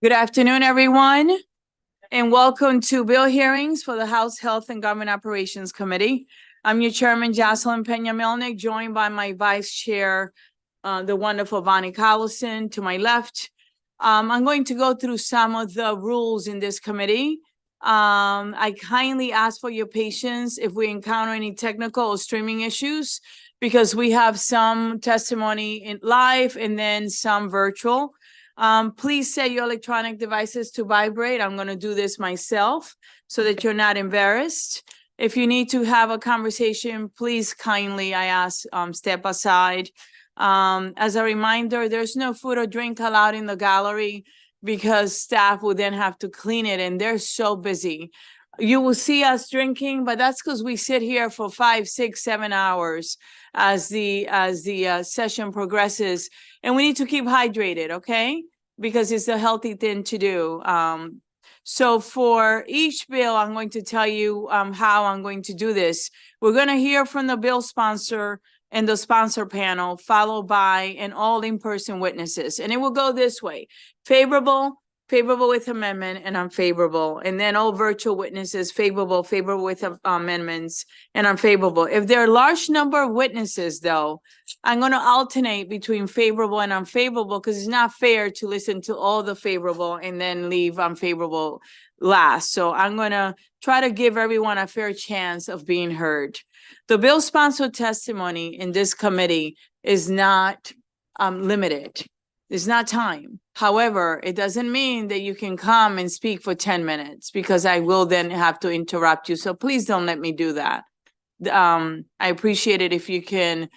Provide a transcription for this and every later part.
Good afternoon, everyone, and welcome to bill hearings for the House Health and Government Operations Committee. I'm your chairman, Jocelyn Peña-Melnick, joined by my vice chair, the wonderful Bonnie Collison to my left. I'm going to go through some of the rules in this committee. I kindly ask for your patience if we encounter any technical or streaming issues, because we have some testimony in live and then some virtual. Please set your electronic devices to vibrate. I'm going to do this myself so that you're not embarrassed. If you need to have a conversation, please kindly, I ask, step aside. As a reminder, there's no food or drink allowed in the gallery because staff will then have to clean it, and they're so busy. You will see us drinking, but that's because we sit here for 5, 6, 7 hours as the session progresses, and we need to keep hydrated, okay? Because it's a healthy thing to do. So for each bill, I'm going to tell you how I'm going to do this. We're going to hear from the bill sponsor and the sponsor panel, followed by an all in-person witnesses, and it will go this way: favorable with amendment, and unfavorable, and then all virtual witnesses, favorable with amendments, and unfavorable. If there are a large number of witnesses, though, I'm going to alternate between favorable and unfavorable, because it's not fair to listen to all the favorable and then leave unfavorable last. So I'm going to try to give everyone a fair chance of being heard. The bill sponsor testimony in this committee is not limited. It's not time. However, it doesn't mean that you can come and speak for 10 minutes, because I will then have to interrupt you. So please don't let me do that. I appreciate it if you can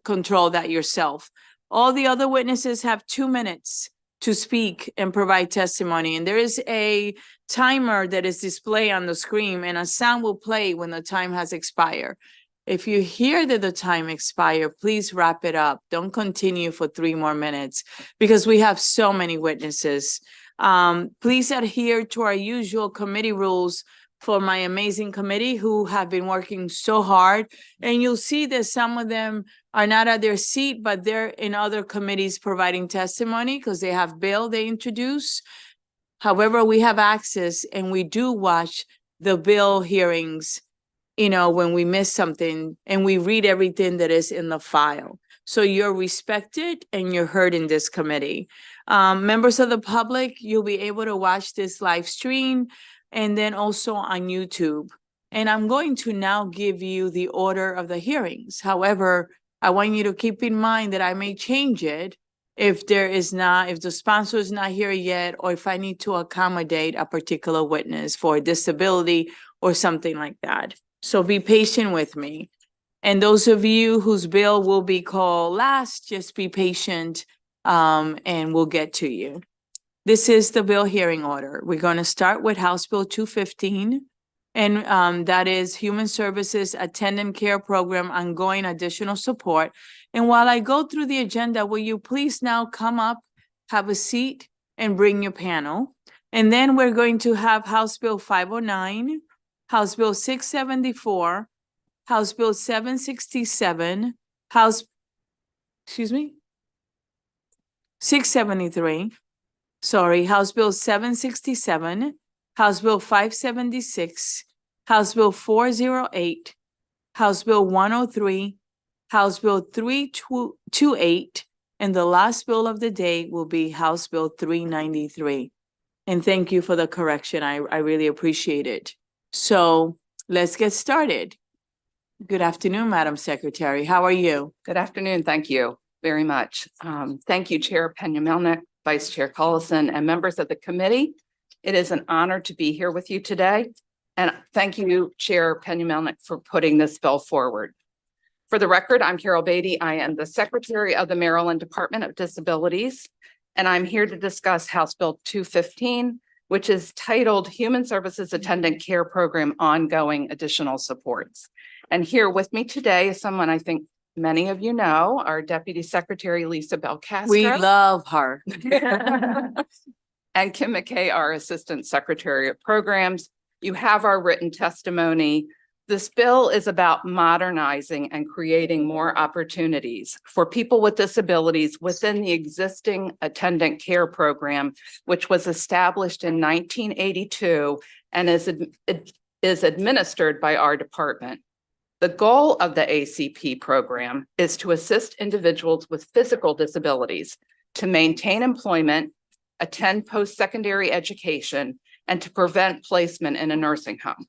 control that yourself. All the other witnesses have 2 minutes to speak and provide testimony. And there is a timer that is displayed on the screen, and a sound will play when the time has expired. If you hear that the time expired, please wrap it up. Don't continue for 3 more minutes, because we have so many witnesses. Please adhere to our usual committee rules for my amazing committee who have been working so hard. And you'll see that some of them are not at their seat, but they're in other committees providing testimony because they have bill they introduce. However, we have access, and we do watch the bill hearings, you know, when we miss something, and we read everything that is in the file. So you're respected and you're heard in this committee. Members of the public, you'll be able to watch this live stream and then also on YouTube. And I'm going to now give you the order of the hearings. However, I want you to keep in mind that I may change it if the sponsor is not here yet, or if I need to accommodate a particular witness for a disability or something like that. So be patient with me. And those of you whose bill will be called last, just be patient, and we'll get to you. This is the bill hearing order. We're going to start with House Bill 215, and that is Human Services Attendant Care Program Ongoing Additional Support. And while I go through the agenda, will you please now come up, have a seat, and bring your panel. And then we're going to have House Bill 509, House Bill 674, House Bill 767, 673, House Bill 767, House Bill 576, House Bill 408, House Bill 103, House Bill 328, and the last bill of the day will be House Bill 393. And thank you for the correction. I really appreciate it. So let's get started. Good afternoon, Madam Secretary. How are you? Good afternoon. Thank you very much. Thank you, Chair Peña-Melnick, Vice Chair Collison, and members of the committee. It is an honor to be here with you today. And thank you, Chair Peña-Melnick, for putting this bill forward. For the record, I'm Carol Beatty. I am the Secretary of the Maryland Department of Disabilities, and I'm here to discuss House Bill 215, which is titled Human Services Attendant Care Program Ongoing Additional Supports. And here with me today is someone I think many of you know, our Deputy Secretary, Lisa Belcastro. We love her. And Kim McKay, our Assistant Secretary of Programs. You have our written testimony. This bill is about modernizing and creating more opportunities for people with disabilities within the existing attendant care program, which was established in 1982 and is administered by our department. The goal of the ACP program is to assist individuals with physical disabilities to maintain employment, attend post-secondary education, and to prevent placement in a nursing home.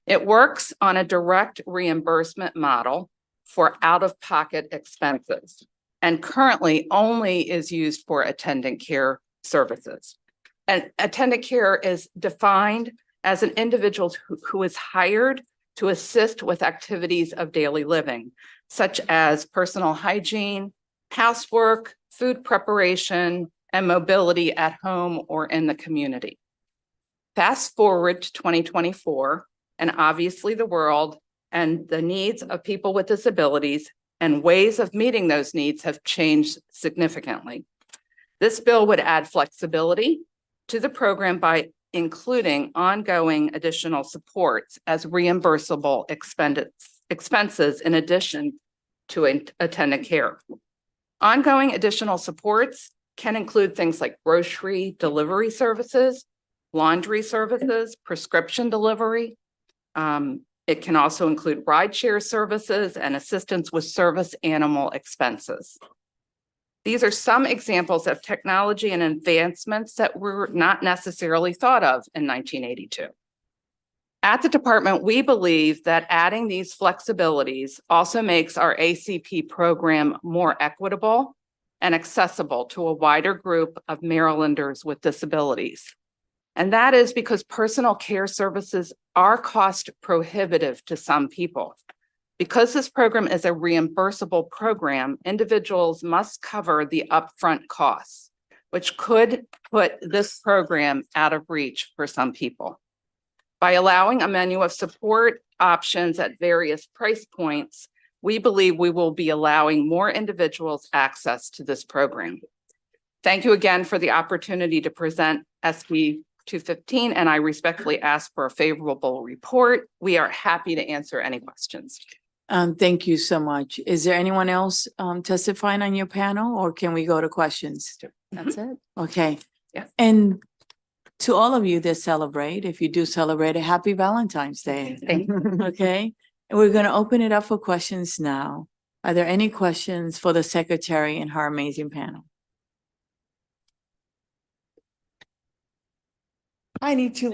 It works on a direct reimbursement model for out-of-pocket expenses and currently only is used for attendant care services. And attendant care is defined as an individual who is hired to assist with activities of daily living, such as personal hygiene, housework, food preparation, and mobility at home or in the community. Fast forward to 2024, and obviously the world and the needs of people with disabilities and ways of meeting those needs have changed significantly. This bill would add flexibility to the program by including ongoing additional supports as reimbursable expenses in addition to attendant care. Ongoing additional supports can include things like grocery delivery services, laundry services, prescription delivery. It can also include rideshare services and assistance with service animal expenses. These are some examples of technology and advancements that were not necessarily thought of in 1982. At the department, we believe that adding these flexibilities also makes our ACP program more equitable and accessible to a wider group of Marylanders with disabilities. And that is because personal care services are cost prohibitive to some people. Because this program is a reimbursable program, individuals must cover the upfront costs, which could put this program out of reach for some people. By allowing a menu of support options at various price points, we believe we will be allowing more individuals access to this program. Thank you again for the opportunity to present SB 215, and I respectfully ask for a favorable report. We are happy to answer any questions. Thank you so much. Is there anyone else testifying on your panel, or can we go to questions? That's it. Okay. Yeah. And to all of you that celebrate, if you do celebrate, a happy Valentine's Day. Thank you. Okay. And we're going to open it up for questions now. Are there any questions for the secretary and her amazing panel? I need to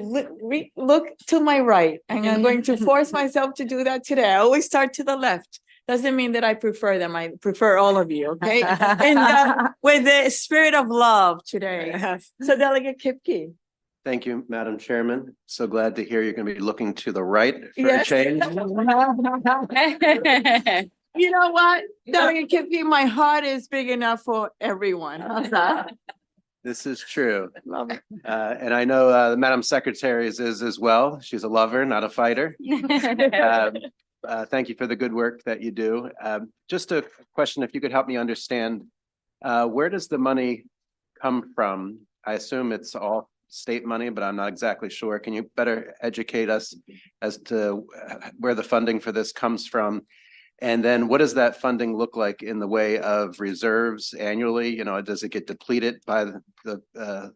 look to my right, and I'm going to force myself to do that today. I always start to the left. Doesn't mean that I prefer them. I prefer all of you, okay? And with the spirit of love today. So Delegate Kipke. Thank you, Madam Chairman. So glad to hear you're going to be looking to the right for a Yes. change. You know what, Delegate Kipke, my heart is big enough for everyone. How's that? This is true. Love it. And I know the Madam Secretary's is as well. She's a lover, not a fighter. Thank you for the good work that you do. Just a question, if you could help me understand, where does the money come from? I assume it's all state money, but I'm not exactly sure. Can you better educate us as to where the funding for this comes from? And then what does that funding look like in the way of reserves annually? You know, does it get depleted by the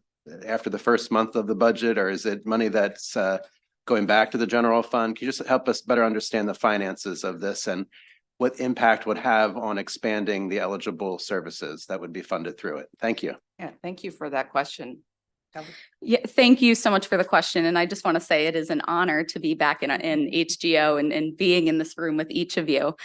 after the first month of the budget, or is it money that's going back to the general fund? Can you just help us better understand the finances of this and what impact would have on expanding the eligible services that would be funded through it? Thank you. Yeah, thank you for that question. Yeah, thank you so much for the question. And I just want to say it is an honor to be back in HGO and being in this room with each of you.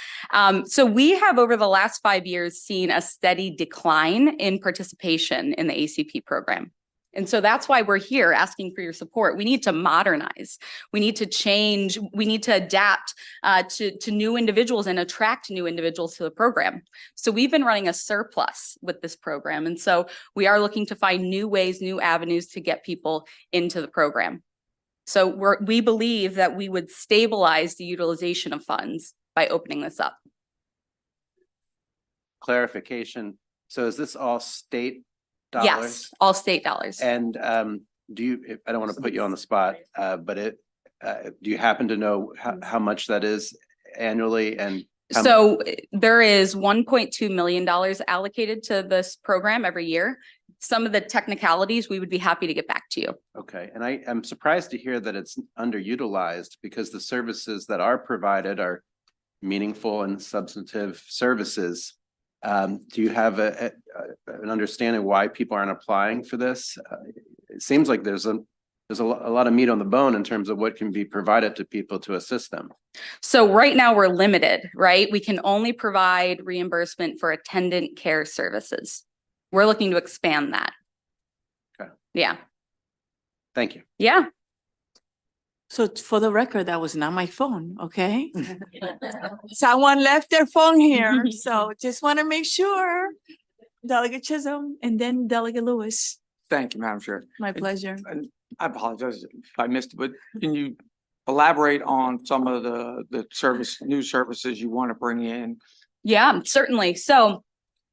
So we have over the last 5 years seen a steady decline in participation in the ACP program. And so that's why we're here asking for your support. We need to modernize. We need to change. We need to adapt to new individuals and attract new individuals to the program. So we've been running a surplus with this program. And so we are looking to find new ways, new avenues to get people into the program. So we believe that we would stabilize the utilization of funds by opening this up. Clarification. So is this all state dollars? Yes, all state dollars. And do you, I don't want to put you on the spot, but Do you happen to know how much that is annually and? So there is $1.2 million allocated to this program every year. Some of the technicalities, we would be happy to get back to you. Okay, and I am surprised to hear that it's underutilized because the services that are provided are meaningful and substantive services. Do you have an understanding why people aren't applying for this? It seems like there's a lot of meat on the bone in terms of what can be provided to people to assist them. So right now we're limited, right? We can only provide reimbursement for attendant care services. We're looking to expand that. Okay. Yeah. Thank you. Yeah. So for the record, that was not my phone, okay? Someone left their phone here, so just want to make sure. Delegate Chisholm and then Delegate Lewis. Thank you, Madam Chair. My pleasure. And I apologize if I missed it, but can you elaborate on some of the new services you want to bring in? Yeah, certainly. So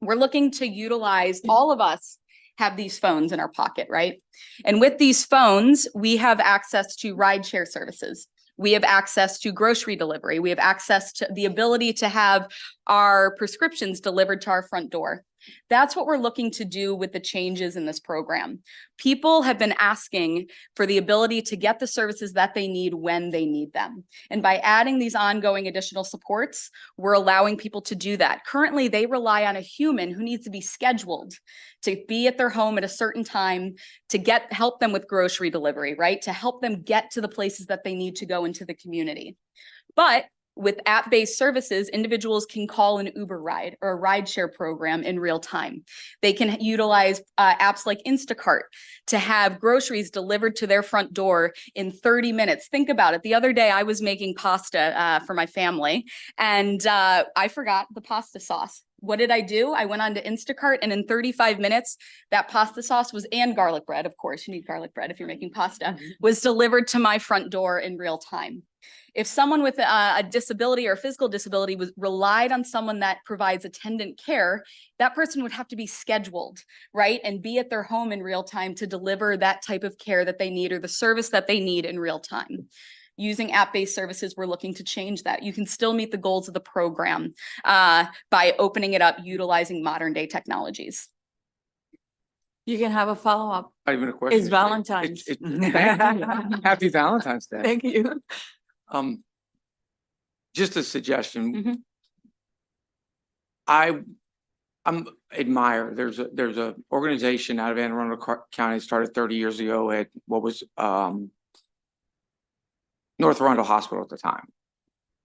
we're looking to utilize, all of us have these phones in our pocket, right? And with these phones, we have access to rideshare services. We have access to grocery delivery. We have access to the ability to have our prescriptions delivered to our front door. That's what we're looking to do with the changes in this program. People have been asking for the ability to get the services that they need when they need them. And by adding these ongoing additional supports, we're allowing people to do that. Currently, they rely on a human who needs to be scheduled to be at their home at a certain time to help them with grocery delivery, right? To help them get to the places that they need to go into the community. But with app-based services, individuals can call an Uber ride or a rideshare program in real time. They can utilize apps like Instacart to have groceries delivered to their front door in 30 minutes. Think about it. The other day, I was making pasta for my family, and I forgot the pasta sauce. What did I do? I went on to Instacart, and in 35 minutes, that pasta sauce and garlic bread, of course, you need garlic bread if you're making pasta, was delivered to my front door in real time. If someone with a disability or physical disability relied on someone that provides attendant care, that person would have to be scheduled, right? And be at their home in real time to deliver that type of care that they need or the service that they need in real time. Using app-based services, we're looking to change that. You can still meet the goals of the program by opening it up, utilizing modern day technologies. You can have a follow-up. I have a question. It's Valentine's. Happy Valentine's Day. Thank you. Just a suggestion. Mhm. I'm admire. There's a organization out of Anne Arundel County started 30 years ago at what was North Arundel Hospital at the time,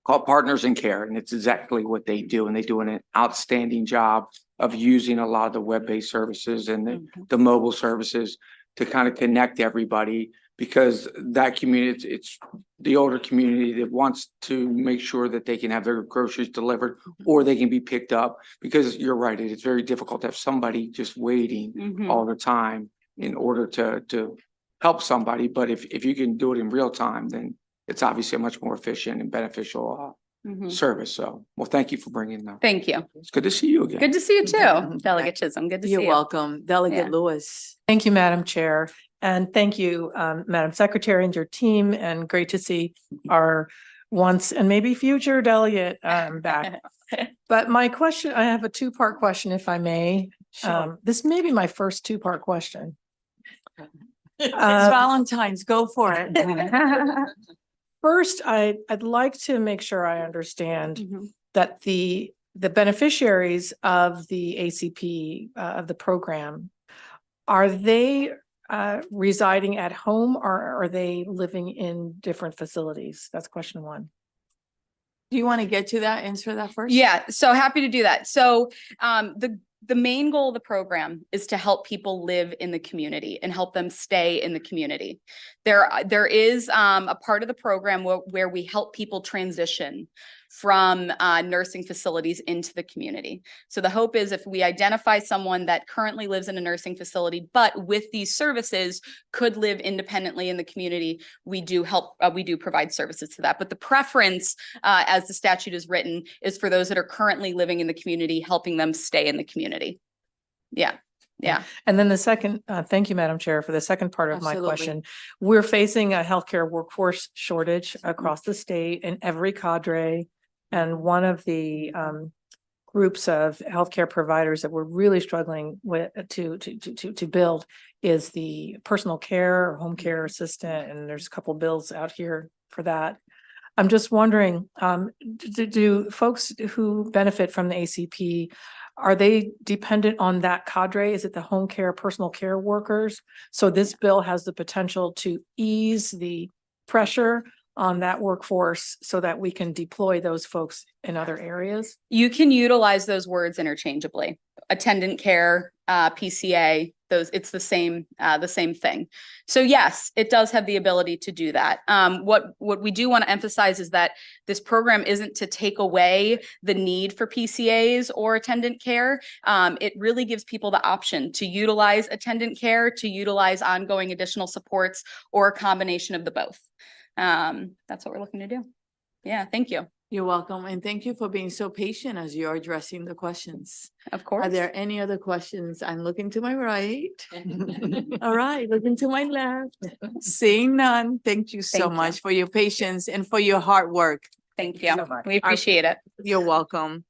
called Partners in Care, and it's exactly what they do, and they do an outstanding job of using a lot of the web-based services and the mobile services to kind of connect everybody, because that community, it's the older community that wants to make sure that they can have their groceries delivered or they can be picked up, because you're right, it's very difficult to have somebody just waiting all the time in order to help somebody. But if you can do it in real time, then it's obviously a much more efficient and beneficial service. So, well, thank you for bringing that. Thank you. It's good to see you again. Good to see you too, Delegate Chisholm. Good to see you. You're welcome. Delegate Yeah. Lewis. Thank you, Madam Chair. And thank you, Madam Secretary and your team. And great to see our once and maybe future delegate back. But my question, I have a two-part question, if I may. This may be my first two-part question. It's Valentine's. Go for it. First, I'd like to make sure I understand that the beneficiaries of the ACP of the program, are they residing at home or are they living in different facilities? That's question one. Do you want to get to that? Answer that first? Yeah, so happy to do that. So the main goal of the program is to help people live in the community and help them stay in the community. There is a part of the program where we help people transition from nursing facilities into the community. So the hope is, if we identify someone that currently lives in a nursing facility, but with these services could live independently in the community, we do provide services to that. But the preference, as the statute is written, is for those that are currently living in the community, helping them stay in the community. Yeah. Yeah. And then the second, thank you, Madam Chair, for the second part of my Absolutely. question. We're facing a healthcare workforce shortage across the state in every cadre. And one of the groups of healthcare providers that we're really struggling with to build is the personal care or home care assistant. And there's a couple bills out here for that. I'm just wondering, do folks who benefit from the ACP, are they dependent on that cadre? Is it the home care, personal care workers? So this bill has the potential to ease the pressure on that workforce so that we can deploy those folks in other areas? You can utilize those words interchangeably. Attendant care, PCA, it's the same thing. So yes, it does have the ability to do that. What we do want to emphasize is that this program isn't to take away the need for PCAs or attendant care. It really gives people the option to utilize attendant care, to utilize ongoing additional supports, or a combination of the both. That's what we're looking to do. Yeah, thank you. You're welcome. And thank you for being so patient as you're addressing the questions. Of course. Are there any other questions? I'm looking to my right. All right, looking to my left. Seeing none. Thank you so Thank you. much for your patience and for your hard work. Thank you. so much. We appreciate it. You're welcome.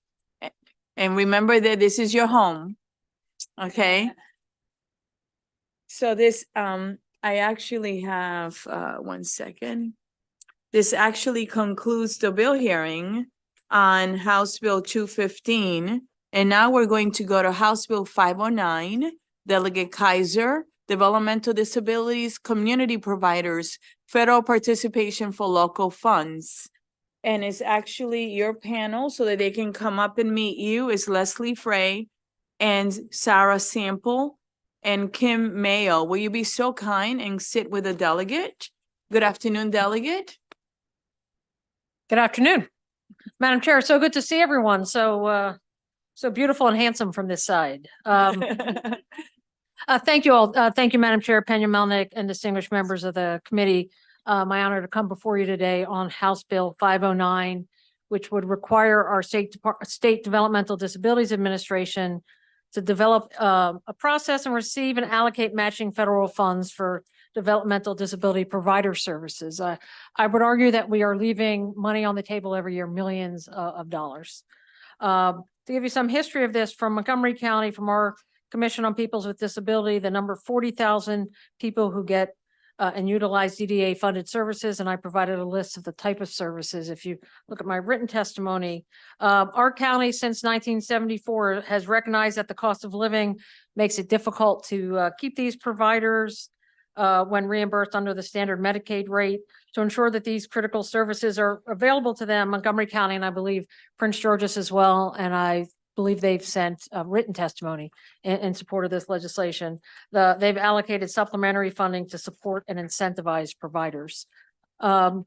And remember that this is your home. Okay? So this, I actually have, 1 second. This actually concludes the bill hearing on House Bill 215. And now we're going to go to House Bill 509, Delegate Kaiser, Developmental Disabilities, Community Providers, Federal Participation for Local Funds. And it's actually your panel so that they can come up and meet you is Leslie Frey and Sarah Sample and Kim Mayo. Will you be so kind and sit with the delegate? Good afternoon, delegate. Good afternoon, Madam Chair. So good to see everyone. So beautiful and handsome from this side. Thank you all. Thank you, Madam Chair Peña-Melnick and distinguished members of the committee. My honor to come before you today on House Bill 509, which would require our State Developmental Disabilities Administration to develop a process and receive and allocate matching federal funds for developmental disability provider services. I would argue that we are leaving money on the table every year, millions of dollars. To give you some history of this from Montgomery County, from our Commission on Peoples with Disability, the number 40,000 people who get and utilize DDA funded services. And I provided a list of the type of services. If you look at my written testimony, our county since 1974 has recognized that the cost of living makes it difficult to keep these providers when reimbursed under the standard Medicaid rate. To ensure that these critical services are available to them, Montgomery County, and I believe Prince George's as well, and I believe they've sent written testimony in support of this legislation. They've allocated supplementary funding to support and incentivize providers. Montgomery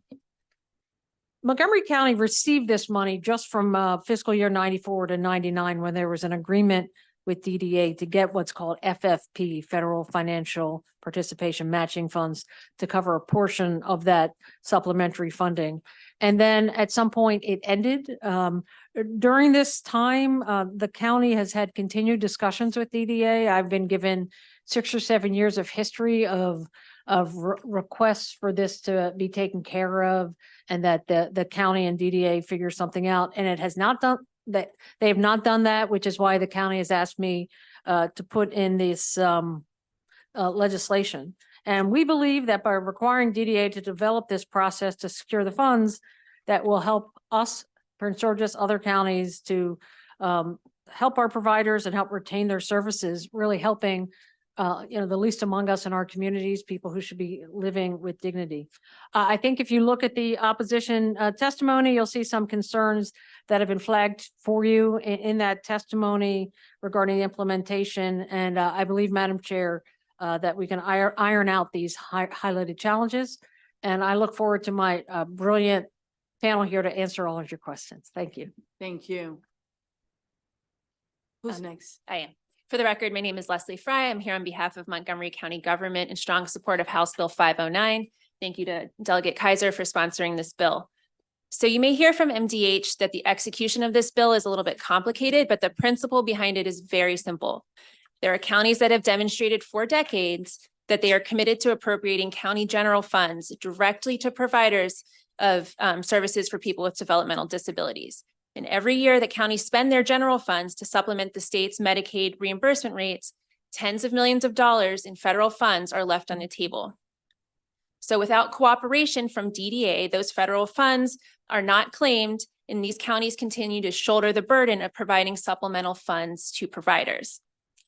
County received this money just from fiscal year 94 to 99 when there was an agreement with DDA to get what's called FFP, Federal Financial Participation Matching Funds, to cover a portion of that supplementary funding. And then at some point it ended. During this time, the county has had continued discussions with DDA. I've been given 6 or 7 years of history of requests for this to be taken care of, and that the county and DDA figure something out, and it has not done that. They have not done that, which is why the county has asked me to put in this legislation. And we believe that by requiring DDA to develop this process to secure the funds, that will help us, Prince George's, other counties to help our providers and help retain their services, really helping the least among us in our communities, people who should be living with dignity. I think if you look at the opposition testimony, you'll see some concerns that have been flagged for you in that testimony regarding the implementation. And I believe, Madam Chair, that we can iron out these highlighted challenges. And I look forward to my brilliant panel here to answer all of your questions. Thank you. Thank you. Who's next? I am. For the record, my name is Leslie Fry. I'm here on behalf of Montgomery County government in strong support of House Bill 509. Thank you to Delegate Kaiser for sponsoring this bill. So you may hear from MDH that the execution of this bill is a little bit complicated, but the principle behind it is very simple. There are counties that have demonstrated for decades that they are committed to appropriating county general funds directly to providers of services for people with developmental disabilities. And every year that counties spend their general funds to supplement the state's Medicaid reimbursement rates, tens of millions of dollars in federal funds are left on the table. So without cooperation from DDA, those federal funds are not claimed, and these counties continue to shoulder the burden of providing supplemental funds to providers.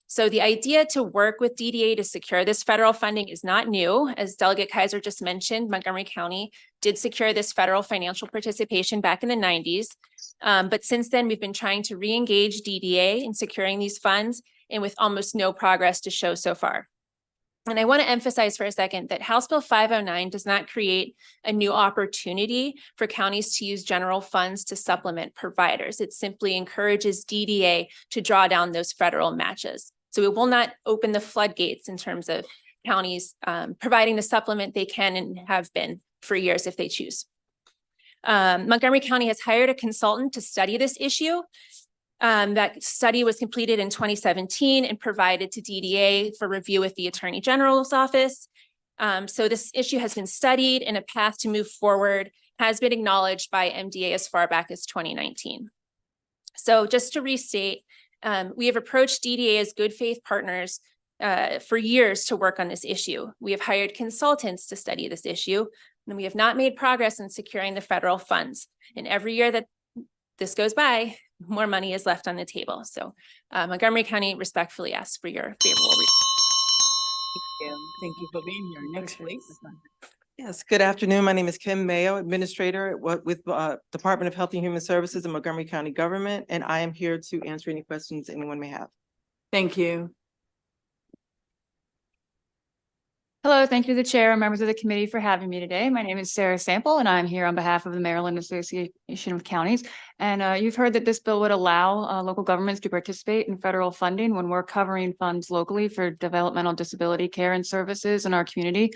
So the idea to work with DDA to secure this federal funding is not new. As Delegate Kaiser just mentioned, Montgomery County did secure this federal financial participation back in the 90s. But since then, we've been trying to re-engage DDA in securing these funds, and with almost no progress to show so far. And I want to emphasize for a second that House Bill 509 does not create a new opportunity for counties to use general funds to supplement providers. It simply encourages DDA to draw down those federal matches. So it will not open the floodgates in terms of counties providing the supplement they can and have been for years if they choose. Montgomery County has hired a consultant to study this issue. That study was completed in 2017 and provided to DDA for review with the Attorney General's office. So this issue has been studied, and a path to move forward has been acknowledged by MDA as far back as 2019. So just to restate, we have approached DDA as good faith partners for years to work on this issue. We have hired consultants to study this issue, and we have not made progress in securing the federal funds. And every year that this goes by, more money is left on the table. So Montgomery County respectfully asks for your favorable. Thank you for being here. Next, please. Yes, good afternoon. My name is Kim Mayo, Administrator with Department of Health and Human Services in Montgomery County Government, and I am here to answer any questions anyone may have. Thank you. Hello, thank you to the chair and members of the committee for having me today. My name is Sarah Sample, and I'm here on behalf of the Maryland Association of Counties. And you've heard that this bill would allow local governments to participate in federal funding when we're covering funds locally for developmental disability care and services in our community.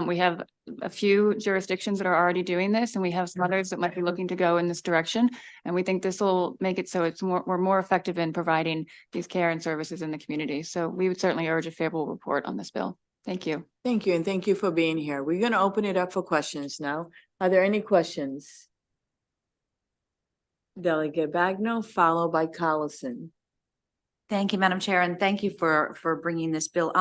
We have a few jurisdictions that are already doing this, and we have some others that might be looking to go in this direction. And we think this will make it so we're more effective in providing these care and services in the community. So we would certainly urge a favorable report on this bill. Thank you. Thank you, and thank you for being here. We're going to open it up for questions now. Are there any questions? Delegate Bagno, followed by Collison. Thank you, Madam Chair, and thank you for bringing this bill.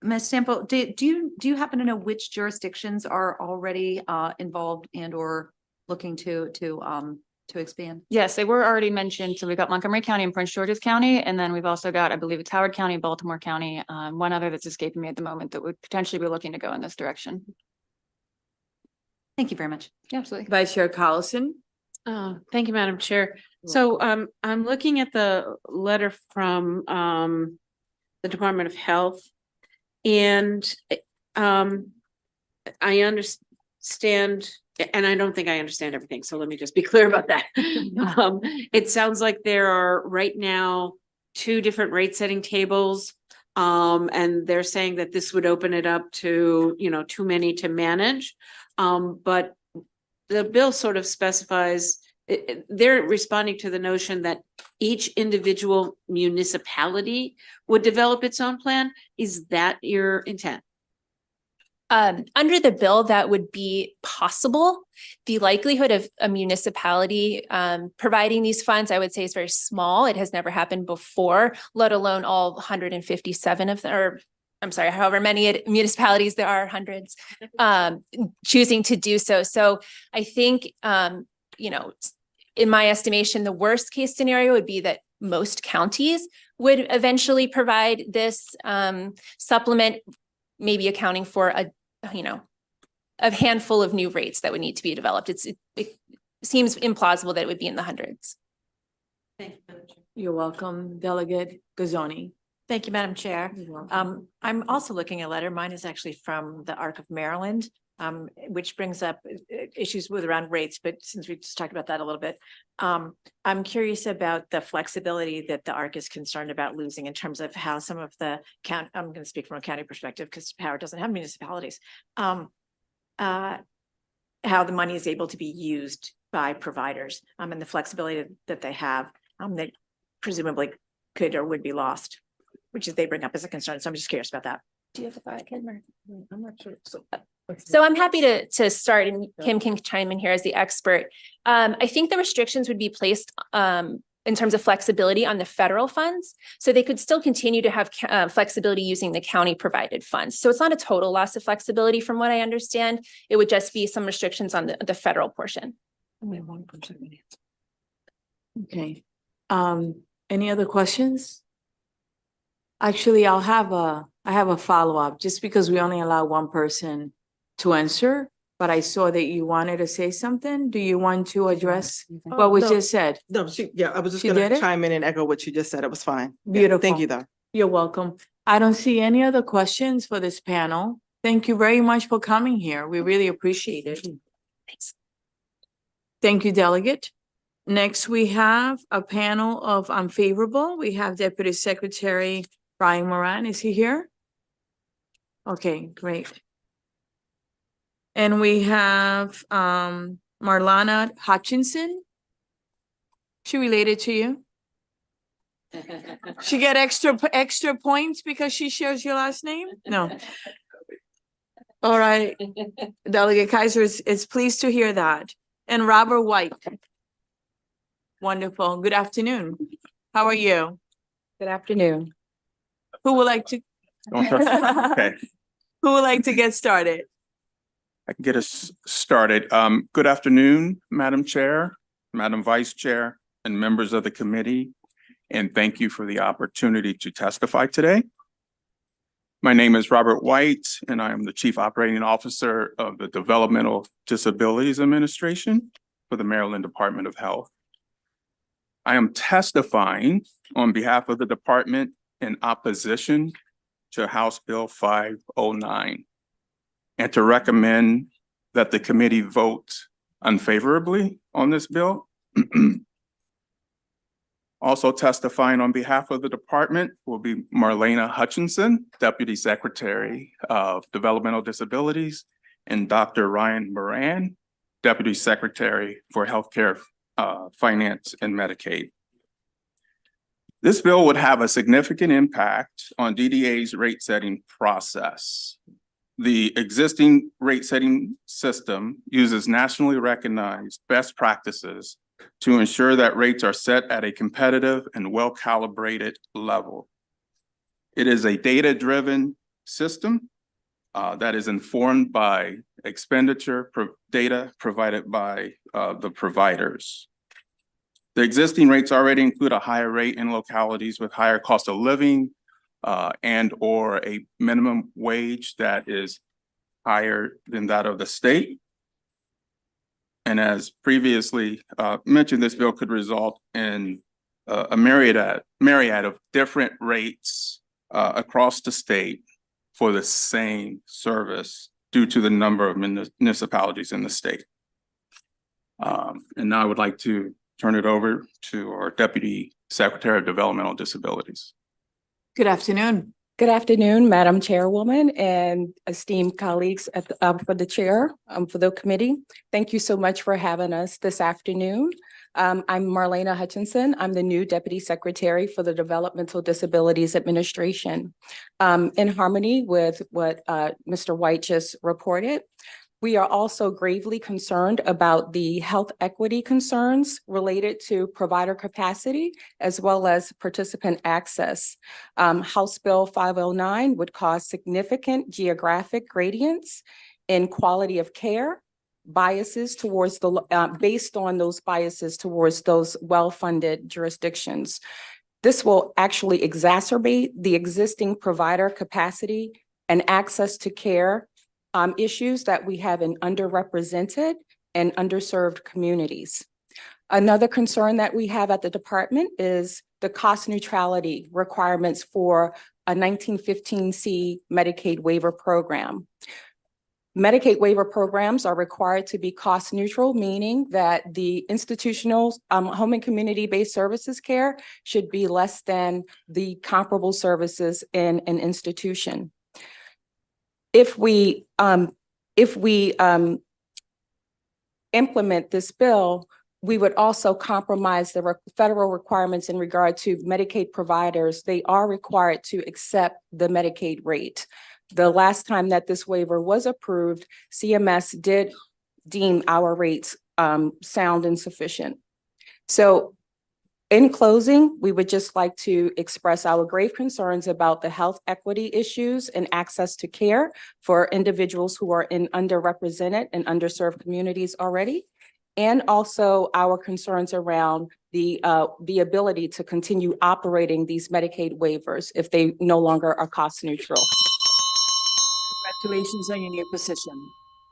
Ms. Sample, do you happen to know which jurisdictions are already involved and or looking to expand? Yes, they were already mentioned. So we've got Montgomery County and Prince George's County, and then we've also got, I believe it's Howard County, Baltimore County, one other that's escaping me at the moment that would potentially be looking to go in this direction. Thank you very much. Yeah, absolutely. Vice Chair Collison. Thank you, Madam Chair. So I'm looking at the letter from the Department of Health, and I understand, and I don't think I understand everything, so let me just be clear about that. It sounds like there are right now 2 different rate setting tables, and they're saying that this would open it up to, too many to manage. But the bill sort of specifies, they're responding to the notion that each individual municipality would develop its own plan. Is that your intent? Under the bill, that would be possible. The likelihood of a municipality providing these funds, I would say, is very small. It has never happened before, let alone all 157 of them, or I'm sorry, however many municipalities there are, hundreds, choosing to do so. So I think, in my estimation, the worst case scenario would be that most counties would eventually provide this supplement, maybe accounting for a handful of new rates that would need to be developed. It seems implausible that it would be in the hundreds. Thank you. You're welcome, Delegate Gazzoni. Thank you, Madam Chair. I'm also looking at a letter. Mine is actually from the ARC of Maryland, which brings up issues with around rates. But since we just talked about that a little bit, I'm curious about the flexibility that the ARC is concerned about losing in terms of how some of the county, I'm going to speak from a county perspective because Howard doesn't have municipalities, how the money is able to be used by providers and the flexibility that they have that presumably could or would be lost. which is they bring up as a concern. So I'm just curious about that. Do you have a thought, Kim? Or- I'm not sure. So I'm happy to start, and Kim can chime in here as the expert. I think the restrictions would be placed in terms of flexibility on the federal funds. So they could still continue to have flexibility using the county provided funds. So it's not a total loss of flexibility from what I understand. It would just be some restrictions on the federal portion. Okay. Any other questions? Actually, I have a follow-up, just because we only allow one person to answer, but I saw that you wanted to say something. Do you want to address what was no. just said? No, I was just She gonna did it? chime in and echo what you just said. It was fine. Yeah, Beautiful. Thank you, though. You're welcome. I don't see any other questions for this panel. Thank you very much for coming here. We really appreciate it. Thanks. Thank you, delegate. Next, we have a panel of unfavorable. We have Deputy Secretary Brian Moran. Is he here? Okay, great. And we have Marlana Hutchinson. She related to you? She get extra points because she shares your last name? No. All right. Delegate Kaiser is pleased to hear that. And Robert White. Wonderful. Good afternoon. How are you? Good afternoon. Who would like to? Okay, Who would like to get started? I can get us started. Good afternoon, Madam Chair, Madam Vice Chair, and members of the committee, and thank you for the opportunity to testify today. My name is Robert White, and I am the Chief Operating Officer of the Developmental Disabilities Administration for the Maryland Department of Health. I am testifying on behalf of the department in opposition to House Bill 509 and to recommend that the committee vote unfavorably on this bill. Also testifying on behalf of the department will be Marlana Hutchinson, Deputy Secretary of Developmental Disabilities, and Dr. Ryan Moran, Deputy Secretary for Healthcare, Finance, and Medicaid. This bill would have a significant impact on DDA's rate setting process. The existing rate setting system uses nationally recognized best practices to ensure that rates are set at a competitive and well-calibrated level. It is a data-driven system that is informed by expenditure data provided by the providers. The existing rates already include a higher rate in localities with higher cost of living and or a minimum wage that is higher than that of the state. And as previously mentioned, this bill could result in a myriad of different rates across the state for the same service due to the number of municipalities in the state. And now I would like to turn it over to our Deputy Secretary of Developmental Disabilities. Good afternoon. Good afternoon, Madam Chairwoman and esteemed colleagues at for the chair, for the committee. Thank you so much for having us this afternoon. I'm Marlana Hutchinson. I'm the new Deputy Secretary for the Developmental Disabilities Administration. In harmony with what Mr. White just reported, we are also gravely concerned about the health equity concerns related to provider capacity as well as participant access. House Bill 509 would cause significant geographic gradients in quality of care, biases towards the, based on those biases towards those well-funded jurisdictions. This will actually exacerbate the existing provider capacity and access to care issues that we have in underrepresented and underserved communities. Another concern that we have at the department is the cost neutrality requirements for a 1915C Medicaid waiver program. Medicaid waiver programs are required to be cost neutral, meaning that the institutional home and community-based services care should be less than the comparable services in an institution. If we implement this bill, we would also compromise the federal requirements in regard to Medicaid providers. They are required to accept the Medicaid rate. The last time that this waiver was approved, CMS did deem our rates sound and sufficient. So in closing, we would just like to express our grave concerns about the health equity issues and access to care for individuals who are in underrepresented and underserved communities already, and also our concerns around the ability to continue operating these Medicaid waivers if they no longer are cost neutral. Congratulations on your new position.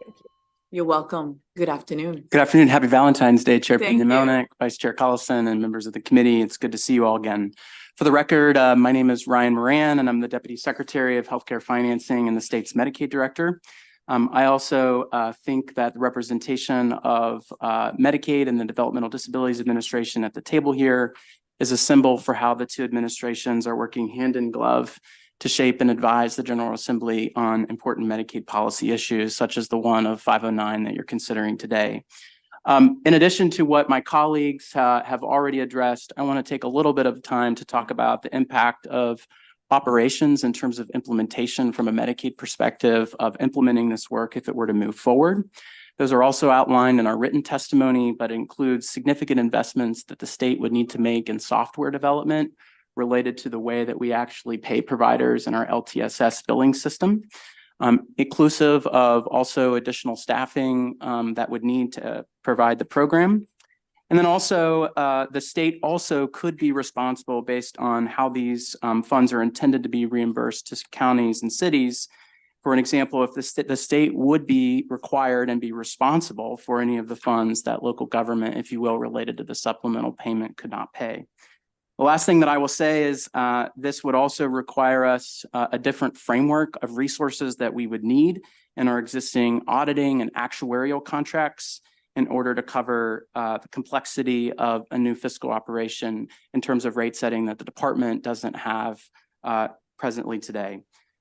Thank you. You're welcome. Good afternoon. Good afternoon. Happy Valentine's Day, Chair Thank you. Peña-Melnick, Vice Chair Collison, and members of the committee. It's good to see you all again. For the record, my name is Ryan Moran, and I'm the Deputy Secretary of Healthcare Financing and the state's Medicaid Director. I also think that the representation of Medicaid and the Developmental Disabilities Administration at the table here is a symbol for how the two administrations are working hand in glove to shape and advise the General Assembly on important Medicaid policy issues, such as the one of 509 that you're considering today. In addition to what my colleagues have already addressed, I want to take a little bit of time to talk about the impact of operations in terms of implementation from a Medicaid perspective of implementing this work if it were to move forward. Those are also outlined in our written testimony, but includes significant investments that the state would need to make in software development related to the way that we actually pay providers in our LTSS billing system, inclusive of also additional staffing that would need to provide the program. And then also, the state also could be responsible based on how these funds are intended to be reimbursed to counties and cities. For an example, if the state would be required and be responsible for any of the funds that local government, if you will, related to the supplemental payment could not pay. The last thing that I will say is this would also require us a different framework of resources that we would need in our existing auditing and actuarial contracts in order to cover the complexity of a new fiscal operation in terms of rate setting that the department doesn't have presently today.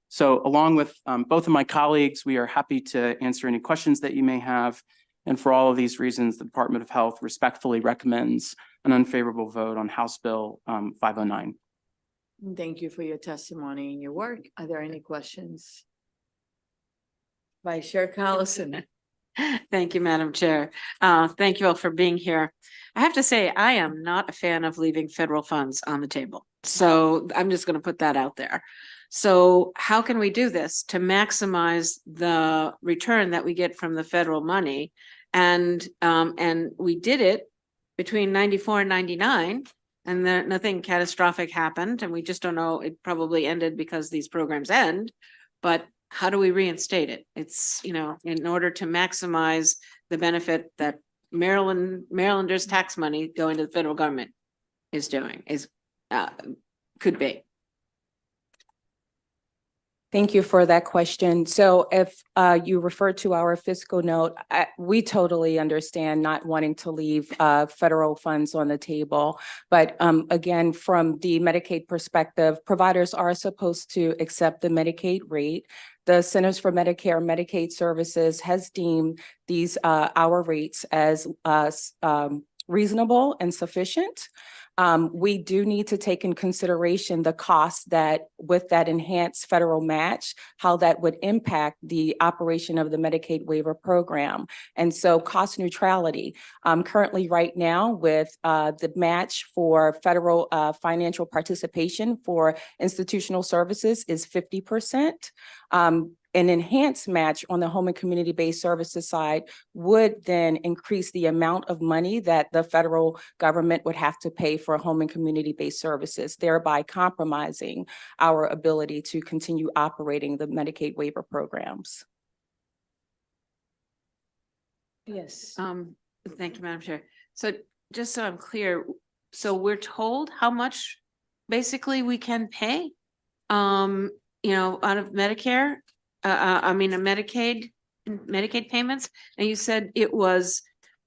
So along with both of my colleagues, we are happy to answer any questions that you may have. And for all of these reasons, the Department of Health respectfully recommends an unfavorable vote on House Bill 509. Thank you for your testimony and your work. Are there any questions? Vice Chair Collison. Thank you, Madam Chair. Thank you all for being here. I have to say, I am not a fan of leaving federal funds on the table. So I'm just going to put that out there. So how can we do this to maximize the return that we get from the federal money? And we did it between 94 and 99, and then nothing catastrophic happened. And we just don't know, it probably ended because these programs end, but how do we reinstate it? It's, you know, in order to maximize the benefit that Marylanders' tax money going to the federal government is doing, could be. Thank you for that question. So if you refer to our fiscal note, we totally understand not wanting to leave federal funds on the table. But again, from the Medicaid perspective, providers are supposed to accept the Medicaid rate. The Centers for Medicare and Medicaid Services has deemed these our rates as reasonable and sufficient. We do need to take in consideration the cost that with that enhanced federal match, how that would impact the operation of the Medicaid waiver program. And so cost neutrality, currently right now with the match for federal financial participation for institutional services is 50%. An enhanced match on the home and community-based services side would then increase the amount of money that the federal government would have to pay for home and community-based services, thereby compromising our ability to continue operating the Medicaid waiver programs. Yes. Thank you, Madam Chair. So just so I'm clear, so we're told how much basically we can pay, you know, out of Medicare, Medicaid payments, and you said it was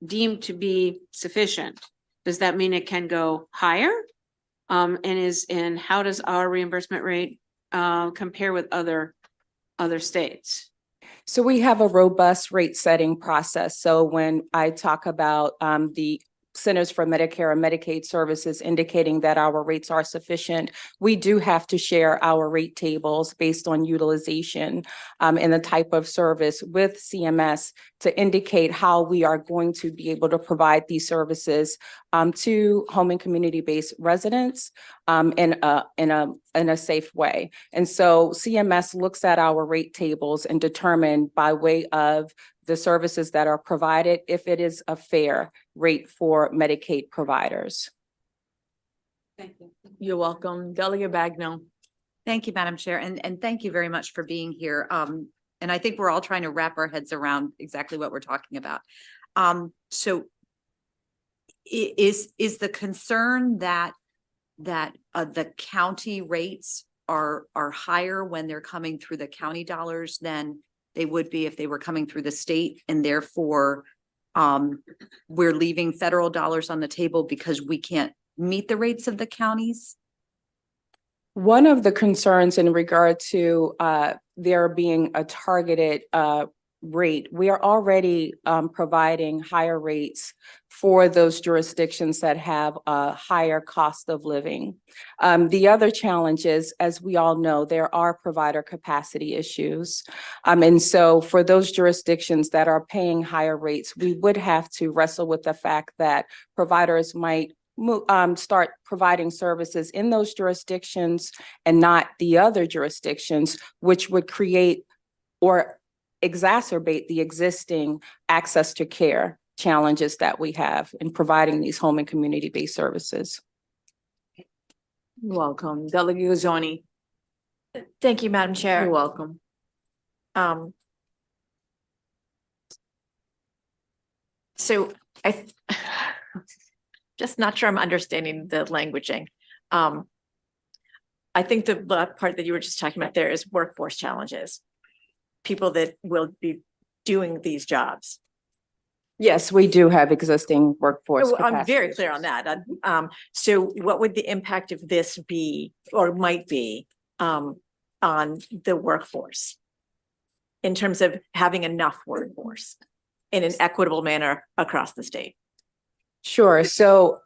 deemed to be sufficient. Does that mean it can go higher? And how does our reimbursement rate compare with other states? So we have a robust rate setting process. So when I talk about the Centers for Medicare and Medicaid Services indicating that our rates are sufficient, we do have to share our rate tables based on utilization and the type of service with CMS to indicate how we are going to be able to provide these services to home and community-based residents in a safe way. And so CMS looks at our rate tables and determine by way of the services that are provided if it is a fair rate for Medicaid providers. Thank you. You're welcome. Delegate Bagno. Thank you, Madam Chair, and thank you very much for being here. And I think we're all trying to wrap our heads around exactly what we're talking about. So is the concern that the county rates are higher when they're coming through the county dollars than they would be if they were coming through the state, and therefore we're leaving federal dollars on the table because we can't meet the rates of the counties? One of the concerns in regard to there being a targeted rate, we are already providing higher rates for those jurisdictions that have a higher cost of living. The other challenge is, as we all know, there are provider capacity issues. And so for those jurisdictions that are paying higher rates, we would have to wrestle with the fact that providers might start providing services in those jurisdictions and not the other jurisdictions, which would create or exacerbate the existing access to care challenges that we have in providing these home and community-based services. Welcome. Delegate Guzzoni. Thank you, Madam Chair. You're welcome. So just not sure I'm understanding the languaging. I think the part that you were just talking about there is workforce challenges. People that will be doing these jobs. Yes, we do have existing workforce. I'm very clear on that. So what would the impact of this be or might be on the workforce in terms of having enough workforce in an equitable manner across the state? Sure. So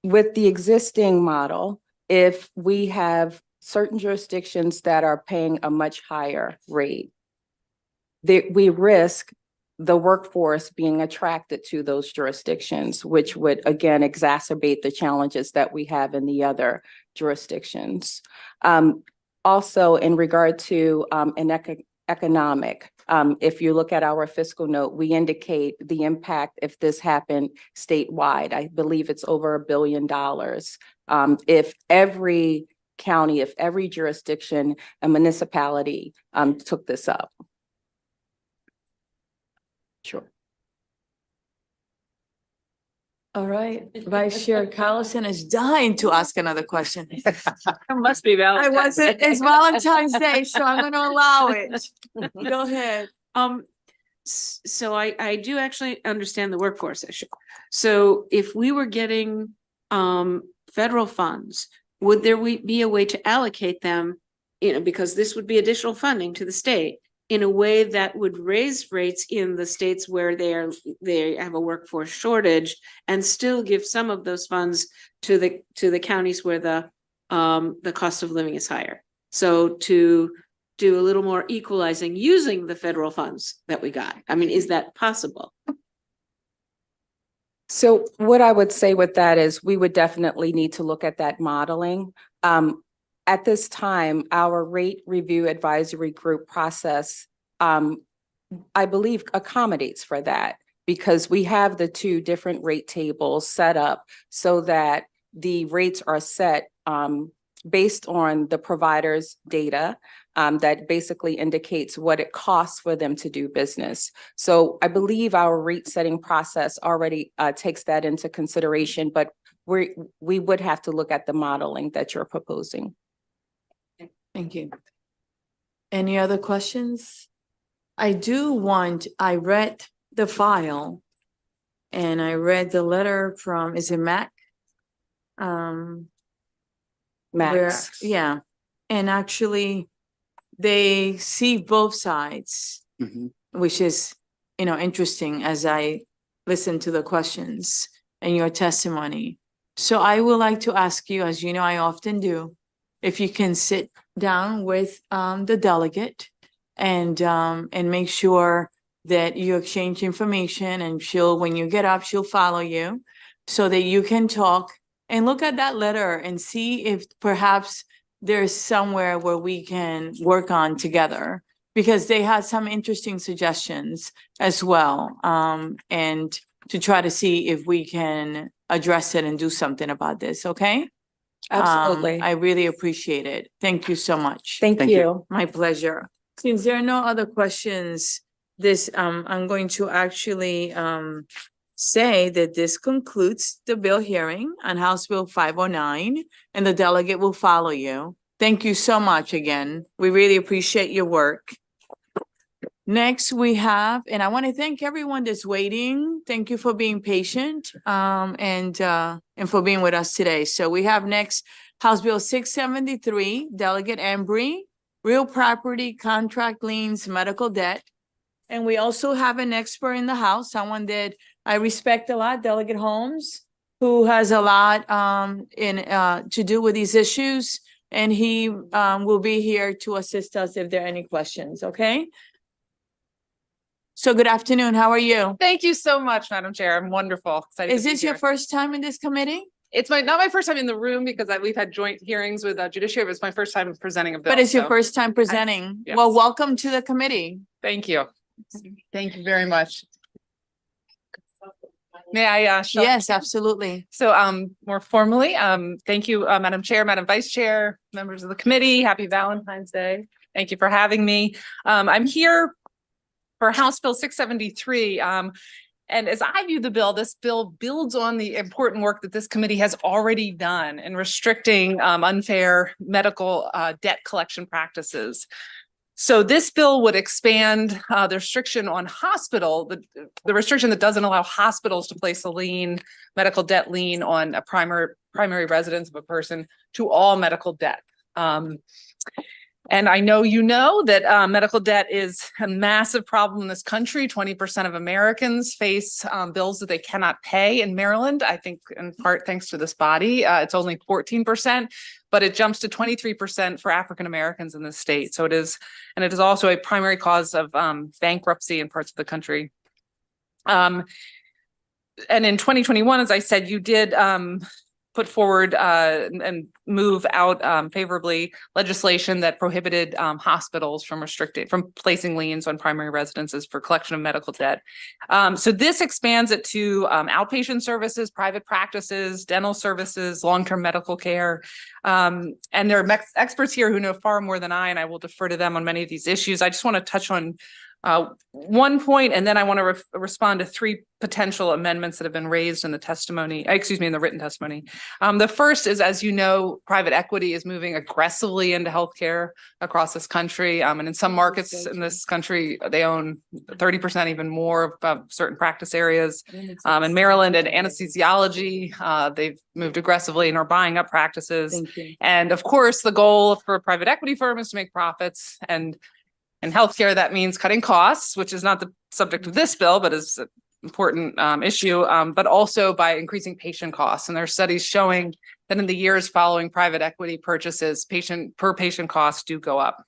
with the existing model, if we have certain jurisdictions that are paying a much higher rate, we risk the workforce being attracted to those jurisdictions, which would again exacerbate the challenges that we have in the other jurisdictions. Also, in regard to economic, if you look at our fiscal note, we indicate the impact if this happened statewide. I believe it's over $1 billion. If every county, if every jurisdiction and municipality took this up. Sure. All right, Vice Chair Carlson is dying to ask another question. It must be Valentine's. It's Valentine's Day, so I'm gonna allow it. Go ahead. So I do actually understand the workforce issue. So if we were getting federal funds, would there be a way to allocate them, because this would be additional funding to the state in a way that would raise rates in the states where they have a workforce shortage and still give some of those funds to the counties where the cost of living is higher. So to do a little more equalizing using the federal funds that we got. I mean, is that possible? So what I would say with that is we would definitely need to look at that modeling. At this time, our rate review advisory group process, I believe, accommodates for that because we have the two different rate tables set up so that the rates are set based on the provider's data that basically indicates what it costs for them to do business. So I believe our rate setting process already takes that into consideration, but we would have to look at the modeling that you're proposing. Thank you. Any other questions? I read the file and I read the letter from, is it Mac? Max. Yeah. And actually they see both sides, which is, interesting as I listen to the questions. and your testimony. So I would like to ask you, as you know, I often do, if you can sit down with the delegate and make sure that you exchange information, and when you get up, she'll follow you so that you can talk and look at that letter and see if perhaps there's somewhere where we can work on together, because they had some interesting suggestions as well. And to try to see if we can address it and do something about this, okay? Absolutely. I really appreciate it. Thank you so much. Thank you. My pleasure. Since there are no other questions, I'm going to actually say that this concludes the bill hearing on House Bill 509, and the delegate will follow you. Thank you so much again. We really appreciate your work. Next, we have, and I want to thank everyone that's waiting. Thank you for being patient and for being with us today. So we have next House Bill 673, Delegate Embry, Real Property, Contract Liens, Medical Debt. And we also have an expert in the House, someone that I respect a lot, Delegate Holmes, who has a lot to do with these issues. And he will be here to assist us if there are any questions, okay? So good afternoon. How are you? Thank you so much, Madam Chair. I'm wonderful. Excited Is to be this your here. first time in this committee? It's not my first time in the room because we've had joint hearings with judiciary, but it's my first time presenting a bill. But it's your so first time presenting. yes. Well, welcome to the committee. Thank you. Thank you very much. May I? Yes, absolutely. So more formally, thank you, Madam Chair, Madam Vice Chair, members of the committee. Happy Valentine's Day. Thank you for having me. I'm here for House Bill 673. And as I view the bill, this bill builds on the important work that this committee has already done in restricting unfair medical debt collection practices. So this bill would expand the restriction on the restriction that doesn't allow hospitals to place a medical debt lien on a primary residence of a person to all medical debt. And I know you know that medical debt is a massive problem in this country. 20% of Americans face bills that they cannot pay in Maryland. I think in part thanks to this body, it's only 14%, but it jumps to 23% for African Americans in the state. So it is also a primary cause of bankruptcy in parts of the country. And in 2021, as I said, you did put forward and move out favorably legislation that prohibited hospitals from placing liens on primary residences for collection of medical debt. So this expands it to outpatient services, private practices, dental services, long-term medical care. And there are experts here who know far more than I, and I will defer to them on many of these issues. I just want to touch on one point, and then I want to respond to three potential amendments that have been raised in the testimony, in the written testimony. The first is, as you know, private equity is moving aggressively into healthcare across this country. And in some markets in this country, they own 30%, even more of certain practice areas. In Maryland and anesthesiology, they've moved aggressively and are buying up practices. And of course, the goal for a private equity firm is to make profits. And in healthcare, that means cutting costs, which is not the subject of this bill, but is an important issue, but also by increasing patient costs. And there are studies showing that in the years following private equity purchases, per patient costs do go up.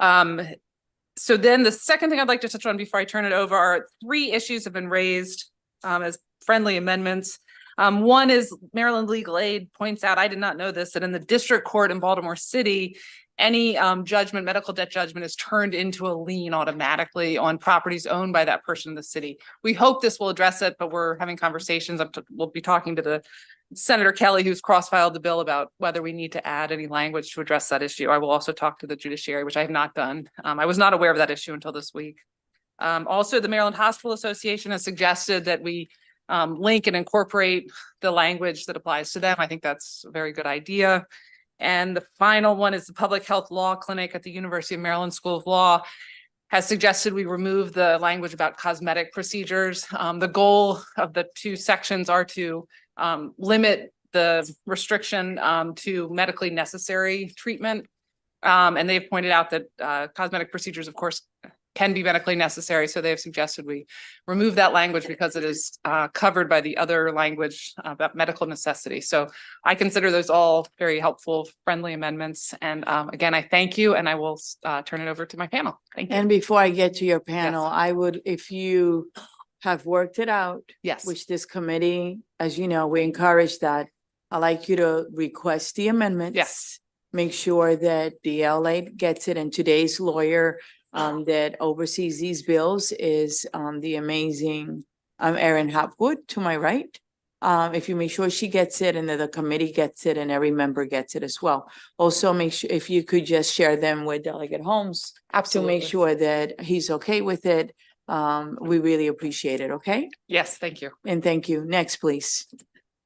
So then the second thing I'd like to touch on before I turn it over are three issues have been raised as friendly amendments. One is Maryland Legal Aid points out, I did not know this, that in the district court in Baltimore City, any medical debt judgment is turned into a lien automatically on properties owned by that person in the city. We hope this will address it, but we're having conversations. We'll be talking to the Senator Kelly, who's cross-filed the bill, about whether we need to add any language to address that issue. I will also talk to the judiciary, which I have not done. I was not aware of that issue until this week. Also, the Maryland Hospital Association has suggested that we link and incorporate the language that applies to them. I think that's a very good idea. And the final one is the Public Health Law Clinic at the University of Maryland School of Law has suggested we remove the language about cosmetic procedures. The goal of the two sections are to limit the restriction to medically necessary treatment. And they've pointed out that cosmetic procedures, of course, can be medically necessary. So they have suggested we remove that language because it is covered by the other language about medical necessity. So I consider those all very helpful, friendly amendments. And again, I thank you, and I will turn it over to my panel. Thank you. And before I get to your panel, I would, if you have worked it out, Yes. which this committee, as you know, we encourage that. I'd like you to request the amendments. Yes. Make sure that the LA gets it, and today's lawyer that oversees these bills is the amazing Erin Hopwood to my right. If you make sure she gets it and that the committee gets it and every member gets it as well. Also, make sure if you could just share them with Delegate Holmes to make sure that he's okay with it. We really appreciate it, okay? Yes, thank you. And thank you. Next, please.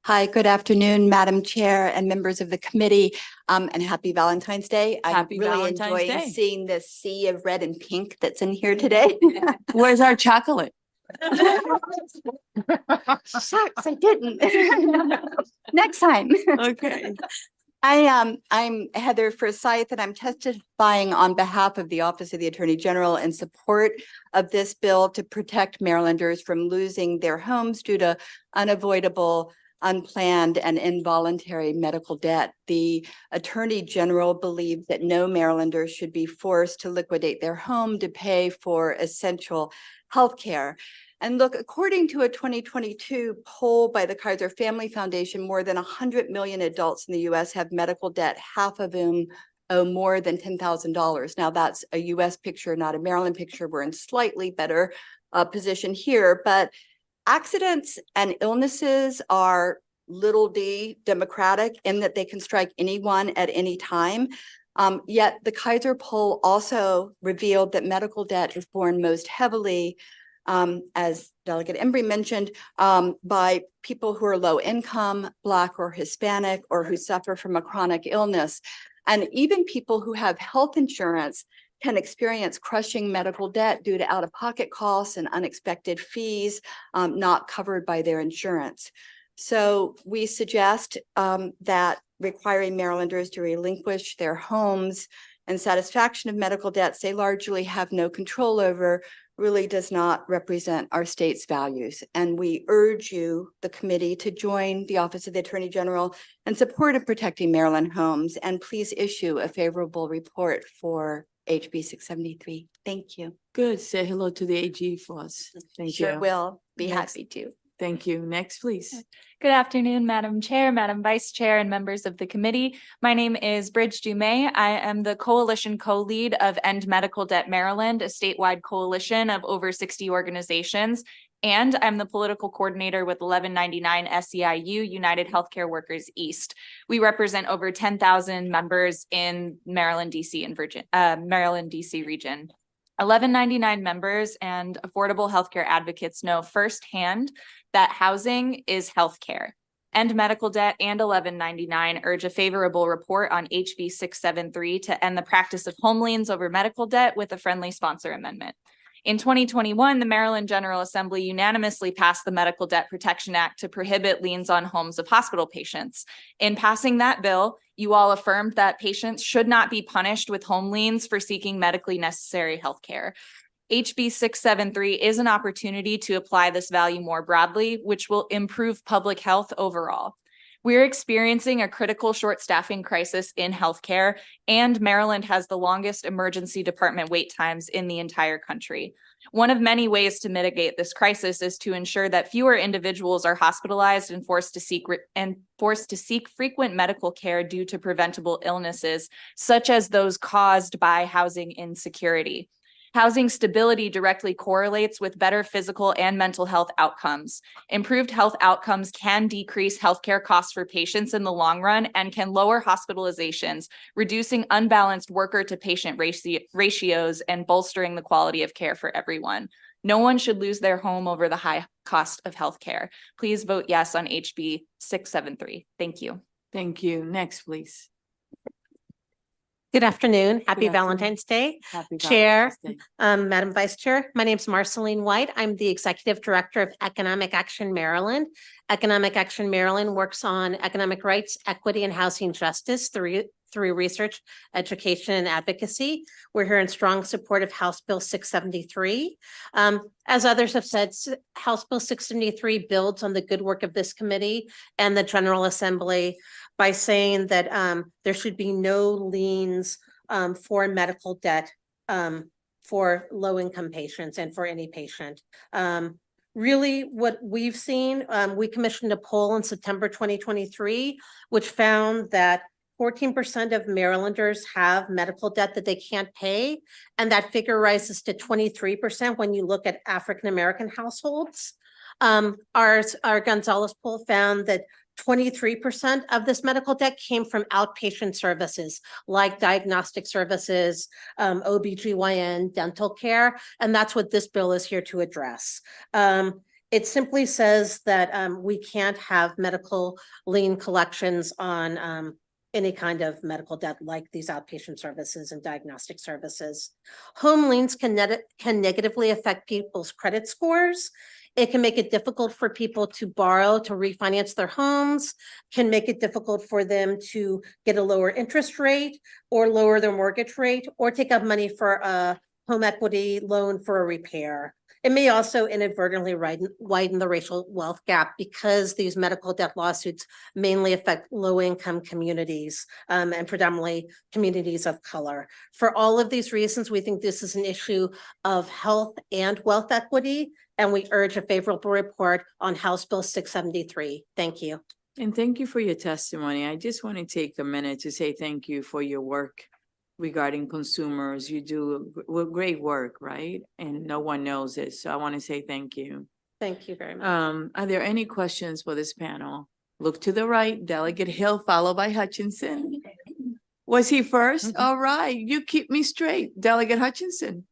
Hi, good afternoon, Madam Chair and members of the committee, and happy Valentine's Day. Happy I'm really Valentine's enjoying Day. seeing this sea of red and pink that's in here today. Where's our chocolate? Shucks, I didn't. Next time. Okay. I'm Heather Forsyth, and I'm testifying on behalf of the Office of the Attorney General in support of this bill to protect Marylanders from losing their homes due to unavoidable, unplanned, and involuntary medical debt. The Attorney General believes that no Marylander should be forced to liquidate their home to pay for essential health care. And look, according to a 2022 poll by the Kaiser Family Foundation, more than 100 million adults in the US have medical debt, half of whom owe more than $10,000. Now that's a US picture, not a Maryland picture. We're in slightly better position here, but accidents and illnesses are little d democratic in that they can strike anyone at any time. Yet the Kaiser poll also revealed that medical debt is borne most heavily, as Delegate Embry mentioned, by people who are low income, Black or Hispanic, or who suffer from a chronic illness. And even people who have health insurance can experience crushing medical debt due to out-of-pocket costs and unexpected fees not covered by their insurance. So we suggest that requiring Marylanders to relinquish their homes in satisfaction of medical debts they largely have no control over really does not represent our state's values. And we urge you, the committee, to join the Office of the Attorney General in support of protecting Maryland homes, and please issue a favorable report for HB 673. Thank you. Good. Say hello to the AG for us. Thank you. Sure will. Be Next. happy to. Thank you. Next, please. Good afternoon, Madam Chair, Madam Vice Chair, and members of the committee. My name is Bridge Dumais. I am the coalition co-lead of End Medical Debt Maryland, a statewide coalition of over 60 organizations. And I'm the political coordinator with 1199 SEIU, United Healthcare Workers East. We represent over 10,000 members in Maryland, DC, and Maryland, DC region. 1199 members and affordable healthcare advocates know firsthand that housing is healthcare. End Medical Debt and 1199 urge a favorable report on HB 673 to end the practice of home liens over medical debt with a friendly sponsor amendment. In 2021, the Maryland General Assembly unanimously passed the Medical Debt Protection Act to prohibit liens on homes of hospital patients. In passing that bill, you all affirmed that patients should not be punished with home liens for seeking medically necessary health care. HB 673 is an opportunity to apply this value more broadly, which will improve public health overall. We're experiencing a critical short staffing crisis in healthcare, and Maryland has the longest emergency department wait times in the entire country. One of many ways to mitigate this crisis is to ensure that fewer individuals are hospitalized and forced to seek frequent medical care due to preventable illnesses, such as those caused by housing insecurity. Housing stability directly correlates with better physical and mental health outcomes. Improved health outcomes can decrease healthcare costs for patients in the long run and can lower hospitalizations, reducing unbalanced worker to patient ratios and bolstering the quality of care for everyone. No one should lose their home over the high cost of healthcare. Please vote yes on HB 673. Thank you. Thank you. Next, please. Good afternoon. Happy afternoon. Valentine's Day. Happy Chair, Valentine's Day. Madam Vice Chair, my name is Marceline White. I'm the Executive Director of Economic Action Maryland. Economic Action Maryland works on economic rights, equity, and housing justice through through research, education, and advocacy. We're here in strong support of House Bill 673. As others have said, House Bill 673 builds on the good work of this committee and the General Assembly by saying that there should be no liens for medical debt for low-income patients and for any patient. Really, what we've seen, we commissioned a poll in September 2023, which found that 14% of Marylanders have medical debt that they can't pay. And that figure rises to 23% when you look at African-American households. Our Gonzalez poll found that 23% of this medical debt came from outpatient services like diagnostic services, OBGYN, dental care, and that's what this bill is here to address. It simply says that we can't have medical lien collections on any kind of medical debt like these outpatient services and diagnostic services. Home liens can negatively affect people's credit scores. It can make it difficult for people to borrow to refinance their homes, can make it difficult for them to get a lower interest rate or lower their mortgage rate or take up money for a home equity loan for a repair. It may also inadvertently widen the racial wealth gap because these medical debt lawsuits mainly affect low-income communities and predominantly communities of color. For all of these reasons, we think this is an issue of health and wealth equity, and we urge a favorable report on House Bill 673. Thank you. And thank you for your testimony. I just want to take a minute to say thank you for your work regarding consumers. You do great work, right? And no one knows it. So I want to say thank you. Thank you very much. Are there any questions for this panel? Look to the right, Delegate Hill, followed by Hutchinson. Was he first? All right, you keep me straight. Delegate Hutchinson.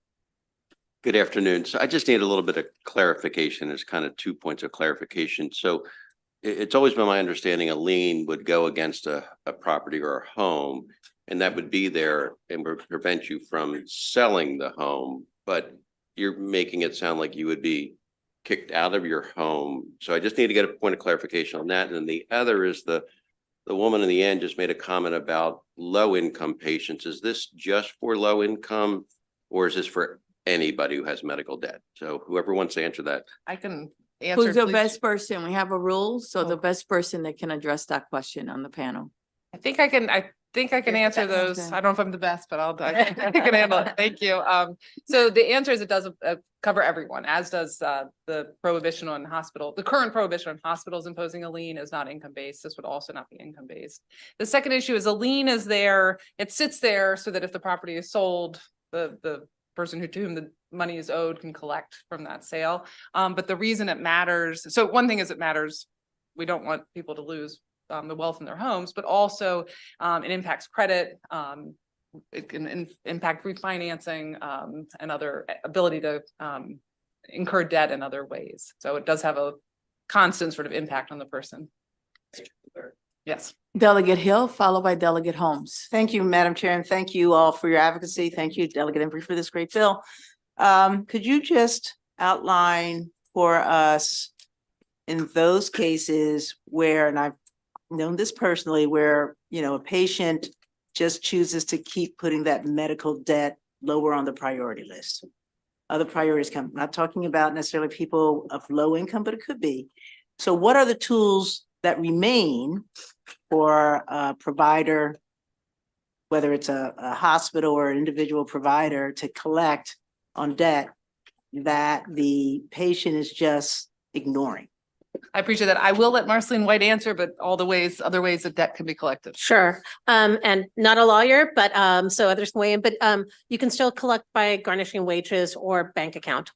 Good afternoon. So I just need a little bit of clarification. There's kind of 2 points of clarification. So it's always been my understanding a lien would go against a property or a home, and that would be there and would prevent you from selling the home. But you're making it sound like you would be kicked out of your home. So I just need to get a point of clarification on that. And then the other is the woman in the end just made a comment about low income patients. Is this just for low income or is this for anybody who has medical debt? So whoever wants to answer that. I can answer. Who's the please. best person? We have a rule, so the best person that can address that question on the panel. I think I can answer those. Okay. I don't know if I'm the best, but I can handle it. Thank you. So the answer is it does cover everyone, as does the prohibition on hospital. The current prohibition on hospitals imposing a lien is not income-based. This would also not be income-based. The second issue is a lien is there. It sits there so that if the property is sold, the person to whom the money is owed can collect from that sale. But the reason it matters, so one thing is it matters. We don't want people to lose the wealth in their homes, but also it impacts credit. It can impact refinancing and other ability to incur debt in other ways. So it does have a constant sort of impact on the person. Yes. Delegate Hill, followed by Delegate Holmes. Thank you, Madam Chair, and thank you all for your advocacy. Thank you, Delegate Embry, for this great bill. Could you just outline for us in those cases where, and I've known this personally, where, you know, a patient just chooses to keep putting that medical debt lower on the priority list? Other priorities come, not talking about necessarily people of low income, but it could be. So what are the tools that remain for a provider, whether it's a hospital or an individual provider, to collect on debt that the patient is just ignoring? I appreciate that. I will let Marceline White answer, but all the ways, other ways that debt can be collected. Sure. And not a lawyer, but so others can weigh in, but you can still collect by garnishing wages or bank account.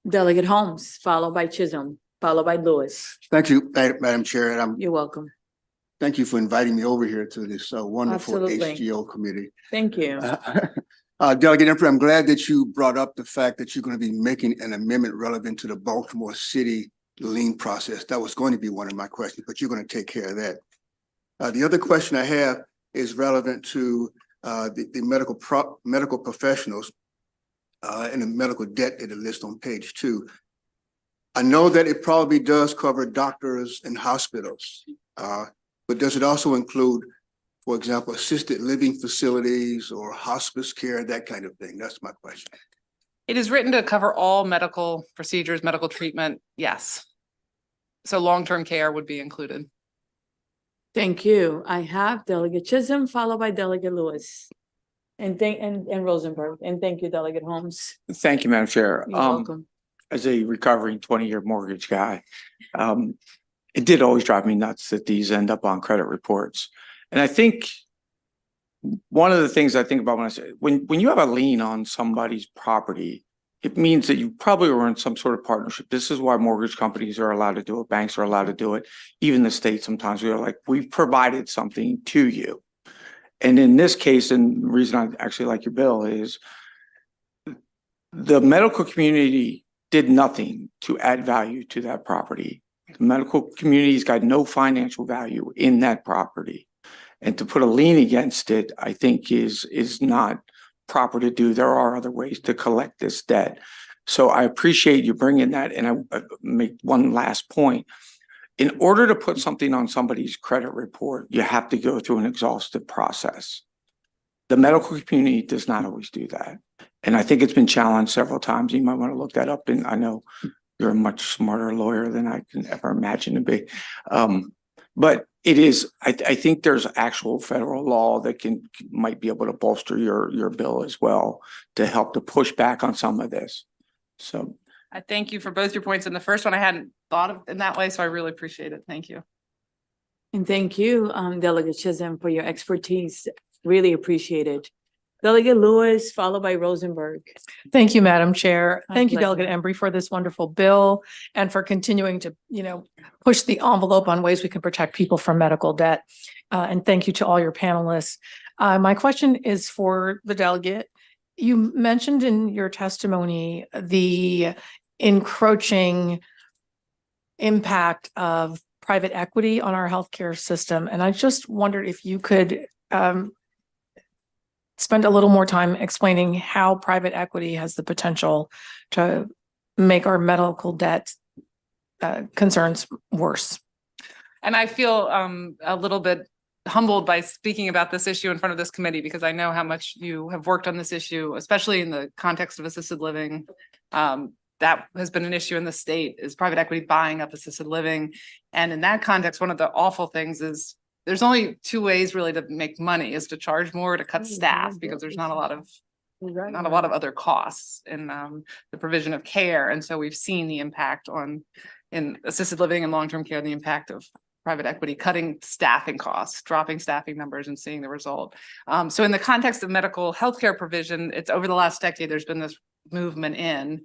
Delegate Holmes, followed by Chisholm, followed by Lewis. Thank you, Madam Chair, and You're welcome. thank you for inviting me over here to this wonderful Absolutely. HGO committee. Thank you. Delegate Emperor, I'm glad that you brought up the fact that you're going to be making an amendment relevant to the Baltimore City lien process. That was going to be one of my questions, but you're going to take care of that. The other question I have is relevant to the medical professionals and the medical debt that it lists on page 2. I know that it probably does cover doctors and hospitals. but does it also include, for example, assisted living facilities or hospice care, that kind of thing? That's my question. It is written to cover all medical procedures, medical treatment, yes. So long-term care would be included. Thank you. I have Delegate Chisholm, followed by Delegate Lewis. And Rosenberg, and thank you, Delegate Holmes. Thank you, Madam Chair. You're welcome. As a recovering 20-year mortgage guy, it did always drive me nuts that these end up on credit reports. And I think one of the things I think about when I say, when you have a lien on somebody's property, it means that you probably were in some sort of partnership. This is why mortgage companies are allowed to do it. Banks are allowed to do it. Even the state, sometimes we are like, we've provided something to you. And in this case, and the reason I actually like your bill is the medical community did nothing to add value to that property. The medical community's got no financial value in that property. And to put a lien against it, I think is not proper to do. There are other ways to collect this debt. So I appreciate you bringing that. And I make one last point. In order to put something on somebody's credit report, you have to go through an exhaustive process. The medical community does not always do that. And I think it's been challenged several times. You might want to look that up. And I know you're a much smarter lawyer than I can ever imagine to be. But it is, I think there's actual federal law that might be able to bolster your bill as well to help to push back on some of this. So I thank you for both your points. And the first one I hadn't thought of in that way, so I really appreciate it. Thank you. And thank you, Delegate Chisholm, for your expertise. Really appreciate it. Delegate Lewis, followed by Rosenberg. Thank you, Madam Chair. My Thank you, pleasure. Delegate Embry, for this wonderful bill and for continuing to, push the envelope on ways we can protect people from medical debt. And thank you to all your panelists. My question is for the delegate. You mentioned in your testimony the encroaching impact of private equity on our healthcare system. And I just wondered if you could spend a little more time explaining how private equity has the potential to make our medical debt concerns worse. And I feel a little bit humbled by speaking about this issue in front of this committee, because I know how much you have worked on this issue, especially in the context of assisted living. That has been an issue in the state, is private equity buying up assisted living. And in that context, one of the awful things is there's only two ways really to make money, is to charge more, to cut staff, because there's not a lot of other costs in the provision of care. And so we've seen the impact in assisted living and long-term care, the impact of private equity cutting staffing costs, dropping staffing numbers, and seeing the result. So in the context of medical healthcare provision, it's over the last decade, there's been this movement in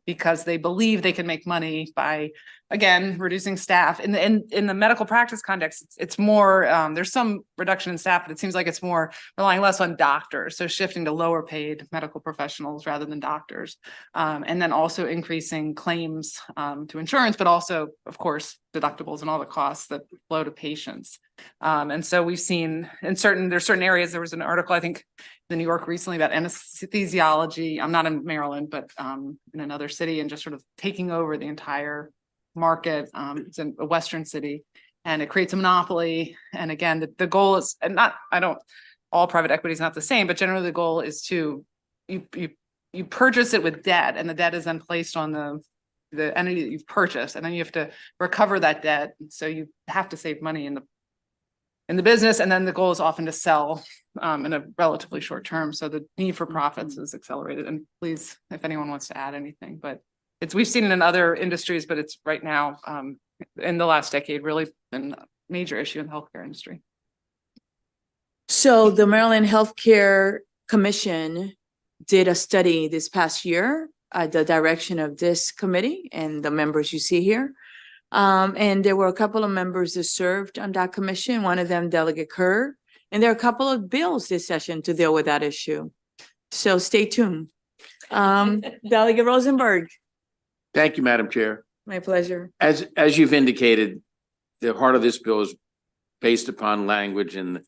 because they believe they can make money by, again, reducing staff. In the medical practice context, it's more, there's some reduction in staff, but it seems like it's more relying less on doctors. So shifting to lower paid medical professionals rather than doctors. And then also increasing claims to insurance, but also, of course, deductibles and all the costs that flow to patients. And so we've seen there's certain areas. There was an article, I think, in New York recently about anesthesiology. I'm not in Maryland, but in another city, and just sort of taking over the entire market. It's in a Western city, and it creates a monopoly. And again, the goal is, and all private equity is not the same, but generally the goal is to, you purchase it with debt, and the debt is then placed on the entity that you've purchased, and then you have to recover that debt. So you have to save money in the business, and then the goal is often to sell in a relatively short term. So the need for profits is accelerated. And please, if anyone wants to add anything, but we've seen it in other industries, but it's right now in the last decade really been a major issue in the healthcare industry. So the Maryland Healthcare Commission did a study this past year at the direction of this committee and the members you see here. And there were a couple of members that served on that commission, one of them Delegate Kerr, and there are a couple of bills this session to deal with that issue. So stay tuned. Delegate Rosenberg. Thank you, Madam Chair. My pleasure. As you've indicated, the heart of this bill is based upon language in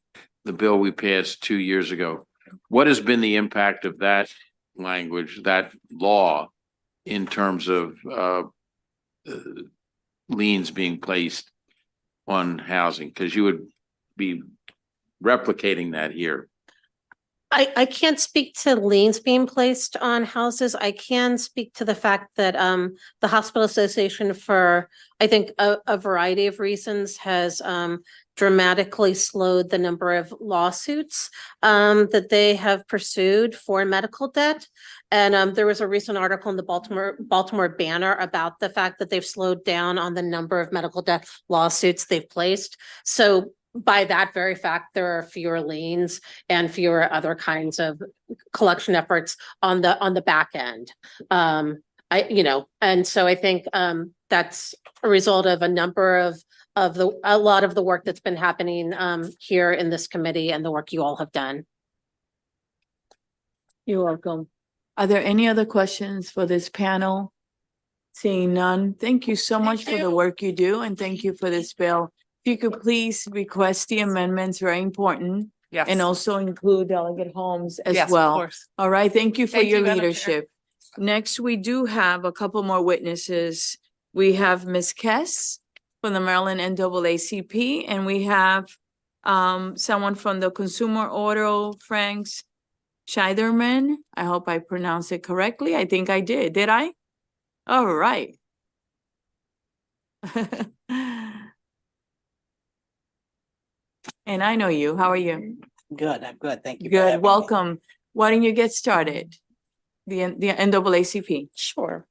the bill we passed 2 years ago. What has been the impact of that language, that law, in terms of liens being placed on housing? Because you would be replicating that here. I can't speak to liens being placed on houses. I can speak to the fact that the Hospital Association, for I think a variety of reasons, has dramatically slowed the number of lawsuits that they have pursued for medical debt. And there was a recent article in the Baltimore Banner about the fact that they've slowed down on the number of medical debt lawsuits they've placed. So by that very fact, there are fewer liens and fewer other kinds of collection efforts on the back end. And so I think that's a result of a number of a lot of the work that's been happening here in this committee and the work you all have done. You're welcome. Are there any other questions for this panel? Seeing none, thank you so much for the work you do, and thank you for this bill. If you could please request the amendments, very important. Yes. And also include Delegate Holmes as Yes, of well. course. All right, thank you for Thank your you, Madam Chair. leadership. Next, we do have a couple more witnesses. We have Ms. Kess from the Maryland NAACP, and we have someone from the Consumer Auto, Franks Scheiderman. I hope I pronounced it correctly. I think I did. Did I? All right. And I know you. How are you? Good, I'm good. Thank you. for Good. having me. Welcome. Why don't you get started? The NAACP. Sure.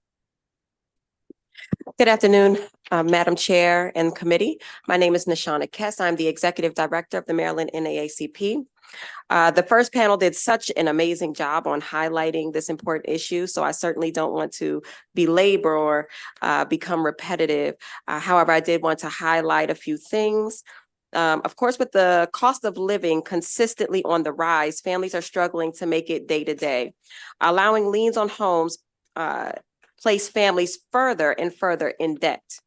Good afternoon, Madam Chair and Committee. My name is Nishana Kess. I'm the Executive Director of the Maryland NAACP. The first panel did such an amazing job on highlighting this important issue, so I certainly don't want to belabor or become repetitive. However, I did want to highlight a few things. Of course, with the cost of living consistently on the rise, families are struggling to make it day to day. Allowing liens on homes place families further and further in debt.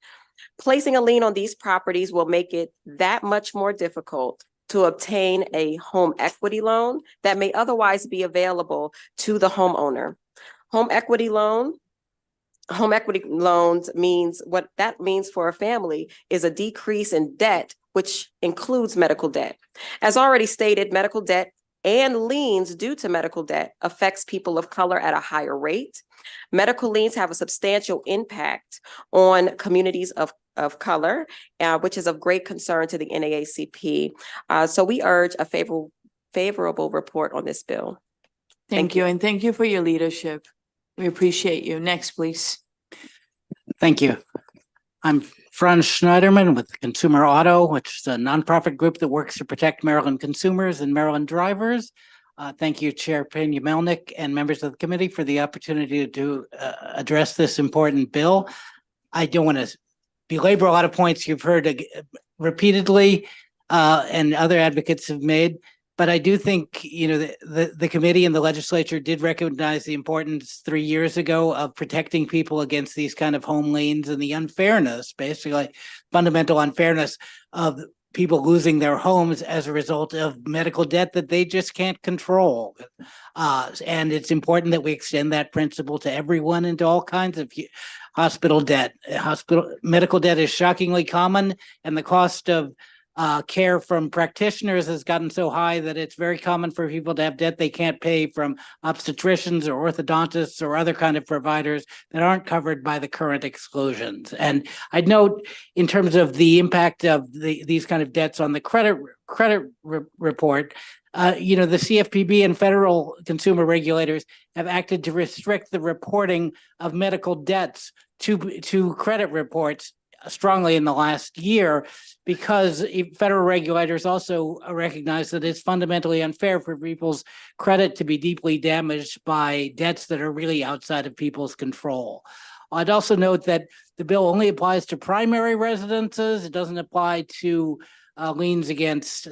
Placing a lien on these properties will make it that much more difficult to obtain a home equity loan that may otherwise be available to the homeowner. Home equity loans means what that means for a family is a decrease in debt, which includes medical debt. As already stated, medical debt and liens due to medical debt affects people of color at a higher rate. Medical liens have a substantial impact on communities of color, which is of great concern to the NAACP. So we urge a favorable report on this bill. Thank you. And thank you for your leadership. We appreciate you. Next, please. Thank you. I'm Franz Schneiderman with Consumer Auto, which is a nonprofit group that works to protect Maryland consumers and Maryland drivers. Thank you, Chair Pena Melnick and members of the committee for the opportunity to address this important bill. I don't want to belabor a lot of points you've heard repeatedly and other advocates have made, but I do think, the committee and the legislature did recognize the importance 3 years ago of protecting people against these kind of home liens and the unfairness, basically fundamental unfairness of people losing their homes as a result of medical debt that they just can't control. And it's important that we extend that principle to everyone and to all kinds of hospital debt. Medical debt is shockingly common, and the cost of care from practitioners has gotten so high that it's very common for people to have debt they can't pay from obstetricians or orthodontists or other kind of providers that aren't covered by the current exclusions. And I'd note in terms of the impact of these kind of debts on the credit report, the CFPB and federal consumer regulators have acted to restrict the reporting of medical debts to credit reports strongly in the last year, because federal regulators also recognize that it's fundamentally unfair for people's credit to be deeply damaged by debts that are really outside of people's control. I'd also note that the bill only applies to primary residences. It doesn't apply to liens against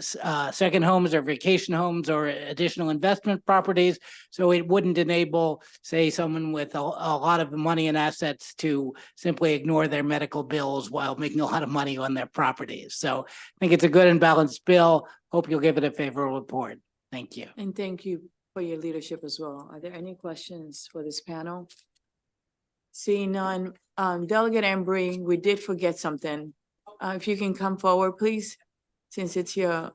second homes or vacation homes or additional investment properties. So it wouldn't enable, say, someone with a lot of money and assets to simply ignore their medical bills while making a lot of money on their properties. So I think it's a good and balanced bill. Hope you'll give it a favorable report. Thank you. And thank you for your leadership as well. Are there any questions for this panel? Seeing none, Delegate Embry, we did forget something. if you can come forward, please, since it's your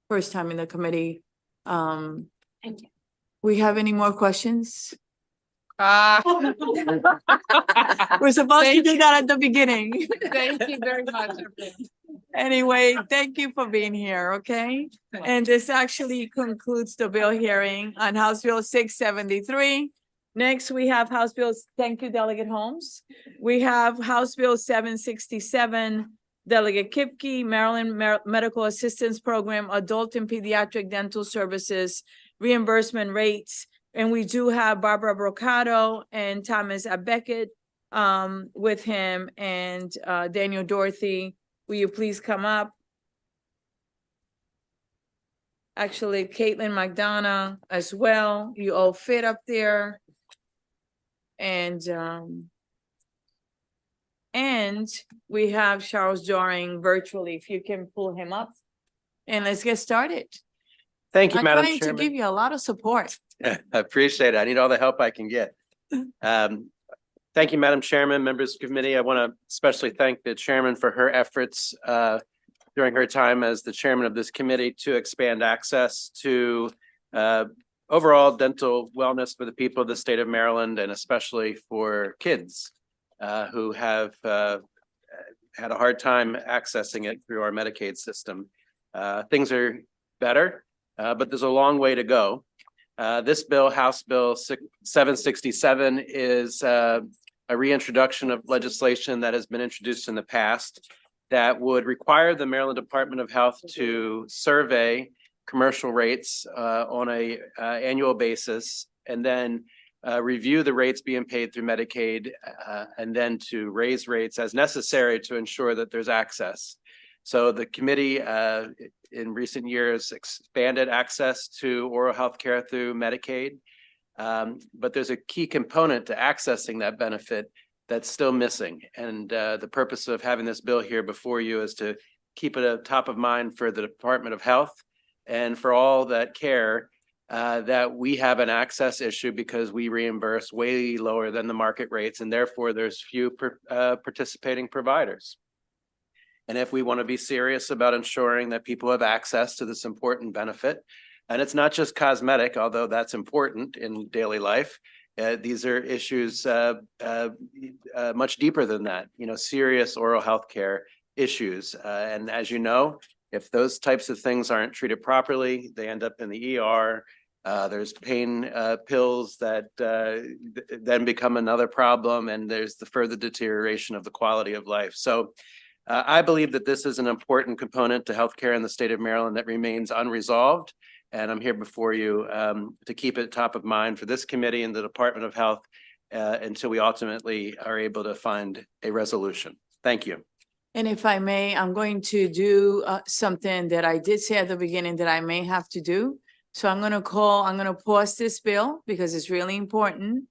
first time in the committee. Thank you. We have any more questions? Ah. We're supposed to Thank do you. that at the beginning. Thank you very much. Anyway, thank you for being here, okay? And this actually concludes the bill hearing on House Bill 673. Next, we have House Bills, thank you, Delegate Holmes. We have House Bill 767, Delegate Kipke, Maryland Medical Assistance Program, Adult and Pediatric Dental Services, Reimbursement Rates. And we do have Barbara Brocato and Thomas Beckett with him, and Daniel Dorothy. Will you please come up? Actually, Caitlin McDonough as well. You all fit up there. And we have Charles Doring virtually, if you can pull him up. And let's get started. Thank you, Madam I'm trying to give Chairman. you a lot of support. I appreciate it. I need all the help I can get. Thank you, Madam Chairman, members of the committee. I want to especially thank the chairman for her efforts during her time as the chairman of this committee to expand access to overall dental wellness for the people of the state of Maryland, and especially for kids who have had a hard time accessing it through our Medicaid system. Things are better, but there's a long way to go. This bill, House Bill 767, is a reintroduction of legislation that has been introduced in the past that would require the Maryland Department of Health to survey commercial rates on a annual basis, and then review the rates being paid through Medicaid, and then to raise rates as necessary to ensure that there's access. So the committee in recent years expanded access to oral health care through Medicaid. But there's a key component to accessing that benefit that's still missing. And the purpose of having this bill here before you is to keep it at top of mind for the Department of Health and for all that care that we have an access issue because we reimburse way lower than the market rates, and therefore there's few participating providers. And if we want to be serious about ensuring that people have access to this important benefit, and it's not just cosmetic, although that's important in daily life, these are issues much deeper than that, serious oral health care issues. And as you know, if those types of things aren't treated properly, they end up in the ER. There's pain pills that then become another problem, and there's the further deterioration of the quality of life. So I believe that this is an important component to healthcare in the state of Maryland that remains unresolved. And I'm here before you to keep it top of mind for this committee and the Department of Health until we ultimately are able to find a resolution. Thank you. And if I may, I'm going to do something that I did say at the beginning that I may have to do. So I'm going to pause this bill because it's really important.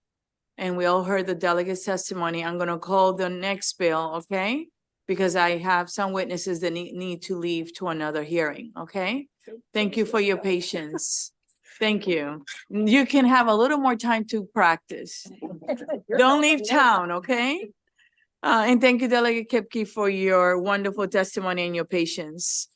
And we all heard the delegate's testimony. I'm going to call the next bill, okay? Because I have some witnesses that need to leave to another hearing, okay? Thank you for your patience. Thank you. You can have a little more time to practice. Don't leave town, okay? And thank you, Delegate Kipke, for your wonderful testimony and your patience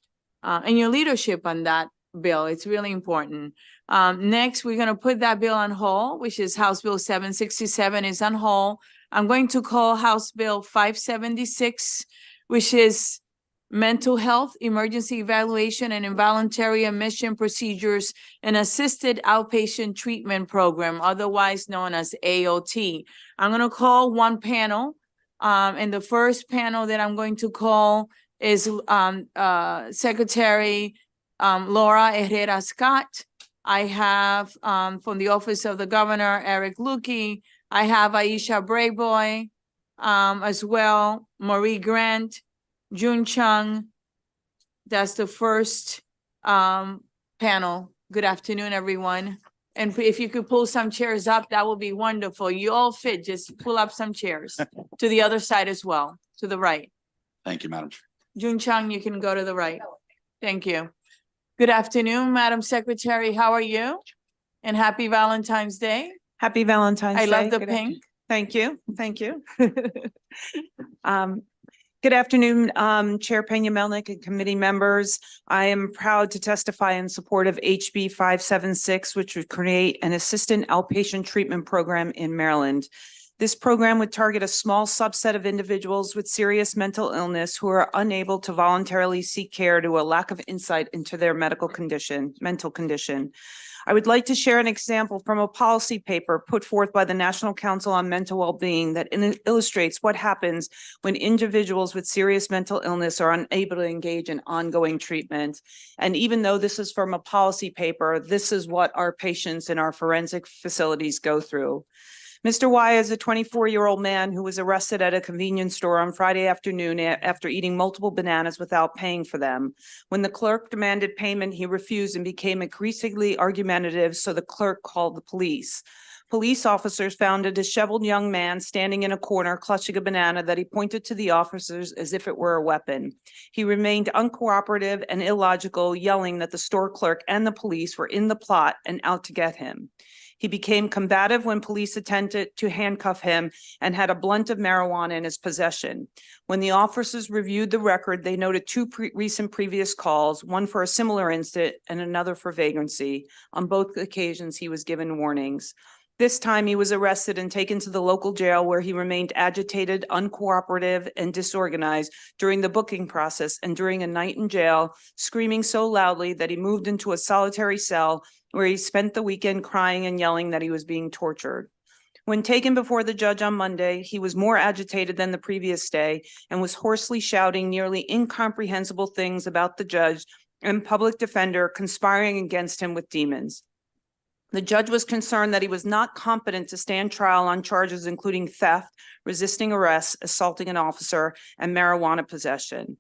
and your leadership on that bill. It's really important. Next, we're going to put that bill on hold, which is House Bill 767 is on hold. I'm going to call House Bill 576, which is Mental Health Emergency Evaluation and Involuntary Admission Procedures and Assisted Outpatient Treatment Program, otherwise known as AOT. I'm going to call one panel. And the first panel that I'm going to call is Secretary Laura Herrera Scott. I have from the Office of the Governor, Eric Lukey. I have Aisha Brayboy as well, Marie Grant, June Chung. That's the first panel. Good afternoon, everyone. And if you could pull some chairs up, that would be wonderful. You all fit, just pull up some chairs to the other side as well, to the right. Thank you, Madam Chair. June Chung, you can go to the right. Thank you. Good afternoon, Madam Secretary. How are you? And happy Valentine's Day. Happy Valentine's Day. I love the Good pink. Thank you. Thank you. Good Good afternoon, Chair Pena Melnick and committee members. I am proud to testify in support of HB 576, which would create an assistant outpatient treatment program in Maryland. This program would target a small subset of individuals with serious mental illness who are unable to voluntarily seek care due to a lack of insight into their mental condition. I would like to share an example from a policy paper put forth by the National Council on Mental Wellbeing that illustrates what happens when individuals with serious mental illness are unable to engage in ongoing treatment. And even though this is from a policy paper, this is what our patients in our forensic facilities go through. Mr. Y is a 24-year-old man who was arrested at a convenience store on Friday afternoon after eating multiple bananas without paying for them. When the clerk demanded payment, he refused and became increasingly argumentative, so the clerk called the police. Police officers found a disheveled young man standing in a corner clutching a banana that he pointed to the officers as if it were a weapon. He remained uncooperative and illogical, yelling that the store clerk and the police were in the plot and out to get him. He became combative when police attempted to handcuff him and had a blunt of marijuana in his possession. When the officers reviewed the record, they noted two recent previous calls, one for a similar incident and another for vagrancy. On both occasions, he was given warnings. This time he was arrested and taken to the local jail where he remained agitated, uncooperative, and disorganized during the booking process and during a night in jail, screaming so loudly that he moved into a solitary cell where he spent the weekend crying and yelling that he was being tortured. When taken before the judge on Monday, he was more agitated than the previous day and was hoarsely shouting nearly incomprehensible things about the judge and public defender conspiring against him with demons. The judge was concerned that he was not competent to stand trial on charges including theft, resisting arrest, assaulting an officer, and marijuana possession.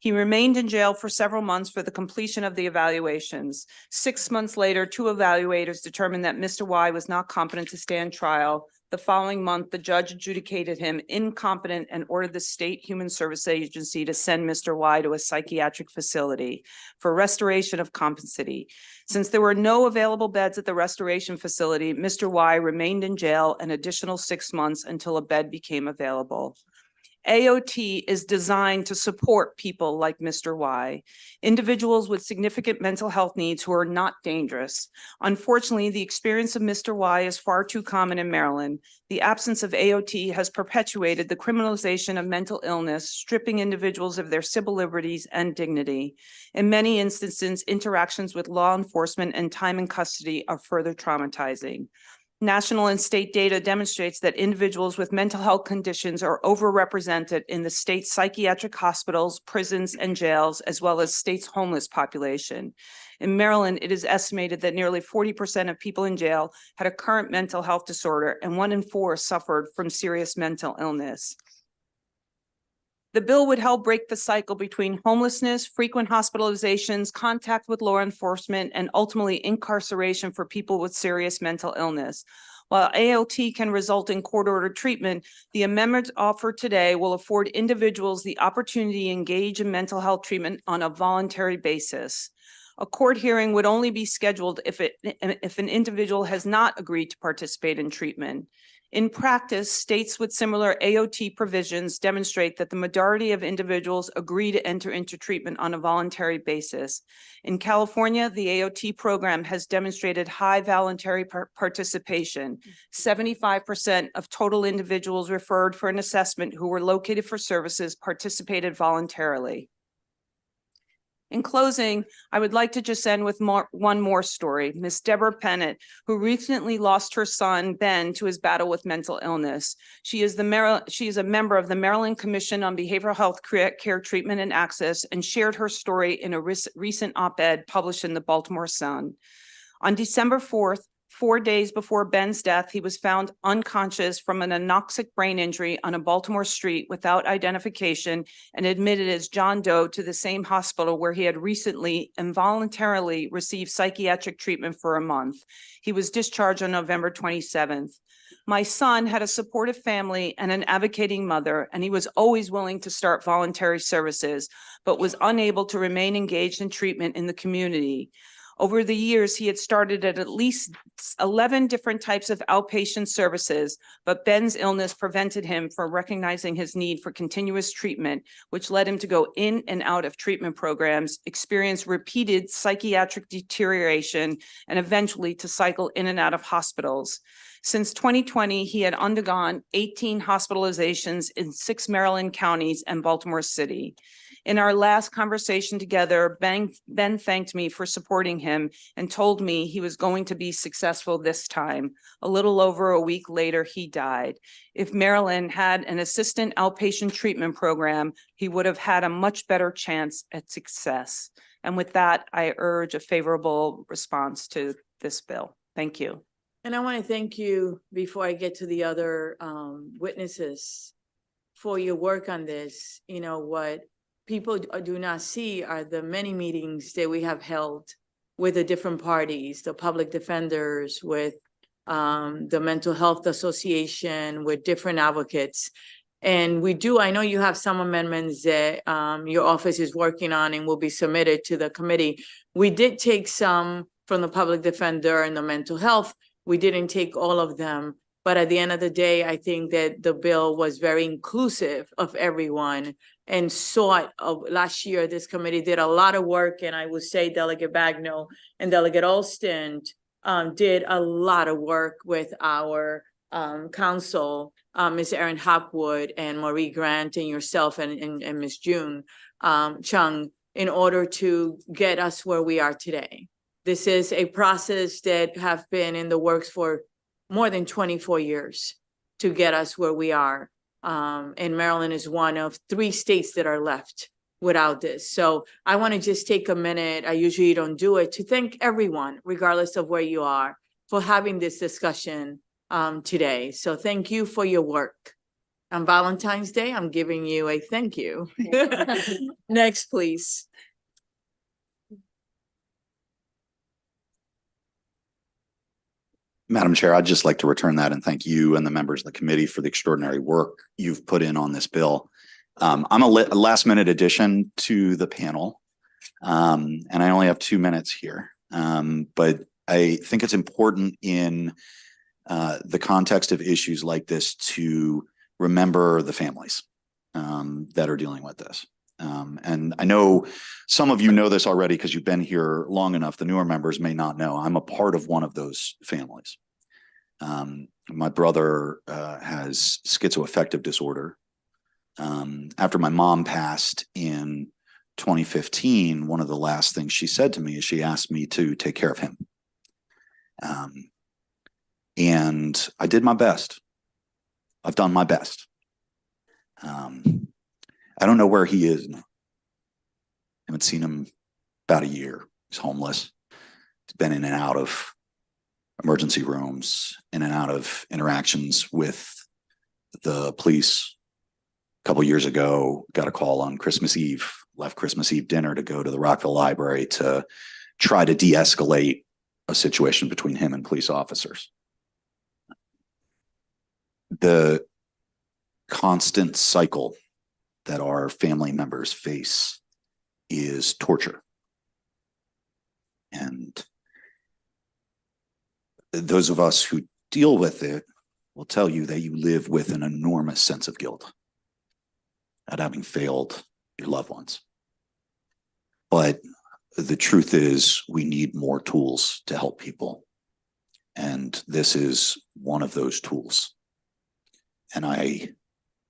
He remained in jail for several months for the completion of the evaluations. 6 months later, two evaluators determined that Mr. Y was not competent to stand trial. The following month, the judge adjudicated him incompetent and ordered the State Human Service Agency to send Mr. Y to a psychiatric facility for restoration of competency. Since there were no available beds at the restoration facility, Mr. Y remained in jail an additional 6 months until a bed became available. AOT is designed to support people like Mr. Y, individuals with significant mental health needs who are not dangerous. Unfortunately, the experience of Mr. Y is far too common in Maryland. The absence of AOT has perpetuated the criminalization of mental illness, stripping individuals of their civil liberties and dignity. In many instances, interactions with law enforcement and time in custody are further traumatizing. National and state data demonstrates that individuals with mental health conditions are overrepresented in the state's psychiatric hospitals, prisons, and jails, as well as state's homeless population. In Maryland, it is estimated that nearly 40% of people in jail had a current mental health disorder, and 1 in 4 suffered from serious mental illness. The bill would help break the cycle between homelessness, frequent hospitalizations, contact with law enforcement, and ultimately incarceration for people with serious mental illness. While AOT can result in court-ordered treatment, the amendment offered today will afford individuals the opportunity to engage in mental health treatment on a voluntary basis. A court hearing would only be scheduled if an individual has not agreed to participate in treatment. In practice, states with similar AOT provisions demonstrate that the majority of individuals agree to enter into treatment on a voluntary basis. In California, the AOT program has demonstrated high voluntary participation. 75% of total individuals referred for an assessment who were located for services participated voluntarily. In closing, I would like to just end with one more story. Miss Deborah Pennant, who recently lost her son, Ben, to his battle with mental illness. She is a member of the Maryland Commission on Behavioral Health Care Treatment and Access and shared her story in a recent op-ed published in the Baltimore Sun. On December 4th, 4 days before Ben's death, he was found unconscious from an anoxic brain injury on a Baltimore street without identification and admitted as John Doe to the same hospital where he had recently involuntarily received psychiatric treatment for a month. He was discharged on November 27th. My son had a supportive family and an advocating mother, and he was always willing to start voluntary services, but was unable to remain engaged in treatment in the community. Over the years, he had started at least 11 different types of outpatient services, but Ben's illness prevented him from recognizing his need for continuous treatment, which led him to go in and out of treatment programs, experience repeated psychiatric deterioration, and eventually to cycle in and out of hospitals. Since 2020, he had undergone 18 hospitalizations in 6 Maryland counties and Baltimore City. In our last conversation together, Ben thanked me for supporting him and told me he was going to be successful this time. A little over a week later, he died. If Maryland had an assistant outpatient treatment program, he would have had a much better chance at success. And with that, I urge a favorable response to this bill. Thank you. And I want to thank you, before I get to the other witnesses, for your work on this. You know, what people do not see are the many meetings that we have held with the different parties, the public defenders, with the Mental Health Association, with different advocates. And I know you have some amendments that your office is working on and will be submitted to the committee. We did take some from the public defender and the mental health. We didn't take all of them. But at the end of the day, I think that the bill was very inclusive of everyone and last year, this committee did a lot of work. And I would say Delegate Bagno and Delegate Alston did a lot of work with our council, Ms. Erin Hopwood and Marie Grant and yourself and Ms. June Chung, in order to get us where we are today. This is a process that have been in the works for more than 24 years to get us where we are. And Maryland is one of 3 states that are left without this. So I want to just take a minute, I usually don't do it, to thank everyone, regardless of where you are, for having this discussion today. So thank you for your work. On Valentine's Day, I'm giving you a thank you. Next, please. Madam Chair, I'd just like to return that and thank you and the members of the committee for the extraordinary work you've put in on this bill. I'm a last minute addition to the panel, and I only have 2 minutes here. But I think it's important in the context of issues like this to remember the families that are dealing with this. And I know some of you know this already because you've been here long enough. The newer members may not know. I'm a part of one of those families. My brother has schizoaffective disorder. After my mom passed in 2015, one of the last things she said to me is she asked me to take care of him. And I did my best. I've done my best. I don't know where he is now. I haven't seen him about a year. He's homeless. He's been in and out of emergency rooms, in and out of interactions with the police. A couple years ago, got a call on Christmas Eve, left Christmas Eve dinner to go to the Rockville Library to try to de-escalate a situation between him and police officers. The constant cycle that our family members face is torture. And those of us who deal with it will tell you that you live with an enormous sense of guilt at having failed your loved ones. But the truth is we need more tools to help people. And this is one of those tools. And I,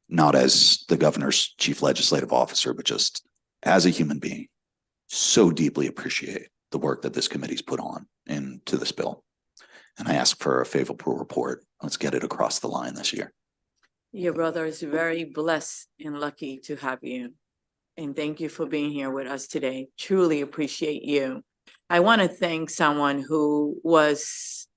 not as the governor's chief legislative officer, but just as a human being, so deeply appreciate the work that this committee's put on into this bill. And I ask for a favorable report. Let's get it across the line this year. Your brother is very blessed and lucky to have you. And thank you for being here with us today. Truly appreciate you. I want to thank someone who was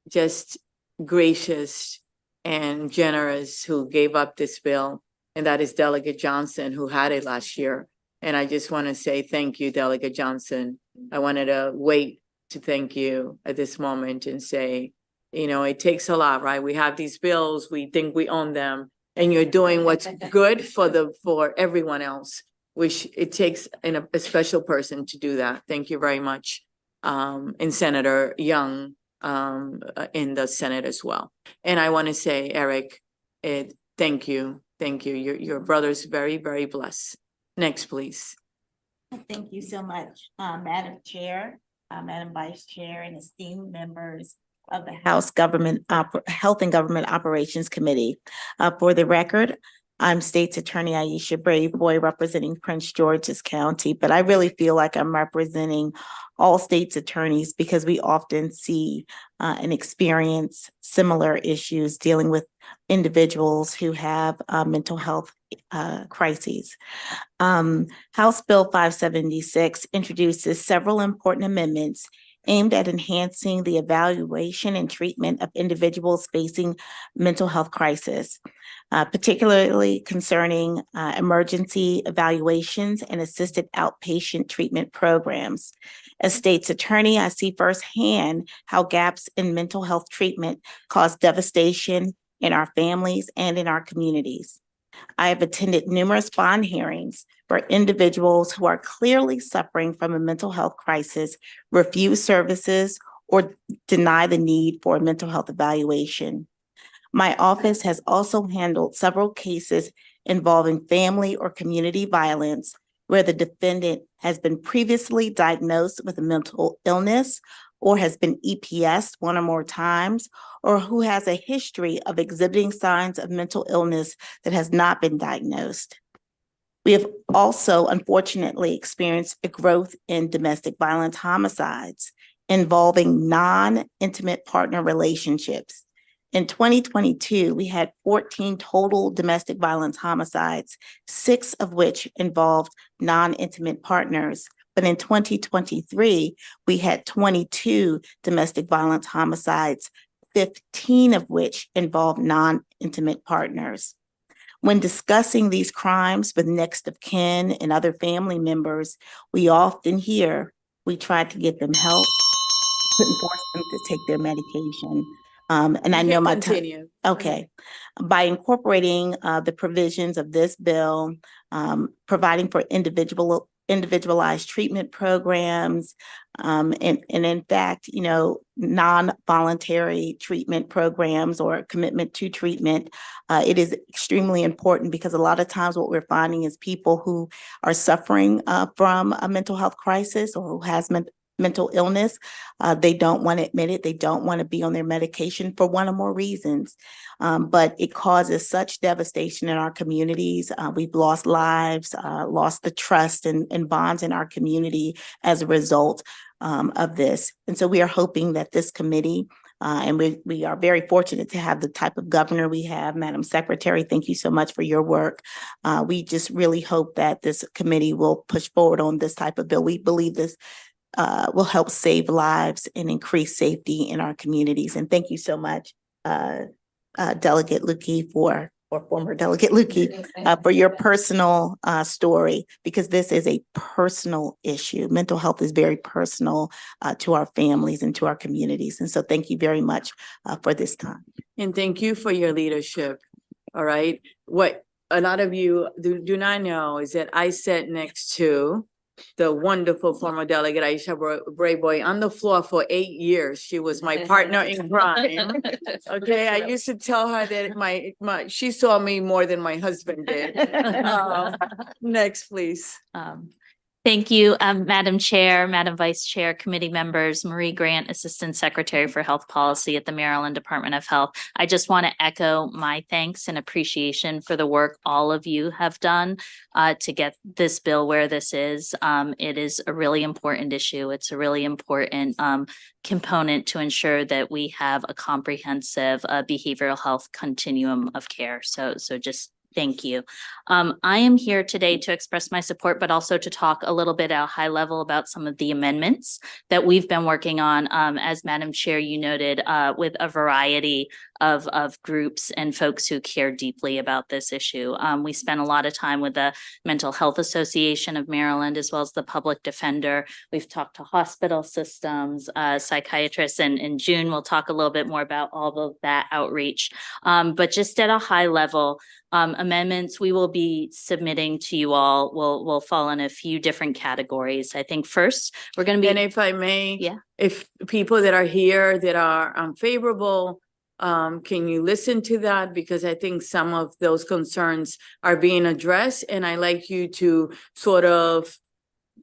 just gracious and generous, who gave up this bill, and that is Delegate Johnson, who had it last year. And I just want to say thank you, Delegate Johnson. I wanted to wait to thank you at this moment and say, you know, it takes a lot, right? We have these bills, we think we own them, and you're doing what's good for everyone else, which it takes a special person to do that. Thank you very much. and Senator Young in the Senate as well. And I want to say, Eric, thank you. Thank you. Your brother's very, very blessed. Next, please. Thank you so much, Madam Chair, Madam Vice Chair, and esteemed members of the House Health and Government Operations Committee. For the record, I'm State's Attorney Aisha Braveboy representing Prince George's County, but I really feel like I'm representing all states' attorneys because we often see and experience similar issues dealing with individuals who have mental health crises. House Bill 576 introduces several important amendments aimed at enhancing the evaluation and treatment of individuals facing mental health crisis, particularly concerning emergency evaluations and assisted outpatient treatment programs. As state's attorney, I see firsthand how gaps in mental health treatment cause devastation in our families and in our communities. I have attended numerous bond hearings where individuals who are clearly suffering from a mental health crisis refuse services or deny the need for a mental health evaluation. My office has also handled several cases involving family or community violence where the defendant has been previously diagnosed with a mental illness or has been EPS'd one or more times, or who has a history of exhibiting signs of mental illness that has not been diagnosed. We have also unfortunately experienced a growth in domestic violence homicides involving non-intimate partner relationships. In 2022, we had 14 total domestic violence homicides, 6 of which involved non-intimate partners. But in 2023, we had 22 domestic violence homicides, 15 of which involved non-intimate partners. When discussing these crimes with next of kin and other family members, we often hear we try to get them help, couldn't force them to take their medication. And I know my time. Okay. By incorporating the provisions of this bill, providing for individualized treatment programs, and in fact, non-voluntary treatment programs or commitment to treatment, it is extremely important because a lot of times what we're finding is people who are suffering from a mental health crisis or who has mental illness, they don't want to admit it. They don't want to be on their medication for one or more reasons. But it causes such devastation in our communities. We've lost lives, lost the trust and bonds in our community as a result of this. And so we are hoping that this committee, and we are very fortunate to have the type of governor we have. Madam Secretary, thank you so much for your work. We just really hope that this committee will push forward on this type of bill. We believe this will help save lives and increase safety in our communities. And thank you so much, Delegate Lukey or former Delegate Lukey, for your personal story, because this is a personal issue. Mental health is very personal to our families and to our communities. And so thank you very much for this time. And thank you for your leadership. All right. What a lot of you do not know is that I sat next to the wonderful former delegate Aisha Braveboy on the floor for 8 years. She was my partner in crime. Okay, I used to tell her that she saw me more than my husband did. Next, please. Thank you, Madam Chair, Madam Vice Chair, committee members, Marie Grant, Assistant Secretary for Health Policy at the Maryland Department of Health. I just want to echo my thanks and appreciation for the work all of you have done to get this bill where this is. It is a really important issue. It's a really important component to ensure that we have a comprehensive behavioral health continuum of care. So just thank you. I am here today to express my support, but also to talk a little bit at a high level about some of the amendments that we've been working on, as Madam Chair, you noted, with a variety of groups and folks who care deeply about this issue. We spent a lot of time with the Mental Health Association of Maryland, as well as the Public Defender. We've talked to hospital systems, psychiatrists, and in June, we'll talk a little bit more about all of that outreach. But just at a high level, amendments we will be submitting to you all will fall in a few different categories. I think first, we're going to be. And if I may. Yeah. If people that are here that are unfavorable, can you listen to that? Because I think some of those concerns are being addressed, and I like you to sort of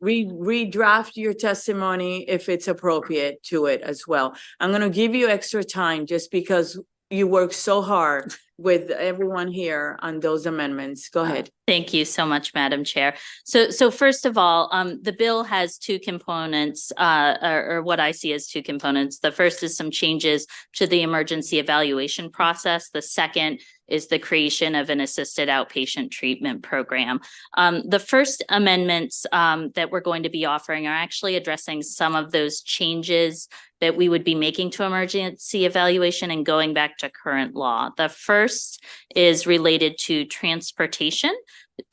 redraft your testimony if it's appropriate to it as well. I'm going to give you extra time just because you work so hard with everyone here on those amendments. Go ahead. Thank you so much, Madam Chair. So first of all, the bill has two components, or what I see as two components. The first is some changes to the emergency evaluation process. The second is the creation of an assisted outpatient treatment program. The first amendments that we're going to be offering are actually addressing some of those changes that we would be making to emergency evaluation and going back to current law. The first is related to transportation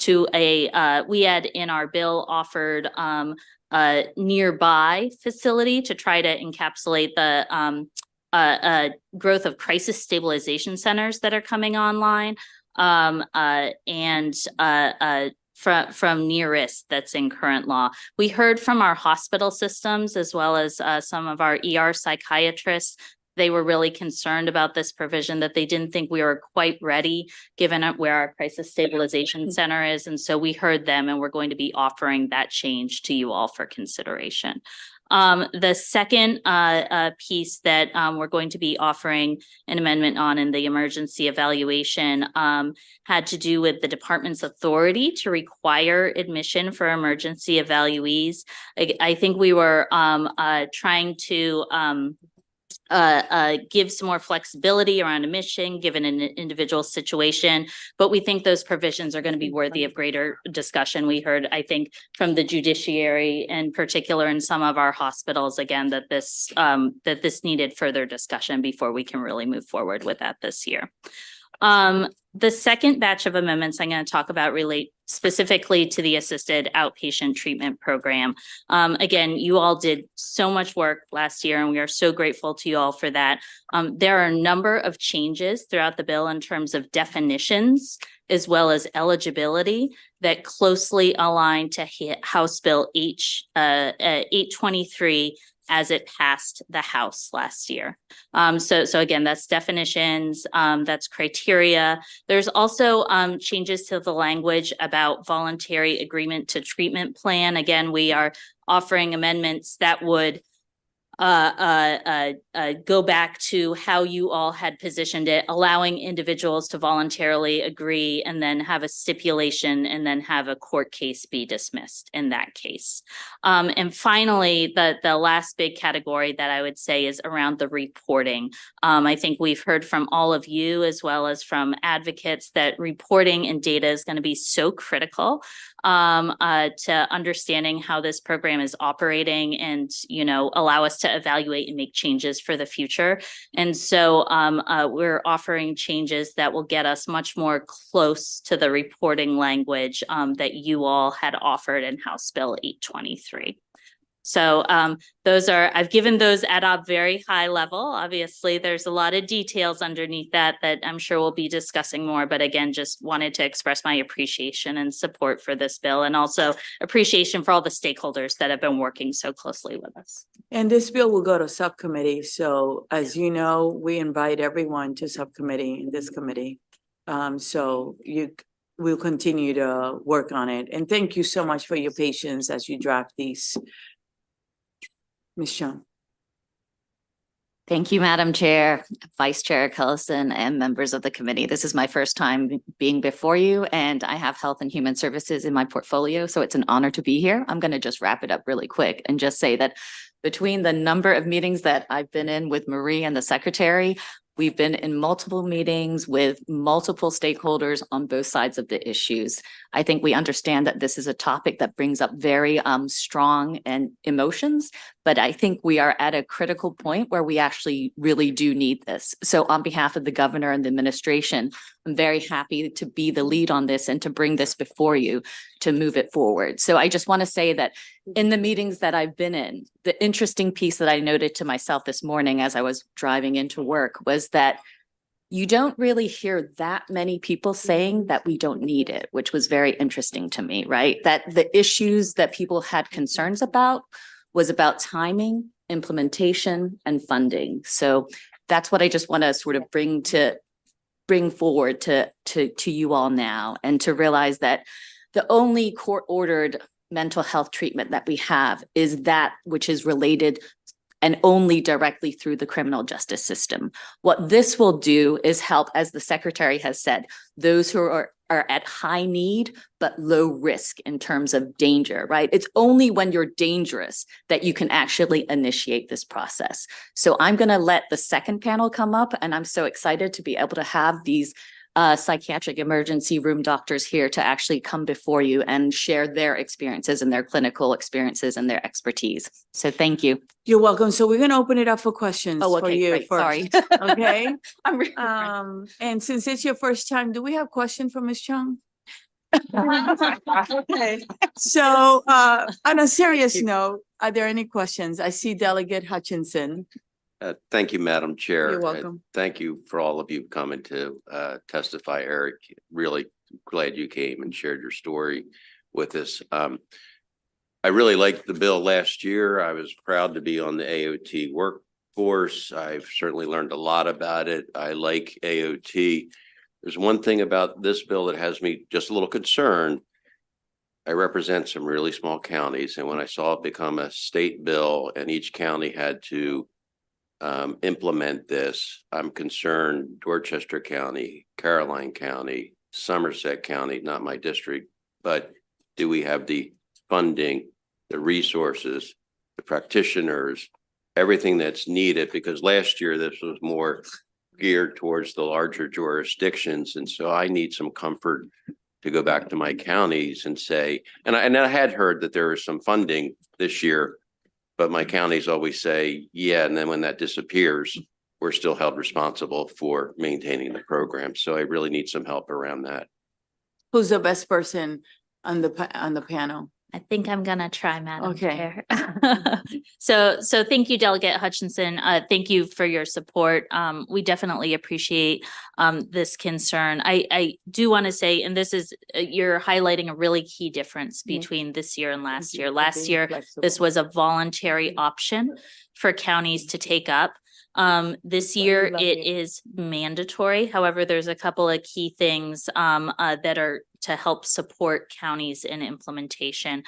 to we had in our bill offered a nearby facility to try to encapsulate the growth of crisis stabilization centers that are coming online from nearest that's in current law. We heard from our hospital systems as well as some of our ER psychiatrists. They were really concerned about this provision, that they didn't think we were quite ready given where our crisis stabilization center is. And so we heard them, and we're going to be offering that change to you all for consideration. The second piece that we're going to be offering an amendment on in the emergency evaluation had to do with the department's authority to require admission for emergency evaluees. I think we were trying to give some more flexibility around admission given an individual situation, but we think those provisions are going to be worthy of greater discussion. We heard, I think, from the judiciary in particular in some of our hospitals, again, that this needed further discussion before we can really move forward with that this year. The second batch of amendments I'm going to talk about relate specifically to the assisted outpatient treatment program. Again, you all did so much work last year, and we are so grateful to you all for that. There are a number of changes throughout the bill in terms of definitions as well as eligibility that closely align to House Bill 823 as it passed the House last year. So again, that's definitions, that's criteria. There's also changes to the language about voluntary agreement to treatment plan. Again, we are offering amendments that would go back to how you all had positioned it, allowing individuals to voluntarily agree and then have a stipulation and then have a court case be dismissed in that case. And finally, the last big category that I would say is around the reporting. I think we've heard from all of you as well as from advocates that reporting and data is going to be so critical to understanding how this program is operating and, allow us to evaluate and make changes for the future. And so we're offering changes that will get us much more close to the reporting language that you all had offered in House Bill 823. So I've given those at a very high level. Obviously, there's a lot of details underneath that I'm sure we'll be discussing more. But again, just wanted to express my appreciation and support for this bill, and also appreciation for all the stakeholders that have been working so closely with us. And this bill will go to subcommittee. So as you know, we invite everyone to subcommittee in this committee. We'll continue to work on it. And thank you so much for your patience as you draft these. Ms. Chung. Thank you, Madam Chair, Vice Chair Cullison, and members of the committee. This is my first time being before you, and I have Health and Human Services in my portfolio, so it's an honor to be here. I'm going to just wrap it up really quick and just say that between the number of meetings that I've been in with Marie and the secretary, We've been in multiple meetings with multiple stakeholders on both sides of the issues. I think we understand that this is a topic that brings up very strong and emotions, but I think we are at a critical point where we actually really do need this. So on behalf of the governor and the administration, I'm very happy to be the lead on this and to bring this before you to move it forward. So I just want to say that in the meetings that I've been in, the interesting piece that I noted to myself this morning as I was driving into work was that you don't really hear that many people saying that we don't need it, which was very interesting to me, right? That the issues that people had concerns about was about timing, implementation, and funding. So that's what I just want to sort of bring forward to you all now, and to realize that the only court-ordered mental health treatment that we have is that which is related and only directly through the criminal justice system. What this will do is help, as the secretary has said, those who are at high need but low risk in terms of danger, right? It's only when you're dangerous that you can actually initiate this process. So I'm going to let the second panel come up, and I'm so excited to be able to have these psychiatric emergency room doctors here to actually come before you and share their experiences and their clinical experiences and their expertise. So thank you. You're welcome. So we're gonna open it up for questions Oh, for okay, you great. first. Sorry. Okay. I'm really And since it's your first time, do we have question for Ms. Chung? Okay. So on a serious note, are there any questions? I see Delegate Hutchinson. Thank you, Madam Chair. You're welcome. Thank you for all of you coming to testify, Eric. Really glad you came and shared your story with us. I really liked the bill last year. I was proud to be on the AOT workforce. I've certainly learned a lot about it. I like AOT. There's one thing about this bill that has me just a little concerned. I represent some really small counties, and when I saw it become a state bill and each county had to implement this, I'm concerned Dorchester County, Caroline County, Somerset County, not my district, but do we have the funding, the resources, the practitioners, everything that's needed? Because last year this was more geared towards the larger jurisdictions. And so I need some comfort to go back to my counties and say, and I had heard that there was some funding this year, but my counties always say, yeah, and then when that disappears, we're still held responsible for maintaining the program. So I really need some help around that. Who's the best person on the panel? I think I'm gonna try, Madam Okay. Chair. So thank you, Delegate Hutchinson. Thank you for your support. We definitely appreciate this concern. I do want to say, and this is, you're highlighting a really key difference between this year and last year. Last year, this was a voluntary option for counties to take up. This year it is mandatory. However, there's a couple of key things that are to help support counties in implementation.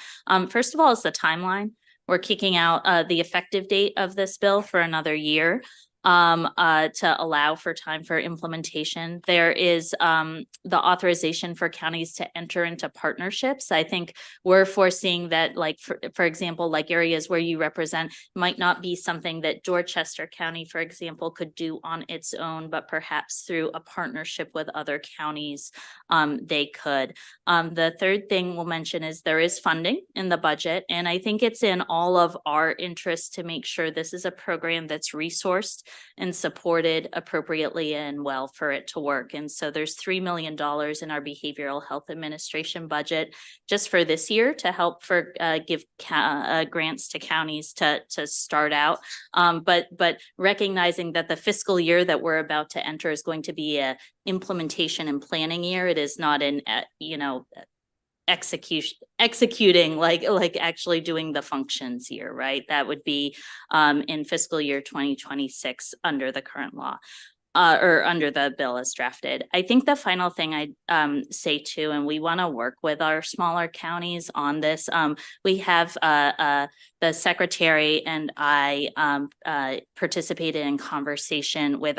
First of all, is the timeline. We're kicking out the effective date of this bill for another year to allow for time for implementation. There is the authorization for counties to enter into partnerships. I think we're foreseeing that, like, for example, like areas where you represent might not be something that Dorchester County, for example, could do on its own, but perhaps through a partnership with other counties, they could. The third thing we'll mention is there is funding in the budget, and I think it's in all of our interests to make sure this is a program that's resourced and supported appropriately and well for it to work. And so there's $3 million in our Behavioral Health Administration budget just for this year to help for give grants to counties to start out. But recognizing that the fiscal year that we're about to enter is going to be a implementation and planning year. It is not an executing like actually doing the functions here, right? That would be in fiscal year 2026 under the current law. Or under the bill as drafted. I think the final thing I'd say too, and we want to work with our smaller counties on this. We have the secretary and I participated in conversation with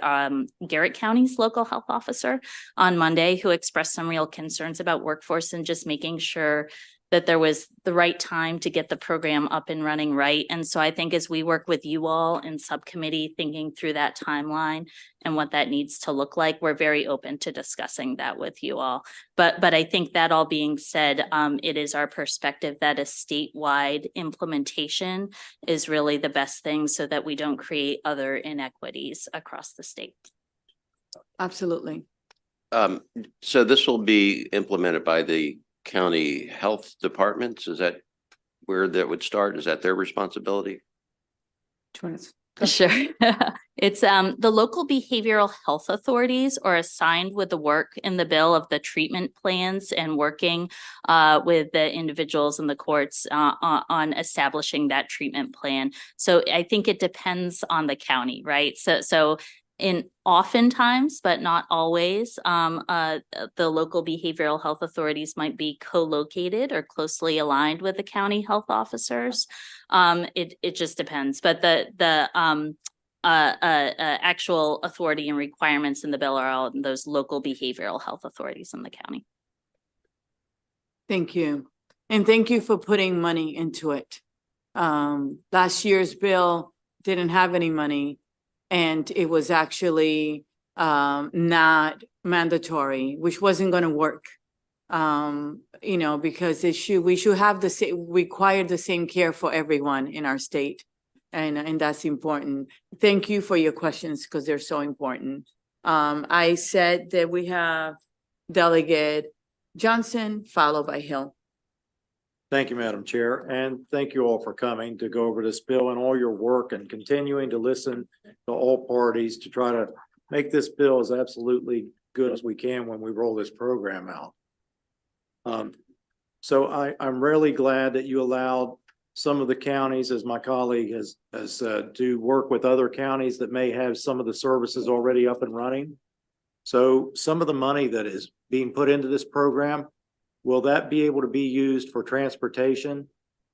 Garrett County's local health officer on Monday, who expressed some real concerns about workforce and just making sure that there was the right time to get the program up and running right. And so I think as we work with you all in subcommittee, thinking through that timeline and what that needs to look like, we're very open to discussing that with you all. But I think that all being said, it is our perspective that a statewide implementation is really the best thing so that we don't create other inequities across the state. Absolutely. So this will be implemented by the county health departments? Is that where that would start? Is that their responsibility? Sure. It's the local behavioral health authorities are assigned with the work in the bill of the treatment plans and working with the individuals in the courts on establishing that treatment plan. So I think it depends on the county, right? So in oftentimes, but not always, the local behavioral health authorities might be co-located or closely aligned with the county health officers. It just depends, but the actual authority and requirements in the bill are all in those local behavioral health authorities in the county. Thank you. And thank you for putting money into it. Last year's bill didn't have any money. And it was actually not mandatory, which wasn't going to work. You know, because we should have require the same care for everyone in our state. And that's important. Thank you for your questions because they're so important. I said that we have Delegate Johnson, followed by Hill. Thank you, Madam Chair, and thank you all for coming to go over this bill and all your work and continuing to listen to all parties to try to make this bill as absolutely good as we can when we roll this program out. So I'm really glad that you allowed some of the counties, as my colleague has said, to work with other counties that may have some of the services already up and running. So some of the money that is being put into this program, will that be able to be used for transportation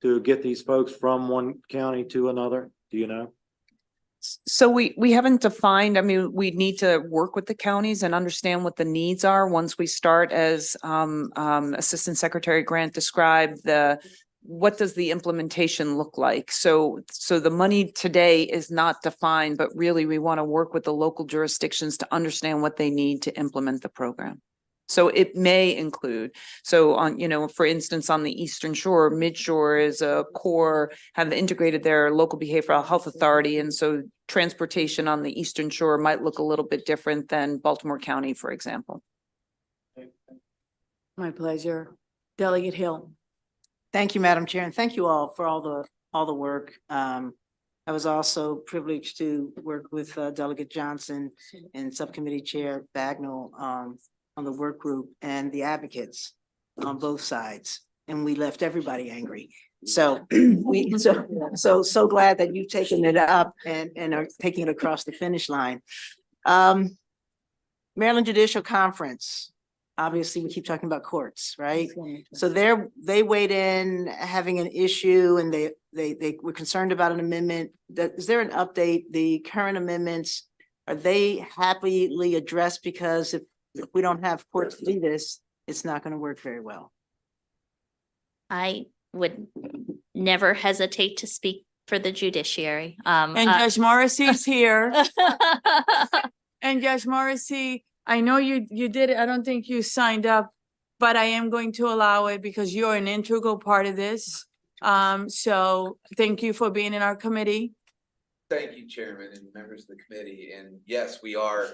to get these folks from one county to another? Do you know? So we haven't defined, I mean, we need to work with the counties and understand what the needs are once we start, as Assistant Secretary Grant described, what does the implementation look like? So the money today is not defined, but really we want to work with the local jurisdictions to understand what they need to implement the program. So it may include, so on, you know, for instance, on the Eastern Shore, Midshore is a core, have integrated their local behavioral health authority. And so transportation on the Eastern Shore might look a little bit different than Baltimore County, for example. My pleasure. Delegate Hill. Thank you, Madam Chair, and thank you all for all the work. I was also privileged to work with Delegate Johnson and Subcommittee Chair Bagnall on the work group and the advocates on both sides, and we left everybody angry. So so glad that you've taken it up and are taking it across the finish line. Maryland Judicial Conference. Obviously, we keep talking about courts, right? So they weighed in having an issue, and they were concerned about an amendment. Is there an update? The current amendments, are they happily addressed? Because if we don't have courts do this, it's not going to work very well. I would never hesitate to speak for the judiciary. And Judge Morrissey's here. And Judge Morrissey, I know you did it. I don't think you signed up, but I am going to allow it because you're an integral part of this. So thank you for being in our committee. Thank you, Chairman and members of the committee. And yes, we are.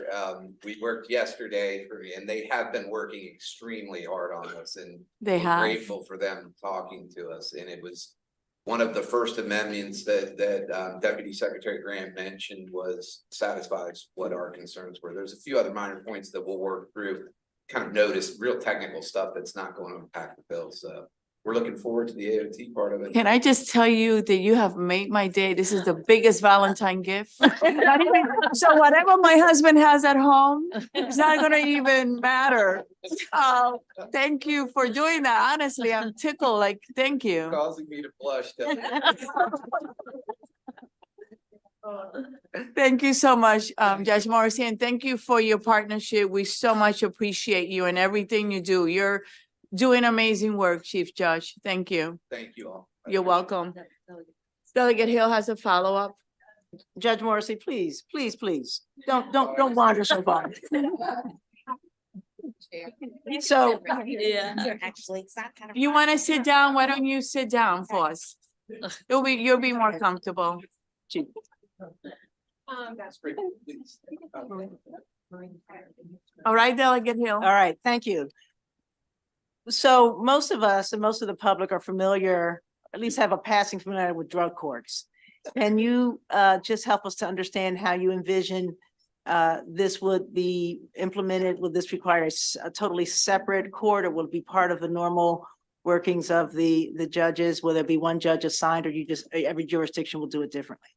We worked yesterday and they have been working extremely hard on this, and They have. grateful for them talking to us. And it was one of the first amendments that Deputy Secretary Grant mentioned was satisfies what our concerns were. There's a few other minor points that we'll work through, kind of notice real technical stuff that's not going to impact the bill. So we're looking forward to the AOT part of it. Can I just tell you that you have made my day? This is the biggest Valentine gift. So whatever my husband has at home, it's not gonna even matter. Thank you for doing that. Honestly, I'm tickled, like, thank you. Causing me to blush. Thank you so much, Judge Morrissey, and thank you for your partnership. We so much appreciate you and everything you do. doing amazing work, Chief Judge. Thank you. Thank you all. You're welcome. Delegate Hill has a follow-up. Judge Morrissey, please, please, please, don't wander so far. So. Actually, it's not kind of. You want to sit down? Why don't you sit down for us? You'll be more comfortable. All right, Delegate Hill. All right, thank you. So most of us and most of the public are familiar, at least have a passing familiarity with drug courts. Can you just help us to understand how you envision this would be implemented? Will this require a totally separate court, or will it be part of the normal workings of the judges? Will there be one judge assigned, or you just, every jurisdiction will do it differently?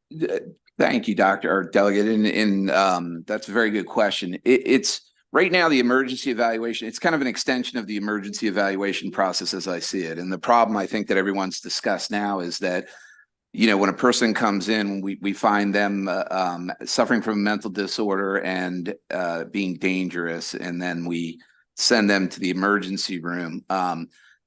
Thank you, Dr. or Delegate. And that's a very good question. It's right now, the emergency evaluation, it's kind of an extension of the emergency evaluation process as I see it. And the problem I think that everyone's discussed now is that, you know, when a person comes in, we find them suffering from a mental disorder and being dangerous, and then we send them to the emergency room.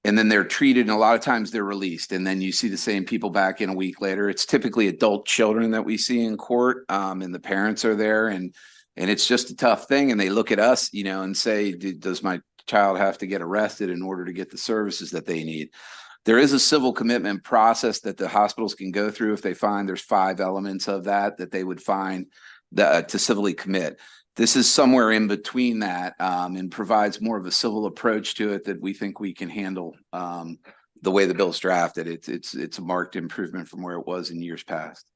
And then they're treated, and a lot of times they're released. And then you see the same people back in a week later. It's typically adult children that we see in court, and the parents are there, and it's just a tough thing. And they look at us, you know, and say, does my child have to get arrested in order to get the services that they need? There is a civil commitment process that the hospitals can go through if they find there's 5 elements of that they would find to civilly commit. This is somewhere in between that, and provides more of a civil approach to it that we think we can handle the way the bill's drafted. It's a marked improvement from where it was in years past.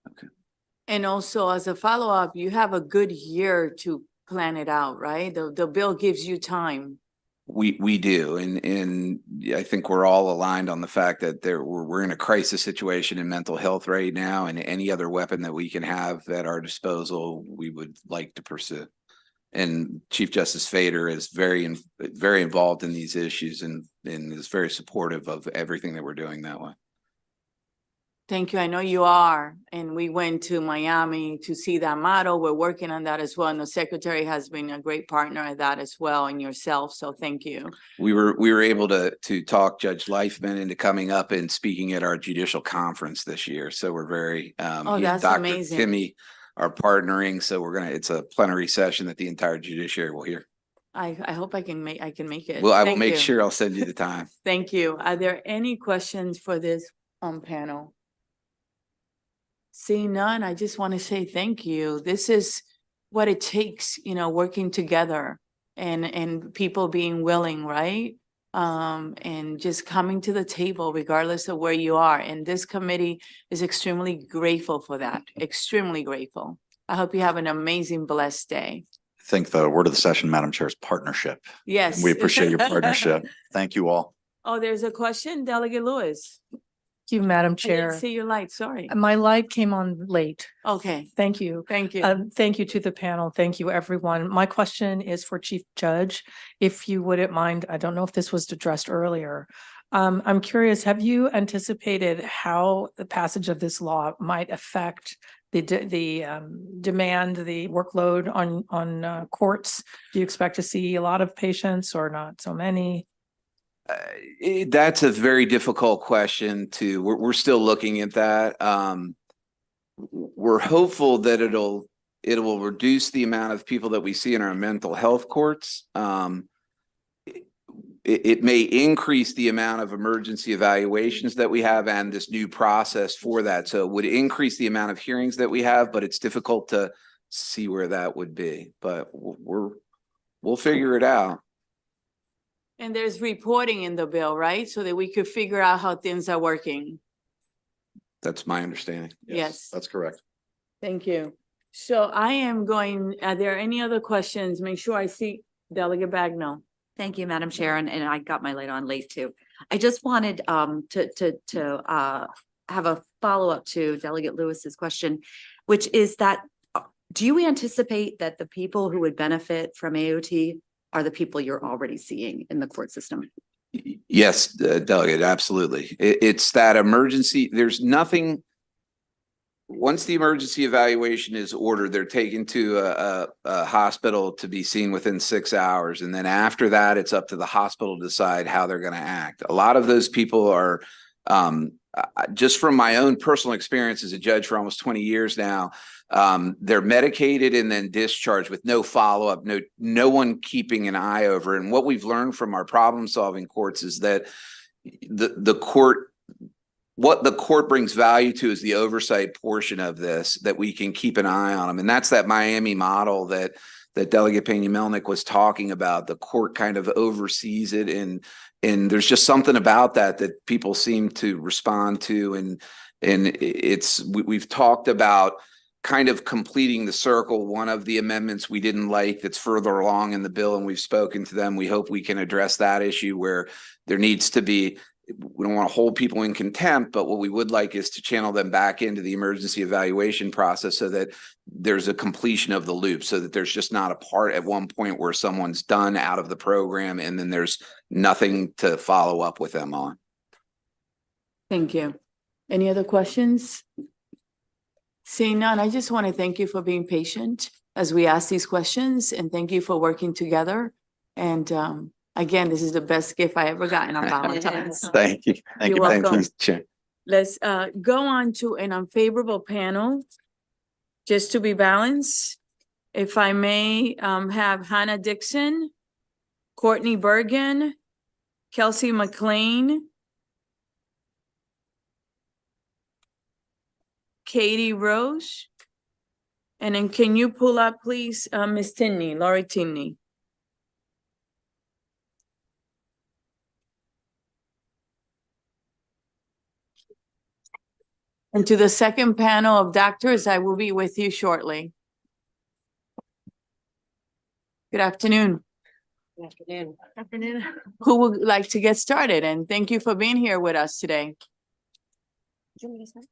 Okay. And also, as a follow-up, you have a good year to plan it out, right? The bill gives you time. We do, and I think we're all aligned on the fact that we're in a crisis situation in mental health right now, and any other weapon that we can have at our disposal, we would like to pursue. And Chief Justice Fader is very involved in these issues and is very supportive of everything that we're doing that way. Thank you. I know you are. And we went to Miami to see that model. We're working on that as well. And the secretary has been a great partner at that as well, and yourself. So thank you. We were able to talk Judge Leifman into coming up and speaking at our judicial conference this year. So we're very that's Dr. amazing. Timmy are partnering. So it's a plenary session that the entire judiciary will hear. I hope I can make it. Well, I will Thank make you. sure I'll send you the time. Thank you. Are there any questions for this panel? Seeing none, I just want to say thank you. This is what it takes, you know, working together and people being willing, right? And just coming to the table regardless of where you are. And this committee is extremely grateful for that, extremely grateful. I hope you have an amazing, blessed day. I think the word of the session, Madam Chair, is partnership. Yes. We appreciate your partnership. Thank you all. Oh, there's a question, Delegate Lewis. Thank you, Madam I Chair. didn't see your light, sorry. My light came on late. Okay, Thank you. thank you. Thank you to the panel. Thank you, everyone. My question is for Chief Judge. If you wouldn't mind, I don't know if this was addressed earlier. I'm curious, have you anticipated how the passage of this law might affect the demand, the workload on courts? Do you expect to see a lot of patients or not so many? That's a very difficult question too. We're still looking at that. We're hopeful that it will reduce the amount of people that we see in our mental health courts. It may increase the amount of emergency evaluations that we have and this new process for that. So it would increase the amount of hearings that we have, but it's difficult to see where that would be. But we'll figure it out. And there's reporting in the bill, right? So that we could figure out how things are working. That's my understanding. Yes. That's correct. Thank you. So are there any other questions? Make sure I see Delegate Bagnall. Thank you, Madam Chair, and I got my light on late too. I just wanted to have a follow-up to Delegate Lewis's question, which is that do you anticipate that the people who would benefit from AOT are the people you're already seeing in the court system? Yes, Delegate, absolutely. It's that emergency. There's nothing once the emergency evaluation is ordered, they're taken to a hospital to be seen within 6 hours. And then after that, it's up to the hospital to decide how they're going to act. A lot of those people are, just from my own personal experience as a judge for almost 20 years now, they're medicated and then discharged with no follow-up, no one keeping an eye over. And what we've learned from our problem-solving courts is that what the court brings value to is the oversight portion of this, that we can keep an eye on them. And that's that Miami model that Delegate Peña-Melnick was talking about. The court kind of oversees it, and there's just something about that people seem to respond to. And we've talked about kind of completing the circle. One of the amendments we didn't like that's further along in the bill, and we've spoken to them. We hope we can address that issue where there needs to be, we don't want to hold people in contempt, but what we would like is to channel them back into the emergency evaluation process so that there's a completion of the loop, so that there's just not a part at one point where someone's done out of the program and then there's nothing to follow up with them on. Thank you. Any other questions? Seeing none, I just want to thank you for being patient as we ask these questions, and thank you for working together. And again, this is the best gift I ever gotten on Valentine's. Thank you. Thank You're you. Thank welcome. you, Chair. Let's go on to an unfavorable panel, just to be balanced. If I may have Hannah Dixon, Courtney Bergen, Kelsey McLean, Katie Rose, and then can you pull up, please, Ms. Tinney, Laurie Tinney? And to the second panel of doctors, I will be with you shortly. Good afternoon. Good afternoon. Afternoon. Who would like to get started? And thank you for being here with us today. Do you want me to start?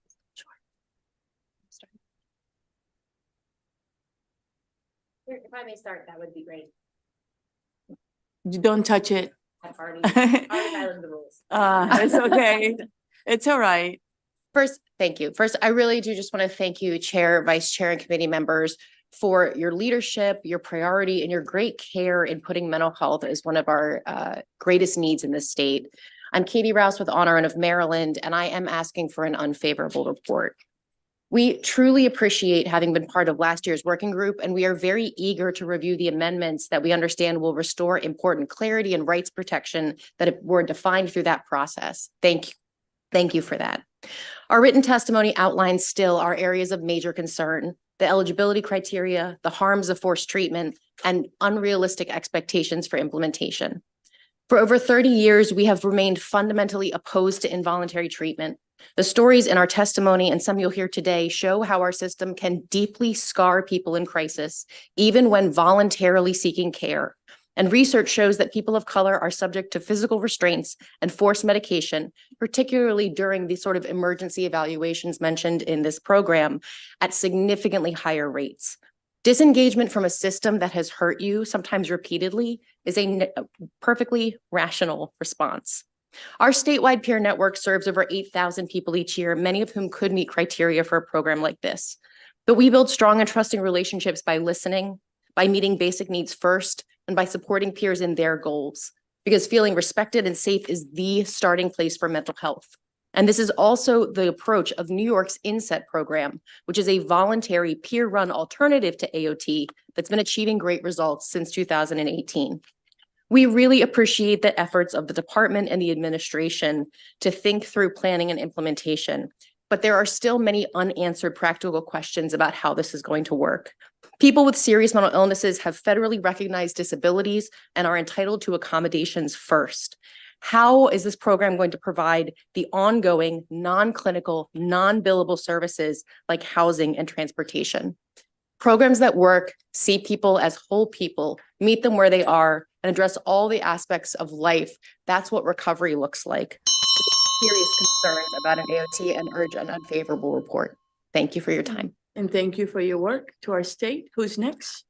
If I may start, that would be great. You don't touch it. I've already violated the rules. It's okay. It's all right. First, thank you. First, I really do just want to thank you, Chair, Vice Chair, and committee members for your leadership, your priority, and your great care in putting mental health as one of our greatest needs in this state. I'm Katie Rouse with Honor of Maryland, and I am asking for an unfavorable report. We truly appreciate having been part of last year's working group, and we are very eager to review the amendments that we understand will restore important clarity and rights protection that were defined through that process. Thank you. Thank you for that. Our written testimony outlines still our areas of major concern: the eligibility criteria, the harms of forced treatment, and unrealistic expectations for implementation. For over 30 years, we have remained fundamentally opposed to involuntary treatment. The stories in our testimony, and some you'll hear today, show how our system can deeply scar people in crisis, even when voluntarily seeking care. And research shows that people of color are subject to physical restraints and forced medication, particularly during the sort of emergency evaluations mentioned in this program, at significantly higher rates. Disengagement from a system that has hurt you, sometimes repeatedly, is a perfectly rational response. Our statewide peer network serves over 8,000 people each year, many of whom could meet criteria for a program like this. But we build strong and trusting relationships by listening, by meeting basic needs first, and by supporting peers in their goals, because feeling respected and safe is the starting place for mental health. And this is also the approach of New York's INSET program, which is a voluntary peer-run alternative to AOT that's been achieving great results since 2018. We really appreciate the efforts of the department and the administration to think through planning and implementation, but there are still many unanswered practical questions about how this is going to work. People with serious mental illnesses have federally recognized disabilities and are entitled to accommodations first. How is this program going to provide the ongoing, non-clinical, non-billable services like housing and transportation? Programs that work, see people as whole people, meet them where they are, and address all the aspects of life. That's what recovery looks like. Serious concerns about an AOT and urge an unfavorable report. Thank you for your time. And thank you for your work to our state. Who's next?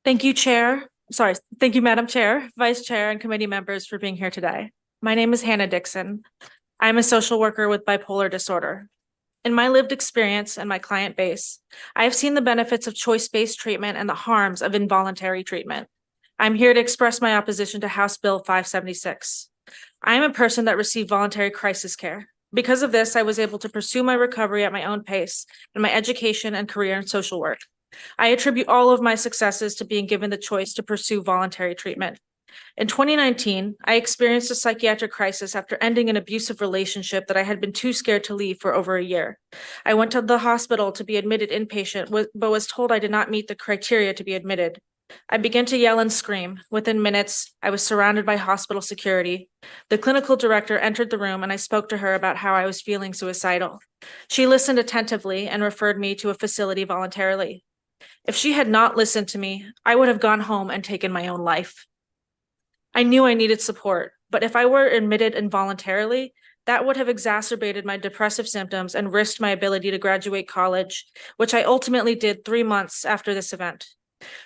Thank you, Thank you, Madam Chair, Vice Chair, and committee members for being here today. My name is Hannah Dixon. I'm a social worker with bipolar disorder. In my lived experience and my client base, I have seen the benefits of choice-based treatment and the harms of involuntary treatment. I'm here to express my opposition to House Bill 576. I am a person that received voluntary crisis care. Because of this, I was able to pursue my recovery at my own pace in my education and career in social work. I attribute all of my successes to being given the choice to pursue voluntary treatment. In 2019, I experienced a psychiatric crisis after ending an abusive relationship that I had been too scared to leave for over a year. I went to the hospital to be admitted inpatient, but was told I did not meet the criteria to be admitted. I began to yell and scream. Within minutes, I was surrounded by hospital security. The clinical director entered the room and I spoke to her about how I was feeling suicidal. She listened attentively and referred me to a facility voluntarily. If she had not listened to me, I would have gone home and taken my own life. I knew I needed support, but if I were admitted involuntarily, that would have exacerbated my depressive symptoms and risked my ability to graduate college, which I ultimately did 3 months after this event.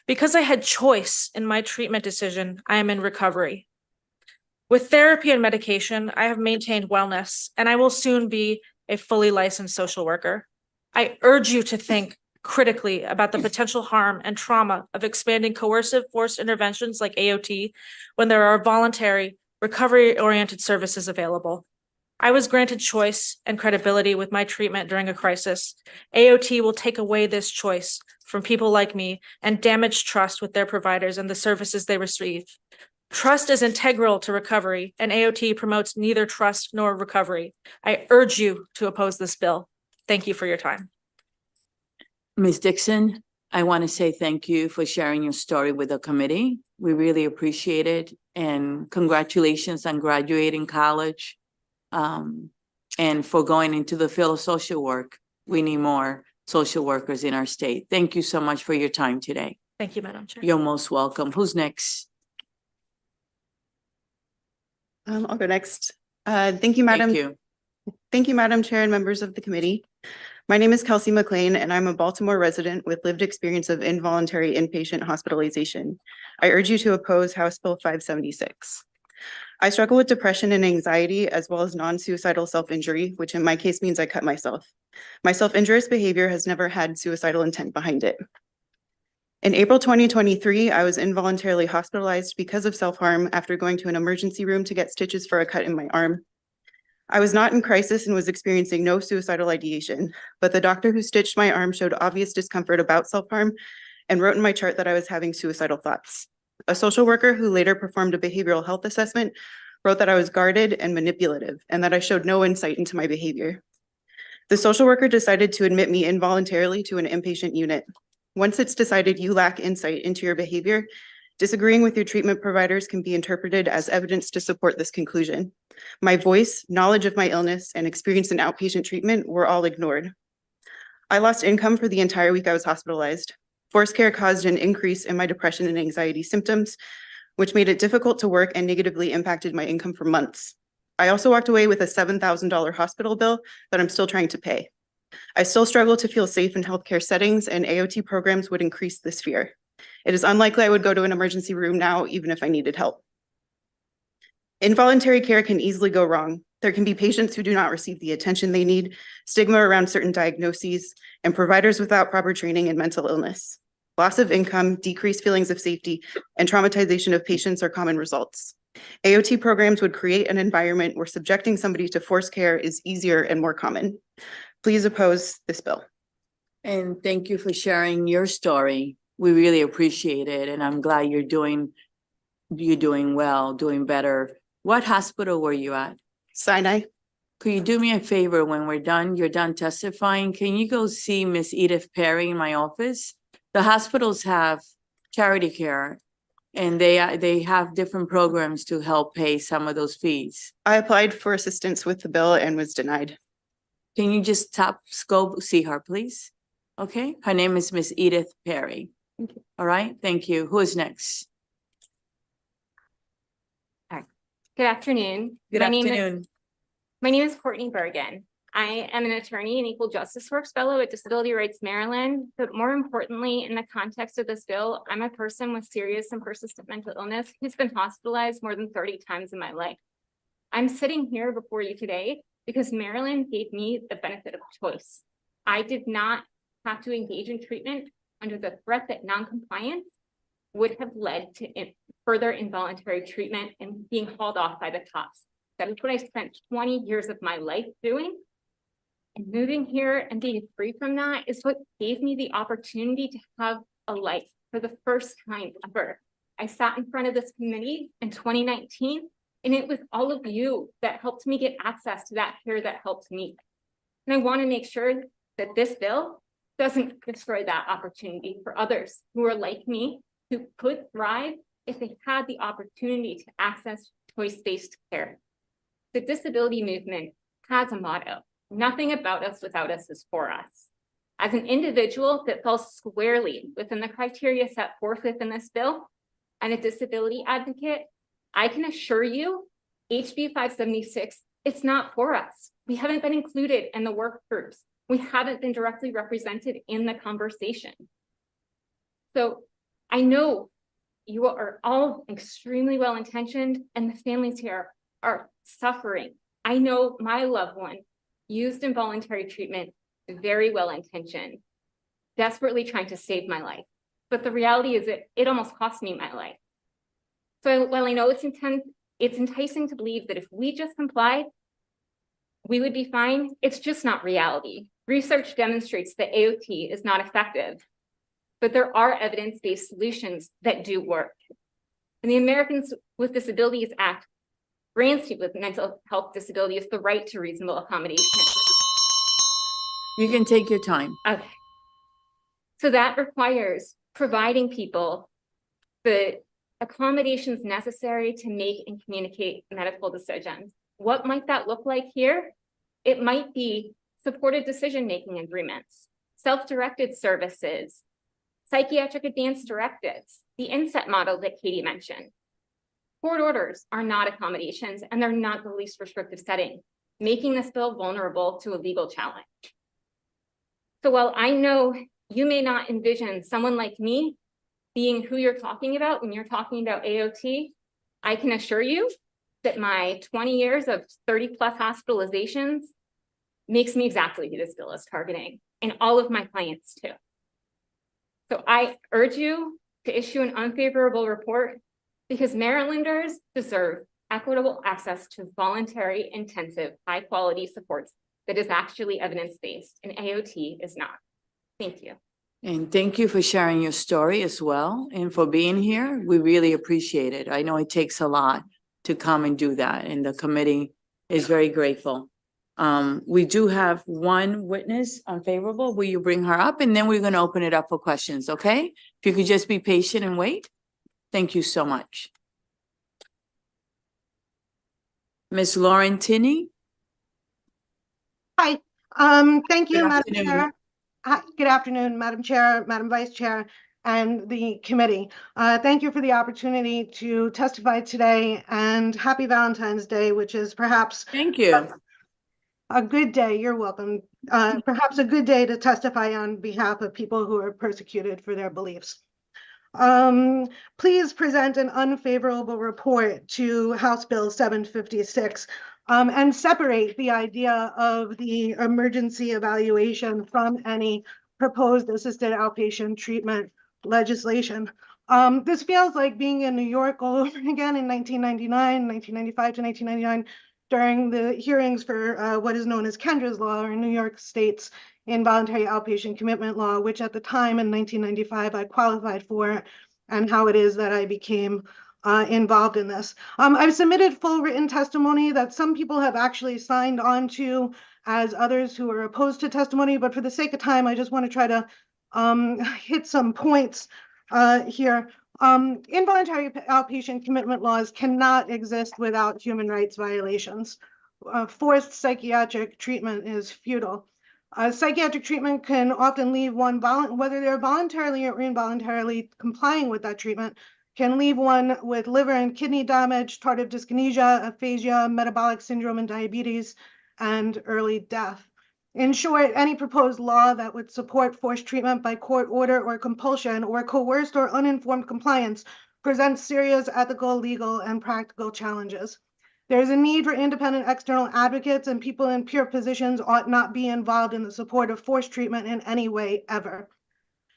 Because I had choice in my treatment decision, I am in recovery. With therapy and medication, I have maintained wellness, and I will soon be a fully licensed social worker. I urge you to think critically about the potential harm and trauma of expanding coercive forced interventions like AOT when there are voluntary, recovery-oriented services available. I was granted choice and credibility with my treatment during a crisis. AOT will take away this choice from people like me and damage trust with their providers and the services they receive. Trust is integral to recovery, and AOT promotes neither trust nor recovery. I urge you to oppose this bill. Thank you for your time. Ms. Dixon, I want to say thank you for sharing your story with the committee. We really appreciate it, and congratulations on graduating college and for going into the field of social work. We need more social workers in our state. Thank you so much for your time today. Thank you, Madam Chair. You're most welcome. Who's next? I'll go next. Thank you, Madam. Thank you. Thank you, Madam Chair and members of the committee. My name is Kelsey McLean, and I'm a Baltimore resident with lived experience of involuntary inpatient hospitalization. I urge you to oppose House Bill 576. I struggle with depression and anxiety, as well as non-suicidal self-injury, which in my case means I cut myself. My self-injurious behavior has never had suicidal intent behind it. In April 2023, I was involuntarily hospitalized because of self-harm after going to an emergency room to get stitches for a cut in my arm. I was not in crisis and was experiencing no suicidal ideation, but the doctor who stitched my arm showed obvious discomfort about self-harm and wrote in my chart that I was having suicidal thoughts. A social worker who later performed a behavioral health assessment wrote that I was guarded and manipulative and that I showed no insight into my behavior. The social worker decided to admit me involuntarily to an inpatient unit. Once it's decided you lack insight into your behavior, disagreeing with your treatment providers can be interpreted as evidence to support this conclusion. My voice, knowledge of my illness, and experience in outpatient treatment were all ignored. I lost income for the entire week I was hospitalized. Forced care caused an increase in my depression and anxiety symptoms, which made it difficult to work and negatively impacted my income for months. I also walked away with a $7,000 hospital bill that I'm still trying to pay. I still struggle to feel safe in healthcare settings, and AOT programs would increase this fear. It is unlikely I would go to an emergency room now, even if I needed help. Involuntary care can easily go wrong. There can be patients who do not receive the attention they need, stigma around certain diagnoses, and providers without proper training in mental illness. Loss of income, decreased feelings of safety, and traumatization of patients are common results. AOT programs would create an environment where subjecting somebody to forced care is easier and more common. Please oppose this bill. And thank you for sharing your story. We really appreciate it, and I'm glad you're doing well, doing better. What hospital were you at? Sinai. Could you do me a favor when you're done testifying? Can you go see Miss Edith Perry in my office? The hospitals have charity care, and they have different programs to help pay some of those fees. I applied for assistance with the bill and was denied. Can you just go see her, please? Okay, her name is Miss Edith Perry. Thank you. All right, thank you. Who is next? Good afternoon. Good afternoon. My name is Courtney Bergen. I am an attorney and Equal Justice Works Fellow at Disability Rights Maryland, but more importantly, in the context of this bill, I'm a person with serious and persistent mental illness who's been hospitalized more than 30 times in my life. I'm sitting here before you today because Maryland gave me the benefit of choice. I did not have to engage in treatment under the threat that noncompliance would have led to further involuntary treatment and being hauled off by the cops. That is what I spent 20 years of my life doing. And moving here and being free from that is what gave me the opportunity to have a life for the first time ever. I sat in front of this committee in 2019, and it was all of you that helped me get access to that care that helped me. And I want to make sure that this bill doesn't destroy that opportunity for others who are like me, who could thrive if they had the opportunity to access choice-based care. The disability movement has a motto: nothing about us without us is for us. As an individual that falls squarely within the criteria set forth within this bill and a disability advocate, I can assure you HB 576, it's not for us. We haven't been included in the work groups. We haven't been directly represented in the conversation. So I know you are all extremely well-intentioned and the families here are suffering. I know my loved one used involuntary treatment, very well-intentioned, desperately trying to save my life. But the reality is it almost cost me my life. So while I know it's enticing to believe that if we just complied, we would be fine, it's just not reality. Research demonstrates that AOT is not effective, but there are evidence-based solutions that do work. And the Americans with Disabilities Act grants people with mental health disabilities the right to reasonable accommodation. You can take your time. Okay. So that requires providing people the accommodations necessary to make and communicate medical decisions. What might that look like here? It might be supported decision-making agreements, self-directed services, psychiatric advance directives, the inset model that Katie mentioned. Court orders are not accommodations, and they're not the least restrictive setting, making this bill vulnerable to a legal challenge. So while I know you may not envision someone like me being who you're talking about when you're talking about AOT, I can assure you that my 20 years of 30+ hospitalizations makes me exactly who this bill is targeting, and all of my clients too. So I urge you to issue an unfavorable report because Marylanders deserve equitable access to voluntary, intensive, high-quality supports that is actually evidence-based, and AOT is not. Thank you. And thank you for sharing your story as well and for being here. We really appreciate it. I know it takes a lot to come and do that, and the committee is very grateful. We do have one witness unfavorable. Will you bring her up? And then we're going to open it up for questions, okay? If you could just be patient and wait. Thank you so much. Ms. Lauren Tinney? Hi, thank you, Good Madam afternoon. Chair. Hi, good afternoon, Madam Chair, Madam Vice Chair, and the committee. Thank you for the opportunity to testify today, and happy Valentine's Day, which is perhaps Thank you. a good day. You're welcome. Perhaps a good day to testify on behalf of people who are persecuted for their beliefs. Please present an unfavorable report to House Bill 756 and separate the idea of the emergency evaluation from any proposed assisted outpatient treatment legislation. This feels like being in New York all over again in 1999, 1995 to 1999, during the hearings for what is known as Kendra's Law, or New York State's involuntary outpatient commitment law, which at the time in 1995 I qualified for, and how it is that I became involved in this. I've submitted full written testimony that some people have actually signed on to as others who are opposed to testimony, but for the sake of time, I just want to try to hit some points here. Involuntary outpatient commitment laws cannot exist without human rights violations. Forced psychiatric treatment is futile. Psychiatric treatment can often leave one, whether they're voluntarily or involuntarily complying with that treatment, can leave one with liver and kidney damage, tardive dyskinesia, aphasia, metabolic syndrome, and diabetes, and early death. In short, any proposed law that would support forced treatment by court order or compulsion or coerced or uninformed compliance presents serious ethical, legal, and practical challenges. There's a need for independent external advocates, and people in peer positions ought not be involved in the support of forced treatment in any way ever.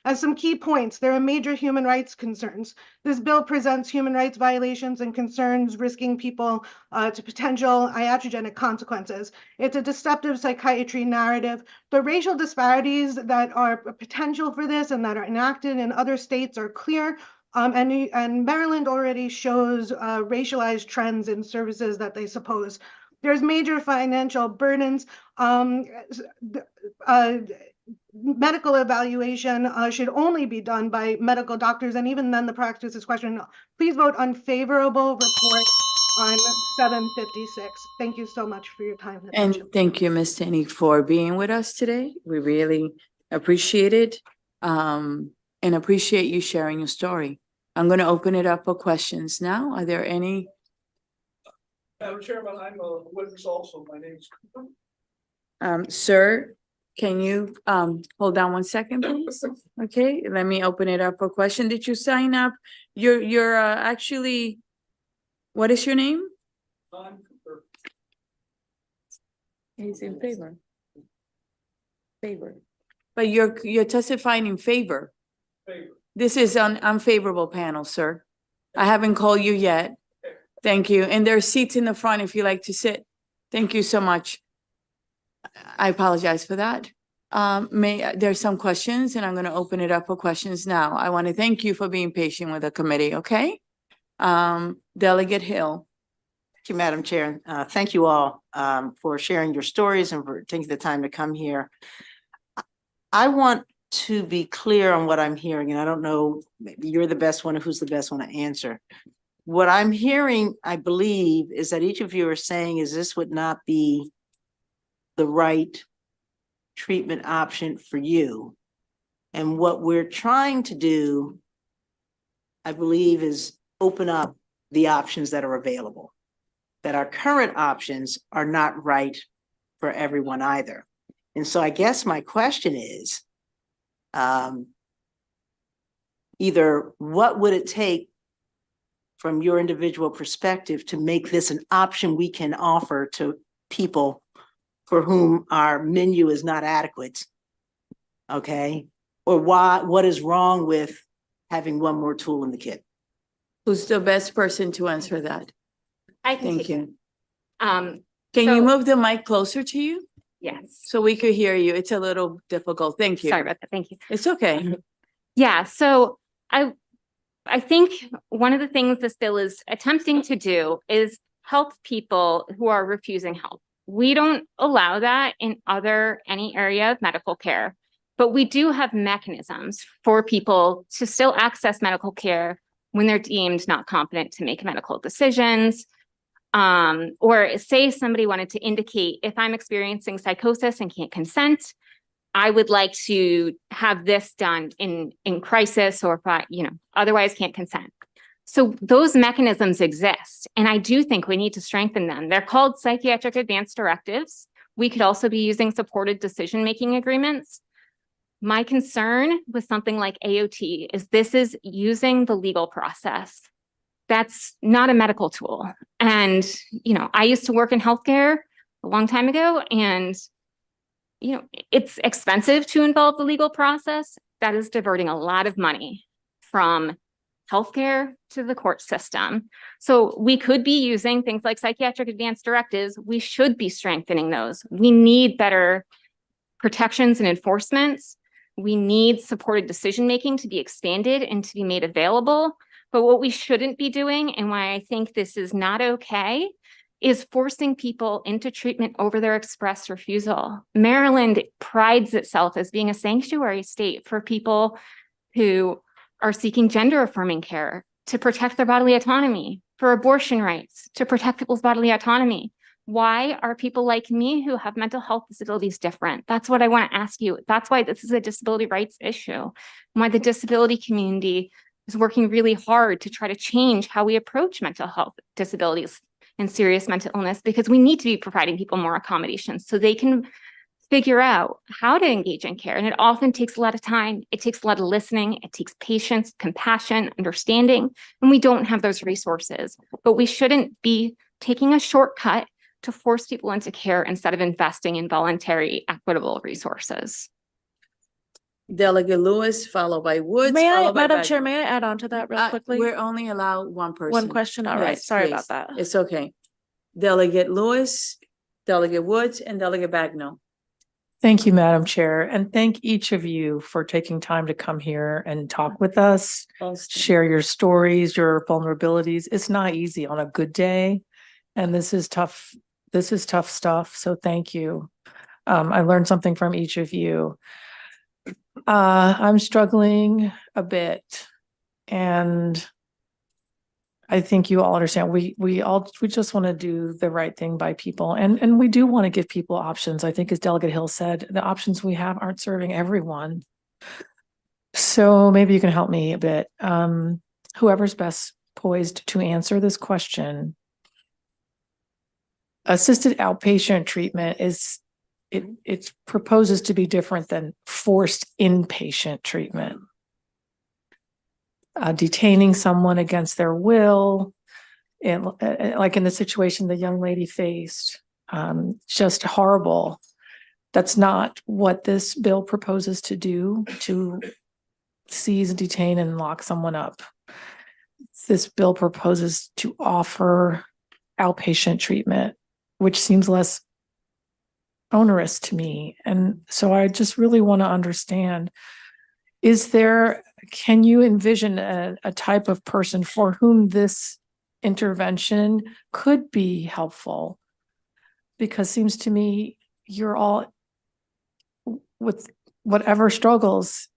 As some key points, there are major human rights concerns. This bill presents human rights violations and concerns risking people to potential iatrogenic consequences. It's a deceptive psychiatry narrative. The racial disparities that are potential for this and that are enacted in other states are clear. And Maryland already shows racialized trends in services that they suppose. There's major financial burdens. Medical evaluation should only be done by medical doctors, and even then the practice is questioned. Please vote unfavorable report on 756. Thank you so much for your time and attention. And thank you, Ms. Tenney, for being with us today. We really appreciate it and appreciate you sharing your story. I'm going to open it up for questions now. Are there any? Madam Chairman, I'm a witness also. My name is Cooper. Sir, can you hold on one second, please? Okay, let me open it up for question. Did you sign up? You're actually, what is your name? I'm Cooper. He's in favor. But you're testifying in favor. Favor. This is an unfavorable panel, sir. I haven't called you yet. Thank you. And there are seats in the front if you like to sit. Thank you so much. I apologize for that. There's some questions and I'm going to open it up for questions now. I want to thank you for being patient with the committee, okay? Delegate Hill. Thank you, Madam Chair. Thank you all for sharing your stories and for taking the time to come here. I want to be clear on what I'm hearing, and I don't know, maybe you're the best one, who's the best one to answer. What I'm hearing, I believe, is that each of you are saying is this would not be the right treatment option for you. And what we're trying to do, I believe, is open up the options that are available, that our current options are not right for everyone either. And so I guess my question is, either what would it take from your individual perspective to make this an option we can offer to people for whom our menu is not adequate? Okay. Or what is wrong with having one more tool in the kit? Who's the best person to answer that? I can Thank take you. it. Can you move the mic closer to you? Yes. So we could hear you. It's a little difficult. Thank you. Sorry about that. Thank you. It's okay. Yeah, so I think one of the things this bill is attempting to do is help people who are refusing help. We don't allow that in any area of medical care, but we do have mechanisms for people to still access medical care when they're deemed not competent to make medical decisions. Or say somebody wanted to indicate, if I'm experiencing psychosis and can't consent, I would like to have this done in crisis, or if I, otherwise can't consent. So those mechanisms exist, and I do think we need to strengthen them. They're called psychiatric advance directives. We could also be using supported decision-making agreements. My concern with something like AOT is this is using the legal process. That's not a medical tool. And, I used to work in healthcare a long time ago, and, it's expensive to involve the legal process. That is diverting a lot of money from healthcare to the court system. So we could be using things like psychiatric advance directives. We should be strengthening those. We need better protections and enforcements. We need supported decision-making to be expanded and to be made available. But what we shouldn't be doing, and why I think this is not okay, is forcing people into treatment over their express refusal. Maryland prides itself as being a sanctuary state for people who are seeking gender-affirming care, to protect their bodily autonomy, for abortion rights, to protect people's bodily autonomy. Why are people like me who have mental health disabilities different? That's what I want to ask you. That's why this is a disability rights issue, why the disability community is working really hard to try to change how we approach mental health disabilities and serious mental illness, because we need to be providing people more accommodations so they can figure out how to engage in care. And it often takes a lot of time. It takes a lot of listening. It takes patience, compassion, understanding, and we don't have those resources. But we shouldn't be taking a shortcut to force people into care instead of investing in voluntary, equitable resources. Delegate Lewis, followed by Woods. May I, followed by Madam Chair, Wagner. may I add on to that real quickly? We're only allowed one person. One question, all right, Yes, sorry please. about that. It's okay. Delegate Lewis, Delegate Woods, and Delegate Bagnell. Thank you, Madam Chair, and thank each of you for taking time to come here and talk with us, share your stories, your vulnerabilities. It's not easy on a good day, and this is tough. This is tough stuff, so thank you. I learned something from each of you. I'm struggling a bit, and I think you all understand. We just want to do the right thing by people, and we do want to give people options. I think, as Delegate Hill said, the options we have aren't serving everyone. So maybe you can help me a bit. Whoever's best poised to answer this question. Assisted outpatient treatment is it proposes to be different than forced inpatient treatment. Detaining someone against their will, and like in the situation the young lady faced, just horrible. That's not what this bill proposes to do, to seize, detain, and lock someone up. This bill proposes to offer outpatient treatment, which seems less onerous to me. And so I just really want to understand, can you envision a type of person for whom this intervention could be helpful? Because it seems to me you're all, with whatever struggles,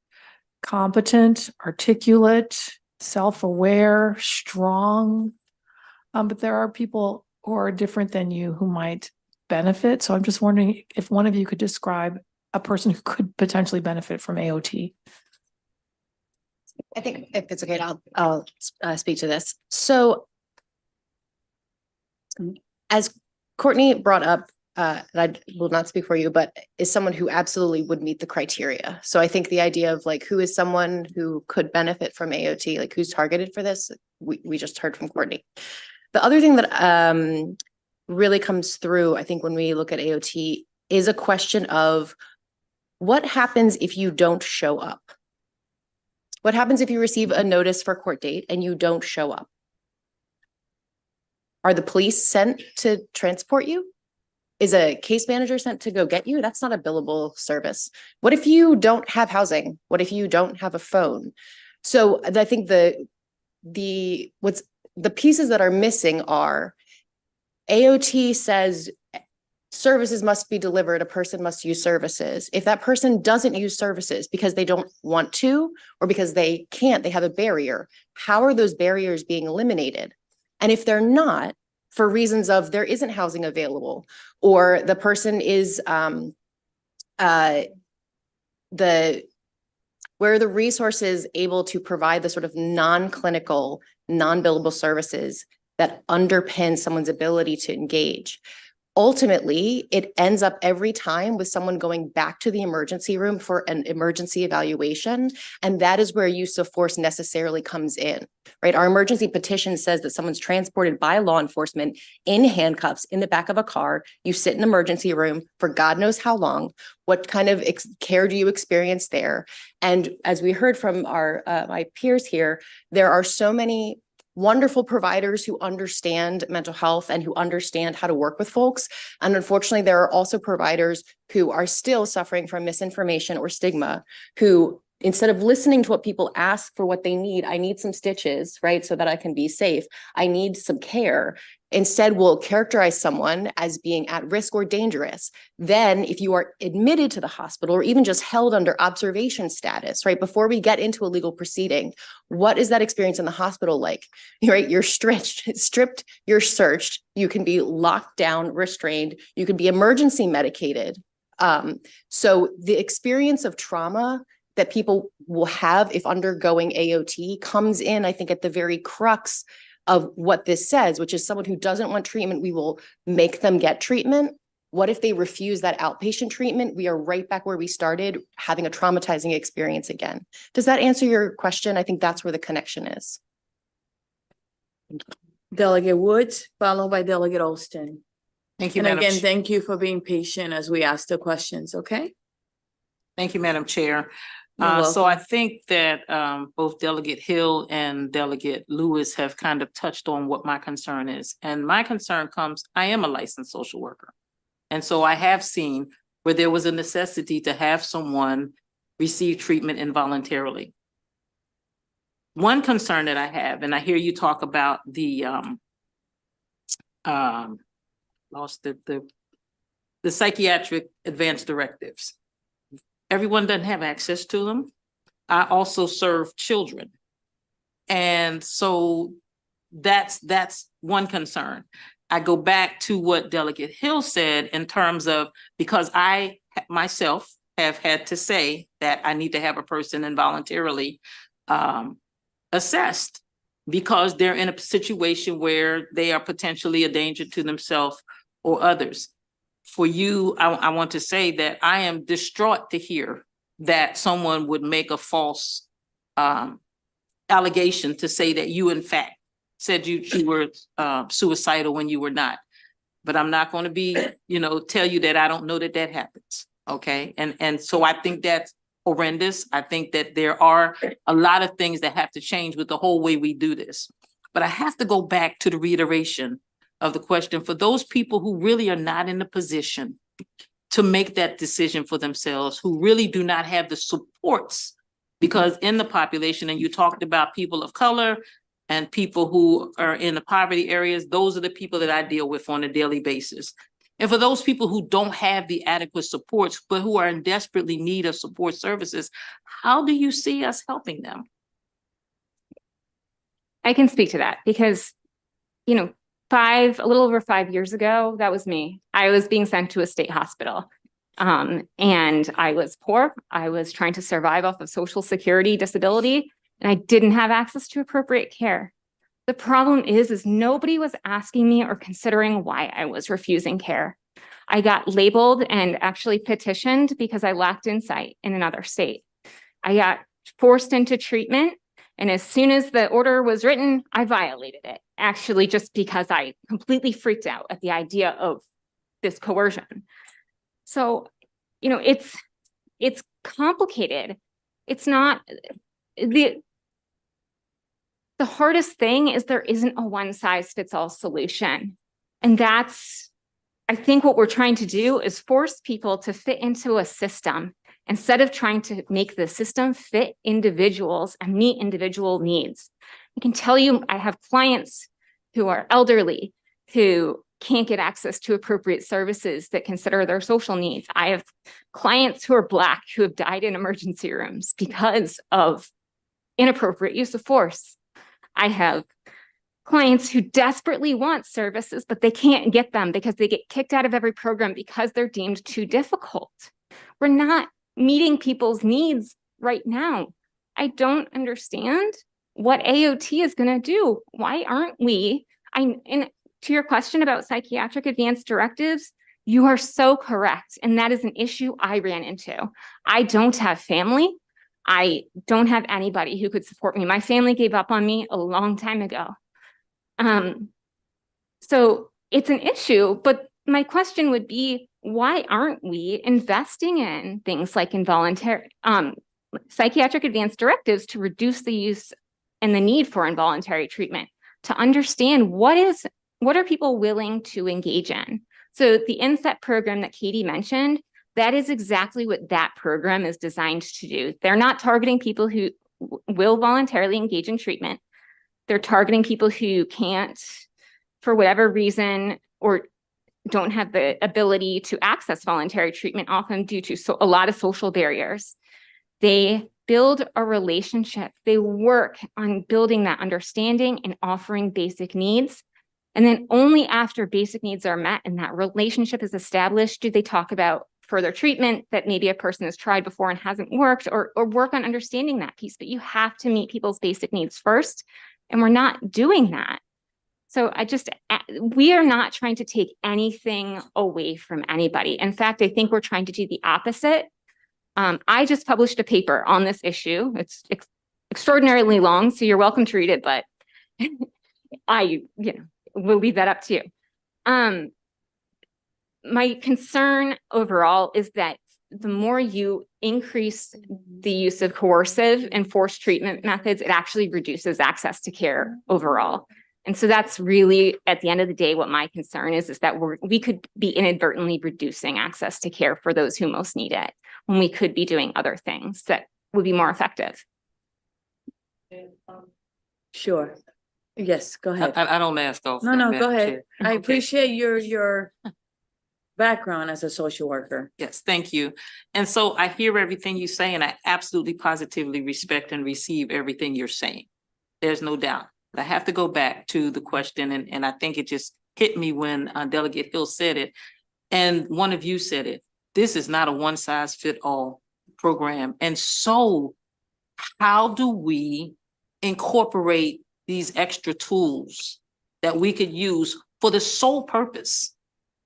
competent, articulate, self-aware, strong. But there are people who are different than you who might benefit. So I'm just wondering if one of you could describe a person who could potentially benefit from AOT. I think if it's okay, I'll speak to this. So as Courtney brought up, and I will not speak for you, but is someone who absolutely would meet the criteria. So I think the idea of like, who is someone who could benefit from AOT, like who's targeted for this, we just heard from Courtney. The other thing that really comes through, I think, when we look at AOT is a question of what happens if you don't show up? What happens if you receive a notice for court date and you don't show up? Are the police sent to transport you? Is a case manager sent to go get you? That's not a billable service. What if you don't have housing? What if you don't have a phone? So I think the pieces that are missing are AOT says services must be delivered, a person must use services. If that person doesn't use services because they don't want to, or because they can't, they have a barrier, how are those barriers being eliminated? And if they're not, for reasons of there isn't housing available, or the person is where the resources able to provide the sort of non-clinical, non-billable services that underpin someone's ability to engage. Ultimately, it ends up every time with someone going back to the emergency room for an emergency evaluation. And that is where use of force necessarily comes in, right? Our emergency petition says that someone's transported by law enforcement in handcuffs in the back of a car. You sit in an emergency room for God knows how long. What kind of care do you experience there? And as we heard from my peers here, there are so many wonderful providers who understand mental health and who understand how to work with folks. And unfortunately, there are also providers who are still suffering from misinformation or stigma, who instead of listening to what people ask for what they need, I need some stitches, right? So that I can be safe. I need some care. Instead, will characterize someone as being at risk or dangerous. Then if you are admitted to the hospital or even just held under observation status, right? Before we get into a legal proceeding, what is that experience in the hospital like? Right? You're stripped, you're searched, you can be locked down, restrained, you can be emergency medicated. So the experience of trauma that people will have if undergoing AOT comes in, I think, at the very crux of what this says, which is someone who doesn't want treatment, we will make them get treatment. What if they refuse that outpatient treatment? We are right back where we started, having a traumatizing experience again. Does that answer your question? I think that's where the connection is. Delegate Woods, followed by Delegate Olston. Thank you, And Madam. again, thank you for being patient as we ask the questions, okay? Thank you, Madam Chair. You're So I welcome. think that both Delegate Hill and Delegate Lewis have kind of touched on what my concern is. And my concern comes, I am a licensed social worker. And so I have seen where there was a necessity to have someone receive treatment involuntarily. One concern that I have, and I hear you talk about the psychiatric advance directives. Everyone doesn't have access to them. I also serve children. And so that's one concern. I go back to what Delegate Hill said in terms of, because I myself have had to say that I need to have a person involuntarily assessed because they're in a situation where they are potentially a danger to themselves or others. For you, I want to say that I am distraught to hear that someone would make a false allegation to say that you, in fact, said you were suicidal when you were not. But I'm not going to be, tell you that I don't know that that happens. Okay. And so I think that's horrendous. I think that there are a lot of things that have to change with the whole way we do this. But I have to go back to the reiteration of the question for those people who really are not in the position to make that decision for themselves, who really do not have the supports, because in the population, and you talked about people of color and people who are in the poverty areas, those are the people that I deal with on a daily basis. And for those people who don't have the adequate supports, but who are in desperately need of support services, how do you see us helping them? I can speak to that because, a little over 5 years ago, that was me. I was being sent to a state hospital. And I was poor. I was trying to survive off of Social Security disability, and I didn't have access to appropriate care. The problem is nobody was asking me or considering why I was refusing care. I got labeled and actually petitioned because I lacked insight in another state. I got forced into treatment. And as soon as the order was written, I violated it, actually, just because I completely freaked out at the idea of this coercion. So, it's complicated. It's not the hardest thing is there isn't a one size fits all solution. And that's, I think what we're trying to do is force people to fit into a system instead of trying to make the system fit individuals and meet individual needs. I can tell you, I have clients who are elderly, who can't get access to appropriate services that consider their social needs. I have clients who are Black who have died in emergency rooms because of inappropriate use of force. I have clients who desperately want services, but they can't get them because they get kicked out of every program because they're deemed too difficult. We're not meeting people's needs right now. I don't understand what AOT is going to do. Why aren't we? And to your question about psychiatric advance directives, you are so correct. And that is an issue I ran into. I don't have family. I don't have anybody who could support me. My family gave up on me a long time ago. So it's an issue, but my question would be, why aren't we investing in things like involuntary psychiatric advance directives to reduce the use and the need for involuntary treatment, to understand what are people willing to engage in? So the INSET program that Katie mentioned, that is exactly what that program is designed to do. They're not targeting people who will voluntarily engage in treatment. They're targeting people who can't, for whatever reason, or don't have the ability to access voluntary treatment, often due to a lot of social barriers. They build a relationship. They work on building that understanding and offering basic needs. And then only after basic needs are met and that relationship is established, do they talk about further treatment that maybe a person has tried before and hasn't worked, or work on understanding that piece. But you have to meet people's basic needs first. And we're not doing that. So we are not trying to take anything away from anybody. In fact, I think we're trying to do the opposite. I just published a paper on this issue. It's extraordinarily long, so you're welcome to read it, but we'll leave that up to you. My concern overall is that the more you increase the use of coercive and forced treatment methods, it actually reduces access to care overall. And so that's really, at the end of the day, what my concern is that we could be inadvertently reducing access to care for those who most need it, when we could be doing other things that would be more effective. Sure. Yes, go ahead. I don't ask though. No, go ahead. Chair. I Okay. appreciate your background as a social worker. Yes, thank you. And so I hear everything you say, and I absolutely positively respect and receive everything you're saying. There's no doubt. But I have to go back to the question, and I think it just hit me when Delegate Hill said it, and one of you said it. This is not a one-size-fit-all program. And so how do we incorporate these extra tools that we could use for the sole purpose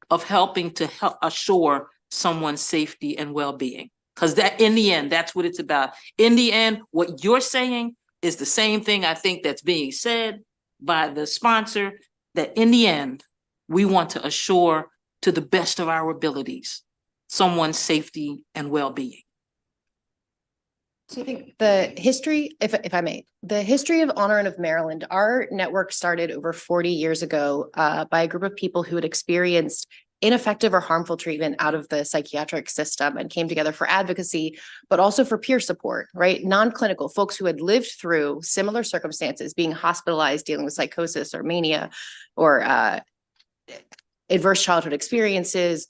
of helping to help assure someone's safety and well-being? Because that, in the end, that's what it's about. In the end, what you're saying is the same thing I think that's being said by the sponsor, that in the end, we want to assure to the best of our abilities someone's safety and well-being. So I think the history, if I may, the history of Honor and of Maryland, our network started over 40 years ago by a group of people who had experienced ineffective or harmful treatment out of the psychiatric system and came together for advocacy, but also for peer support, right? Non-clinical folks who had lived through similar circumstances, being hospitalized, dealing with psychosis or mania, or adverse childhood experiences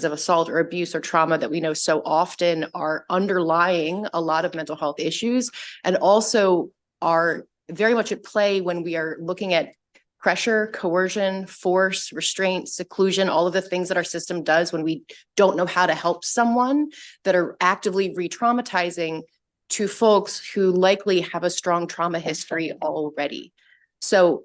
of assault or abuse or trauma that we know so often are underlying a lot of mental health issues, and also are very much at play when we are looking at pressure, coercion, force, restraint, seclusion, all of the things that our system does when we don't know how to help someone, that are actively re-traumatizing to folks who likely have a strong trauma history already. So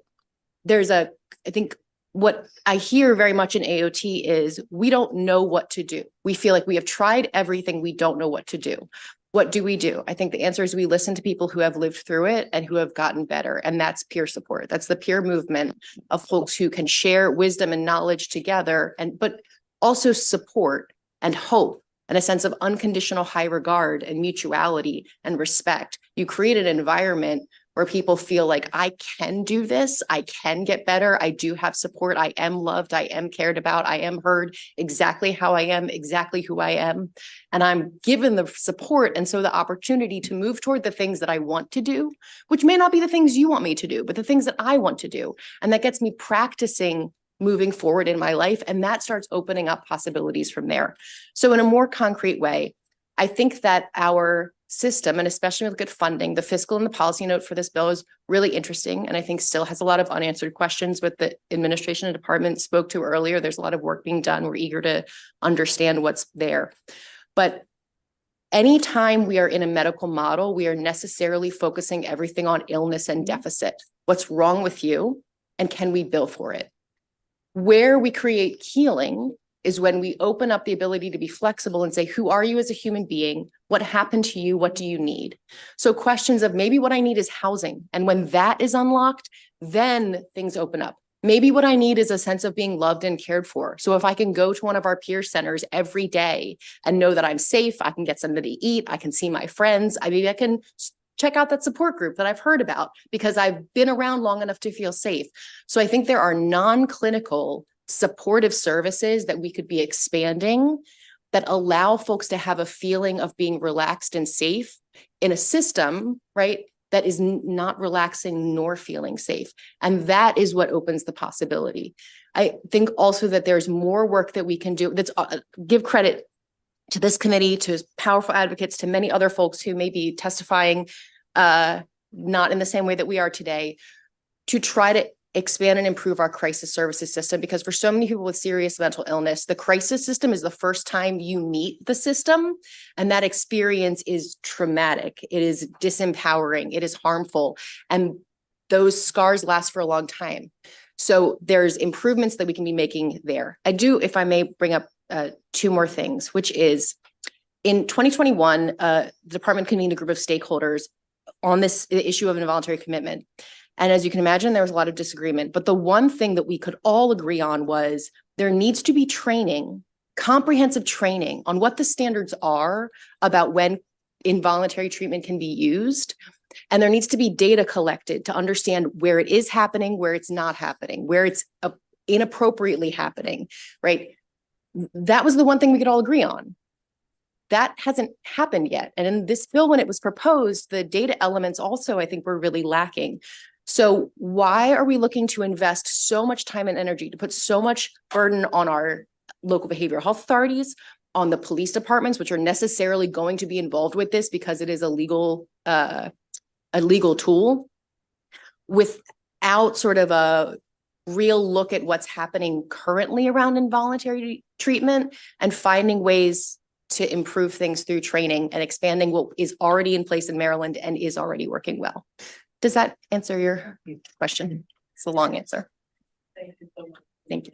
there's I think what I hear very much in AOT is we don't know what to do. We feel like we have tried everything. We don't know what to do. What do we do? I think the answer is we listen to people who have lived through it and who have gotten better. And that's peer support. That's the peer movement of folks who can share wisdom and knowledge together, but also support and hope and a sense of unconditional high regard and mutuality and respect. You create an environment where people feel like, I can do this, I can get better, I do have support, I am loved, I am cared about, I am heard exactly how I am, exactly who I am, and I'm given the support and so the opportunity to move toward the things that I want to do, which may not be the things you want me to do, but the things that I want to do. And that gets me practicing moving forward in my life, and that starts opening up possibilities from there. So in a more concrete way, I think that our system, and especially when we look at funding, the fiscal and the policy note for this bill is really interesting, and I think still has a lot of unanswered questions with the administration and department spoke to earlier. There's a lot of work being done. We're eager to understand what's there. But anytime we are in a medical model, we are necessarily focusing everything on illness and deficit. What's wrong with you, and can we bill for it? Where we create healing is when we open up the ability to be flexible and say, who are you as a human being? What happened to you? What do you need? So questions of maybe what I need is housing. And when that is unlocked, then things open up. Maybe what I need is a sense of being loved and cared for. So if I can go to one of our peer centers every day and know that I'm safe, I can get something to eat, I can see my friends, maybe I can check out that support group that I've heard about because I've been around long enough to feel safe. So I think there are non-clinical supportive services that we could be expanding that allow folks to have a feeling of being relaxed and safe in a system, right, that is not relaxing nor feeling safe. And that is what opens the possibility. I think also that there's more work that we can do. That's give credit to this committee, to powerful advocates, to many other folks who may be testifying not in the same way that we are today, to try to expand and improve our crisis services system, because for so many people with serious mental illness, the crisis system is the first time you meet the system, and that experience is traumatic. It is disempowering. It is harmful, and those scars last for a long time. So there's improvements that we can be making there. I do, if I may bring up two more things, which is in 2021, the department convened a group of stakeholders on this issue of involuntary commitment. And as you can imagine, there was a lot of disagreement. But the one thing that we could all agree on was there needs to be training, comprehensive training on what the standards are about when involuntary treatment can be used. And there needs to be data collected to understand where it is happening, where it's not happening, where it's inappropriately happening, right? That was the one thing we could all agree on. That hasn't happened yet. And in this bill, when it was proposed, the data elements also, I think, were really lacking. So why are we looking to invest so much time and energy to put so much burden on our local behavioral health authorities, on the police departments, which are necessarily going to be involved with this because it is a legal tool, without sort of a real look at what's happening currently around involuntary treatment and finding ways to improve things through training and expanding what is already in place in Maryland and is already working well. Does that answer your question? It's a long answer. Thank you.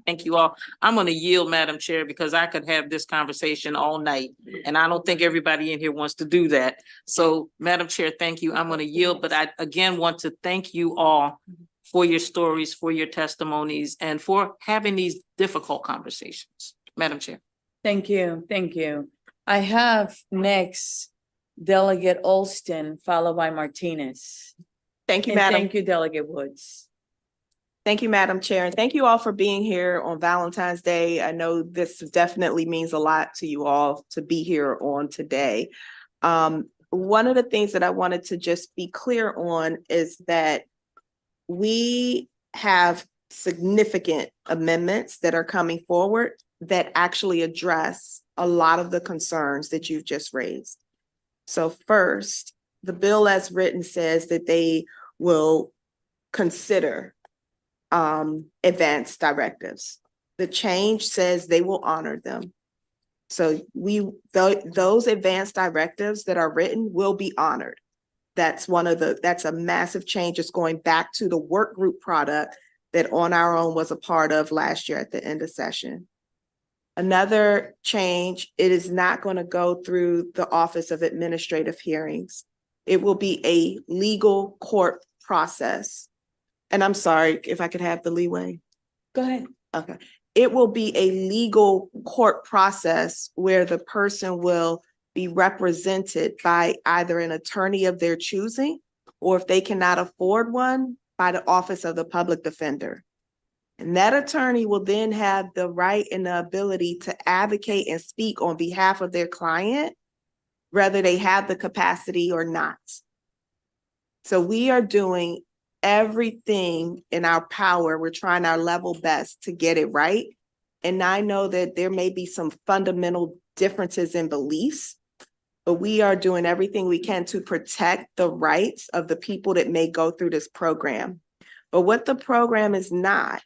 Thank you all. I'm going to yield, Madam Chair, because I could have this conversation all night, and I don't think everybody in here wants to do that. So, Madam Chair, thank you. I'm going to yield, but I again want to thank you all for your stories, for your testimonies, and for having these difficult conversations. Madam Chair. Thank you. Thank you. I have next Delegate Alston, followed by Martinez. Thank you, And Madam. thank you, Delegate Woods. Thank you, Madam Chair, and thank you all for being here on Valentine's Day. I know this definitely means a lot to you all to be here on today. One of the things that I wanted to just be clear on is that we have significant amendments that are coming forward that actually address a lot of the concerns that you've just raised. So first, the bill as written says that they will consider advanced directives. The change says they will honor them. So those advanced directives that are written will be honored. That's a massive change. It's going back to the work group product that On Our Own was a part of last year at the end of session. Another change, it is not going to go through the Office of Administrative Hearings. It will be a legal court process. And I'm sorry if I could have the leeway. Go ahead. Okay. It will be a legal court process where the person will be represented by either an attorney of their choosing, or if they cannot afford one, by the Office of the Public Defender. And that attorney will then have the right and the ability to advocate and speak on behalf of their client, whether they have the capacity or not. So we are doing everything in our power. We're trying our level best to get it right. And I know that there may be some fundamental differences in beliefs, but we are doing everything we can to protect the rights of the people that may go through this program. But what the program is not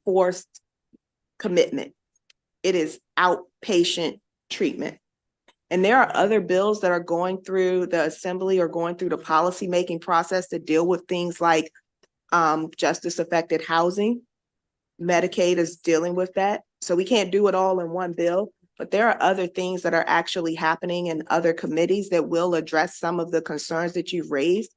forced commitment. It is outpatient treatment. And there are other bills that are going through the assembly or going through the policymaking process to deal with things like justice-affected housing. Medicaid is dealing with that. So we can't do it all in one bill, but there are other things that are actually happening in other committees that will address some of the concerns that you've raised.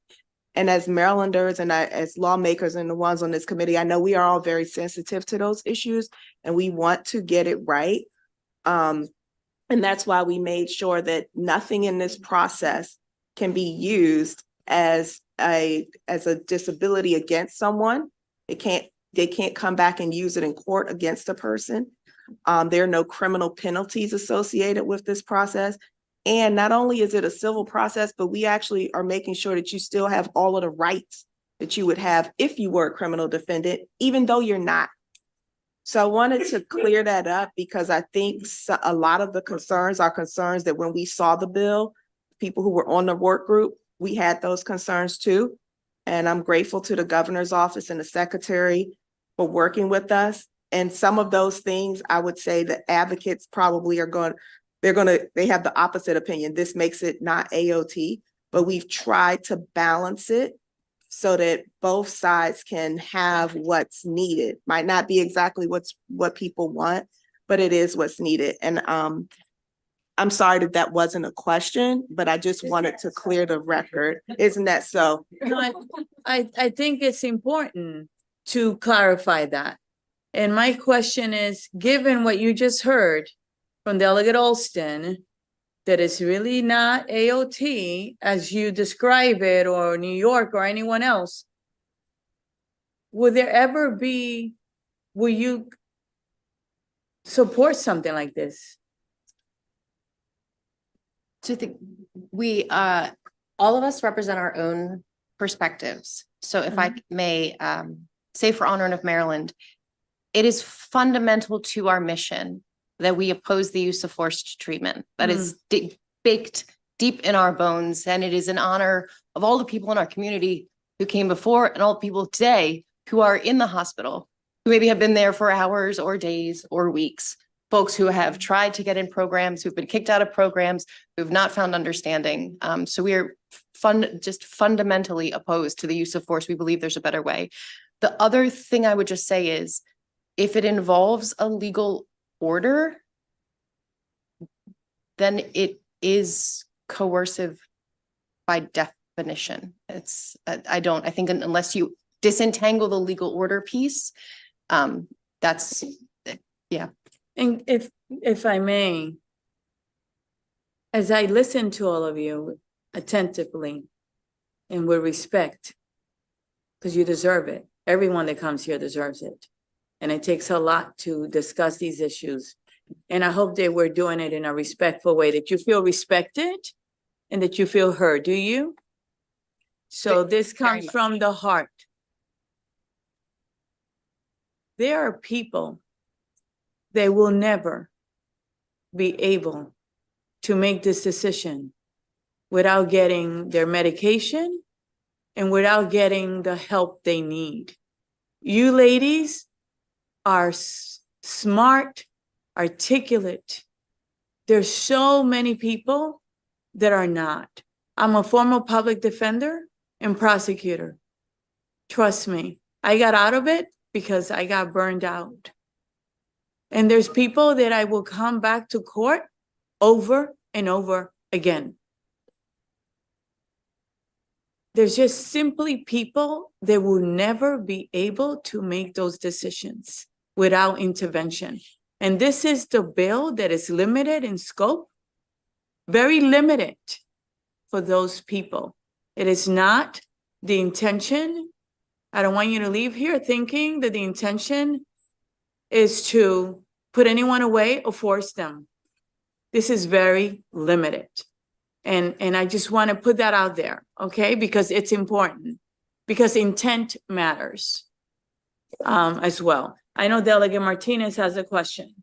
And as Marylanders and as lawmakers and the ones on this committee, I know we are all very sensitive to those issues and we want to get it right. And that's why we made sure that nothing in this process can be used as a disability against someone. They can't come back and use it in court against a person. There are no criminal penalties associated with this process. And not only is it a civil process, but we actually are making sure that you still have all of the rights that you would have if you were a criminal defendant, even though you're not. So I wanted to clear that up because I think a lot of the concerns are concerns that when we saw the bill, people who were on the work group, we had those concerns too. And I'm grateful to the governor's office and the secretary for working with us. And some of those things, I would say that advocates probably they have the opposite opinion. This makes it not AOT, but we've tried to balance it so that both sides can have what's needed. Might not be exactly what people want, but it is what's needed. And I'm sorry that that wasn't a question, but I just wanted to clear the record. Isn't that so? No, I think it's important to clarify that. And my question is, given what you just heard from Delegate Alston, that it's really not AOT as you describe it, or New York or anyone else, will you support something like this? So I think we, all of us represent our own perspectives. So if I may say for Honor of Maryland, it is fundamental to our mission that we oppose the use of forced treatment. That is baked deep in our bones. And it is in honor of all the people in our community who came before and all the people today who are in the hospital, who maybe have been there for hours or days or weeks. Folks who have tried to get in programs, who've been kicked out of programs, who've not found understanding. So we are just fundamentally opposed to the use of force. We believe there's a better way. The other thing I would just say is, if it involves a legal order, then it is coercive by definition. I think unless you disentangle the legal order piece, that's, yeah. And if I may, as I listen to all of you attentively and with respect, because you deserve it. Everyone that comes here deserves it. And it takes a lot to discuss these issues. And I hope that we're doing it in a respectful way, that you feel respected and that you feel heard. Do you? So this comes from the heart. There are people that will never be able to make this decision without getting their medication and without getting the help they need. You ladies are smart, articulate. There's so many people that are not. I'm a former public defender and prosecutor. Trust me, I got out of it because I got burned out. And there's people that I will come back to court over and over again. There's just simply people that will never be able to make those decisions without intervention. And this is the bill that is limited in scope, very limited for those people. It is not the intention. I don't want you to leave here thinking that the intention is to put anyone away or force them. This is very limited. And I just want to put that out there, okay? Because it's important, because intent matters as well. I know Delegate Martinez has a question.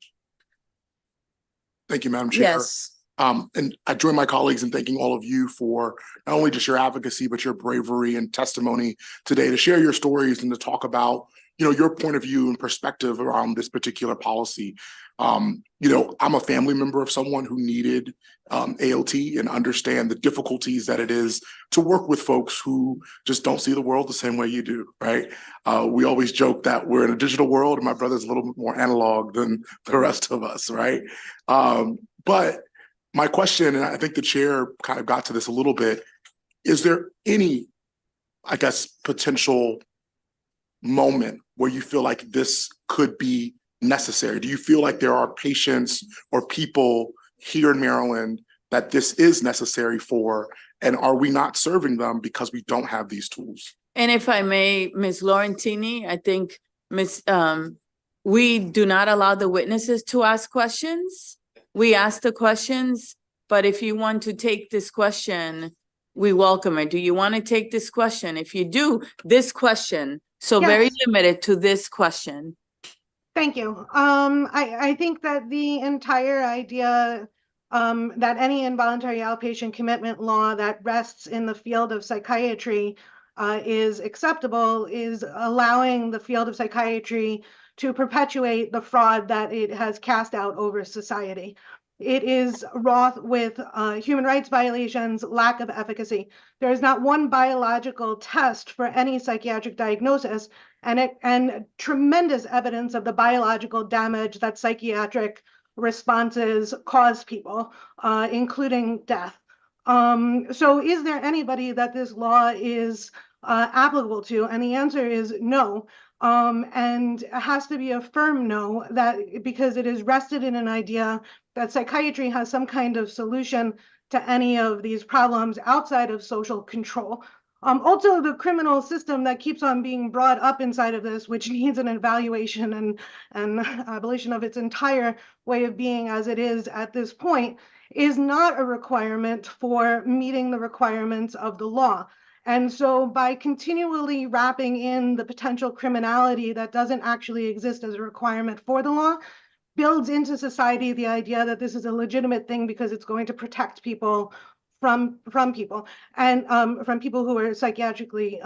Thank you, Madam Chair. Yes. And I join my colleagues in thanking all of you for not only just your advocacy, but your bravery and testimony today to share your stories and to talk about, your point of view and perspective around this particular policy. I'm a family member of someone who needed AOT and understand the difficulties that it is to work with folks who just don't see the world the same way you do, right? We always joke that we're in a digital world and my brother's a little bit more analog than the rest of us, right? But my question, and I think the chair kind of got to this a little bit, is there any, potential moment where you feel like this could be necessary? Do you feel like there are patients or people here in Maryland that this is necessary for? And are we not serving them because we don't have these tools? And if I may, Ms. Laurentini, I think we do not allow the witnesses to ask questions. We ask the questions, but if you want to take this question, we welcome it. Do you want to take this question? If you do, this question, so Yes. very limited to this question. Thank you. I think that the entire idea that any involuntary outpatient commitment law that rests in the field of psychiatry is acceptable is allowing the field of psychiatry to perpetuate the fraud that it has cast out over society. It is wrought with human rights violations, lack of efficacy. There is not one biological test for any psychiatric diagnosis, and tremendous evidence of the biological damage that psychiatric responses cause people, including death. So is there anybody that this law is applicable to? And the answer is no. And it has to be a firm no, that because it is rested in an idea that psychiatry has some kind of solution to any of these problems outside of social control. Also, the criminal system that keeps on being brought up inside of this, which needs an evaluation and abolition of its entire way of being as it is at this point, is not a requirement for meeting the requirements of the law. And so by continually wrapping in the potential criminality that doesn't actually exist as a requirement for the law, builds into society the idea that this is a legitimate thing because it's going to protect people from people and from people who are psychiatrically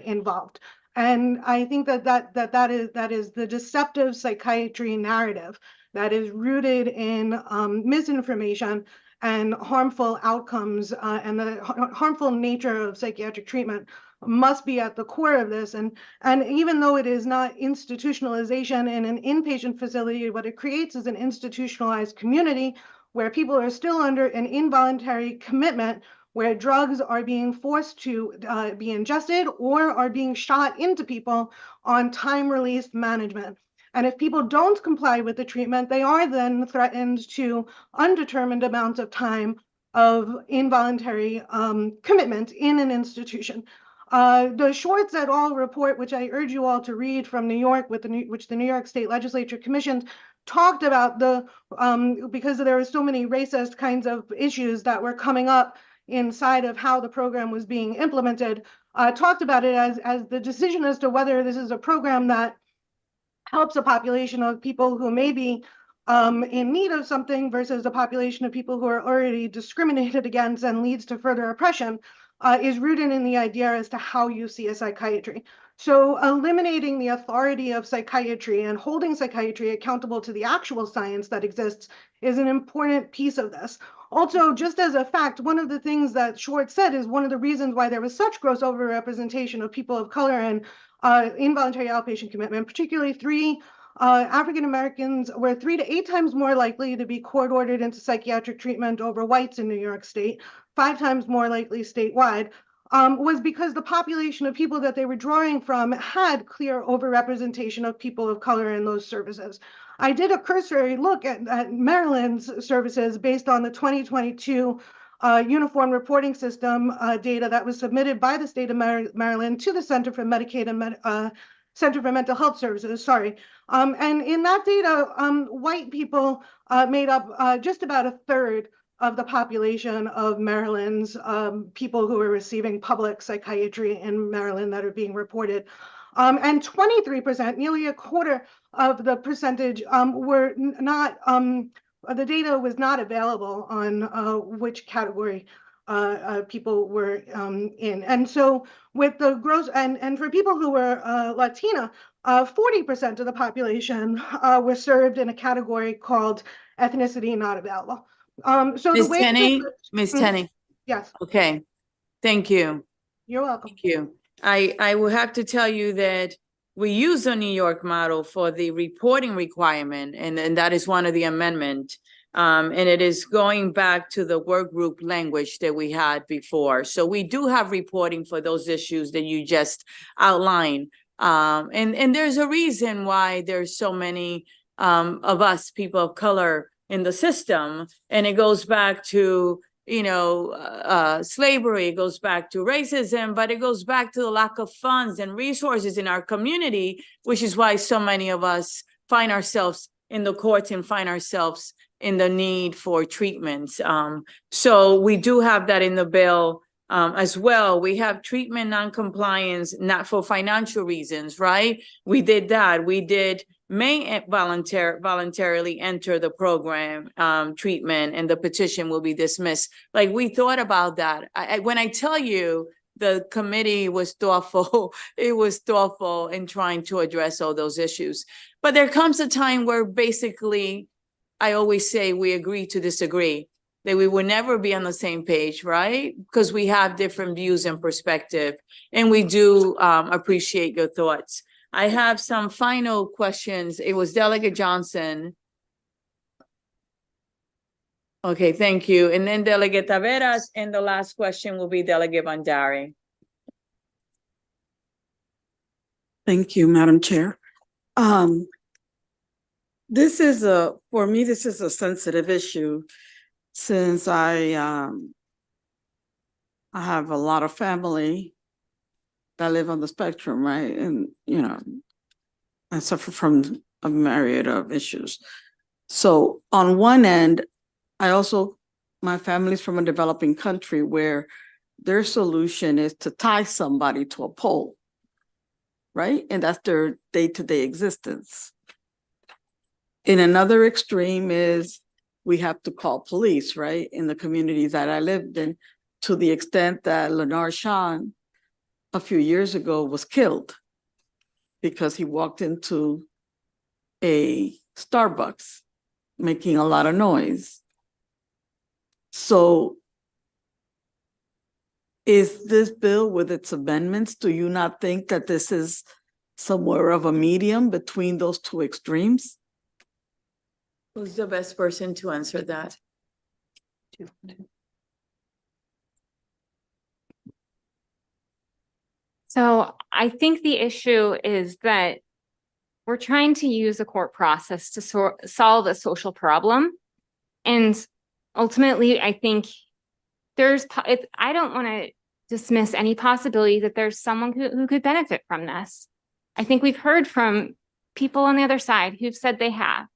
involved. And I think that is the deceptive psychiatry narrative that is rooted in misinformation and harmful outcomes, and the harmful nature of psychiatric treatment must be at the core of this. And even though it is not institutionalization in an inpatient facility, what it creates is an institutionalized community where people are still under an involuntary commitment, where drugs are being forced to be ingested or are being shot into people on time-released management. And if people don't comply with the treatment, they are then threatened to undetermined amounts of time of involuntary commitment in an institution. The Schwartz et al. Report, which I urge you all to read from New York, which the New York State Legislature commissioned, talked about because there were so many racist kinds of issues that were coming up inside of how the program was being implemented, talked about it as the decision as to whether this is a program that helps a population of people who may be in need of something versus a population of people who are already discriminated against and leads to further oppression, is rooted in the idea as to how you see a psychiatry. So eliminating the authority of psychiatry and holding psychiatry accountable to the actual science that exists is an important piece of this. Also, just as a fact, one of the things that Schwartz said is one of the reasons why there was such gross overrepresentation of people of color and involuntary outpatient commitment, particularly African Americans were 3 to 8 times more likely to be court ordered into psychiatric treatment over whites in New York State, 5 times more likely statewide, was because the population of people that they were drawing from had clear overrepresentation of people of color in those services. I did a cursory look at Maryland's services based on the 2022 Uniform Reporting System data that was submitted by the state of Maryland to the Center for Medicaid and Center for Mental Health Services, sorry. And in that data, white people made up just about a third of the population of Maryland's people who are receiving public psychiatry in Maryland that are being reported. And 23%, nearly a quarter of the percentage were not, the data was not available on which category people were in. And so with the gross, and for people who were Latina, 40% of the population were served in a category called ethnicity not available. So Ms. the way Tenney, that- Ms. Tenney. Yes, Okay, thank you. you're welcome. Thank you. I will have to tell you that we use a New York model for the reporting requirement, and that is one of the amendment. And it is going back to the work group language that we had before. So we do have reporting for those issues that you just outlined. And there's a reason why there's so many of us, people of color, in the system. And it goes back to, slavery, it goes back to racism, but it goes back to the lack of funds and resources in our community, which is why so many of us find ourselves in the courts and find ourselves in the need for treatments. So we do have that in the bill as well. We have treatment noncompliance, not for financial reasons, right? We did that. We may voluntarily enter the program treatment, and the petition will be dismissed. Like, we thought about that. When I tell you the committee was thoughtful, it was thoughtful in trying to address all those issues. But there comes a time where basically, I always say we agree to disagree, that we will never be on the same page, right? Because we have different views and perspective, and we do appreciate your thoughts. I have some final questions. It was Delegate Johnson. Okay, thank you. And then Delegate Taveras, and the last question will be Delegate Bandari. Thank you, Madam Chair. This is for me, this is a sensitive issue since I have a lot of family that live on the spectrum, right? And, I suffer from a myriad of issues. So on one end, my family's from a developing country where their solution is to tie somebody to a pole, right? And that's their day-to-day existence. In another extreme is we have to call police, right? In the communities that I lived in, to the extent that Leonard Sean a few years ago was killed because he walked into a Starbucks making a lot of noise. So is this bill with its amendments, do you not think that this is somewhere of a medium between those two extremes? Who's the best person to answer that? So I think the issue is that we're trying to use a court process to solve a social problem. And ultimately, I think I don't want to dismiss any possibility that there's someone who could benefit from this. I think we've heard from people on the other side who've said they have.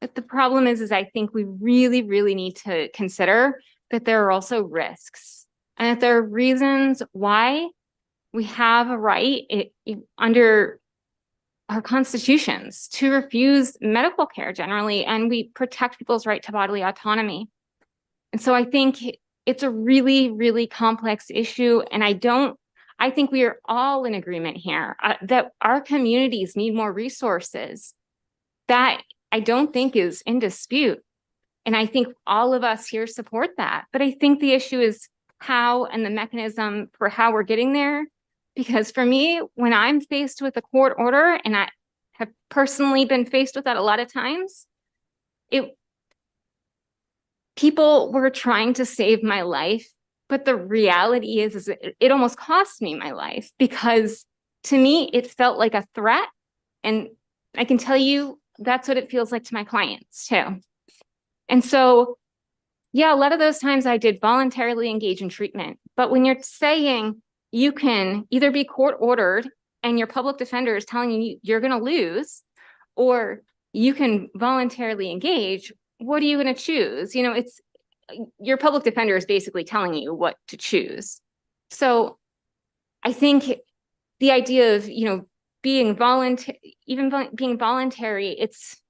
But the problem is I think we really, really need to consider that there are also risks and that there are reasons why we have a right under our constitutions to refuse medical care generally, and we protect people's right to bodily autonomy. And so I think it's a really, really complex issue. And I think we are all in agreement here that our communities need more resources. That I don't think is in dispute. And I think all of us here support that. But I think the issue is how and the mechanism for how we're getting there. Because for me, when I'm faced with a court order, and I have personally been faced with that a lot of times, people were trying to save my life. But the reality is it almost cost me my life, because to me, it felt like a threat. And I can tell you, that's what it feels like to my clients too. And so, yeah, a lot of those times I did voluntarily engage in treatment. But when you're saying you can either be court ordered and your public defender is telling you you're going to lose, or you can voluntarily engage, what are you going to choose? It's your public defender is basically telling you what to choose. So I think the idea of, being voluntary, being voluntary, it's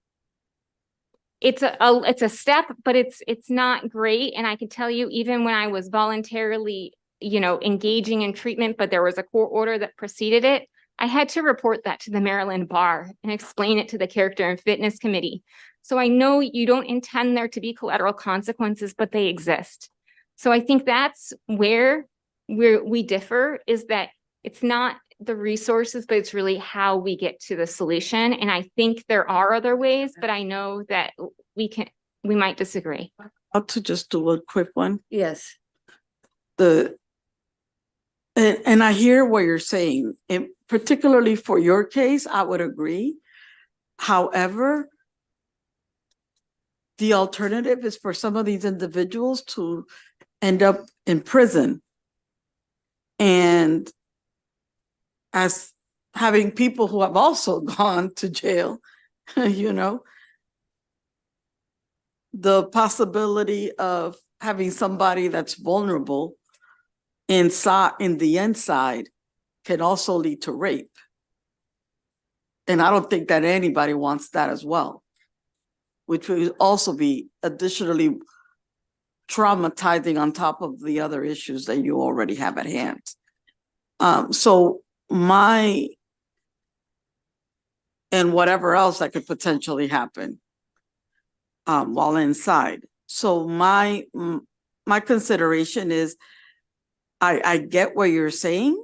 a step, but it's not great. And I can tell you, even when I was voluntarily, engaging in treatment, but there was a court order that preceded it, I had to report that to the Maryland Bar and explain it to the Character and Fitness Committee. So I know you don't intend there to be collateral consequences, but they exist. So I think that's where we differ, is that it's not the resources, but it's really how we get to the solution. And I think there are other ways, but I know that we might disagree. I'll to just do a quick one. Yes. And I hear what you're saying, and particularly for your case, I would agree. However, the alternative is for some of these individuals to end up in prison. And as having people who have also gone to jail, the possibility of having somebody that's vulnerable in the inside can also lead to rape. And I don't think that anybody wants that as well, which would also be additionally traumatizing on top of the other issues that you already have at hand. So and whatever else that could potentially happen while inside. So my consideration is, I get what you're saying,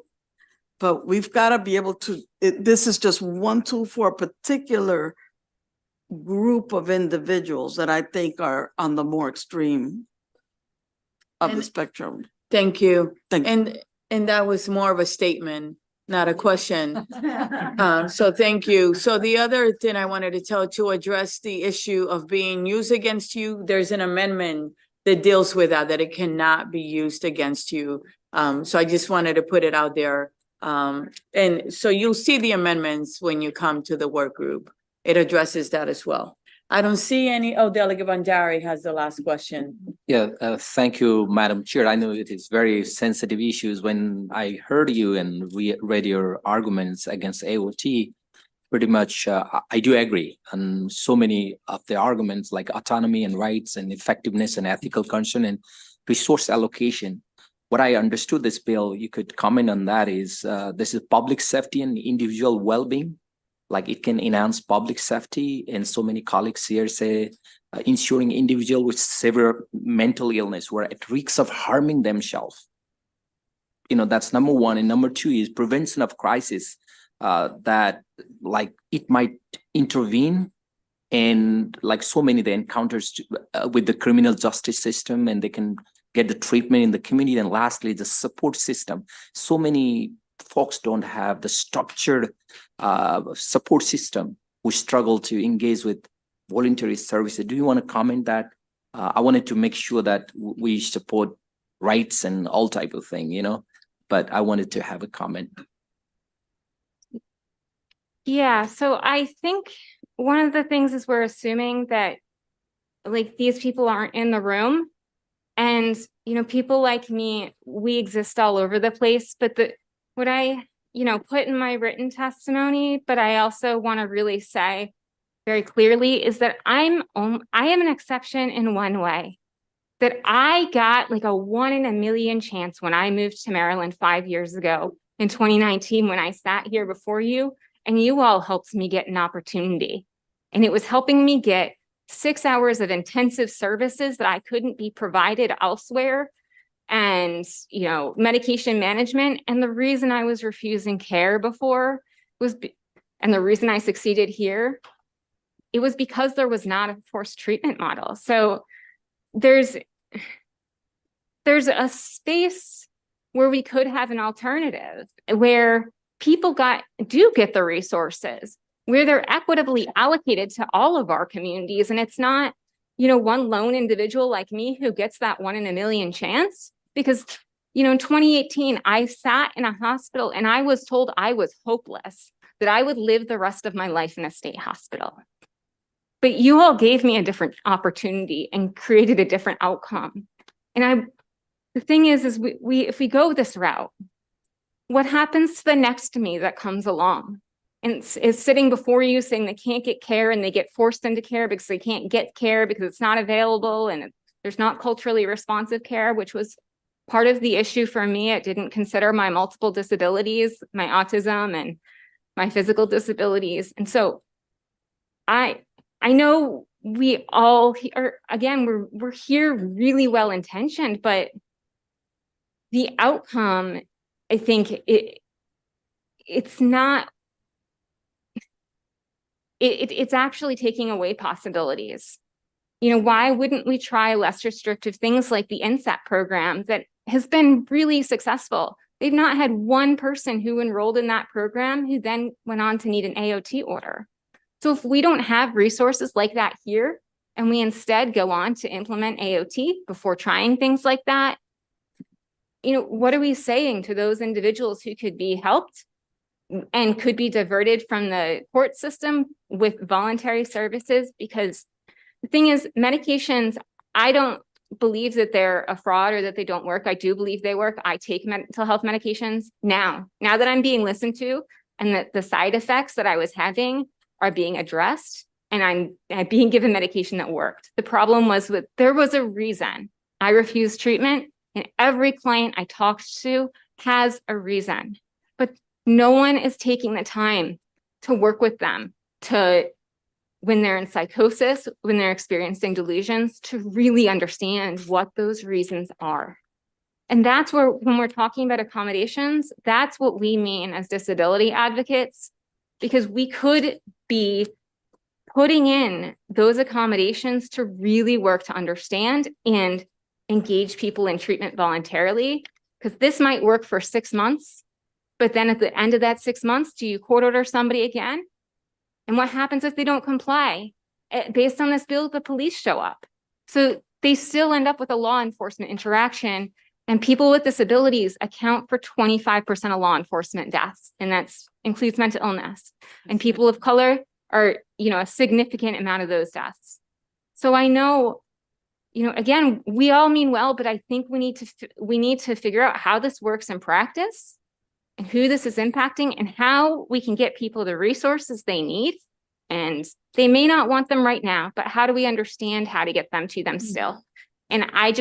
but we've got to be able to, this is just one tool for a particular group of individuals that I think are on the more extreme of the And- spectrum. Thank you. Thank you. And that was more of a statement, not a question. So thank you. So the other thing I wanted to tell, to address the issue of being used against you, there's an amendment that deals with that it cannot be used against you. So I just wanted to put it out there. And so you'll see the amendments when you come to the work group. It addresses that as well. I don't see any, Delegate Bandari has the last question. Yeah, thank you, Madam Chair. I know it is very sensitive issues. When I heard you and read your arguments against AOT, pretty much I do agree on so many of the arguments like autonomy and rights and effectiveness and ethical concern and resource allocation. What I understood this bill, you could comment on that, is this is public safety and individual well-being. Like it can enhance public safety, and so many colleagues here say ensuring individual with severe mental illness who are at risk of harming themselves. You know, that's number one. And number two is prevention of crisis, that like it might intervene and like so many the encounters with the criminal justice system, and they can get the treatment in the community. And lastly, the support system. So many folks don't have the structured support system who struggle to engage with voluntary services. Do you want to comment that? I wanted to make sure that we support rights and all type of thing, you know, but I wanted to have a comment. Yeah, so I think one of the things is we're assuming that like these people aren't in the room, and you know, people like me, we exist all over the place, but what I, you know, put in my written testimony, but I also want to really say very clearly is that I am an exception in one way, that I got like a 1 in a million chance when I moved to Maryland 5 years ago in 2019, when I sat here before you, and you all helped me get an opportunity. And it was helping me get 6 hours of intensive services that I couldn't be provided elsewhere, and, you know, medication management. And the reason I was refusing care before was, and the reason I succeeded here, it was because there was not a forced treatment model. So there's a space where we could have an alternative, where people do get the resources, where they're equitably allocated to all of our communities. And it's not, you know, one lone individual like me who gets that 1 in a million chance. Because, you know, in 2018, I sat in a hospital and I was told I was hopeless, that I would live the rest of my life in a state hospital. But you all gave me a different opportunity and created a different outcome. And the thing is if we go this route, what happens to the next me that comes along and is sitting before you saying they can't get care, and they get forced into care because they can't get care because it's not available and there's not culturally responsive care, which was part of the issue for me. It didn't consider my multiple disabilities, my autism and my physical disabilities. And so I know we all are, again, we're here really well intentioned, but the outcome, I think it's not, it's actually taking away possibilities. You know, why wouldn't we try less restrictive things like the NSAP program that has been really successful? They've not had one person who enrolled in that program who then went on to need an AOT order. So if we don't have resources like that here, and we instead go on to implement AOT before trying things like that, you know, what are we saying to those individuals who could be helped and could be diverted from the court system with voluntary services? Because the thing is, medications, I don't believe that they're a fraud or that they don't work. I do believe they work. I take mental health medications now that I'm being listened to, and that the side effects that I was having are being addressed, and I'm being given medication that worked. The problem was there was a reason I refused treatment, and every client I talked to has a reason, but no one is taking the time to work with them when they're in psychosis, when they're experiencing delusions, to really understand what those reasons are. And that's where, when we're talking about accommodations, that's what we mean as disability advocates, because we could be putting in those accommodations to really work to understand and engage people in treatment voluntarily, because this might work for 6 months, but then at the end of that 6 months, do you court order somebody again? And what happens if they don't comply? Based on this bill, the police show up. So they still end up with a law enforcement interaction, and people with disabilities account for 25% of law enforcement deaths, and that includes mental illness. And people of color are, a significant amount of those deaths. So I know, again, we all mean well, but I think we need to figure out how this works in practice and who this is impacting and how we can get people the resources they need. And they may not want them right now, but how do we understand how to get them to them still? And I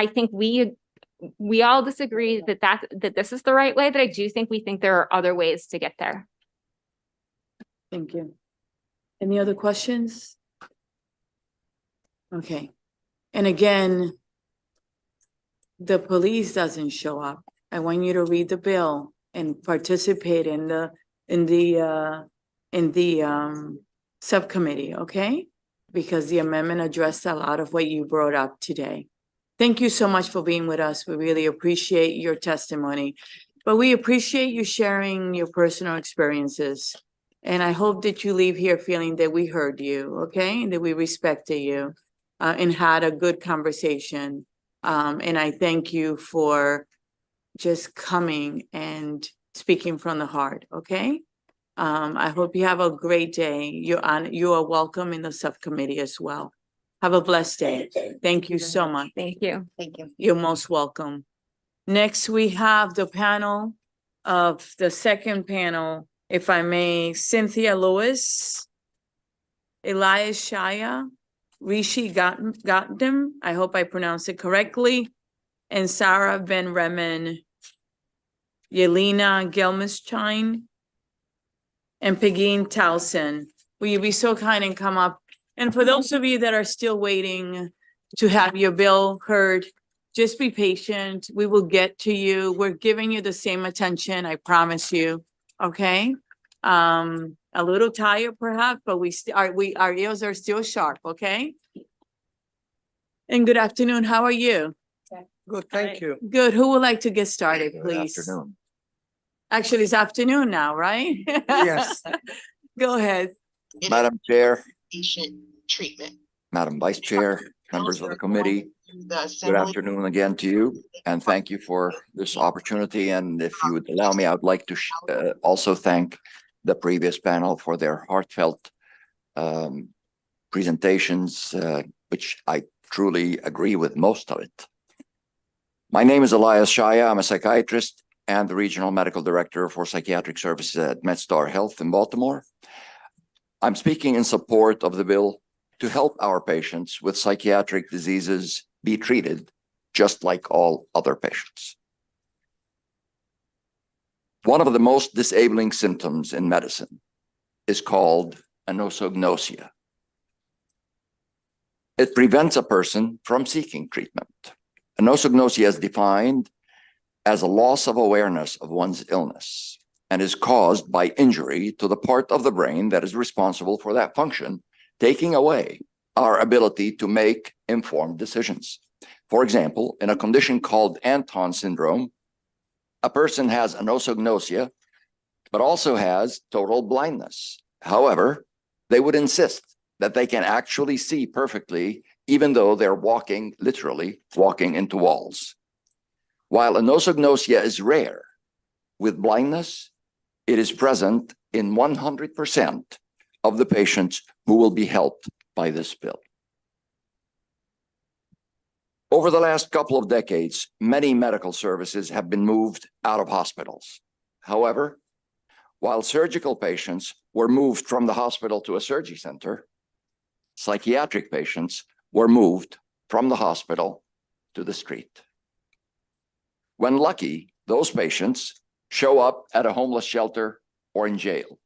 think we all disagree that this is the right way, but I do think we think there are other ways to get there. Thank you. Any other questions? Okay. And again, the police doesn't show up. I want you to read the bill and participate in the subcommittee, okay? Because the amendment addressed a lot of what you brought up today. Thank you so much for being with us. We really appreciate your testimony, but we appreciate you sharing your personal experiences. And I hope that you leave here feeling that we heard you, okay? And that we respected you and had a good conversation. And I thank you for just coming and speaking from the heart, okay? I hope you have a great day. You are welcome in the subcommittee as well. Have a blessed day. Thank you so much. Thank you. Thank you. You're most welcome. Next, we have the panel of the second panel, if I may, Cynthia Lewis, Elias Shaya, Rishi Gautam, I hope I pronounced it correctly, and Sarah Ben Remen, Yelena Gelmeschein, and Pegeen Towson. Will you be so kind and come up? And for those of you that are still waiting to have your bill heard, just be patient. We will get to you. We're giving you the same attention, I promise you. Okay? A little tired perhaps, but our ears are still sharp, okay? And good afternoon. How are you? Good, thank you. Good. Who would like to get started, Good please? afternoon. Actually, it's afternoon now, right? Yes. Go ahead. Madam Chair, Patient treatment. Madam Vice Chair, members of the committee, good afternoon again to you, and thank you for this opportunity. And if you would allow me, I would like to also thank the previous panel for their heartfelt presentations, which I truly agree with most of it. My name is Elias Shaya. I'm a psychiatrist and the Regional Medical Director for Psychiatric Services at MedStar Health in Baltimore. I'm speaking in support of the bill to help our patients with psychiatric diseases be treated just like all other patients. One of the most disabling symptoms in medicine is called anosognosia. It prevents a person from seeking treatment. Anosognosia is defined as a loss of awareness of one's illness and is caused by injury to the part of the brain that is responsible for that function, taking away our ability to make informed decisions. For example, in a condition called Anton syndrome, a person has anosognosia, but also has total blindness. However, they would insist that they can actually see perfectly, even though they're literally walking into walls. While anosognosia is rare, with blindness, it is present in 100% of the patients who will be helped by this bill. Over the last couple of decades, many medical services have been moved out of hospitals. However, while surgical patients were moved from the hospital to a surgery center, psychiatric patients were moved from the hospital to the street. When lucky, those patients show up at a homeless shelter or in jail.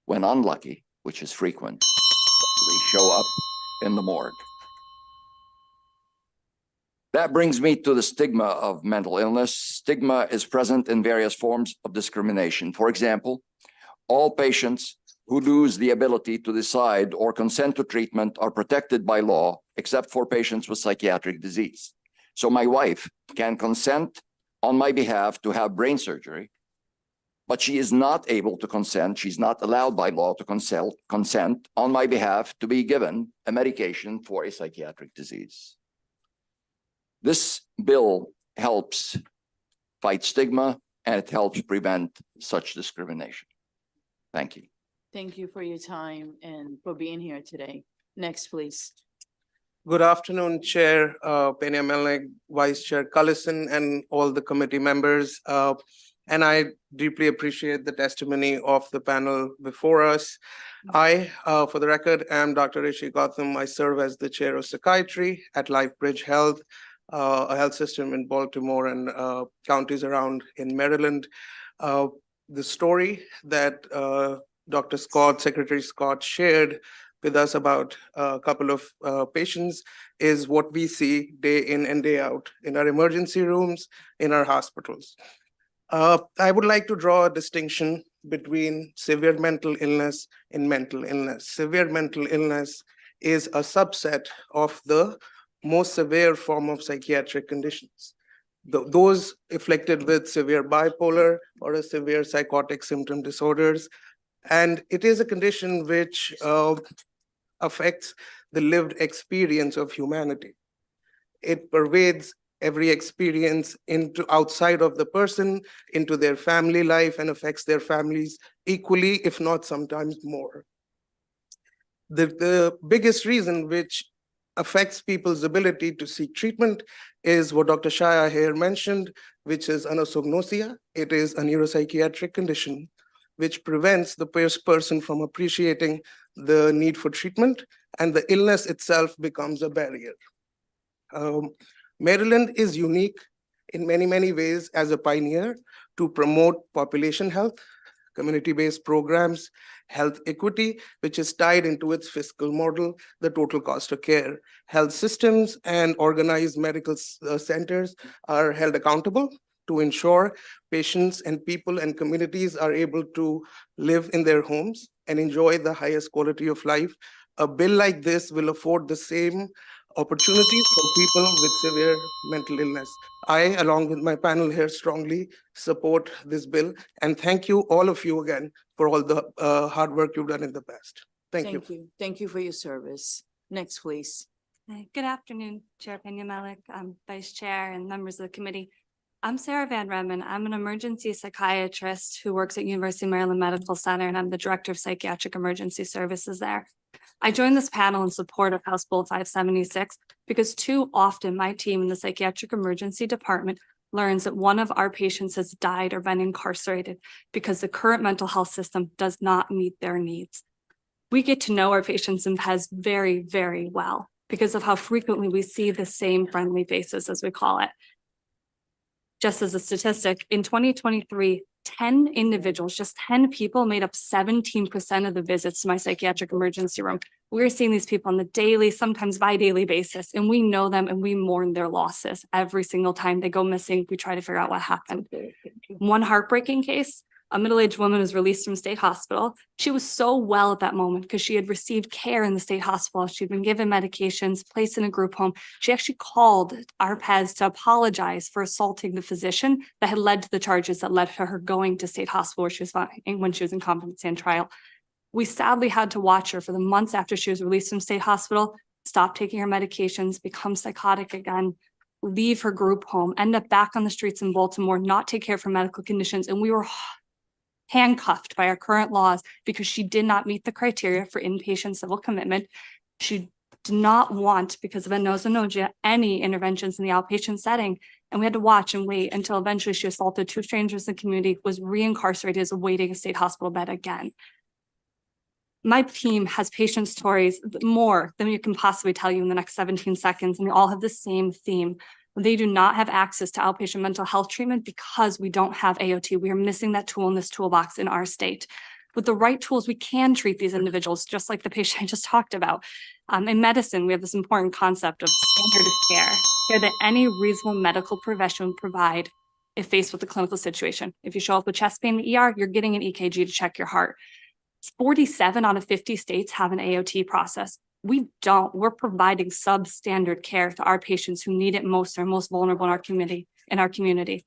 When unlucky, which is frequent, they show up in the morgue. That brings me to the stigma of mental illness. Stigma is present in various forms of discrimination. For example, all patients who lose the ability to decide or consent to treatment are protected by law, except for patients with psychiatric disease. So my wife can consent on my behalf to have brain surgery, but she is not able to consent. She's not allowed by law to consent on my behalf to be given a medication for a psychiatric disease. This bill helps fight stigma, and it helps prevent such discrimination. Thank you. Thank you for your time and for being here today. Next, please. Good afternoon, Chair Pena Melnick, Vice Chair Cullison, and all the committee members. And I deeply appreciate the testimony of the panel before us. I, for the record, am Dr. Rishi Gautam. I serve as the Chair of Psychiatry at LifeBridge Health, a health system in Baltimore and counties around in Maryland. The story that Dr. Scott, Secretary Scott shared with us about a couple of patients is what we see day in and day out in our emergency rooms, in our hospitals. I would like to draw a distinction between severe mental illness and mental illness. Severe mental illness is a subset of the most severe form of psychiatric conditions. Those afflicted with severe bipolar or a severe psychotic symptom disorders. And it is a condition which affects the lived experience of humanity. It pervades every experience into outside of the person, into their family life, and affects their families equally, if not sometimes more. The biggest reason which affects people's ability to seek treatment is what Dr. Shaya here mentioned, which is anosognosia. It is a neuropsychiatric condition which prevents the person from appreciating the need for treatment, and the illness itself becomes a barrier. Maryland is unique in many, many ways as a pioneer to promote population health, community-based programs, health equity, which is tied into its fiscal model, the total cost of care. Health systems and organized medical centers are held accountable to ensure patients and people and communities are able to live in their homes and enjoy the highest quality of life. A bill like this will afford the same opportunities for people with severe mental illness. I, along with my panel here, strongly support this bill. And thank you, all of you again, for all the hard work you've done in the past. Thank you. Thank you for your service. Next, please. Good afternoon, Chair Pena Melnick, Vice Chair, and members of the committee. I'm Sarah Van Remen. I'm an emergency psychiatrist who works at University of Maryland Medical Center, and I'm the Director of Psychiatric Emergency Services there. I joined this panel in support of House Bill 576 because too often my team in the Psychiatric Emergency Department learns that one of our patients has died or been incarcerated because the current mental health system does not meet their needs. We get to know our patients in PES very, very well because of how frequently we see the same friendly faces, as we call it. Just as a statistic, in 2023, 10 individuals, just 10 people made up 17% of the visits to my psychiatric emergency room. We're seeing these people on the daily, sometimes bi-daily basis, and we know them and we mourn their losses every single time they go missing. We try to figure out what happened. One heartbreaking case, a middle-aged woman was released from state hospital. She was so well at that moment because she had received care in the state hospital. She'd been given medications, placed in a group home. She actually called our PES to apologize for assaulting the physician that had led to the charges that led to her going to state hospital where she was when she was in competency on trial. We sadly had to watch her for the months after she was released from state hospital, stop taking her medications, become psychotic again, leave her group home, end up back on the streets in Baltimore, not take care of her medical conditions. And we were handcuffed by our current laws because she did not meet the criteria for inpatient civil commitment. She did not want, because of anosognosia, any interventions in the outpatient setting. And we had to watch and wait until eventually she assaulted 2 strangers in the community, was reincarcerated, is awaiting a state hospital bed again. My team has patient stories, more than we can possibly tell you in the next 17 seconds, and they all have the same theme. They do not have access to outpatient mental health treatment because we don't have AOT. We are missing that tool in this toolbox in our state. With the right tools, we can treat these individuals, just like the patient I just talked about. In medicine, we have this important concept of standard of care that any reasonable medical profession would provide if faced with a clinical situation. If you show up with chest pain in the ER, you're getting an EKG to check your heart. 47 out of 50 states have an AOT process. We don't. We're providing substandard care to our patients who need it most, are most vulnerable in our community.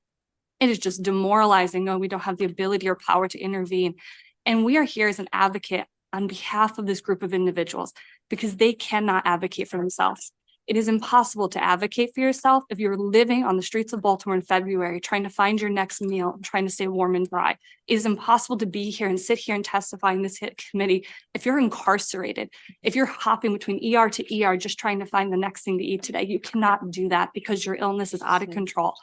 It is just demoralizing knowing we don't have the ability or power to intervene. And we are here as an advocate on behalf of this group of individuals because they cannot advocate for themselves. It is impossible to advocate for yourself if you're living on the streets of Baltimore in February, trying to find your next meal, trying to stay warm and dry. It is impossible to be here and sit here and testify in this committee if you're incarcerated, if you're hopping between ER to ER, just trying to find the next thing to eat today. You cannot do that because your illness is out of control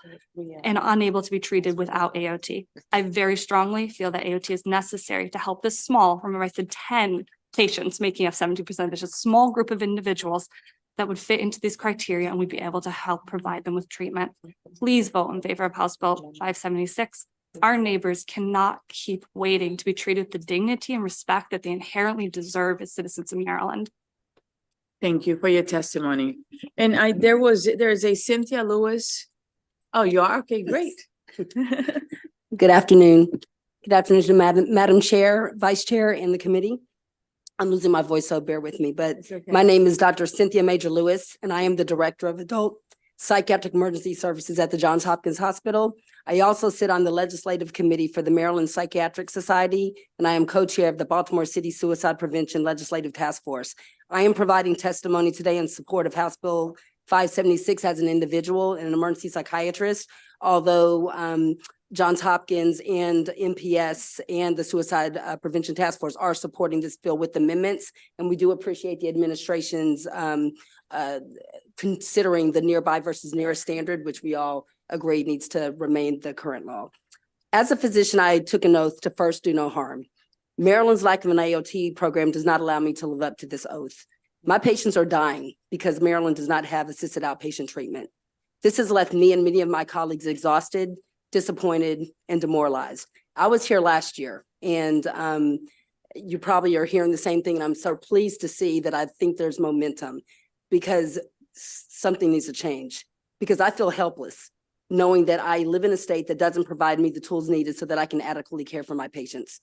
and unable to be treated without AOT. I very strongly feel that AOT is necessary to help this small, remember I said 10 patients making up 70% of this, a small group of individuals that would fit into these criteria, and we'd be able to help provide them with treatment. Please vote in favor of House Bill 576. Our neighbors cannot keep waiting to be treated with the dignity and respect that they inherently deserve as citizens of Maryland. Thank you for your testimony. And there's a Cynthia Lewis. Oh, you are? Okay, great. Good afternoon. Good afternoon to Madam Chair, Vice Chair, and the committee. I'm losing my voice, so bear with me, but my name is Dr. Cynthia Major Lewis, and I am the Director of Adult Psychiatric Emergency Services at the Johns Hopkins Hospital. I also sit on the Legislative Committee for the Maryland Psychiatric Society, and I am co-chair of the Baltimore City Suicide Prevention Legislative Task Force. I am providing testimony today in support of House Bill 576 as an individual and an emergency psychiatrist, although Johns Hopkins and MPS and the Suicide Prevention Task Force are supporting this bill with amendments. And we do appreciate the administration's considering the nearby versus nearest standard, which we all agree needs to remain the current law. As a physician, I took an oath to first do no harm. Maryland's lack of an AOT program does not allow me to live up to this oath. My patients are dying because Maryland does not have assisted outpatient treatment. This has left me and many of my colleagues exhausted, disappointed, and demoralized. I was here last year, and you probably are hearing the same thing, and I'm so pleased to see that I think there's momentum because something needs to change, because I feel helpless knowing that I live in a state that doesn't provide me the tools needed so that I can adequately care for my patients.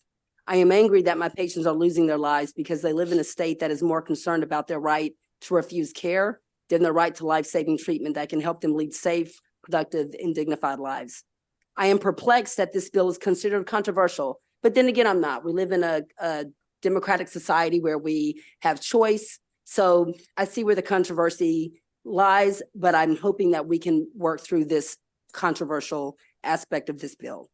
I am angry that my patients are losing their lives because they live in a state that is more concerned about their right to refuse care than their right to life-saving treatment that can help them lead safe, productive, and dignified lives. I am perplexed that this bill is considered controversial, but then again, I'm not. We live in a democratic society where we have choice. So I see where the controversy lies, but I'm hoping that we can work through this controversial aspect of this bill.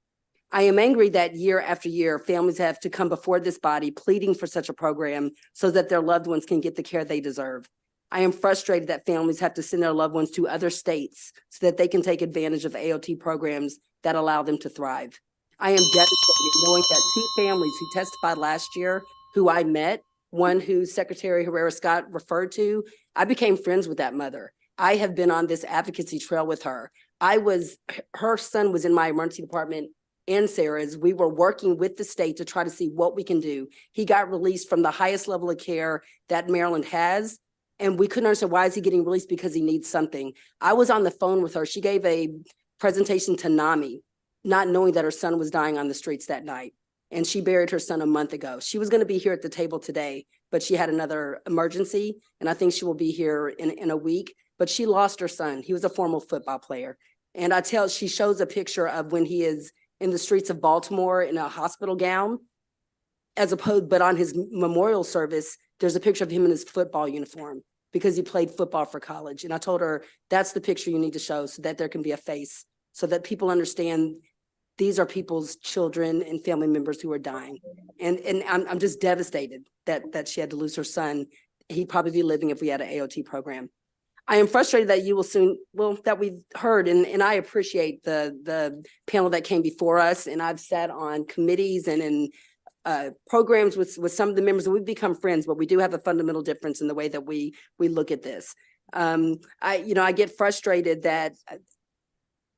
I am angry that year after year, families have to come before this body pleading for such a program so that their loved ones can get the care they deserve. I am frustrated that families have to send their loved ones to other states so that they can take advantage of AOT programs that allow them to thrive. I am devastated knowing that two families who testified last year, who I met, one who Secretary Herrera-Scott referred to, I became friends with that mother. I have been on this advocacy trail with her. Her son was in my emergency department and Sarah's. We were working with the state to try to see what we can do. He got released from the highest level of care that Maryland has, and we couldn't understand why is he getting released, because he needs something. I was on the phone with her. She gave a presentation to NAMI, not knowing that her son was dying on the streets that night. And she buried her son a month ago. She was going to be here at the table today, but she had another emergency, and I think she will be here in a week. But she lost her son. He was a former football player. And she shows a picture of when he is in the streets of Baltimore in a hospital gown, but on his memorial service, there's a picture of him in his football uniform because he played football for college. And I told her, that's the picture you need to show so that there can be a face, so that people understand these are people's children and family members who are dying. And I'm just devastated that she had to lose her son. He'd probably be living if we had an AOT program. I am frustrated that you will soon, that we've heard, and I appreciate the panel that came before us, and I've sat on committees and in programs with some of the members, and we've become friends, but we do have a fundamental difference in the way that we look at this. I get frustrated that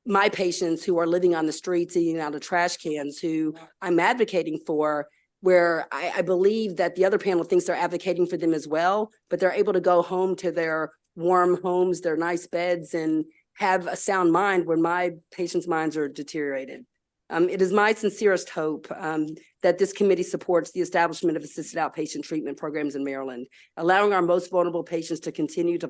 my patients who are living on the streets, eating out of trash cans, who I'm advocating for, where I believe that the other panel thinks they're advocating for them as well, but they're able to go home to their warm homes, their nice beds, and have a sound mind when my patients' minds are deteriorated. It is my sincerest hope that this committee supports the establishment of assisted outpatient treatment programs in Maryland. Allowing our most vulnerable patients to continue to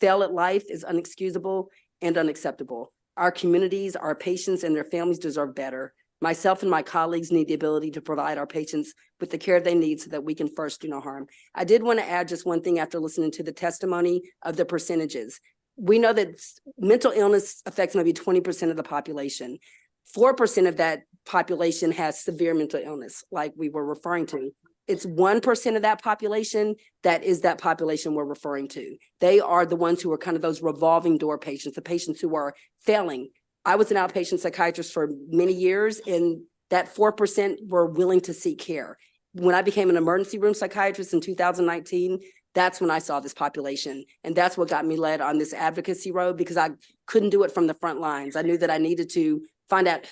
fail at life is unexcusable and unacceptable. Our communities, our patients, and their families deserve better. Myself and my colleagues need the ability to provide our patients with the care they need so that we can first do no harm. I did want to add just one thing after listening to the testimony of the percentages. We know that mental illness affects maybe 20% of the population. 4% of that population has severe mental illness, like we were referring to. It's 1% of that population that is that population we're referring to. They are the ones who are kind of those revolving door patients, the patients who are failing. I was an outpatient psychiatrist for many years, and that 4% were willing to seek care. When I became an emergency room psychiatrist in 2019, that's when I saw this population. And that's what got me led on this advocacy road, because I couldn't do it from the front lines. I knew that I needed to find out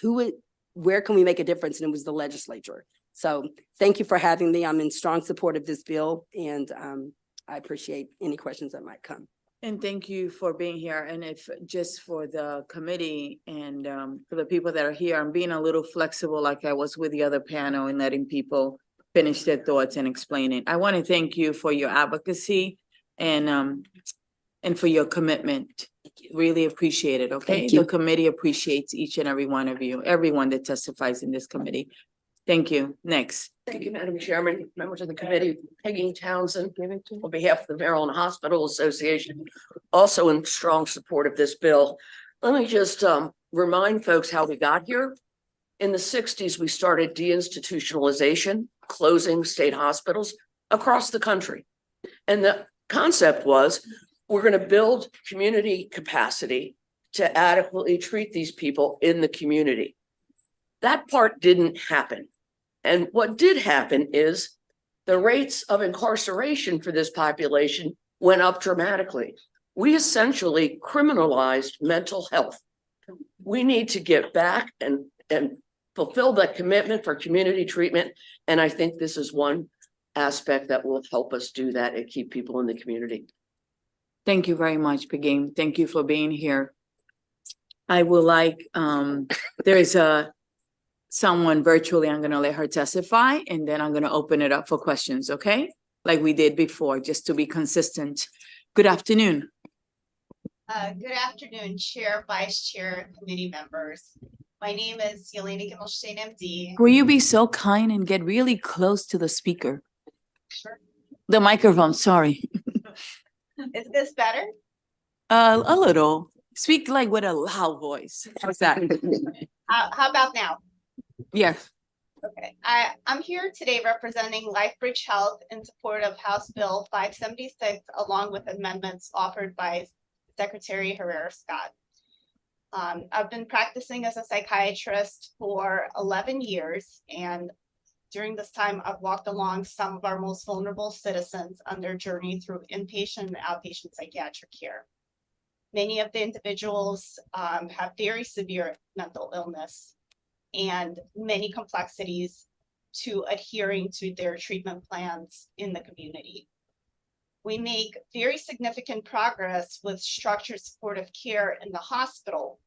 where can we make a difference, and it was the legislature. So thank you for having me. I'm in strong support of this bill, and I appreciate any questions that might come. And thank you for being here. And if just for the committee and for the people that are here, I'm being a little flexible like I was with the other panel and letting people finish their thoughts and explain it. I want to thank you for your advocacy and for your commitment. Really appreciate it, okay? Thank you. The committee appreciates each and every one of you, everyone that testifies in this committee. Thank you. Next. Thank you, Madam Chairman, members of the committee. Peggy Townsend, on behalf of the Maryland Hospital Association, also in strong support of this bill. Let me just remind folks how we got here. In the 60s, we started deinstitutionalization, closing state hospitals across the country. And the concept was, we're going to build community capacity to adequately treat these people in the community. That part didn't happen. And what did happen is the rates of incarceration for this population went up dramatically. We essentially criminalized mental health. We need to get back and fulfill that commitment for community treatment. And I think this is one aspect that will help us do that and keep people in the community. Thank you very much, Peggy. Thank you for being here. I would like, there is someone virtually, I'm gonna let her testify, and then I'm gonna open it up for questions, okay? Like we did before, just to be consistent. Good afternoon. Good afternoon, Chair, Vice Chair, committee members. My name is Yelena Gimmelstein, MD. Will you be so kind and get really close to the speaker? Sure. The microphone, sorry. Is this better? A little. Speak like with a loud voice. How's that? How about now? Yes. Okay, I'm here today representing LifeBridge Health in support of House Bill 576, along with amendments offered by Secretary Herrera Scott. I've been practicing as a psychiatrist for 11 years, and during this time, I've walked along some of our most vulnerable citizens on their journey through inpatient and outpatient psychiatric care. Many of the individuals have very severe mental illness and many complexities to adhering to their treatment plans in the community. We make very significant progress with structured supportive care in the hospital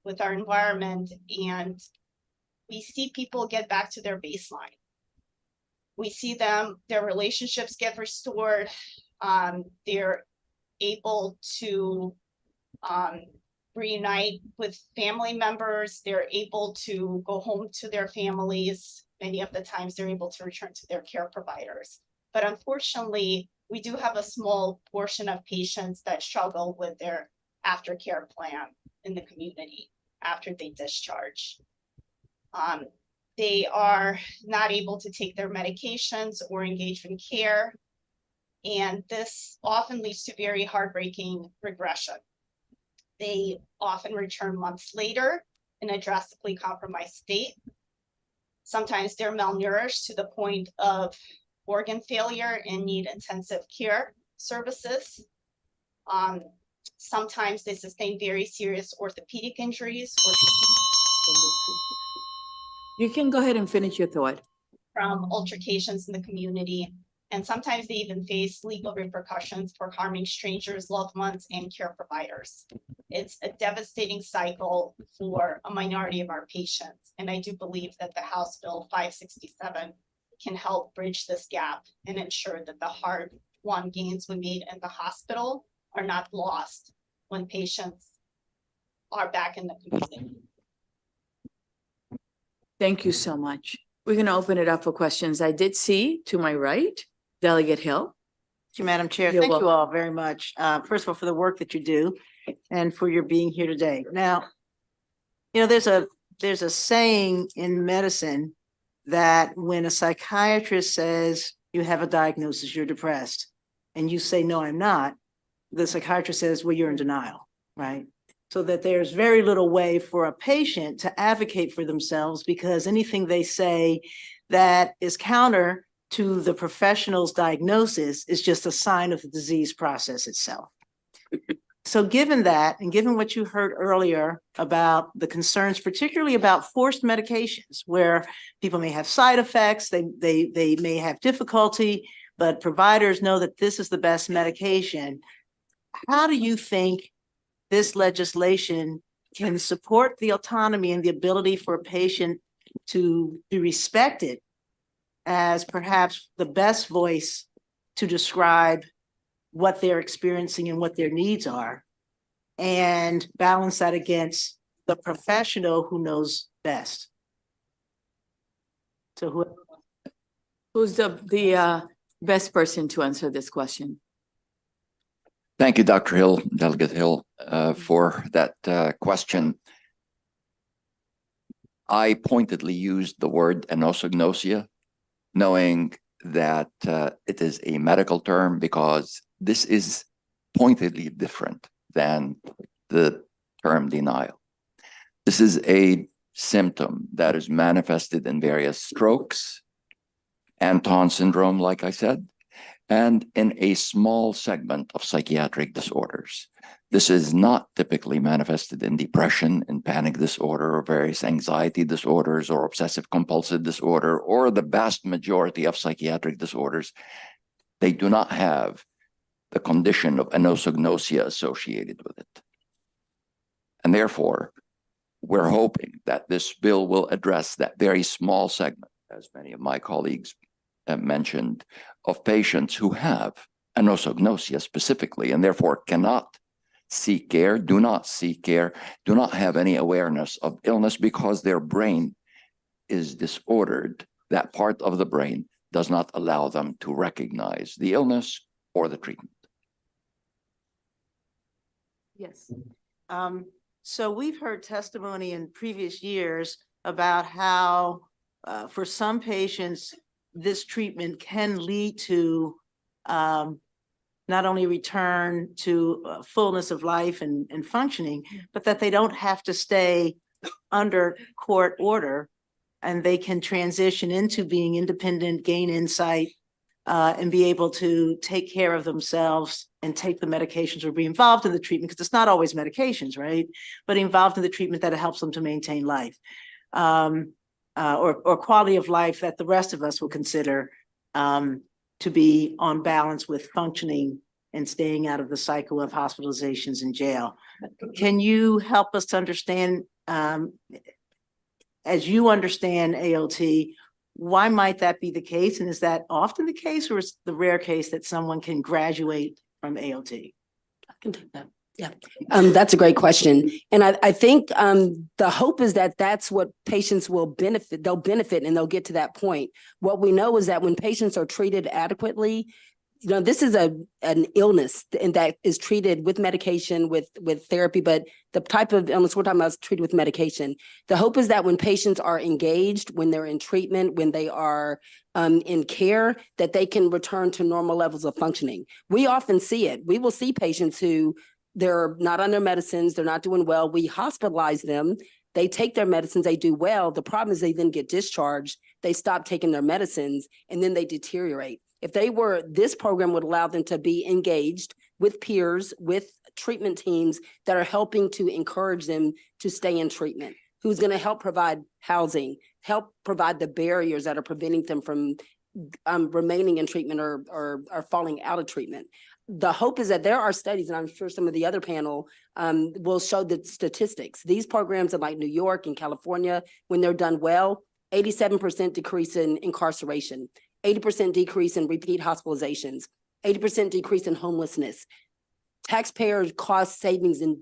with our environment, and we see people get back to their baseline. We see their relationships get restored. They're able to reunite with family members. They're able to go home to their families. Many of the times they're able to return to their care providers. But unfortunately, we do have a small portion of patients that struggle with their aftercare plan in the community after they discharge. They are not able to take their medications or engage in care. And this often leads to very heartbreaking regression. They often return months later in a drastically compromised state. Sometimes they're malnourished to the point of organ failure and need intensive care services. Sometimes they sustain very serious orthopedic injuries or You can go ahead and finish your thought. from altercations in the community. And sometimes they even face legal repercussions for harming strangers, loved ones, and care providers. It's a devastating cycle for a minority of our patients. And I do believe that the House Bill 567 can help bridge this gap and ensure that the hard-won gains we made in the hospital are not lost when patients are back in the community. Thank you so much. We're going to open it up for questions. I did see to my right, Delegate Hill. Thank you, Madam Chair. You're Thank you welcome. all very much. First of all, for the work that you do and for your being here today. Now, you know, there's a saying in medicine that when a psychiatrist says you have a diagnosis, you're depressed, and you say, no, I'm not, the psychiatrist says, well, you're in denial, right? So that there's very little way for a patient to advocate for themselves because anything they say that is counter to the professional's diagnosis is just a sign of the disease process itself. So given that, and given what you heard earlier about the concerns, particularly about forced medications, where people may have side effects, they may have difficulty, but providers know that this is the best medication. How do you think this legislation can support the autonomy and the ability for a patient to be respected as perhaps the best voice to describe what they're experiencing and what their needs are, and balance that against the professional who knows best? So Who's the best person to answer this question? Thank you, Dr. Hill, Delegate Hill, for that question. I pointedly used the word anosognosia, knowing that it is a medical term because this is pointedly different than the term denial. This is a symptom that is manifested in various strokes, Anton syndrome, like I said, and in a small segment of psychiatric disorders. This is not typically manifested in depression, in panic disorder, or various anxiety disorders, or obsessive compulsive disorder, or the vast majority of psychiatric disorders. They do not have the condition of anosognosia associated with it. And therefore, we're hoping that this bill will address that very small segment, as many of my colleagues have mentioned, of patients who have anosognosia specifically, and therefore cannot seek care, do not seek care, do not have any awareness of illness because their brain is disordered. That part of the brain does not allow them to recognize the illness or the treatment. yes. So we've heard testimony in previous years about how for some patients, this treatment can lead to not only return to fullness of life and functioning, but that they don't have to stay under court order and they can transition into being independent, gain insight, and be able to take care of themselves and take the medications or be involved in the treatment, because it's not always medications, right? But involved in the treatment that helps them to maintain life. Or quality of life that the rest of us will consider to be on balance with functioning and staying out of the cycle of hospitalizations in jail. Can you help us to understand, as you understand AOT, why might that be the case? And is that often the case, or is the rare case that someone can graduate from AOT? I can take that. Yeah, that's a great question. And I think the hope is that that's what patients will benefit. They'll benefit and they'll get to that point. What we know is that when patients are treated adequately, you know, this is an illness and that is treated with medication, with therapy, but the type of illness we're talking about is treated with medication. The hope is that when patients are engaged, when they're in treatment, when they are in care, that they can return to normal levels of functioning. We often see it. We will see patients who they're not on their medicines, they're not doing well. We hospitalize them. They take their medicines, they do well. The problem is they then get discharged. They stop taking their medicines and then they deteriorate. If they were, this program would allow them to be engaged with peers, with treatment teams that are helping to encourage them to stay in treatment, who's going to help provide housing, help provide the barriers that are preventing them from remaining in treatment or are falling out of treatment. The hope is that there are studies, and I'm sure some of the other panel will show the statistics. These programs in like New York and California, when they're done well, 87% decrease in incarceration, 80% decrease in repeat hospitalizations, 80% decrease in homelessness, taxpayer cost savings and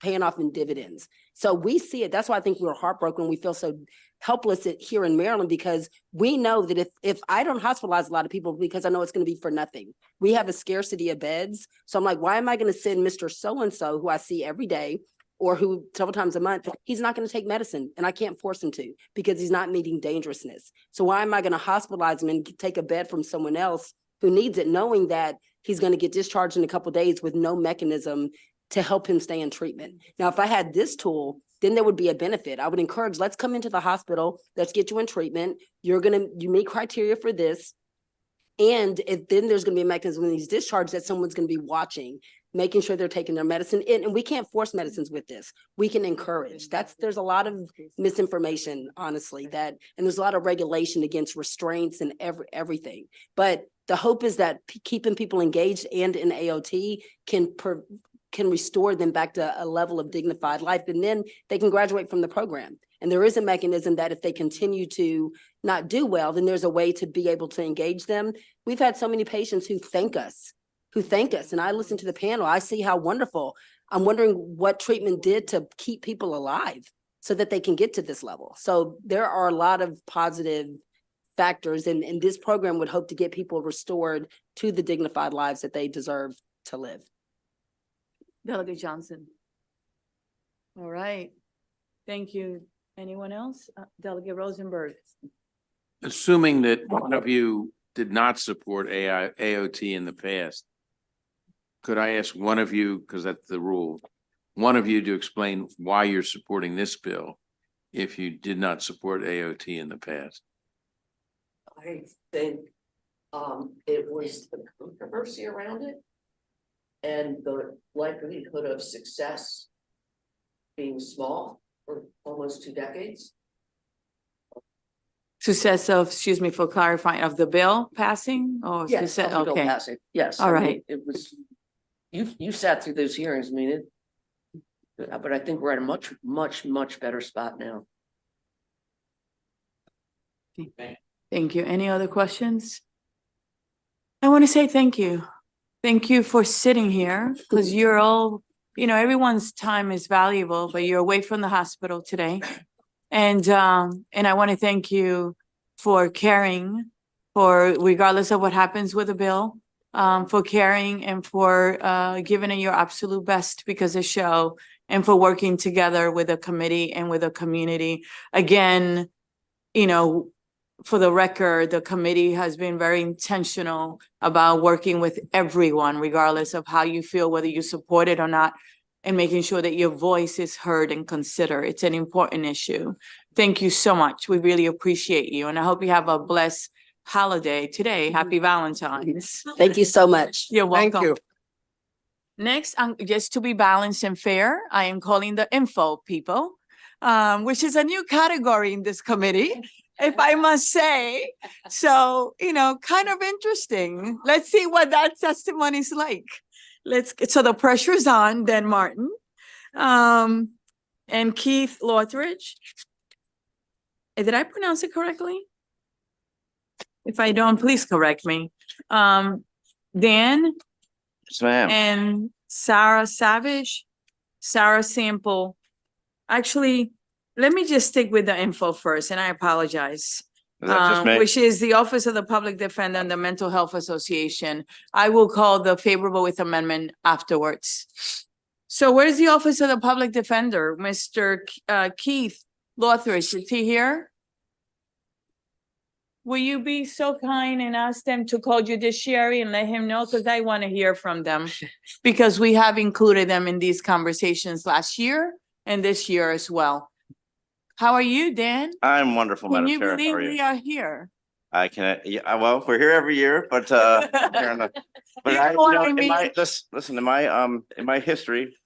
paying off in dividends. So we see it. That's why I think we're heartbroken. We feel so helpless here in Maryland, because we know that if I don't hospitalize a lot of people, because I know it's going to be for nothing. We have a scarcity of beds. So I'm like, why am I going to send Mr. So-and-so who I see every day or who several times a month, he's not going to take medicine and I can't force him to because he's not meeting dangerousness. So why am I going to hospitalize him and take a bed from someone else who needs it, knowing that he's going to get discharged in a couple of days with no mechanism to help him stay in treatment? Now, if I had this tool, then there would be a benefit. I would encourage, let's come into the hospital, let's get you in treatment. You meet criteria for this. And then there's going to be a mechanism when he's discharged that someone's going to be watching, making sure they're taking their medicine. And we can't force medicines with this. We can encourage. There's a lot of misinformation, honestly, and there's a lot of regulation against restraints and everything. But the hope is that keeping people engaged and in AOT can restore them back to a level of dignified life, and then they can graduate from the program. And there is a mechanism that if they continue to not do well, then there's a way to be able to engage them. We've had so many patients who thank us. And I listen to the panel, I see how wonderful. I'm wondering what treatment did to keep people alive so that they can get to this level. So there are a lot of positive factors, and this program would hope to get people restored to the dignified lives that they deserve to live. Delegate Johnson. All right. Thank you. Anyone else? Delegate Rosenberg. Assuming that one of you did not support AOT in the past, could I ask one of you, because that's the rule, one of you to explain why you're supporting this bill if you did not support AOT in the past? I think it was the controversy around it and the likelihood of success being small for almost 2 decades. Success of, excuse me for clarifying, of the bill passing or Yes, success? of the bill Okay. passing. Yes. All I mean, right. It was, you sat through those hearings, I mean, but I think we're at a much better spot now. Thank you. Any other questions? I want to say thank you. Thank you for sitting here because you're all, everyone's time is valuable, but you're away from the hospital today. And I want to thank you for caring, regardless of what happens with the bill, for caring and for giving it your absolute best because of show, and for working together with a committee and with a community. Again, for the record, the committee has been very intentional about working with everyone, regardless of how you feel, whether you support it or not, and making sure that your voice is heard and considered. It's an important issue. Thank you so much. We really appreciate you. And I hope you have a blessed holiday today. Happy Valentine's. Thank you so much. You're welcome. Thank you. Next, just to be balanced and fair, I am calling the info people, which is a new category in this committee, if I must say. So, kind of interesting. Let's see what that testimony is like. So the pressure is on, Dan Martin, and Keith Lothridge. Did I pronounce it correctly? If I don't, please correct me. Dan. Yes, ma'am. And Sarah Savage, Sarah Sample. Actually, let me just stick with the info first, and I apologize. Which is the Office of the Public Defender and the Mental Health Association. I will call the favorable with amendment afterwards. So where's the Office of the Public Defender? Mr. Keith Lothridge, is he here? Will you be so kind and ask them to call judiciary and let him know? Because I want to hear from them. Because we have included them in these conversations last year and this year as well. How are you, Dan? I'm wonderful, Madam Chair. Can you How believe are you? we are here? I can, yeah, well, we're here every year, but but listen, in my history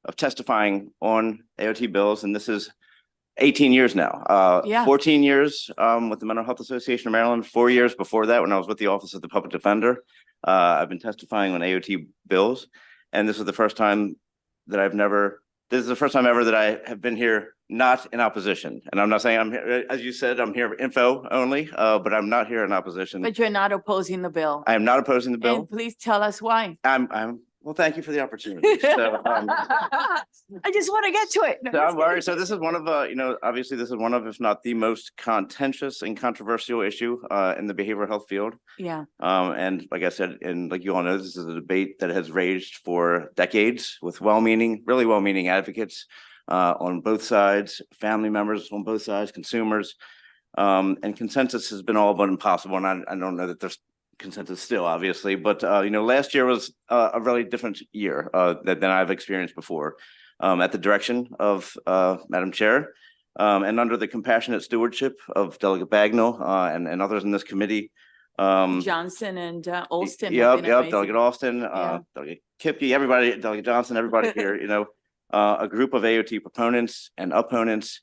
of testifying on AOT bills, and this is 18 years now. Yeah. 14 years with the Mental Health Association of Maryland, 4 years before that when I was with the Office of the Public Defender. I've been testifying on AOT bills, and this is the first time that this is the first time ever that I have been here not in opposition. And I'm not saying I'm here, as you said, I'm here for info only, but I'm not here in opposition. But you're not opposing the bill. I am not opposing the bill. And please tell us why. Well, thank you for the opportunity. So, I just want to get to it. No, don't worry. So this is one of, obviously this is one of, if not the most contentious and controversial issue in the behavioral health field. Yeah. And like I said, and like you all know, this is a debate that has raged for decades with well-meaning, really well-meaning advocates on both sides, family members on both sides, consumers, and consensus has been all but impossible. And I don't know that there's consensus still, obviously, but last year was a really different year than I've experienced before. At the direction of Madam Chair and under the compassionate stewardship of Delegate Bagnall and others in this committee. Johnson and Olston. Yep, Delegate Austin, Delegate Kipke, everybody, Delegate Johnson, everybody here, a group of AOT proponents and opponents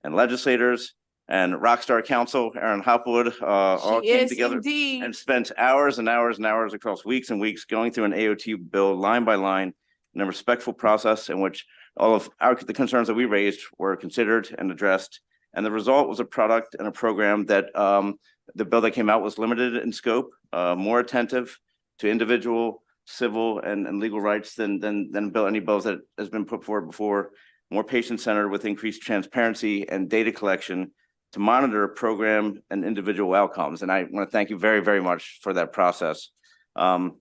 and legislators and Rockstar Counsel, Aaron Hopwood, all came together and spent hours and hours and hours across weeks and weeks going through an AOT bill line by line in a respectful process in which all of the concerns that we raised were considered and addressed. And the result was a product and a program that the bill that came out was limited in scope, more attentive to individual, civil, and legal rights than any bills that has been put forward before, more patient-centered with increased transparency and data collection to monitor program and individual outcomes. And I want to thank you very, very much for that process. HB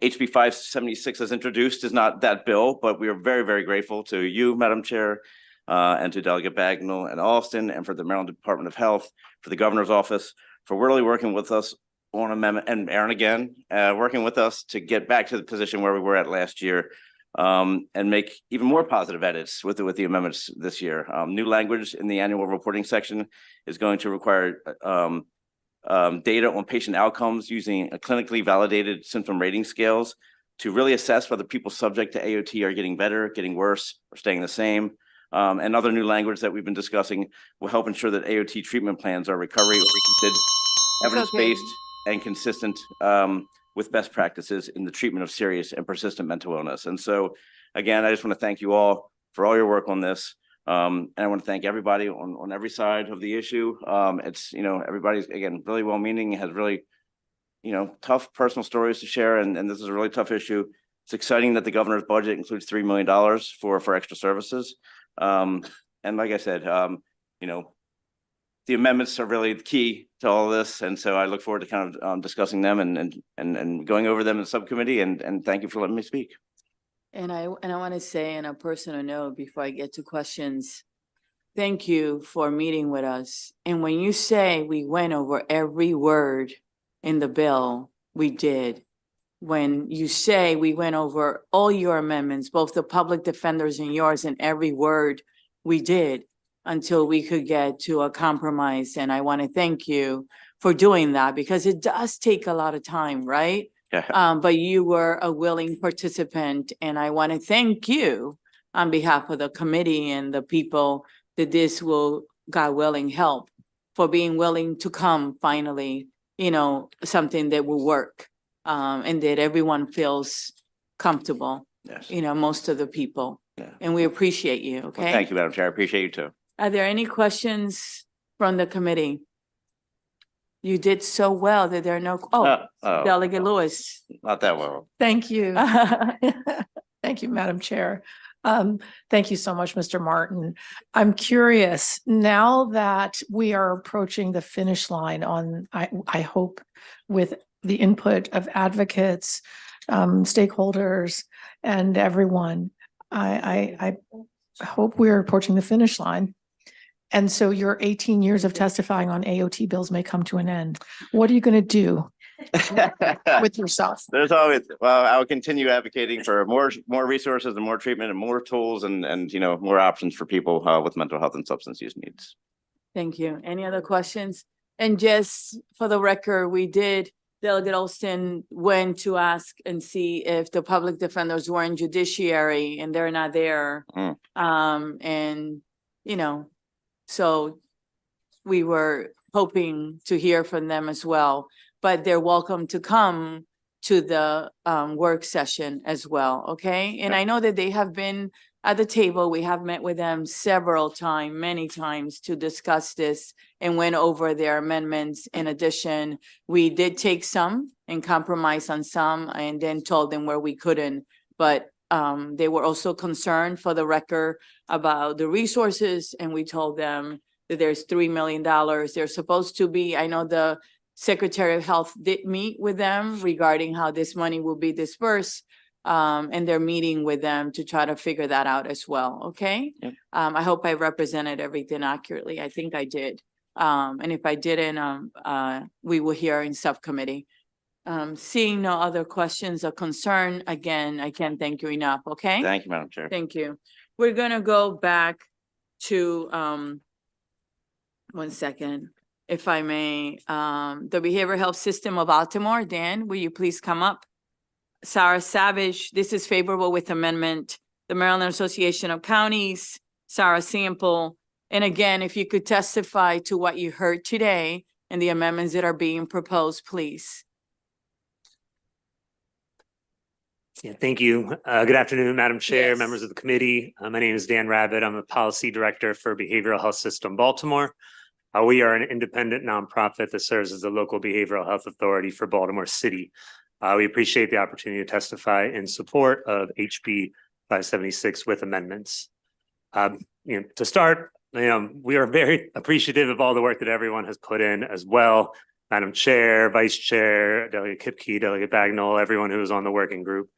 576 as introduced is not that bill, but we are very, very grateful to you, Madam Chair, and to Delegate Bagnall and Alston, and for the Maryland Department of Health, for the Governor's Office, for really working with us on amendment, and Aaron again, working with us to get back to the position where we were at last year. And make even more positive edits with the amendments this year. New language in the annual reporting section is going to require data on patient outcomes using a clinically validated symptom rating scales to really assess whether people subject to AOT are getting better, getting worse, or staying the same. And other new language that we've been discussing will help ensure that AOT treatment plans are recovery-oriented, evidence-based, and consistent with best practices in the treatment of serious and persistent mental illness. And so, again, I just want to thank you all for all your work on this. And I want to thank everybody on every side of the issue. It's, everybody's, again, really well-meaning, has really, tough personal stories to share. And this is a really tough issue. It's exciting that the governor's budget includes $3 million for extra services. And like I said, the amendments are really key to all of this. And so I look forward to kind of discussing them and going over them in subcommittee, and thank you for letting me speak. And I want to say on a personal note before I get to questions, thank you for meeting with us. And when you say we went over every word in the bill, we did. When you say we went over all your amendments, both the public defenders and yours, and every word, we did, until we could get to a compromise. And I want to thank you for doing that, because it does take a lot of time, right? Yeah. But you were a willing participant, and I want to thank you on behalf of the committee and the people that this will, God willing, help, for being willing to come finally, something that will work, and that everyone feels comfortable, Yes. Most of the people. Yeah. And we appreciate you, okay? Well, thank you, Madam Chair. I appreciate you too. Are there any questions from the committee? You did so well that there are no, Delegate Lewis. Not that well. Thank you. Thank you, Madam Chair. Thank you so much, Mr. Martin. I'm curious, now that we are approaching the finish line on, I hope, with the input of advocates, stakeholders, and everyone, I hope we're approaching the finish line. And so your 18 years of testifying on AOT bills may come to an end. What are you going to do with yourself? There's always, I will continue advocating for more resources and more treatment and more tools and more options for people with mental health and substance use needs. Thank you. Any other questions? And just for the record, Delegate Olston went to ask and see if the public defenders were in judiciary, and they're not there. And, So we were hoping to hear from them as well, but they're welcome to come to the work session as well, okay? And I know that they have been at the table. We have met with them many times to discuss this and went over their amendments. In addition, we did take some and compromise on some and then told them where we couldn't. But they were also concerned, for the record, about the resources, and we told them that there's $3 million. They're supposed to be, I know the Secretary of Health did meet with them regarding how this money will be dispersed. And they're meeting with them to try to figure that out as well, okay? Yep. I hope I represented everything accurately. I think I did. And if I didn't, we will hear in subcommittee. Seeing no other questions or concern, again, I can't thank you enough, okay? Thank you, Madam Chair. Thank you. We're gonna go back to, 1 second, if I may, the Behavioral Health System of Baltimore. Dan, will you please come up? Sarah Savage, this is favorable with amendment. The Maryland Association of Counties, Sarah Sample. And again, if you could testify to what you heard today and the amendments that are being proposed, please. Yeah, thank you. Good afternoon, Madam Chair, Yes. members of the committee. My name is Dan Rabbit. I'm a policy director for Behavioral Health System Baltimore. We are an independent nonprofit that serves as the local behavioral health authority for Baltimore City. We appreciate the opportunity to testify in support of HB 576 with amendments. To start, we are very appreciative of all the work that everyone has put in as well. Madam Chair, Vice Chair, Delegate Kipke, Delegate Bagnall, everyone who was on the working group.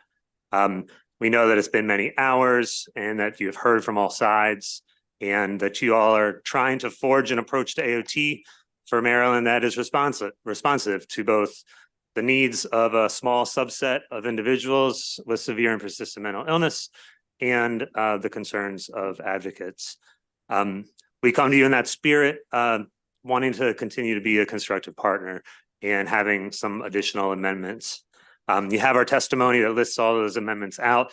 We know that it's been many hours and that you have heard from all sides and that you all are trying to forge an approach to AOT for Maryland that is responsive to both the needs of a small subset of individuals with severe and persistent mental illness and the concerns of advocates. We come to you in that spirit, wanting to continue to be a constructive partner and having some additional amendments. You have our testimony that lists all those amendments out.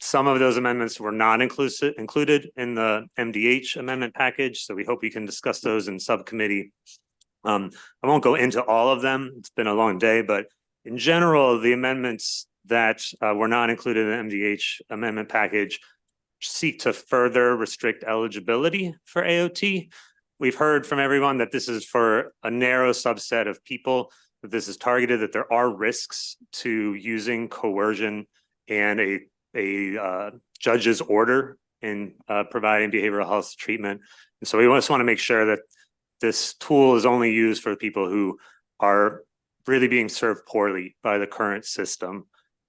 Some of those amendments were not included in the MDH amendment package, so we hope we can discuss those in subcommittee. I won't go into all of them. It's been a long day, but in general, the amendments that were not included in the MDH amendment package seek to further restrict eligibility for AOT. We've heard from everyone that this is for a narrow subset of people, that this is targeted, that there are risks to using coercion and a judge's order in providing behavioral health treatment. And so we just want to make sure that this tool is only used for people who are really being served poorly by the current system.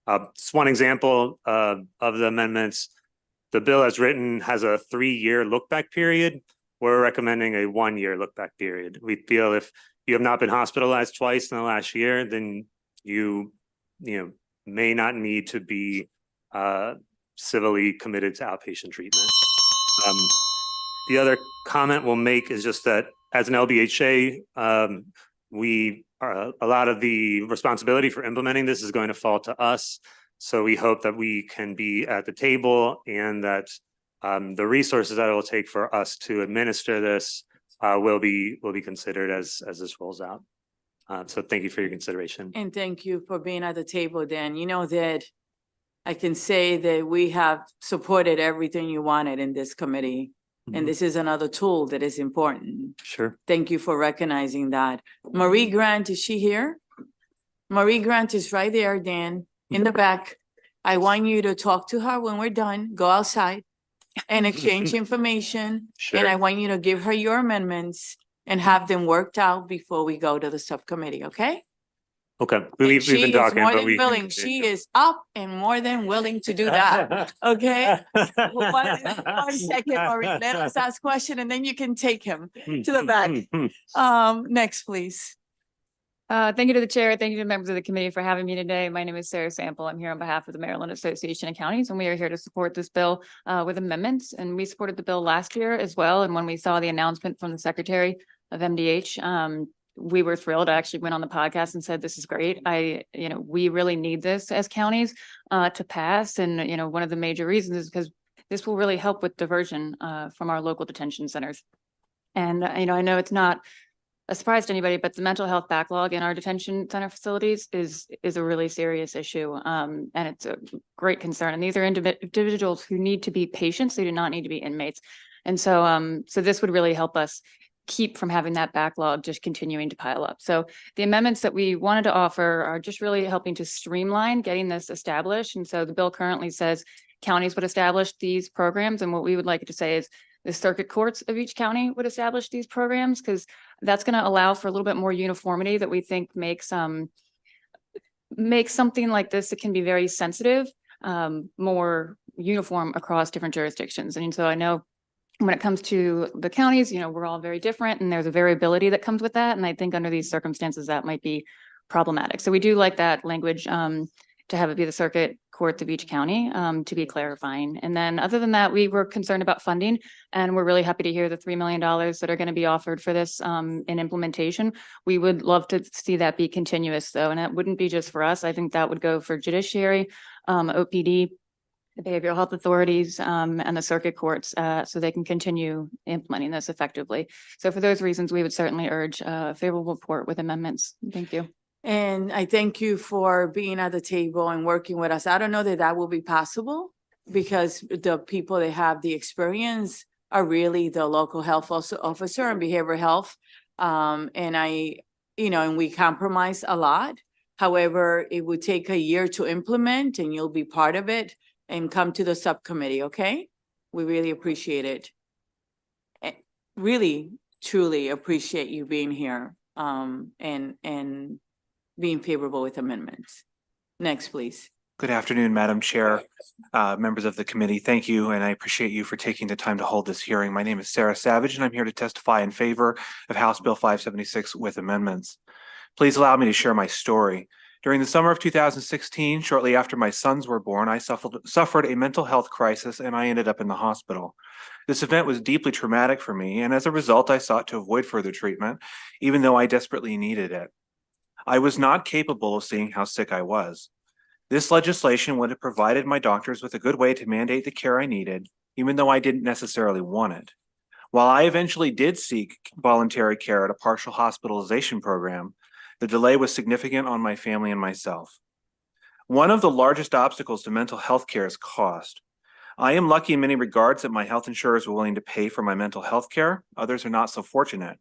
Just one example of the amendments. The bill as written has a 3-year look back period. We're recommending a 1-year look back period. We feel if you have not been hospitalized twice in the last year, then you may not need to be civilly committed to outpatient treatment. The other comment we'll make is just that as an LBHA, a lot of the responsibility for implementing this is going to fall to us. So we hope that we can be at the table and that the resources that it will take for us to administer this will be considered as this rolls out. So thank you for your consideration. And thank you for being at the table, Dan. You know that I can say that we have supported everything you wanted in this committee. And this is another tool that is important. Sure. Thank you for recognizing that. Marie Grant, is she here? Marie Grant is right there, Dan, in the back. I want you to talk to her when we're done, go outside and exchange information. Sure. And I want you to give her your amendments and have them worked out before we go to the subcommittee, okay? Okay, we've been talking, More but than we. willing. She is up and more than willing to do that, okay? One second, Marie, let us ask question and then you can take him to the back. Next, please. Thank you to the chair. Thank you to members of the committee for having me today. My name is Sarah Sample. I'm here on behalf of the Maryland Association of Counties, and we are here to support this bill with amendments. And we supported the bill last year as well. And when we saw the announcement from the Secretary of MDH, we were thrilled. I actually went on the podcast and said, this is great. We really need this as counties to pass. And, one of the major reasons is because this will really help with diversion from our local detention centers. And, I know it's not a surprise to anybody, but the mental health backlog in our detention center facilities is a really serious issue. And it's a great concern. And these are individuals who need to be patients. They do not need to be inmates. And so, so this would really help us keep from having that backlog just continuing to pile up. So the amendments that we wanted to offer are just really helping to streamline getting this established. And so the bill currently says counties would establish these programs. And what we would like it to say is the circuit courts of each county would establish these programs, because that's going to allow for a little bit more uniformity that we think makes something like this that can be very sensitive, more uniform across different jurisdictions. And so I know when it comes to the counties, we're all very different and there's a variability that comes with that. And I think under these circumstances, that might be problematic. So we do like that language to have it be the circuit courts of each county to be clarifying. And then other than that, we were concerned about funding, and we're really happy to hear the $3 million that are going to be offered for this in implementation. We would love to see that be continuous though. And it wouldn't be just for us. I think that would go for judiciary, OPD, the behavioral health authorities, and the circuit courts, so they can continue implementing this effectively. So for those reasons, we would certainly urge a favorable report with amendments. Thank you. And I thank you for being at the table and working with us. I don't know that that will be possible because the people that have the experience are really the local health officer and behavioral health. And and we compromise a lot. However, it would take a year to implement and you'll be part of it. And come to the subcommittee, okay? We really appreciate it. Really, truly appreciate you being here and being favorable with amendments. Next, please. Good afternoon, Madam Chair, members of the committee. Thank you, and I appreciate you for taking the time to hold this hearing. My name is Sarah Savage, and I'm here to testify in favor of House Bill 576 with amendments. Please allow me to share my story. During the summer of 2016, shortly after my sons were born, I suffered a mental health crisis and I ended up in the hospital. This event was deeply traumatic for me, and as a result, I sought to avoid further treatment, even though I desperately needed it. I was not capable of seeing how sick I was. This legislation would have provided my doctors with a good way to mandate the care I needed, even though I didn't necessarily want it. While I eventually did seek voluntary care at a partial hospitalization program, the delay was significant on my family and myself. One of the largest obstacles to mental health care is cost. I am lucky in many regards that my health insurers were willing to pay for my mental health care. Others are not so fortunate.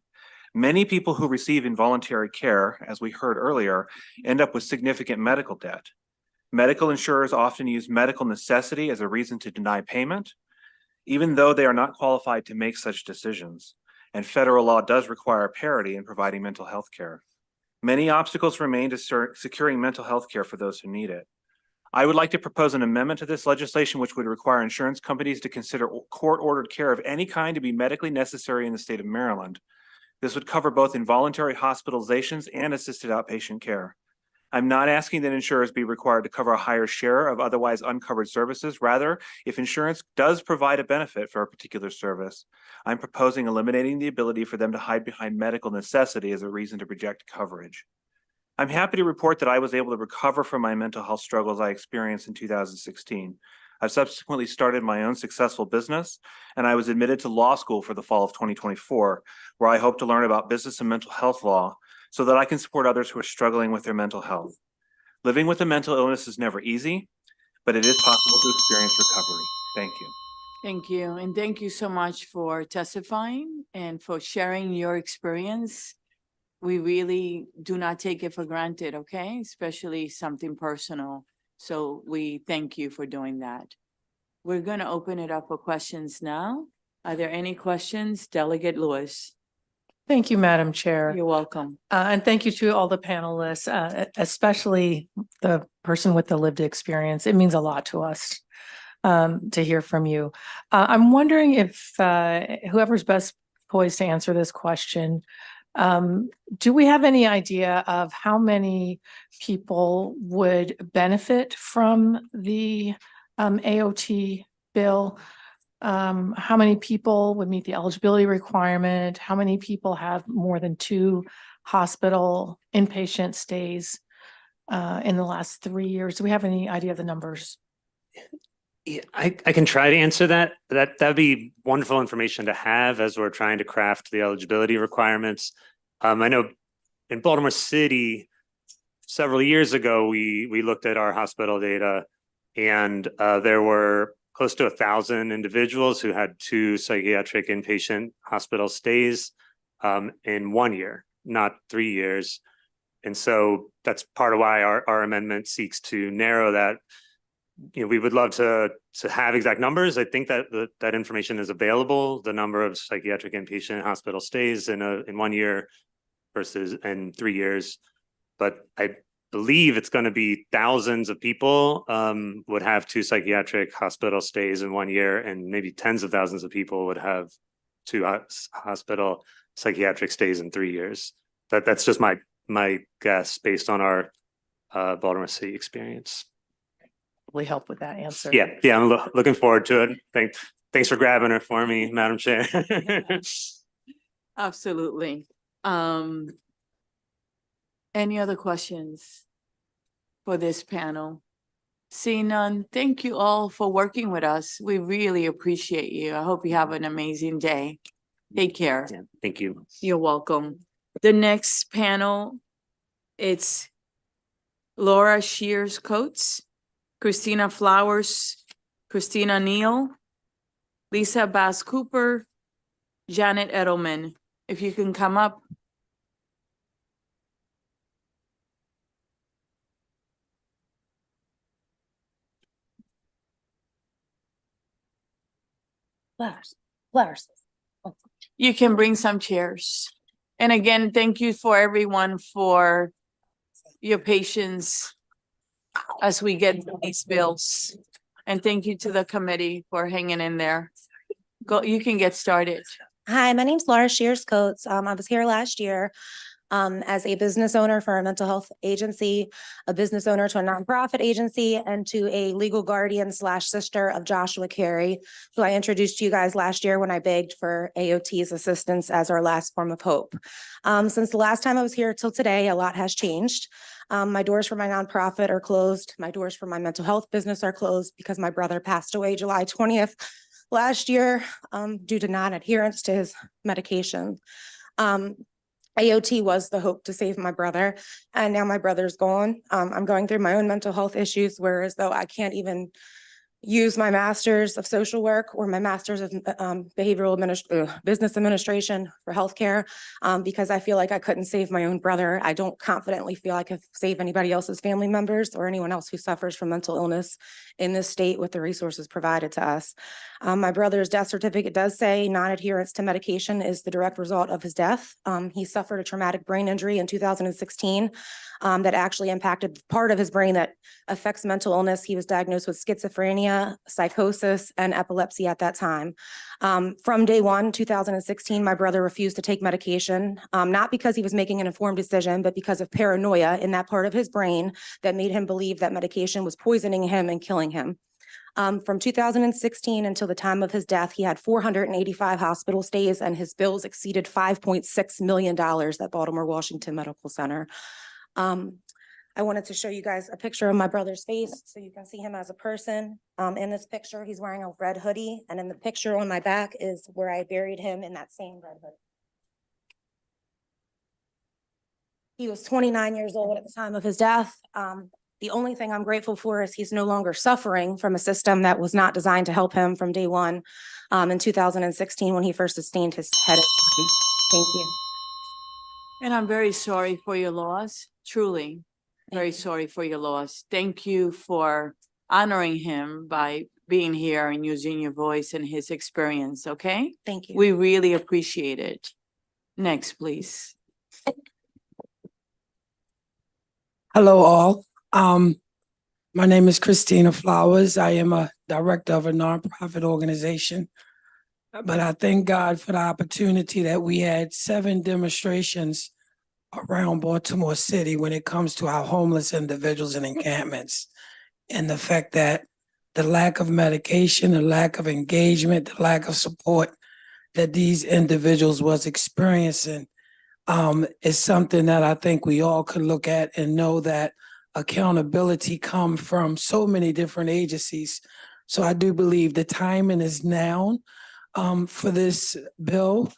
Many people who receive involuntary care, as we heard earlier, end up with significant medical debt. Medical insurers often use medical necessity as a reason to deny payment, even though they are not qualified to make such decisions. And federal law does require parity in providing mental health care. Many obstacles remain to securing mental health care for those who need it. I would like to propose an amendment to this legislation which would require insurance companies to consider court-ordered care of any kind to be medically necessary in the state of Maryland. This would cover both involuntary hospitalizations and assisted outpatient care. I'm not asking that insurers be required to cover a higher share of otherwise uncovered services. Rather, if insurance does provide a benefit for a particular service, I'm proposing eliminating the ability for them to hide behind medical necessity as a reason to reject coverage. I'm happy to report that I was able to recover from my mental health struggles I experienced in 2016. I've subsequently started my own successful business, and I was admitted to law school for the fall of 2024, where I hope to learn about business and mental health law so that I can support others who are struggling with their mental health. Living with a mental illness is never easy, but it is possible to experience recovery. Thank you. Thank you. And thank you so much for testifying and for sharing your experience. We really do not take it for granted, okay? Especially something personal. So we thank you for doing that. We're going to open it up for questions now. Are there any questions? Delegate Lewis. Thank you, Madam Chair. You're welcome. And thank you to all the panelists, especially the person with the lived experience. It means a lot to us to hear from you. I'm wondering if whoever's best poised to answer this question, do we have any idea of how many people would benefit from the AOT bill? How many people would meet the eligibility requirement? How many people have more than 2 hospital inpatient stays in the last 3 years? Do we have any idea of the numbers? Yeah, I can try to answer that. That'd be wonderful information to have as we're trying to craft the eligibility requirements. I know in Baltimore City, several years ago, we looked at our hospital data, and there were close to 1,000 individuals who had 2 psychiatric inpatient hospital stays in 1 year, not 3 years. And so that's part of why our amendment seeks to narrow that. You know, we would love to have exact numbers. I think that that information is available, the number of psychiatric inpatient hospital stays in 1 year versus in 3 years. But I believe it's going to be thousands of people would have 2 psychiatric hospital stays in 1 year, and maybe tens of thousands of people would have 2 hospital psychiatric stays in 3 years. That's just my guess based on our Baltimore City experience. Help with that answer. Yeah, I'm looking forward to it. Thanks for grabbing her for me, Madam Chair. Absolutely. Any other questions for this panel? Seeing none, thank you all for working with us. We really appreciate you. I hope you have an amazing day. Take care. Yeah, thank you. You're welcome. The next panel, it's Laura Shears Coates, Christina Flowers, Christina Neal, Lisa Bass Cooper, Janet Edelman. If you can come up. Flowers. You can bring some chairs. And again, thank you for everyone for your patience as we get these bills. And thank you to the committee for hanging in there. Go, you can get started. Hi, my name's Laura Shears Coates. I was here last year as a business owner for a mental health agency, a business owner to a nonprofit agency, and to a legal guardian / sister of Joshua Carey, who I introduced to you guys last year when I begged for AOT's assistance as our last form of hope. Since the last time I was here till today, a lot has changed. My doors for my nonprofit are closed. My doors for my mental health business are closed because my brother passed away July 20th last year due to non-adherence to his medication. AOT was the hope to save my brother, and now my brother's gone. I'm going through my own mental health issues, whereas though I can't even use my master's of social work or my master's of business administration for healthcare because I feel like I couldn't save my own brother. I don't confidently feel I could save anybody else's family members or anyone else who suffers from mental illness in this state with the resources provided to us. My brother's death certificate does say non-adherence to medication is the direct result of his death. He suffered a traumatic brain injury in 2016 that actually impacted part of his brain that affects mental illness. He was diagnosed with schizophrenia, psychosis, and epilepsy at that time. From day one, 2016, my brother refused to take medication, not because he was making an informed decision, but because of paranoia in that part of his brain that made him believe that medication was poisoning him and killing him. From 2016 until the time of his death, he had 485 hospital stays and his bills exceeded $5.6 million at Baltimore Washington Medical Center. I wanted to show you guys a picture of my brother's face so you can see him as a person. In this picture, he's wearing a red hoodie, and in the picture on my back is where I buried him in that same red hoodie. He was 29 years old at the time of his death. The only thing I'm grateful for is he's no longer suffering from a system that was not designed to help him from day one in 2016 when he first sustained his head injury. Thank you. And I'm very sorry for your loss, truly. Very sorry for your loss. Thank you for honoring him by being here and using your voice and his experience, okay? Thank you. We really appreciate it. Next, please. Hello, all. My name is Christina Flowers. I am a director of a nonprofit organization. But I thank God for the opportunity that we had 7 demonstrations around Baltimore City when it comes to our homeless individuals and encampments, and the fact that the lack of medication, the lack of engagement, the lack of support that these individuals was experiencing is something that I think we all could look at and know that accountability comes from so many different agencies, So I do believe the timing is now for this bill.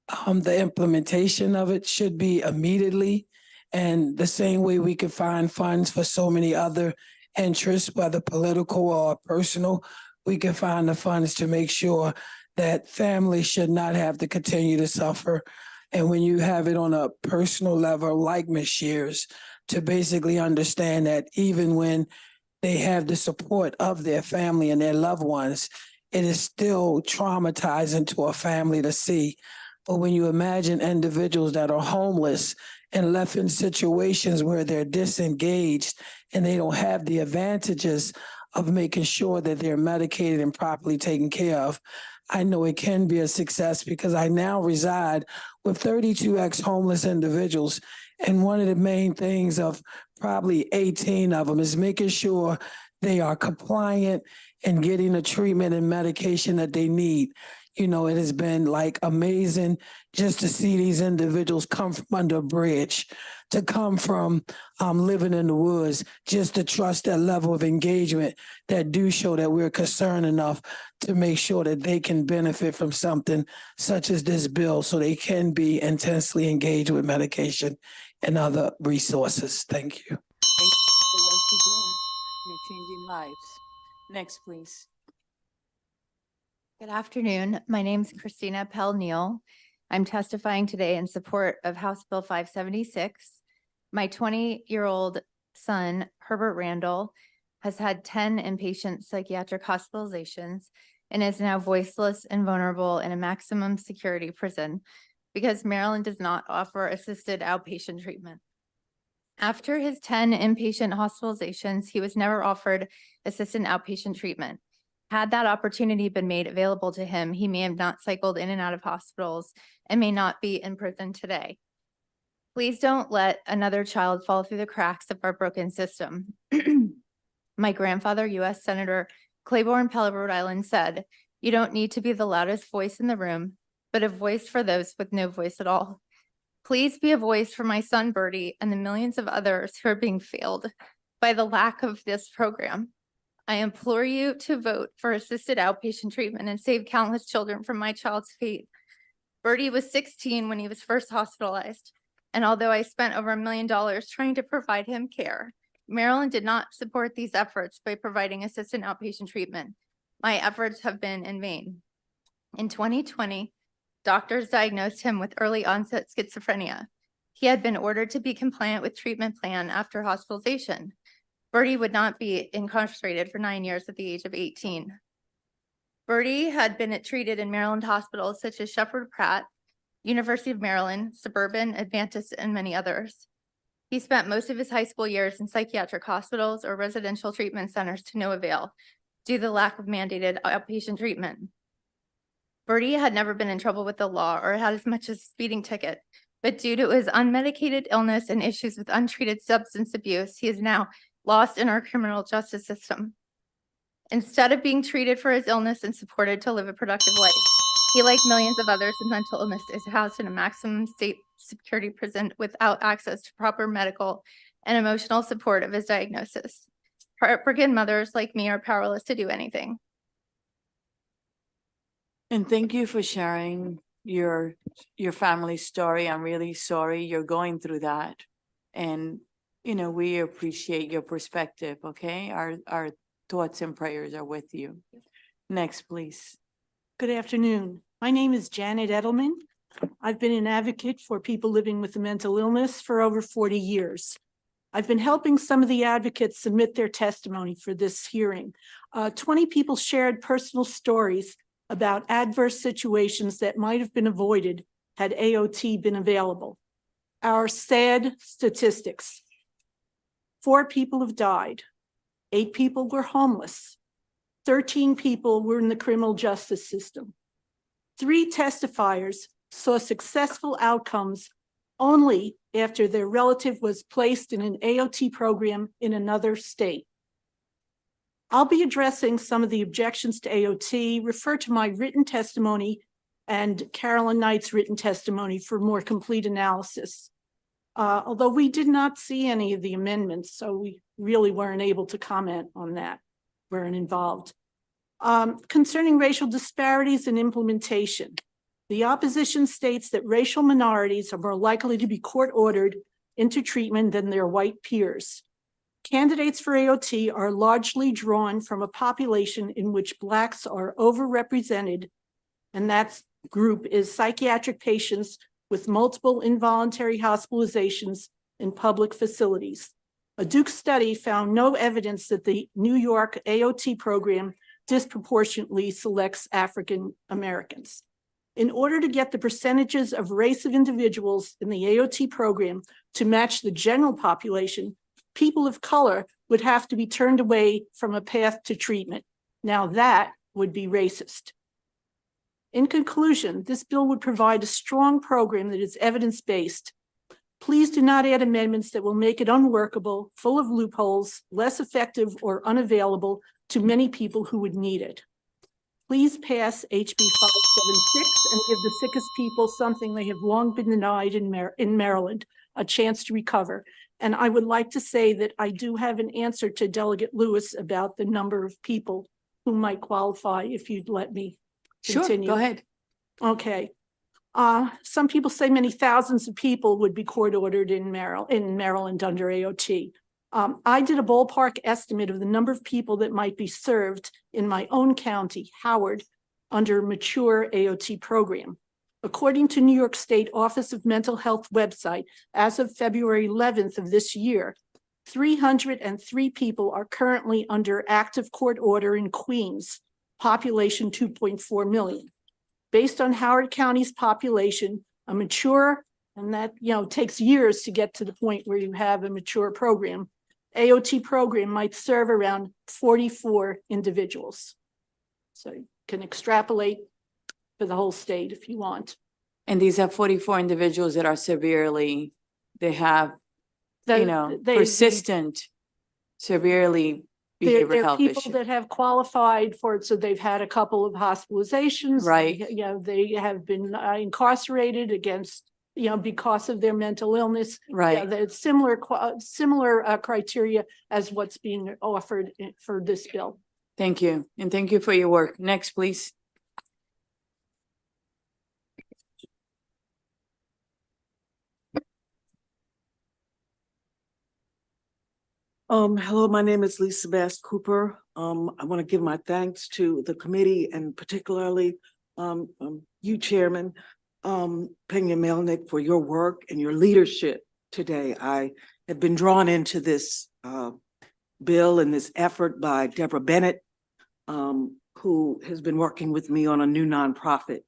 The implementation of it should be immediately. And the same way we could find funds for so many other interests, whether political or personal, we can find the funds to make sure that families should not have to continue to suffer. And when you have it on a personal level, like Ms. Shears, to basically understand that even when they have the support of their family and their loved ones, it is still traumatizing to a family to see. But when you imagine individuals that are homeless and left in situations where they're disengaged and they don't have the advantages of making sure that they're medicated and properly taken care of, I know it can be a success because I now reside with 32 ex-homeless individuals. And one of the main things of probably 18 of them is making sure they are compliant and getting the treatment and medication that they need. You know, it has been like amazing just to see these individuals come from under a bridge, to come from living in the woods, just to trust that level of engagement that do show that we're concerned enough to make sure that they can benefit from something such as this bill so they can be intensely engaged with medication and other resources. Thank you. Thank you for the work you're doing. You're changing lives. Next, please. Good afternoon. My name is Christina Pell-Neal. I'm testifying today in support of House Bill 576. My 20-year-old son, Herbert Randall, has had 10 inpatient psychiatric hospitalizations and is now voiceless and vulnerable in a maximum security prison because Maryland does not offer assisted outpatient treatment. After his 10 inpatient hospitalizations, he was never offered assisted outpatient treatment. Had that opportunity been made available to him, he may have not cycled in and out of hospitals and may not be in prison today. Please don't let another child fall through the cracks of our broken system. My grandfather, U.S. Senator Claiborne Pell of Rhode Island, said, "You don't need to be the loudest voice in the room, but a voice for those with no voice at all." Please be a voice for my son, Bertie, and the millions of others who are being failed by the lack of this program. I implore you to vote for assisted outpatient treatment and save countless children from my child's fate. Bertie was 16 when he was first hospitalized, and although I spent over $1 million trying to provide him care, Maryland did not support these efforts by providing assisted outpatient treatment. My efforts have been in vain. In 2020, doctors diagnosed him with early onset schizophrenia. He had been ordered to be compliant with treatment plan after hospitalization. Bertie would not be incarcerated for 9 years at the age of 18. Bertie had been treated in Maryland hospitals such as Sheppard Pratt, University of Maryland, Suburban, Adventist, and many others. He spent most of his high school years in psychiatric hospitals or residential treatment centers to no avail due to the lack of mandated outpatient treatment. Bertie had never been in trouble with the law or had as much as a speeding ticket, but due to his unmedicated illness and issues with untreated substance abuse, he is now lost in our criminal justice system. Instead of being treated for his illness and supported to live a productive life, he, like millions of others with mental illness, is housed in a maximum state security prison without access to proper medical and emotional support of his diagnosis. Heartbroken mothers like me are powerless to do anything. And thank you for sharing your family story. I'm really sorry you're going through that. And, you know, we appreciate your perspective, okay? Our thoughts and prayers are with you. Next, please. Good afternoon. My name is Janet Edelman. I've been an advocate for people living with a mental illness for over 40 years. I've been helping some of the advocates submit their testimony for this hearing. 20 people shared personal stories about adverse situations that might have been avoided had AOT been available. Our sad statistics: 4 people have died, 8 people were homeless, 13 people were in the criminal justice system. 3 testifiers saw successful outcomes only after their relative was placed in an AOT program in another state. I'll be addressing some of the objections to AOT. Refer to my written testimony and Carolyn Knight's written testimony for more complete analysis. Although we did not see any of the amendments, so we really weren't able to comment on that, weren't involved. Concerning racial disparities in implementation, the opposition states that racial minorities are more likely to be court-ordered into treatment than their white peers. Candidates for AOT are largely drawn from a population in which Blacks are overrepresented, and that group is psychiatric patients with multiple involuntary hospitalizations in public facilities. A Duke study found no evidence that the New York AOT program disproportionately selects African Americans. In order to get the percentages of race of individuals in the AOT program to match the general population, people of color would have to be turned away from a path to treatment. Now that would be racist. In conclusion, this bill would provide a strong program that is evidence-based. Please do not add amendments that will make it unworkable, full of loopholes, less effective, or unavailable to many people who would need it. Please pass HB 576 and give the sickest people something they have long been denied in Maryland, a chance to recover. And I would like to say that I do have an answer to Delegate Lewis about the number of people who might qualify, if you'd let me continue. Sure, go ahead. Okay. Some people say many thousands of people would be court-ordered in Maryland under AOT. I did a ballpark estimate of the number of people that might be served in my own county, Howard, under mature AOT program. According to New York State Office of Mental Health website, as of February 11th of this year, 303 people are currently under active court order in Queens, population 2.4 million. Based on Howard County's population, a mature, and that takes years to get to the point where you have a mature program, AOT program might serve around 44 individuals. So you can extrapolate for the whole state if you want. And these are 44 individuals that are severely, they have, persistent, severely behavioral health people issues. that have qualified for it, so they've had a couple of hospitalizations. Right. They have been incarcerated against, because of their mental illness. Right. The similar criteria as what's being offered for this bill. Thank you. And thank you for your work. Next, please. Hello, my name is Lisa Bass Cooper. I want to give my thanks to the committee and particularly you, Chairman Pena Melnick, for your work and your leadership today. I have been drawn into this bill and this effort by Deborah Bennett, who has been working with me on a new nonprofit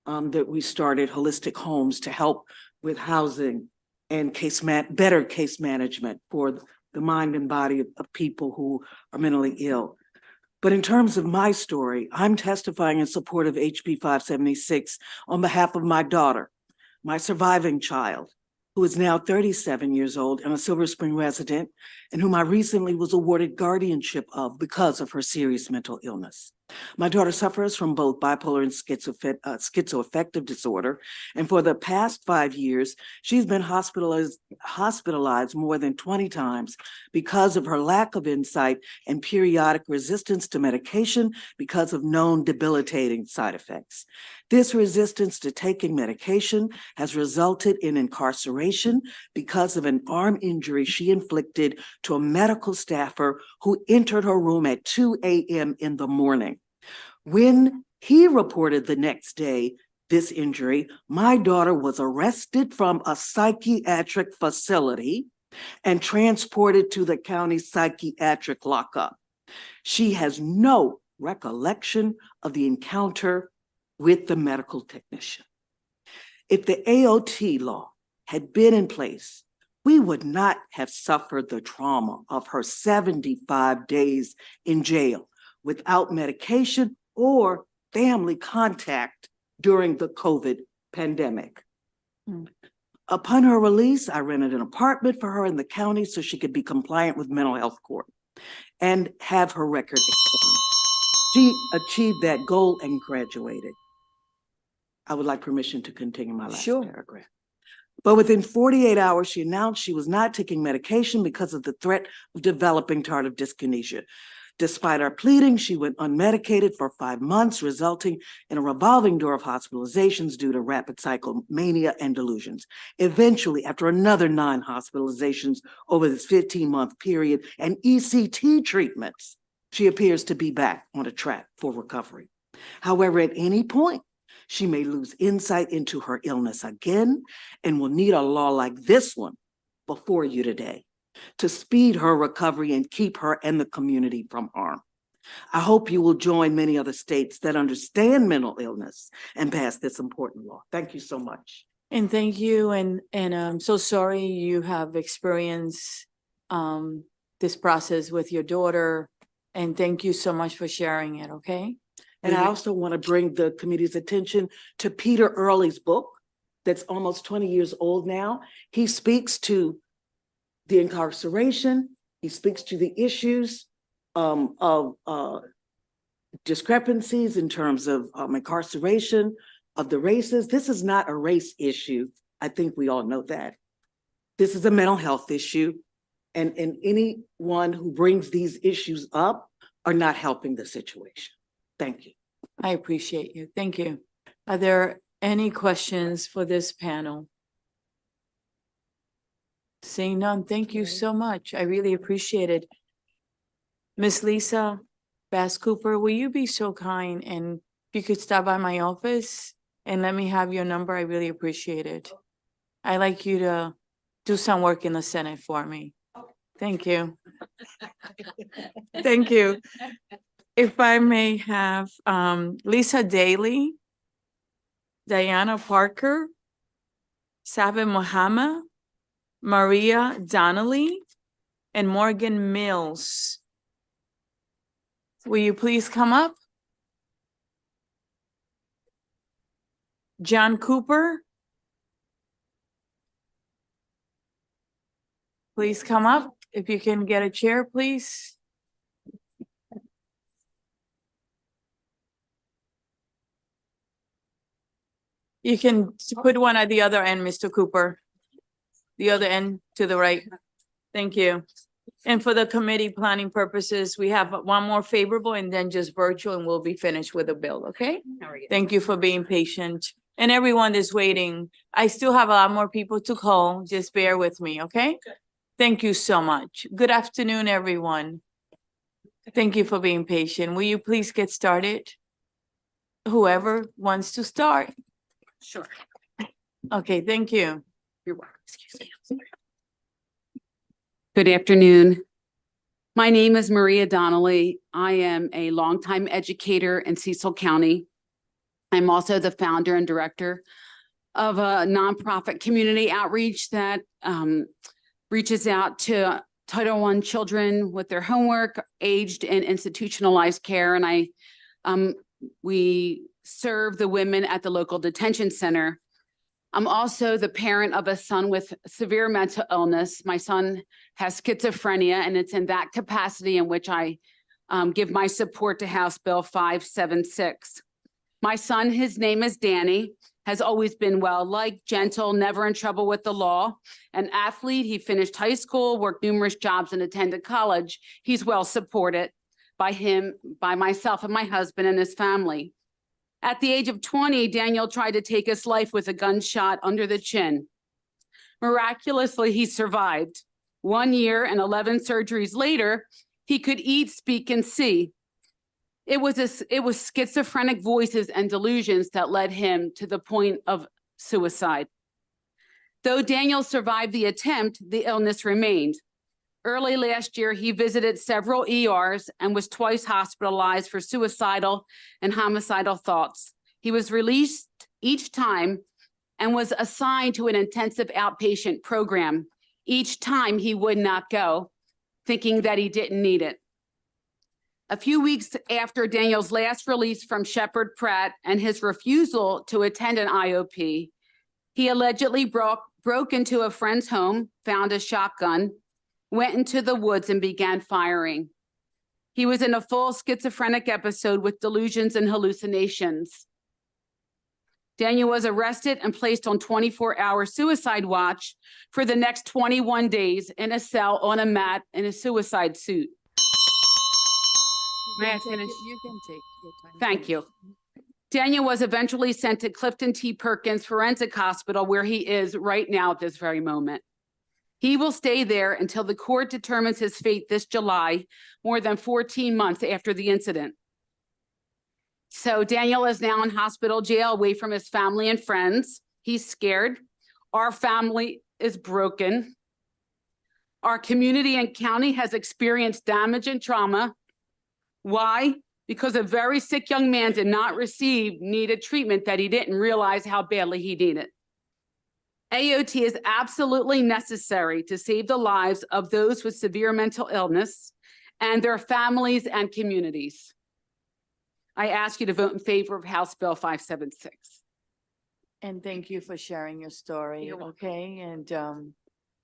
that we started, Holistic Homes, to help with housing and better case management for the mind and body of people who are mentally ill. But in terms of my story, I'm testifying in support of HB 576 on behalf of my daughter, my surviving child, who is now 37 years old and a Silver Spring resident, and whom I recently was awarded guardianship of because of her serious mental illness. My daughter suffers from both bipolar and schizoaffective disorder, and for the past 5 years, she's been hospitalized more than 20 times because of her lack of insight and periodic resistance to medication because of known debilitating side effects. This resistance to taking medication has resulted in incarceration because of an arm injury she inflicted to a medical staffer who entered her room at 2 a.m. in the morning. When he reported the next day this injury, my daughter was arrested from a psychiatric facility and transported to the county psychiatric lockup. She has no recollection of the encounter with the medical technician. If the AOT law had been in place, we would not have suffered the trauma of her 75 days in jail without medication or family contact during the COVID pandemic. Upon her release, I rented an apartment for her in the county so she could be compliant with mental health court and have her record expunged. She achieved that goal and graduated. I would like permission to continue my last paragraph. But within 48 hours, she announced she was not taking medication because of the threat of developing tardive dyskinesia. Despite our pleading, she went unmedicated for 5 months, resulting in a revolving door of hospitalizations due to rapid cycle mania and delusions. Eventually, after another 9 hospitalizations over this 15-month period and ECT treatments, she appears to be back on a track for recovery. However, at any point, she may lose insight into her illness again and will need a law like this one before you today to speed her recovery and keep her and the community from harm. I hope you will join many other states that understand mental illness and pass this important law. Thank you so much. And thank you. And I'm so sorry you have experienced this process with your daughter. And thank you so much for sharing it, okay? And I also want to bring the committee's attention to Peter Early's book that's almost 20 years old now. He speaks to the incarceration. He speaks to the issues of discrepancies in terms of incarceration of the races. This is not a race issue. I think we all know that. This is a mental health issue. And anyone who brings these issues up are not helping the situation. Thank you. I appreciate you. Thank you. Are there any questions for this panel? Seeing none, thank you so much. I really appreciate it. Miss Lisa Bass Cooper, will you be so kind and if you could stop by my office and let me have your number? I really appreciate it. I'd like you to do some work in the Senate for me. Thank you. Thank you. If I may have Lisa Daly, Diana Parker, Sabin Mohammed, Maria Donnelly, and Morgan Mills. Will you please come up? John Cooper. Please come up. If you can get a chair, please. You can put one at the other end, Mr. Cooper. The other end to the right. Thank you. And for the committee planning purposes, we have one more favorable and then just virtual and we'll be finished with the bill, okay? Thank you for being patient. And everyone is waiting. I still have a lot more people to call. Just bear with me, okay? Thank you so much. Good afternoon, everyone. Thank you for being patient. Will you please get started? Whoever wants to start. Sure. Okay, thank you. You're welcome. Excuse me. Good afternoon. My name is Maria Donnelly. I am a longtime educator in Cecil County. I'm also the founder and director of a nonprofit community outreach that reaches out to Title I children with their homework, aged and institutionalized care. And we serve the women at the local detention center. I'm also the parent of a son with severe mental illness. My son has schizophrenia, and it's in that capacity in which I give my support to House Bill 576. My son, his name is Danny, has always been well-liked, gentle, never in trouble with the law, an athlete. He finished high school, worked numerous jobs, and attended college. He's well supported by myself and my husband and his family. At the age of 20, Daniel tried to take his life with a gunshot under the chin. Miraculously, he survived. 1 year and 11 surgeries later, he could eat, speak, and see. It was schizophrenic voices and delusions that led him to the point of suicide. Though Daniel survived the attempt, the illness remained. Early last year, he visited several ERs and was twice hospitalized for suicidal and homicidal thoughts. He was released each time and was assigned to an intensive outpatient program. Each time he would not go, thinking that he didn't need it. A few weeks after Daniel's last release from Shepherd Pratt and his refusal to attend an IOP, he allegedly broke into a friend's home, found a shotgun, went into the woods and began firing. He was in a full schizophrenic episode with delusions and hallucinations. Daniel was arrested and placed on 24-hour suicide watch for the next 21 days in a cell on a mat in a suicide suit. May I finish? Thank you. Daniel was eventually sent to Clifton T. Perkins Forensic Hospital, where he is right now at this very moment. He will stay there until the court determines his fate this July, more than 14 months after the incident. So Daniel is now in hospital jail, away from his family and friends. He's scared. Our family is broken. Our community and county has experienced damage and trauma. Why? Because a very sick young man did not receive needed treatment that he didn't realize how badly he needed. AOT is absolutely necessary to save the lives of those with severe mental illness and their families and communities. I ask you to vote in favor of House Bill 576. And thank you for sharing your story, okay? And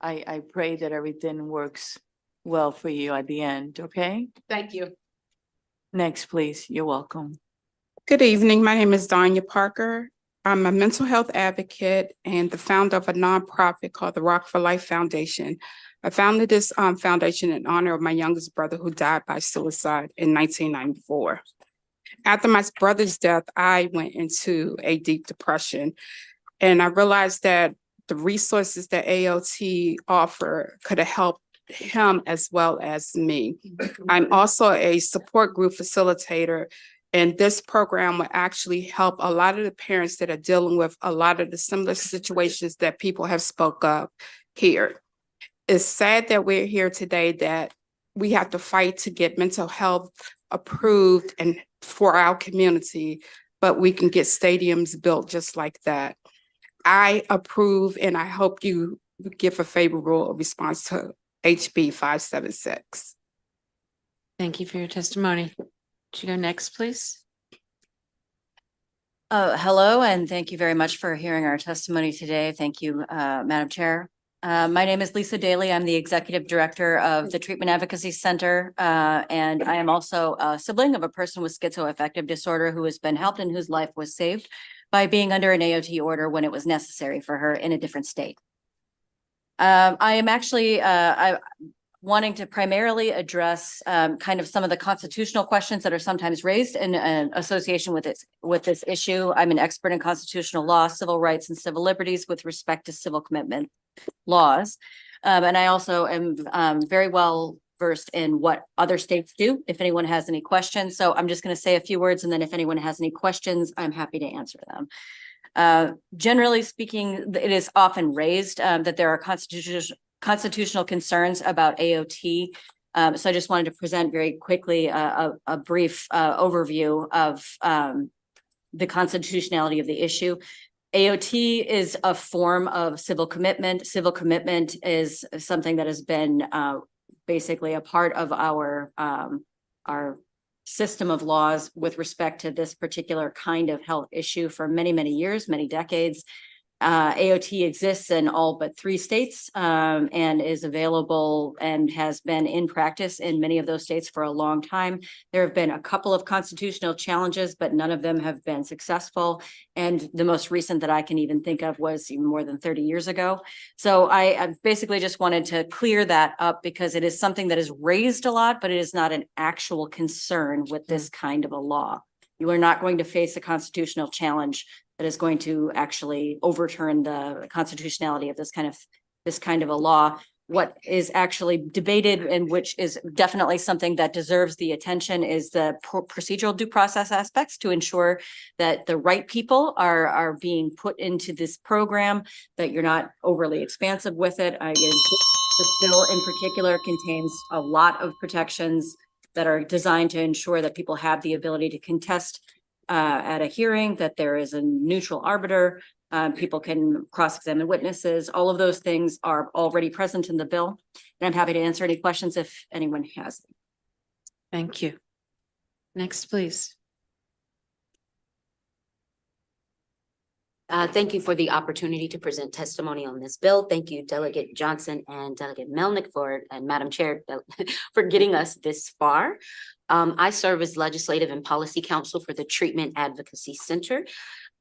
I pray that everything works well for you at the end, okay? Thank you. Next, please. You're welcome. Good evening. My name is Danya Parker. I'm a mental health advocate and the founder of a nonprofit called the Rock for Life Foundation. I founded this foundation in honor of my youngest brother who died by suicide in 1994. After my brother's death, I went into a deep depression, and I realized that the resources that AOT offer could have helped him as well as me. I'm also a support group facilitator, and this program will actually help a lot of the parents that are dealing with a lot of the similar situations that people have spoke of here. It's sad that we're here today, that we have to fight to get mental health approved and for our community, but we can get stadiums built just like that. I approve, and I hope you give a favorable response to HB 576. Thank you for your testimony. Would you go next, please? Hello, and thank you very much for hearing our testimony today. Thank you, Madam Chair. My name is Lisa Daly. I'm the Executive Director of the Treatment Advocacy Center, and I am also a sibling of a person with schizoaffective disorder who has been helped and whose life was saved by being under an AOT order when it was necessary for her in a different state. I am actually wanting to primarily address kind of some of the constitutional questions that are sometimes raised in association with this issue. I'm an expert in constitutional law, civil rights, and civil liberties with respect to civil commitment laws. And I also am very well versed in what other states do, if anyone has any questions. So I'm just going to say a few words, and then if anyone has any questions, I'm happy to answer them. Generally speaking, it is often raised that there are constitutional concerns about AOT. So I just wanted to present very quickly a brief overview of the constitutionality of the issue. AOT is a form of civil commitment. Civil commitment is something that has been basically a part of our system of laws with respect to this particular kind of health issue for many, many years, many decades. AOT exists in all but 3 states and is available and has been in practice in many of those states for a long time. There have been a couple of constitutional challenges, but none of them have been successful. And the most recent that I can even think of was even more than 30 years ago. So I basically just wanted to clear that up because it is something that is raised a lot, but it is not an actual concern with this kind of a law. You are not going to face a constitutional challenge that is going to actually overturn the constitutionality of this kind of a law. What is actually debated, and which is definitely something that deserves the attention, is the procedural due process aspects to ensure that the right people are being put into this program, that you're not overly expansive with it. This bill in particular contains a lot of protections that are designed to ensure that people have the ability to contest at a hearing, that there is a neutral arbiter, people can cross-examine witnesses. All of those things are already present in the bill. And I'm happy to answer any questions if anyone has. Thank you. Next, please. Thank you for the opportunity to present testimony on this bill. Thank you, Delegate Johnson and Delegate Melnick and Madam Chair for getting us this far. I serve as Legislative and Policy Counsel for the Treatment Advocacy Center.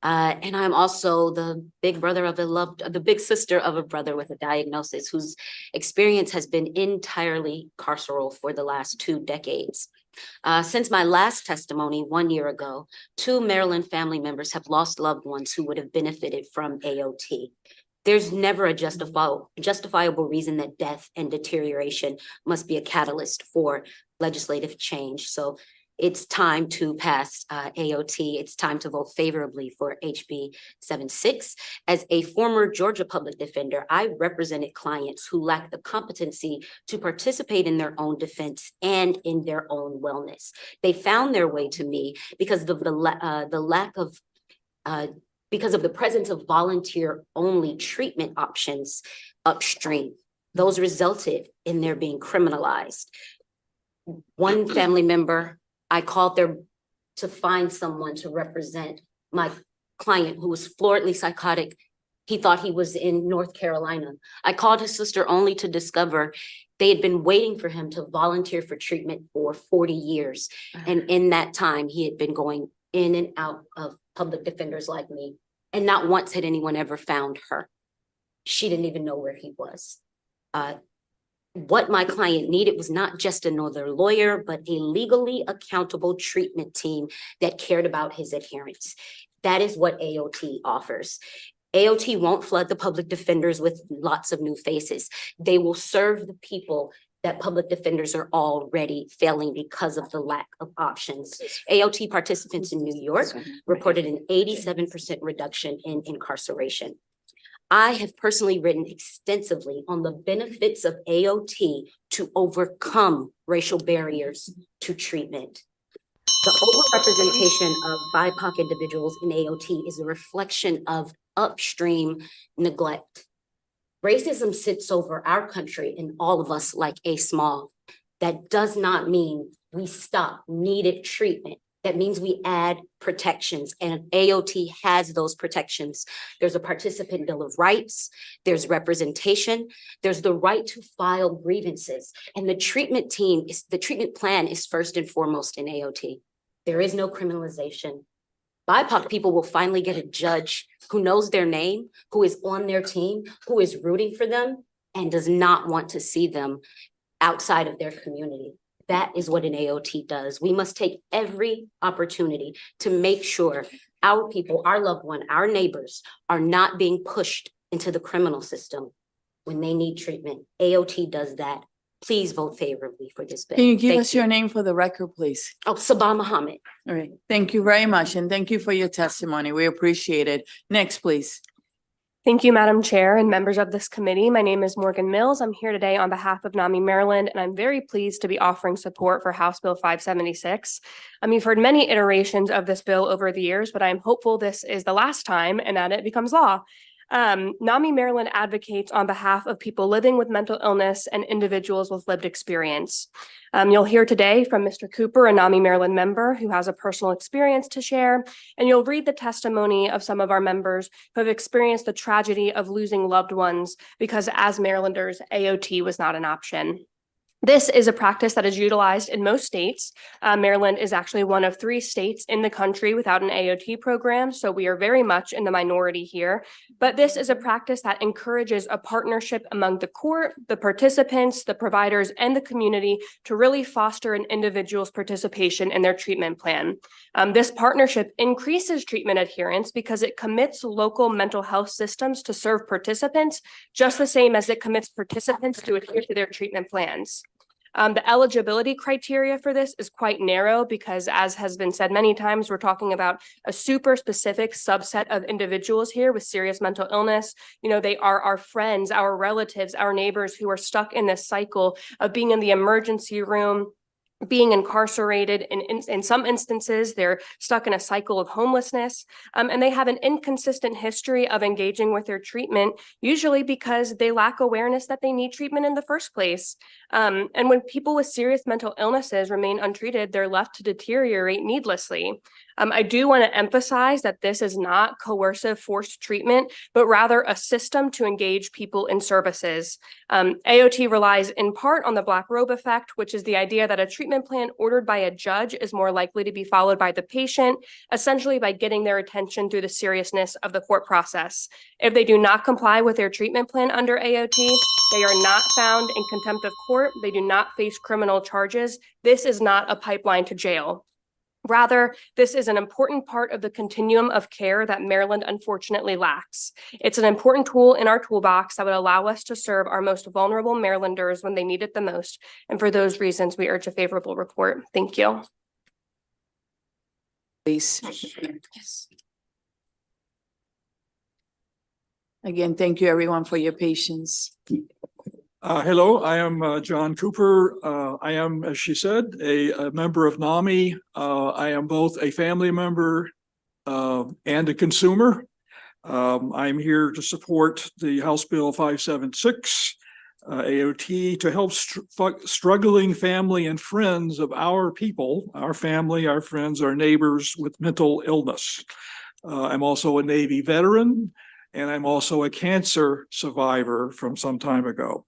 And I'm also the big brother of the big sister of a brother with a diagnosis whose experience has been entirely carceral for the last 2 decades. Since my last testimony 1 year ago, 2 Maryland family members have lost loved ones who would have benefited from AOT. There's never a justifiable reason that death and deterioration must be a catalyst for legislative change. So it's time to pass AOT. It's time to vote favorably for HB 76. As a former Georgia public defender, I represented clients who lack the competency to participate in their own defense and in their own wellness. They found their way to me because of because of the presence of volunteer-only treatment options upstream. Those resulted in their being criminalized. One family member, I called there to find someone to represent my client who was floridly psychotic. He thought he was in North Carolina. I called his sister only to discover they had been waiting for him to volunteer for treatment for 40 years. And in that time, he had been going in and out of public defenders like me. And not once had anyone ever found her. She didn't even know where he was. What my client needed was not just another lawyer, but a legally accountable treatment team that cared about his adherence. That is what AOT offers. AOT won't flood the public defenders with lots of new faces. They will serve the people that public defenders are already failing because of the lack of options. AOT participants in New York reported an 87% reduction in incarceration. I have personally written extensively on the benefits of AOT to overcome racial barriers to treatment. The overrepresentation of BIPOC individuals in AOT is a reflection of upstream neglect. Racism sits over our country and all of us like a smog. That does not mean we stop needed treatment. That means we add protections, and AOT has those protections. There's a participant bill of rights, there's representation, there's the right to file grievances, and the treatment plan is first and foremost in AOT. There is no criminalization. BIPOC people will finally get a judge who knows their name, who is on their team, who is rooting for them, and does not want to see them outside of their community. That is what an AOT does. We must take every opportunity to make sure our people, our loved one, our neighbors are not being pushed into the criminal system when they need treatment. AOT does that. Please vote favorably for this bill. Can you give Thank us your name for the record, please? Oh, Sabah Muhammad. All right. Thank you very much. And thank you for your testimony. We appreciate it. Next, please. Thank you, Madam Chair and members of this committee. My name is Morgan Mills. I'm here today on behalf of NAMI Maryland, and I'm very pleased to be offering support for House Bill 576. You've heard many iterations of this bill over the years, but I'm hopeful this is the last time and that it becomes law. NAMI Maryland advocates on behalf of people living with mental illness and individuals with lived experience. You'll hear today from Mr. Cooper, a NAMI Maryland member who has a personal experience to share, and you'll read the testimony of some of our members who have experienced the tragedy of losing loved ones because as Marylanders, AOT was not an option. This is a practice that is utilized in most states. Maryland is actually one of 3 states in the country without an AOT program, so we are very much in the minority here. But this is a practice that encourages a partnership among the court, the participants, the providers, and the community to really foster an individual's participation in their treatment plan. This partnership increases treatment adherence because it commits local mental health systems to serve participants just the same as it commits participants to adhere to their treatment plans. The eligibility criteria for this is quite narrow because, as has been said many times, we're talking about a super specific subset of individuals here with serious mental illness. You know, they are our friends, our relatives, our neighbors who are stuck in this cycle of being in the emergency room, being incarcerated. In some instances, they're stuck in a cycle of homelessness, and they have an inconsistent history of engaging with their treatment, usually because they lack awareness that they need treatment in the first place. And when people with serious mental illnesses remain untreated, they're left to deteriorate needlessly. I do want to emphasize that this is not coercive forced treatment, but rather a system to engage people in services. AOT relies in part on the black robe effect, which is the idea that a treatment plan ordered by a judge is more likely to be followed by the patient, essentially by getting their attention through the seriousness of the court process. If they do not comply with their treatment plan under AOT, they are not found in contempt of court. They do not face criminal charges. This is not a pipeline to jail. Rather, this is an important part of the continuum of care that Maryland unfortunately lacks. It's an important tool in our toolbox that would allow us to serve our most vulnerable Marylanders when they need it the most. And for those reasons, we urge a favorable report. Thank you. Please. Again, thank you everyone for your patience. Hello, I am John Cooper. I am, as she said, a member of NAMI. I am both a family member and a consumer. I'm here to support the House Bill 576, AOT, to help struggling family and friends of our people, our family, our friends, our neighbors with mental illness. I'm also a Navy veteran, and I'm also a cancer survivor from some time ago.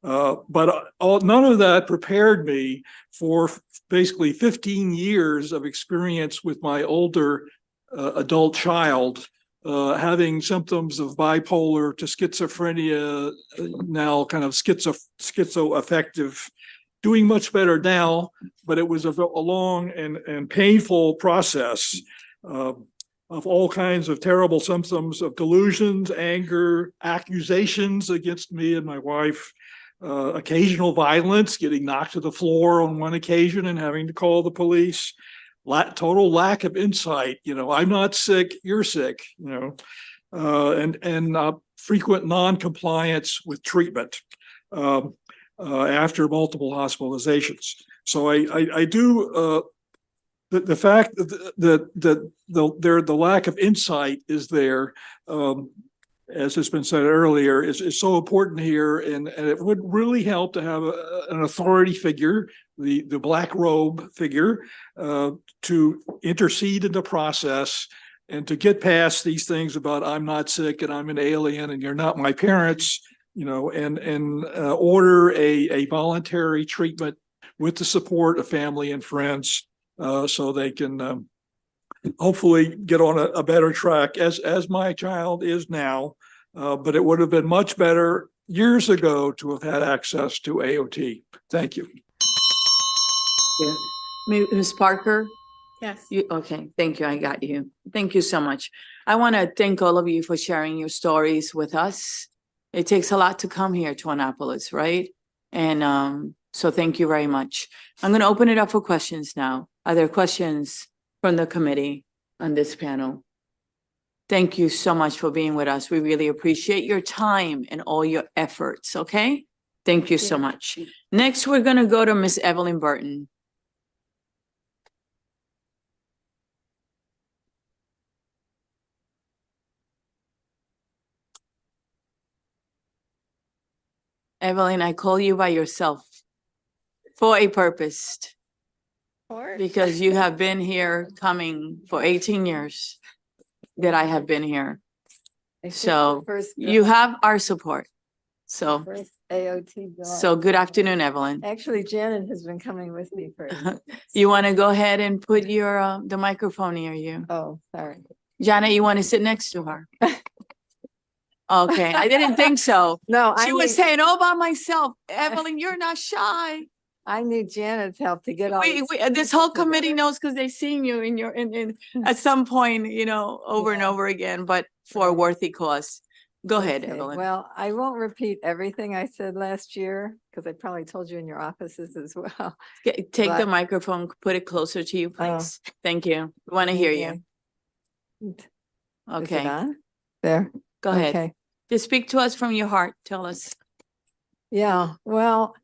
But none of that prepared me for basically 15 years of experience with my older adult child, having symptoms of bipolar to schizophrenia, now kind of schizoaffective, doing much better now, but it was a long and painful process of all kinds of terrible symptoms of delusions, anger, accusations against me and my wife, occasional violence, getting knocked to the floor on one occasion and having to call the police, total lack of insight. I'm not sick, you're sick, and frequent non-compliance with treatment after multiple hospitalizations. So I do, the fact that the lack of insight is there, as has been said earlier, is so important here, and it would really help to have an authority figure, the black robe figure, to intercede in the process and to get past these things about I'm not sick and I'm an alien and you're not my parents, and order a voluntary treatment with the support of family and friends, so they can hopefully get on a better track as my child is now. But it would have been much better years ago to have had access to AOT. Thank you. Yeah. Ms. Parker? Yes. Okay, thank you. I got you. Thank you so much. I want to thank all of you for sharing your stories with us. It takes a lot to come here to Annapolis, right? And so thank you very much. I'm going to open it up for questions now. Are there questions from the committee on this panel? Thank you so much for being with us. We really appreciate your time and all your efforts, okay? Thank you so much. Next, we're going to go to Ms. Evelyn Burton. Evelyn, I call you by yourself for a purpose. Because you have been here coming for 18 years that I have been here. So you have our support. So, so good afternoon, Evelyn. Actually, Janet has been coming with me for. You want to go ahead and put your the microphone near you? Oh, sorry. Janet, you want to sit next to her? Okay, I didn't think so. No, she was saying all by myself. Evelyn, you're not shy. I need Janet's help to get all. This whole committee knows because they've seen you in at some point, over and over again, but for a worthy cause. Go ahead, Evelyn. Well, I won't repeat everything I said last year because I probably told you in your offices as well. Take the microphone, put it closer to you, please. Thank you. We want to hear you. Okay. Is it on? There. Go ahead. Okay. Just speak to us from your heart. Tell us. Yeah, well,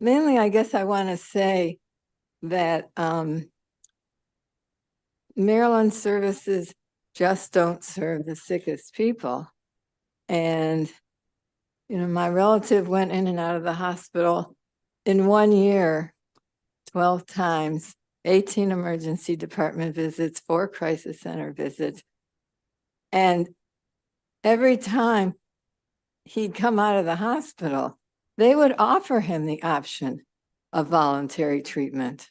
mainly, I guess I want to say that Maryland services just don't serve the sickest people. And, my relative went in and out of the hospital in 1 year 12 times. 18 emergency department visits, 4 crisis center visits. And every time he'd come out of the hospital, they would offer him the option of voluntary treatment.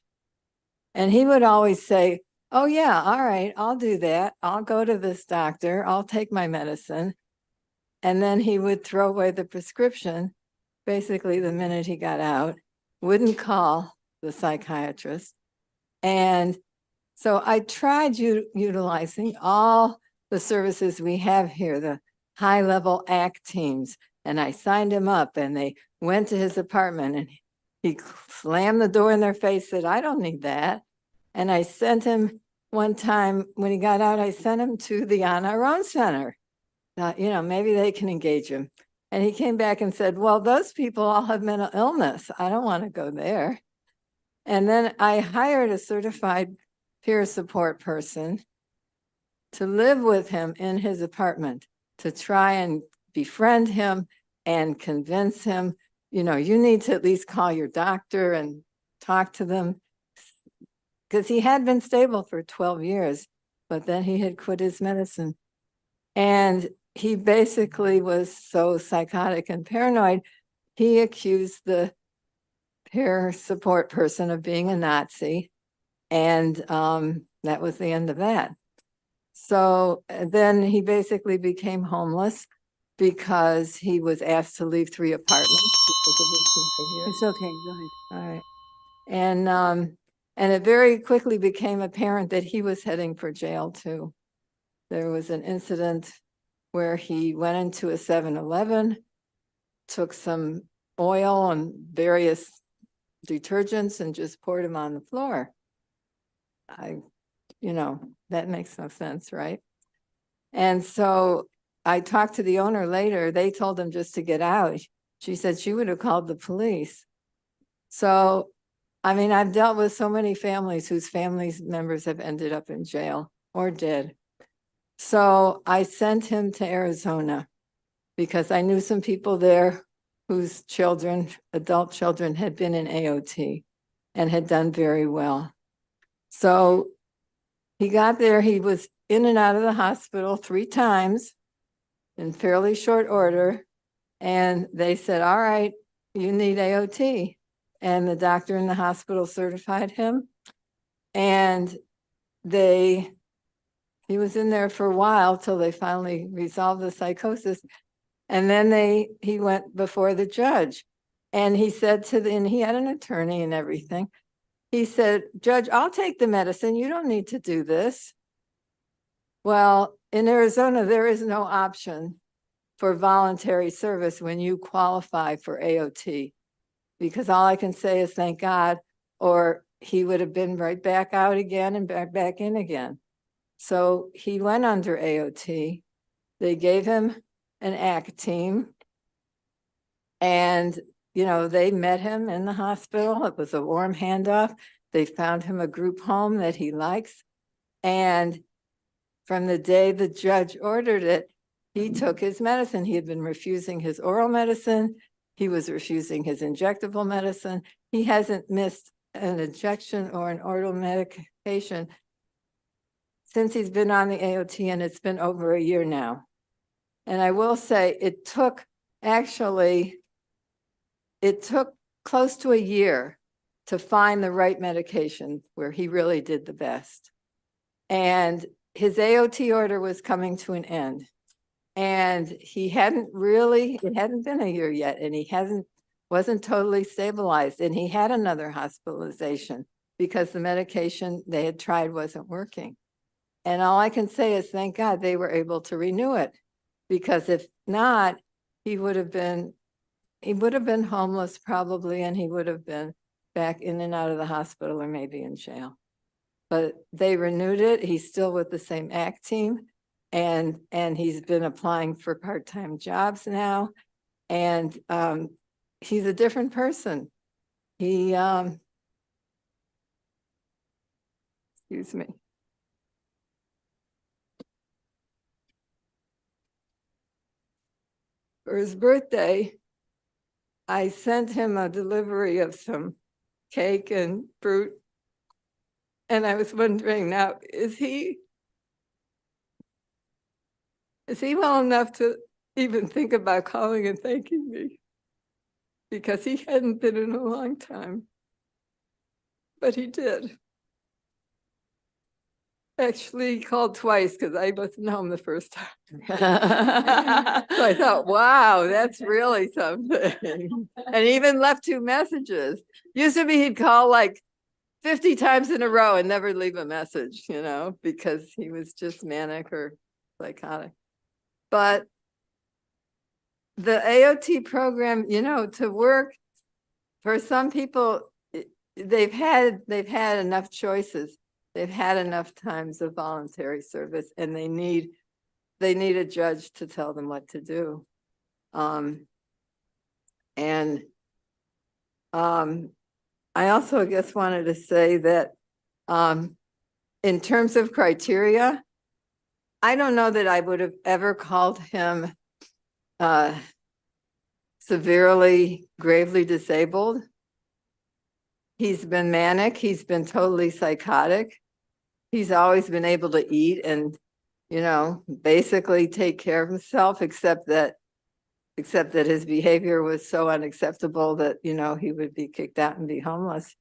And he would always say, oh yeah, all right, I'll do that. I'll go to this doctor. I'll take my medicine. And then he would throw away the prescription, basically the minute he got out, wouldn't call the psychiatrist. And so I tried utilizing all the services we have here, the high-level ACT teams, and I signed him up, and they went to his apartment, and he slammed the door in their face, said, I don't need that. And I sent him one time, when he got out, I sent him to the On Our Own Center. You know, maybe they can engage him. And he came back and said, well, those people all have mental illness. I don't want to go there. And then I hired a certified peer support person to live with him in his apartment, to try and befriend him and convince him, you know, you need to at least call your doctor and talk to them. Because he had been stable for 12 years, but then he had quit his medicine. And he basically was so psychotic and paranoid, he accused the peer support person of being a Nazi. And that was the end of that. So then he basically became homeless because he was asked to leave 3 apartments. It's okay, go ahead. All right. And it very quickly became apparent that he was heading for jail too. There was an incident where he went into a 7-Eleven, took some oil and various detergents and just poured them on the floor. You know, that makes no sense, right? And so I talked to the owner later. They told him just to get out. She said she would have called the police. So, I mean, I've dealt with so many families whose family members have ended up in jail or dead. So I sent him to Arizona because I knew some people there whose children, adult children, had been in AOT and had done very well. So he got there, he was in and out of the hospital 3 times in fairly short order. And they said, all right, you need AOT. And the doctor in the hospital certified him. And he was in there for a while till they finally resolved the psychosis. And then he went before the judge. And he said and he had an attorney and everything. He said, Judge, I'll take the medicine. You don't need to do this. Well, in Arizona, there is no option for voluntary service when you qualify for AOT, because all I can say is thank God, or he would have been right back out again and back in again. So he went under AOT. They gave him an ACT team. And, you know, they met him in the hospital. It was a warm handoff. They found him a group home that he likes. And from the day the judge ordered it, he took his medicine. He had been refusing his oral medicine. He was refusing his injectable medicine. He hasn't missed an injection or an oral medication since he's been on the AOT, and it's been over a year now. And I will say it took close to a year to find the right medication where he really did the best. And his AOT order was coming to an end. And it hadn't been a year yet, and he wasn't totally stabilized. And he had another hospitalization because the medication they had tried wasn't working. And all I can say is thank God they were able to renew it, because if not, he would have been homeless probably, and he would have been back in and out of the hospital or maybe in jail. But they renewed it. He's still with the same ACT team, and he's been applying for part-time jobs now. And he's a different person. He, excuse me. For his birthday, I sent him a delivery of some cake and fruit. And I was wondering now, is he well enough to even think about calling and thanking me? Because he hadn't been in a long time. But he did. Actually, he called twice because I wasn't home the first time. So I thought, wow, that's really something. And he even left 2 messages. Used to be he'd call like 50 times in a row and never leave a message, you know, because he was just manic or psychotic. But the AOT program, you know, to work for some people, they've had enough choices. They've had enough times of voluntary service, and they need a judge to tell them what to do. I also guess wanted to say that in terms of criteria, I don't know that I would have ever called him severely, gravely disabled. He's been manic. He's been totally psychotic. He's always been able to eat and, you know, basically take care of himself, except that his behavior was so unacceptable that, you know, he would be kicked out and be homeless.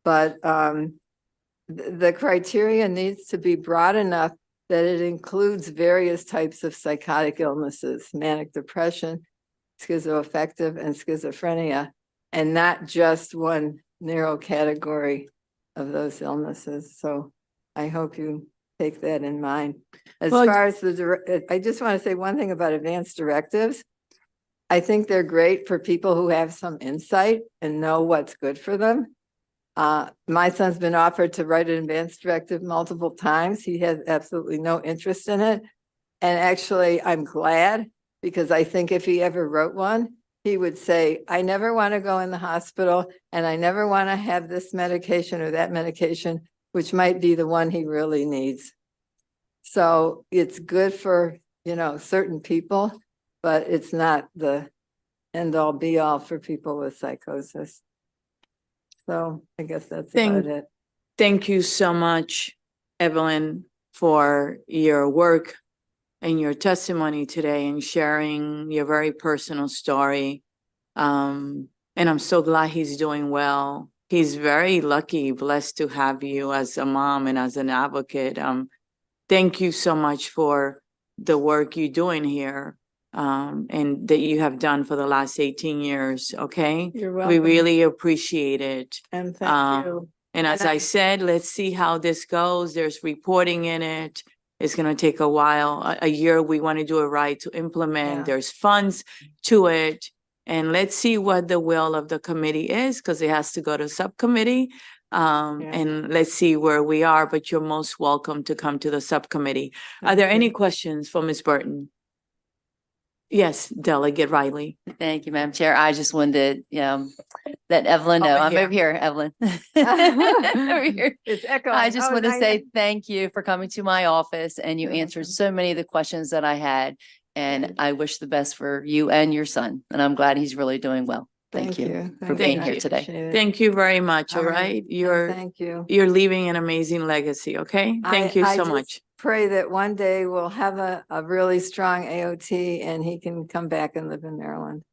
But the criteria needs to be broad enough that it includes various types of psychotic illnesses, manic depression, schizoaffective, and schizophrenia, and not just one narrow category of those illnesses. So I hope you take that in mind. As far as I just want to say one thing about advanced directives. I think they're great for people who have some insight and know what's good for them. My son's been offered to write an advanced directive multiple times. He has absolutely no interest in it. And actually, I'm glad, because I think if he ever wrote one, he would say, I never want to go in the hospital and I never want to have this medication or that medication, which might be the one he really needs. So it's good for, you know, certain people, but it's not the end all be all for people with psychosis. So I guess that's about it. Thank you so much, Evelyn, for your work and your testimony today and sharing your very personal story. And I'm so glad he's doing well. He's very lucky, blessed to have you as a mom and as an advocate. Thank you so much for the work you're doing here and that you have done for the last 18 years, okay? You're welcome. We really appreciate it. And thank you. And as I said, let's see how this goes. There's reporting in it. It's going to take a while, a year. We want to do it right to implement. Yeah. There's funds to it. And let's see what the will of the committee is, because it has to go to subcommittee. And let's see where we are, but you're most welcome to come to the subcommittee. Are there any questions for Ms. Burton? Yes, Delegate Riley. Thank you, Madam Chair. I just wanted to let Evelyn know. I'm over here, Evelyn. Over here. It's echoing. I just want to say thank you for coming to my office, and you answered so many of the questions that I had. And I wish the best for you and your son. And I'm glad he's really doing well. Thank you for being here today. Thank you very much. All right. Thank you. You're leaving an amazing legacy. Okay. Thank you so much. Pray that one day we'll have a really strong AOT and he can come back and live in Maryland.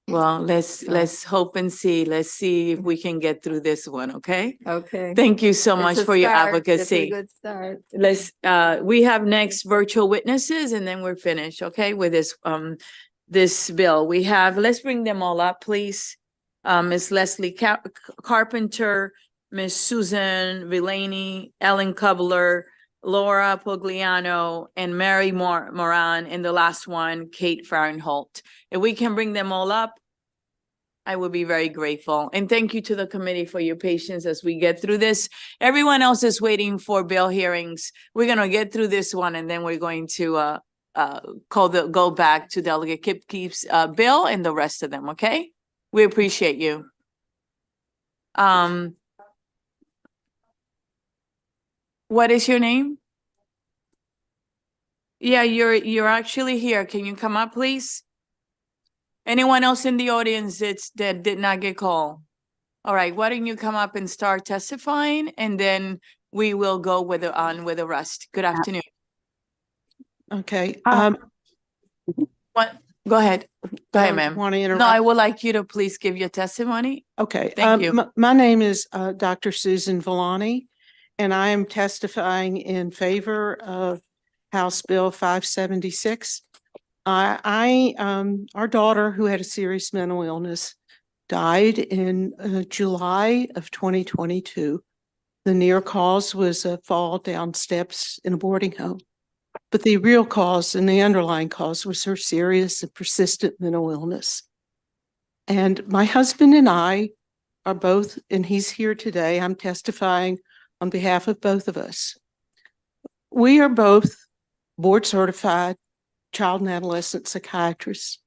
Well, let's hope and see. Let's see if we can get through this one. Okay. Okay. Thank you so much for your advocacy. It's a good start. We have next virtual witnesses and then we're finished. Okay. With this bill we have, let's bring them all up, please. Ms. Leslie Carpenter, Ms. Susan Villaney, Ellen Kubler, Laura Pogliano, and Mary Moran, and the last one, Kate Fahrenholt. If we can bring them all up, I would be very grateful. And thank you to the committee for your patience as we get through this. Everyone else is waiting for bill hearings. We're gonna get through this one and then we're going to go back to Delegate Kipke's bill and the rest of them, okay? We appreciate you. What is your name? Yeah, you're actually here. Can you come up, please? Anyone else in the audience that did not get called? All right, why don't you come up and start testifying, and then we will go on with the rest. Good afternoon. Okay, What? Go ahead. Go ahead, ma'am. Want to interrupt? No, I would like you to please give your testimony. Okay. Thank you. My name is Dr. Susan Villani, and I am testifying in favor of House Bill 576. Our daughter, who had a serious mental illness, died in July of 2022. The near cause was a fall down steps in a boarding home. But the real cause and the underlying cause was her serious and persistent mental illness. And my husband and I are both, and he's here today, I'm testifying on behalf of both of us. We are both board certified child and adolescent psychiatrists.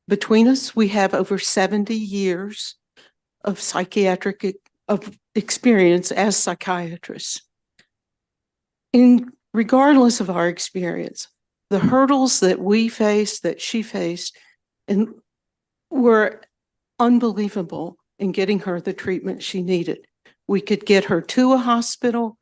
Between us, we have over 70 years of psychiatric experience as psychiatrists. Regardless of our experience, the hurdles that we faced, that she faced, and were unbelievable in getting her the treatment she needed. We could get her to a hospital.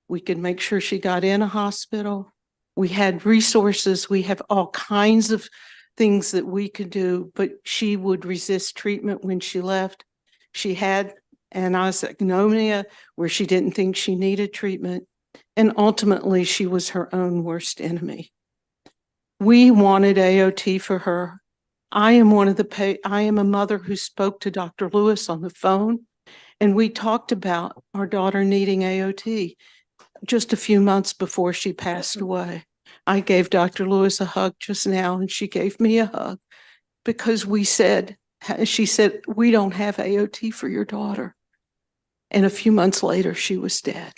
We could make sure she got in a hospital. We had resources. We have all kinds of things that we could do, but she would resist treatment when she left. She had anosognosia where she didn't think she needed treatment. And ultimately, she was her own worst enemy. We wanted AOT for her. I am a mother who spoke to Dr. Lewis on the phone, and we talked about our daughter needing AOT just a few months before she passed away. I gave Dr. Lewis a hug just now, and she gave me a hug because she said, we don't have AOT for your daughter. And a few months later, she was dead.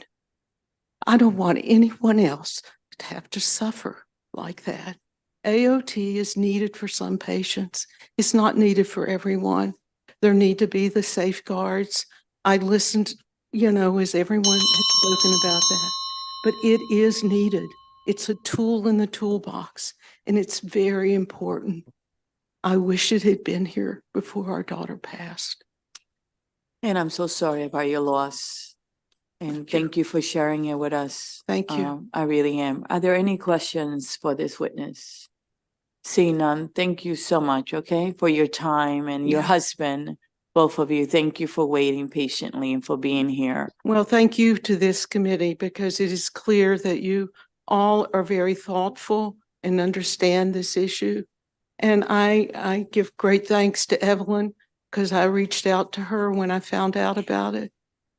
I don't want anyone else to have to suffer like that. AOT is needed for some patients. It's not needed for everyone. There need to be the safeguards. I listened, as everyone has spoken about that, but it is needed. It's a tool in the toolbox, and it's very important. I wish it had been here before our daughter passed. And I'm so sorry about your loss. And thank you for sharing it with us. Thank you. I really am. Are there any questions for this witness? Seeing none, thank you so much, okay, for your time and your husband, both of you. Thank you for waiting patiently and for being here. Well, thank you to this committee because it is clear that you all are very thoughtful and understand this issue. And I give great thanks to Evelyn because I reached out to her when I found out about it.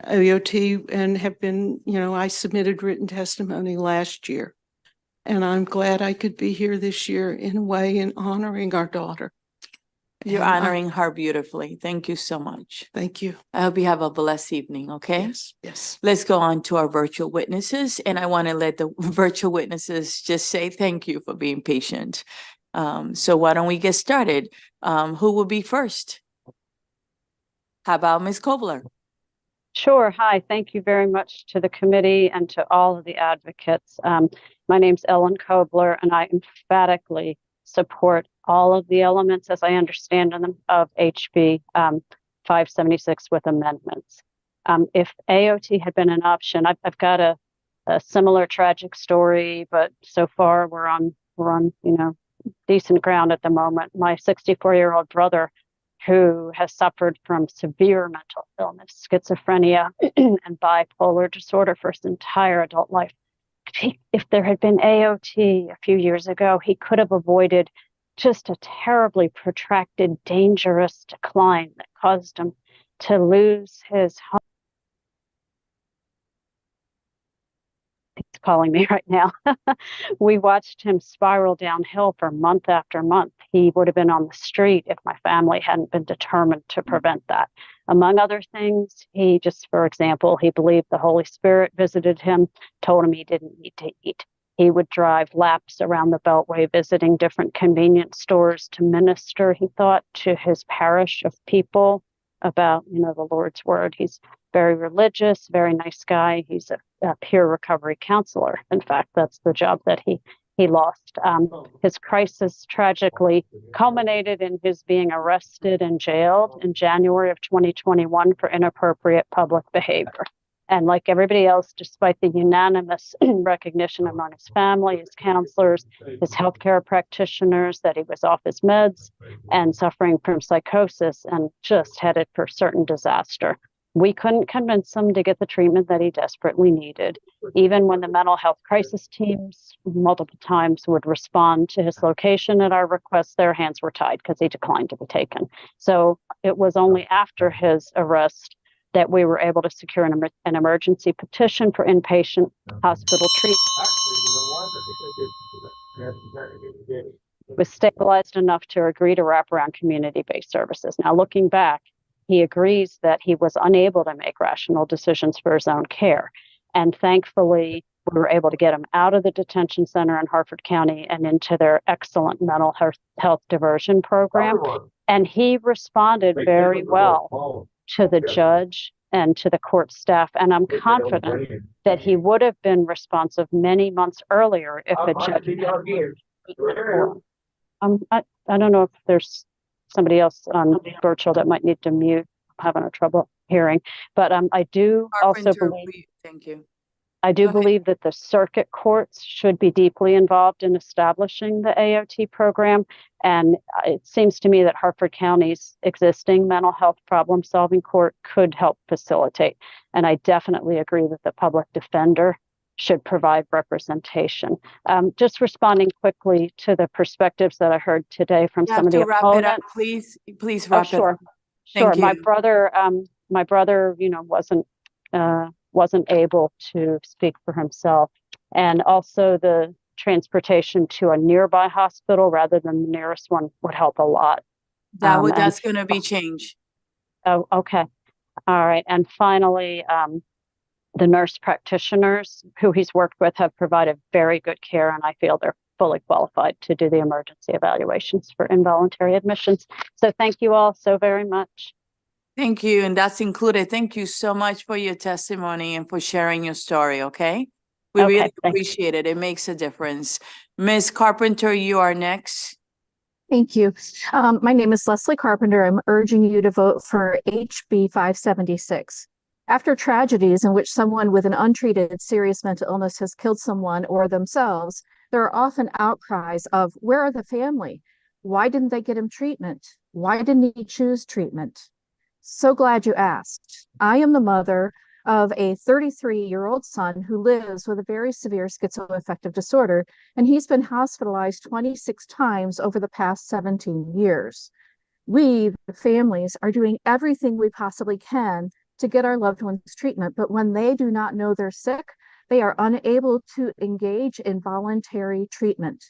AOT and have been, I submitted written testimony last year. And I'm glad I could be here this year in a way in honoring our daughter. You're honoring her beautifully. Thank you so much. Thank you. I hope you have a blessed evening, okay? Yes. Let's go on to our virtual witnesses. And I want to let the virtual witnesses just say thank you for being patient. So why don't we get started? Who will be first? How about Ms. Kobler? Sure. Hi. Thank you very much to the committee and to all of the advocates. My name's Ellen Kobler, and I emphatically support all of the elements as I understand them of HB 576 with amendments. If AOT had been an option, I've got a similar tragic story, but so far we're on decent ground at the moment. My 64-year-old brother, who has suffered from severe mental illness, schizophrenia, and bipolar disorder for his entire adult life. If there had been AOT a few years ago, he could have avoided just a terribly protracted, dangerous decline that caused him to lose his home. He's calling me right now. We watched him spiral downhill for month after month. He would have been on the street if my family hadn't been determined to prevent that. Among other things, for example, he believed the Holy Spirit visited him, told him he didn't need to eat. He would drive laps around the Beltway, visiting different convenience stores to minister, he thought, to his parish of people about, the Lord's word. He's very religious, very nice guy. He's a peer recovery counselor. In fact, that's the job that he lost. His crisis tragically culminated in his being arrested and jailed in January of 2021 for inappropriate public behavior. And like everybody else, despite the unanimous recognition among his family, his counselors, his healthcare practitioners that he was off his meds and suffering from psychosis and just headed for certain disaster. We couldn't convince him to get the treatment that he desperately needed. Even when the mental health crisis teams multiple times would respond to his location at our request, their hands were tied because he declined to be taken. So it was only after his arrest that we were able to secure an emergency petition for inpatient hospital treatment. Was stabilized enough to agree to wraparound community-based services. Now, looking back, he agrees that he was unable to make rational decisions for his own care. And thankfully, we were able to get him out of the detention center in Harford County and into their excellent mental health diversion program. And he responded very well to the judge and to the court staff. And I'm confident that he would have been responsive many months earlier if a judge I don't know if there's somebody else on virtual that might need to mute. I'm having trouble hearing, but I do also believe. Thank you. I do believe that the circuit courts should be deeply involved in establishing the AOT program. And it seems to me that Harford County's existing mental health problem solving court could help facilitate. And I definitely agree that the public defender should provide representation. Just responding quickly to the perspectives that I heard today from some of the wrap it up, opponents. please wrap it up. Sure. Thank you. My brother, wasn't able to speak for himself, and also the transportation to a nearby hospital rather than the nearest one would help a lot. That's going to be changed. Oh, okay. All right. And finally, the nurse practitioners who he's worked with have provided very good care, and I feel they're fully qualified to do the emergency evaluations for involuntary admissions. So thank you all so very much. Thank you. And that's included. Thank you so much for your testimony and for sharing your story. Okay. We really appreciate it. It makes a difference. Ms. Carpenter, you are next. Thank you. My name is Leslie Carpenter. I'm urging you to vote for HB 576. After tragedies in which someone with an untreated serious mental illness has killed someone or themselves, there are often outcries of, where are the family? Why didn't they get him treatment? Why didn't he choose treatment? So glad you asked. I am the mother of a 33-year-old son who lives with a very severe schizoaffective disorder, and he's been hospitalized 26 times over the past 17 years. We, the families, are doing everything we possibly can to get our loved ones treatment, but when they do not know they're sick, they are unable to engage in voluntary treatment.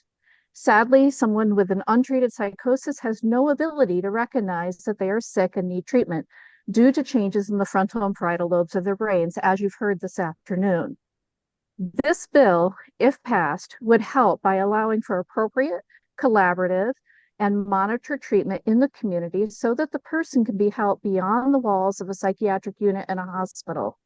Sadly, someone with an untreated psychosis has no ability to recognize that they are sick and need treatment due to changes in the frontal and parietal lobes of their brains, as you've heard this afternoon. This bill, if passed, would help by allowing for appropriate, collaborative, and monitored treatment in the community so that the person can be helped beyond the walls of a psychiatric unit in a hospital.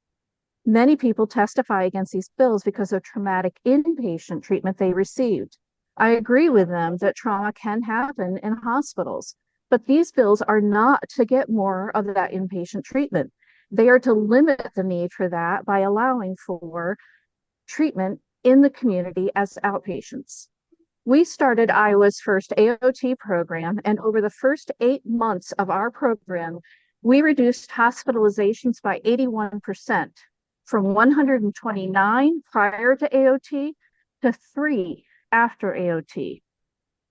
Many people testify against these bills because of traumatic inpatient treatment they received. I agree with them that trauma can happen in hospitals, but these bills are not to get more of that inpatient treatment. They are to limit the need for that by allowing for treatment in the community as outpatients. We started Iowa's first AOT program, and over the first 8 months of our program, we reduced hospitalizations by 81%, from 129 prior to AOT to 3 after AOT.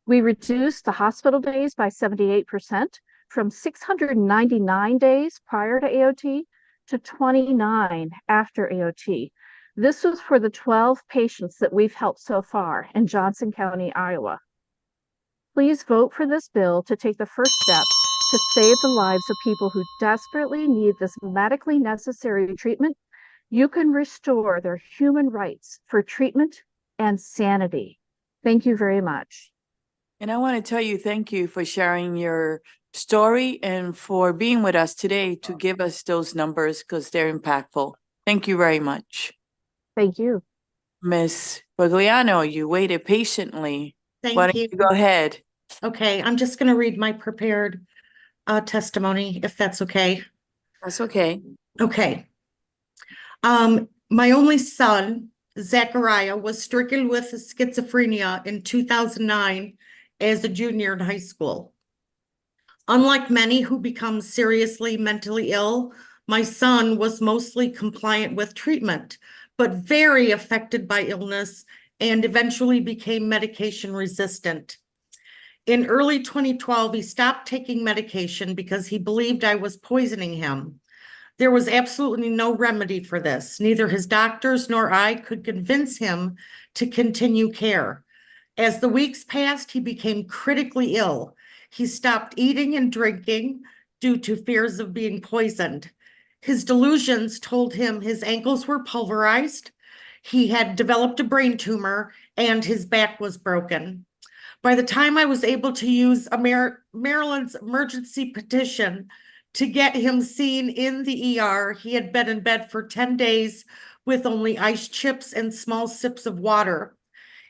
We reduced the hospital days by 78%, from 699 days prior to AOT to 29 after AOT. This was for the 12 patients that we've helped so far in Johnson County, Iowa. Please vote for this bill to take the first step to save the lives of people who desperately need this medically necessary treatment. You can restore their human rights for treatment and sanity. Thank you very much. And I want to tell you, thank you for sharing your story and for being with us today to give us those numbers because they're impactful. Thank you very much. Thank you. Ms. Pagliano, you waited patiently. Thank Why don't you. you go ahead? Okay, I'm just going to read my prepared testimony, if that's okay. That's okay. Okay. My only son, Zachariah, was stricken with schizophrenia in 2009 as a junior in high school. Unlike many who become seriously mentally ill, my son was mostly compliant with treatment, but very affected by illness and eventually became medication resistant. In early 2012, he stopped taking medication because he believed I was poisoning him. There was absolutely no remedy for this. Neither his doctors nor I could convince him to continue care. As the weeks passed, he became critically ill. He stopped eating and drinking due to fears of being poisoned. His delusions told him his ankles were pulverized, he had developed a brain tumor, and his back was broken. By the time I was able to use Maryland's emergency petition to get him seen in the ER, he had been in bed for 10 days with only ice chips and small sips of water.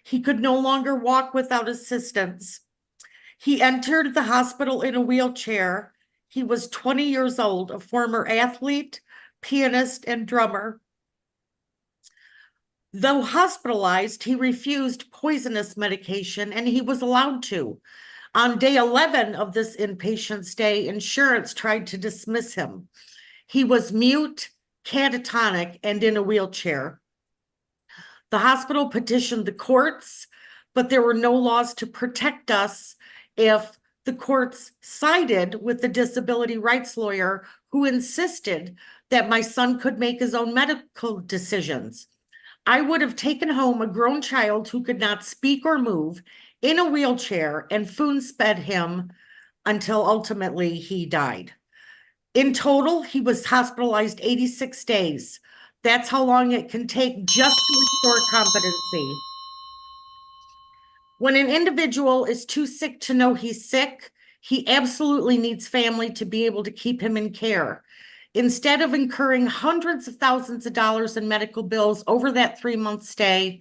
He could no longer walk without assistance. He entered the hospital in a wheelchair. He was 20 years old, a former athlete, pianist, and drummer. Though hospitalized, he refused poisonous medication and he was allowed to. On day 11 of this inpatient stay, insurance tried to dismiss him. He was mute, catatonic, and in a wheelchair. The hospital petitioned the courts, but there were no laws to protect us if the courts sided with the disability rights lawyer who insisted that my son could make his own medical decisions. I would have taken home a grown child who could not speak or move in a wheelchair and spoon-fed him until ultimately he died. In total, he was hospitalized 86 days. That's how long it can take just to restore competency. When an individual is too sick to know he's sick, he absolutely needs family to be able to keep him in care. Instead of incurring hundreds of thousands of dollars in medical bills over that 3-month stay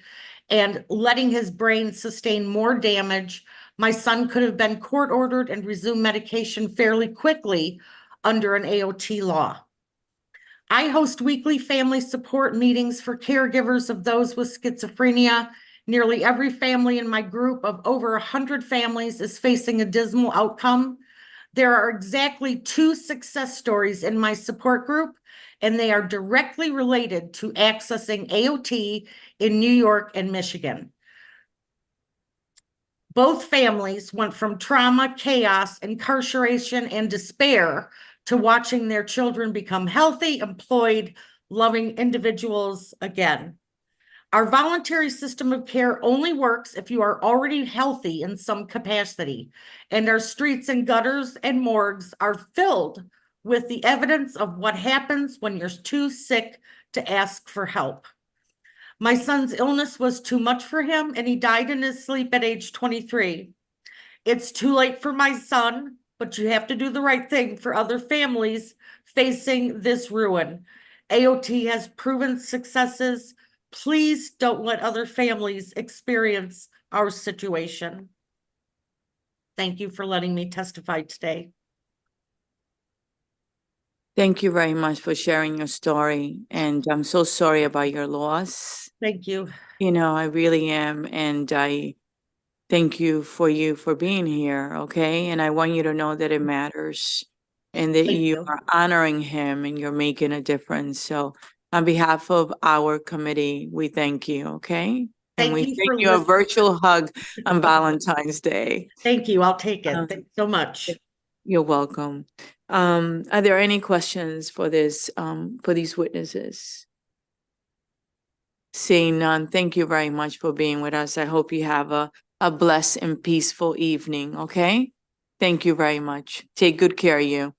and letting his brain sustain more damage, my son could have been court-ordered and resumed medication fairly quickly under an AOT law. I host weekly family support meetings for caregivers of those with schizophrenia. Nearly every family in my group of over 100 families is facing a dismal outcome. There are exactly 2 success stories in my support group, and they are directly related to accessing AOT in New York and Michigan. Both families went from trauma, chaos, incarceration, and despair to watching their children become healthy, employed, loving individuals again. Our voluntary system of care only works if you are already healthy in some capacity, and our streets and gutters and morgues are filled with the evidence of what happens when you're too sick to ask for help. My son's illness was too much for him, and he died in his sleep at age 23. It's too late for my son, but you have to do the right thing for other families facing this ruin. AOT has proven successes. Please don't let other families experience our situation. Thank you for letting me testify today. Thank you very much for sharing your story. And I'm so sorry about your loss. Thank you. You know, I really am. And I thank you for being here. Okay. And I want you to know that it matters and that you are honoring him and you're making a difference. So on behalf of our committee, we thank you. Okay. And we thank you a virtual hug on Valentine's Day. Thank you. I'll take it. Thanks so much. You're welcome. Are there any questions for this, for these witnesses? Seeing none, thank you very much for being with us. I hope you have a blessed and peaceful evening, okay? Thank you very much. Take good care of you.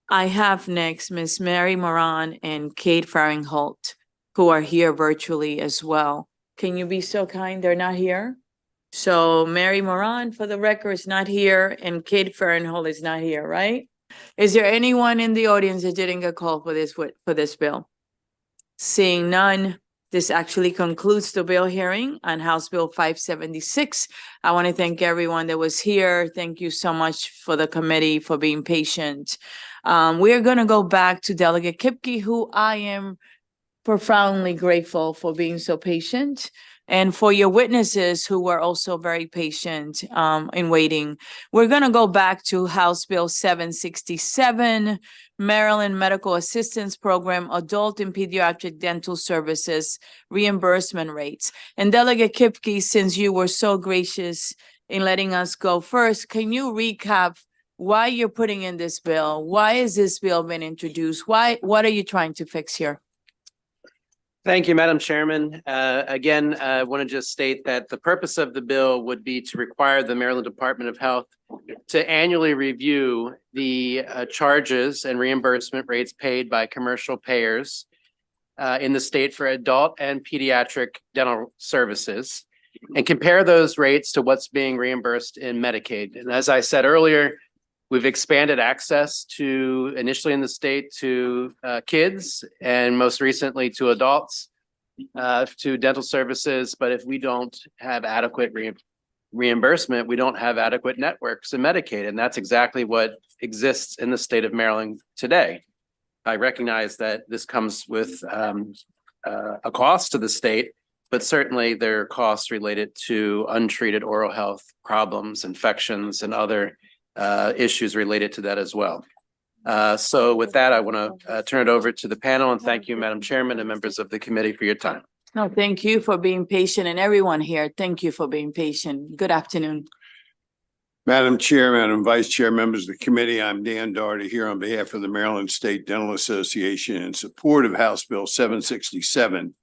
I have next Miss Mary Moran and Kate Faringholt, who are here virtually as well. Can you be so kind? They're not here? So Mary Moran, for the record, is not here, and Kate Faringholt is not here, right? Is there anyone in the audience that didn't get called for this bill? Seeing none, this actually concludes the bill hearing on House Bill 576. I want to thank everyone that was here. Thank you so much for the committee for being patient. We are going to go back to Delegate Kipke, who I am profoundly grateful for being so patient and for your witnesses who were also very patient in waiting. We're gonna go back to House Bill 767, Maryland Medical Assistance Program, Adult and Pediatric Dental Services Reimbursement Rates. And Delegate Kipke, since you were so gracious in letting us go first, can you recap why you're putting in this bill? Why is this bill being introduced? What are you trying to fix here? Thank you, Madam Chairman. Again, I want to just state that the purpose of the bill would be to require the Maryland Department of Health to annually review the charges and reimbursement rates paid by commercial payers in the state for adult and pediatric dental services and compare those rates to what's being reimbursed in Medicaid. And as I said earlier, we've expanded access to, initially in the state, to kids and most recently to adults, to dental services. But if we don't have adequate reimbursement, we don't have adequate networks in Medicaid. And that's exactly what exists in the state of Maryland today. I recognize that this comes with a cost to the state, but certainly there are costs related to untreated oral health problems, infections, and other issues related to that as well. So with that, I want to turn it over to the panel and thank you, Madam Chairman and members of the committee for your time. No, thank you for being patient, and everyone here, thank you for being patient. Good afternoon. Madam Chair, Madam Vice Chair, members of the committee, I'm Dan Doherty here on behalf of the Maryland State Dental Association in support of House Bill 767.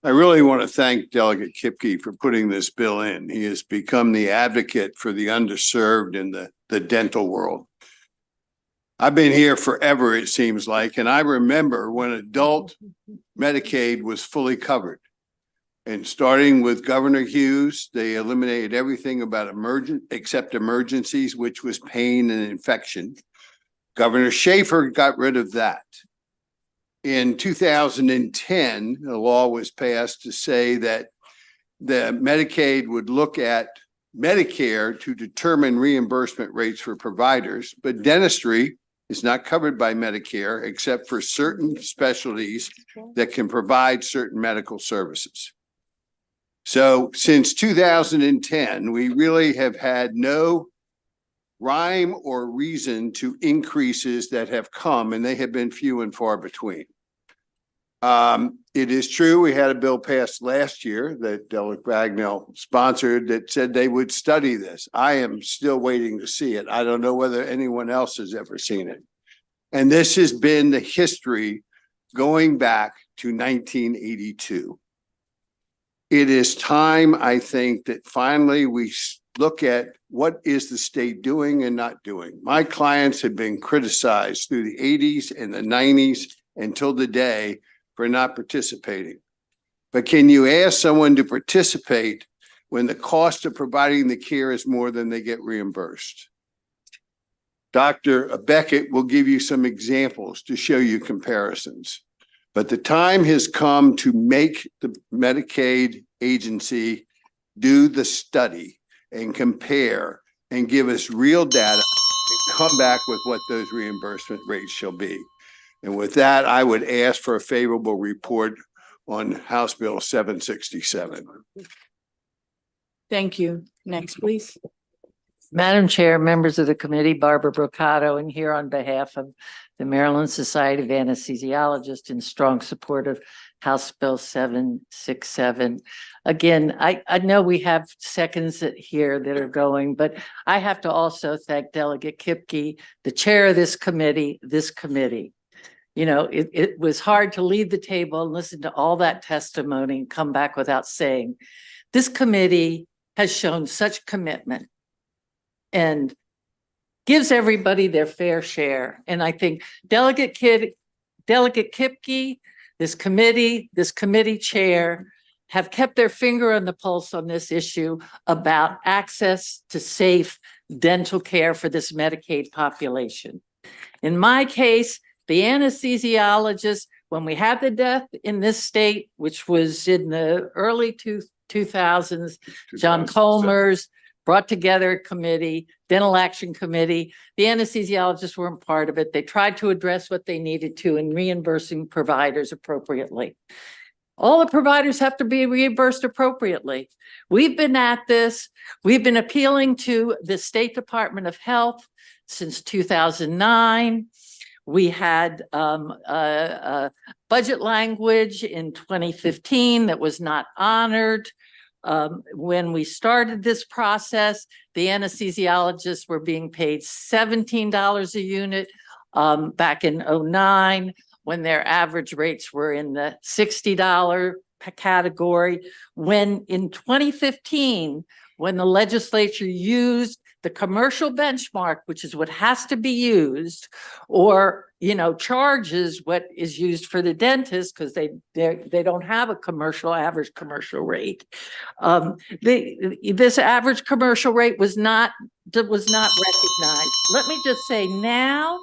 I really want to thank Delegate Kipke for putting this bill in. He has become the advocate for the underserved in the dental world. I've been here forever, it seems like, and I remember when adult Medicaid was fully covered. And starting with Governor Hughes, they eliminated everything about except emergencies, which was pain and infection. Governor Schaefer got rid of that. In 2010, a law was passed to say that the Medicaid would look at Medicare to determine reimbursement rates for providers, but dentistry is not covered by Medicare except for certain specialties that can provide certain medical services. So since 2010, we really have had no rhyme or reason to increases that have come, and they have been few and far between. It is true, we had a bill passed last year that Delegate Bagnell sponsored that said they would study this. I am still waiting to see it. I don't know whether anyone else has ever seen it. And this has been the history going back to 1982. It is time, I think, that finally we look at what is the state doing and not doing. My clients have been criticized through the 80s and the 90s until today for not participating. But can you ask someone to participate when the cost of providing the care is more than they get reimbursed? Dr. Beckett will give you some examples to show you comparisons. But the time has come to make the Medicaid agency do the study and compare and give us real data and come back with what those reimbursement rates shall be. And with that, I would ask for a favorable report on House Bill 767. Thank you. Next, please. Madam Chair, members of the committee, Barbara Brocato, and here on behalf of the Maryland Society of Anesthesiologists in strong support of House Bill 767. Again, I know we have seconds here that are going, but I have to also thank Delegate Kipke, the chair of this committee. You know, it was hard to leave the table and listen to all that testimony and come back without saying, this committee has shown such commitment and gives everybody their fair share. And I think Delegate Kipke, this committee chair have kept their finger on the pulse on this issue about access to safe dental care for this Medicaid population. In my case, the anesthesiologist, when we had the death in this state, which was in the early 2000s, John Colmers, brought together a committee, dental action committee. The anesthesiologists weren't part of it. They tried to address what they needed to in reimbursing providers appropriately. All the providers have to be reimbursed appropriately. We've been at this. We've been appealing to the State Department of Health since 2009. We had budget language in 2015 that was not honored. When we started this process, the anesthesiologists were being paid $17 a unit back in 2009. When their average rates were in the $60 category. When in 2015, when the legislature used the commercial benchmark, which is what has to be used, or, you know, charges what is used for the dentist because they don't have a average commercial rate. This average commercial rate was not recognized. Let me just say now,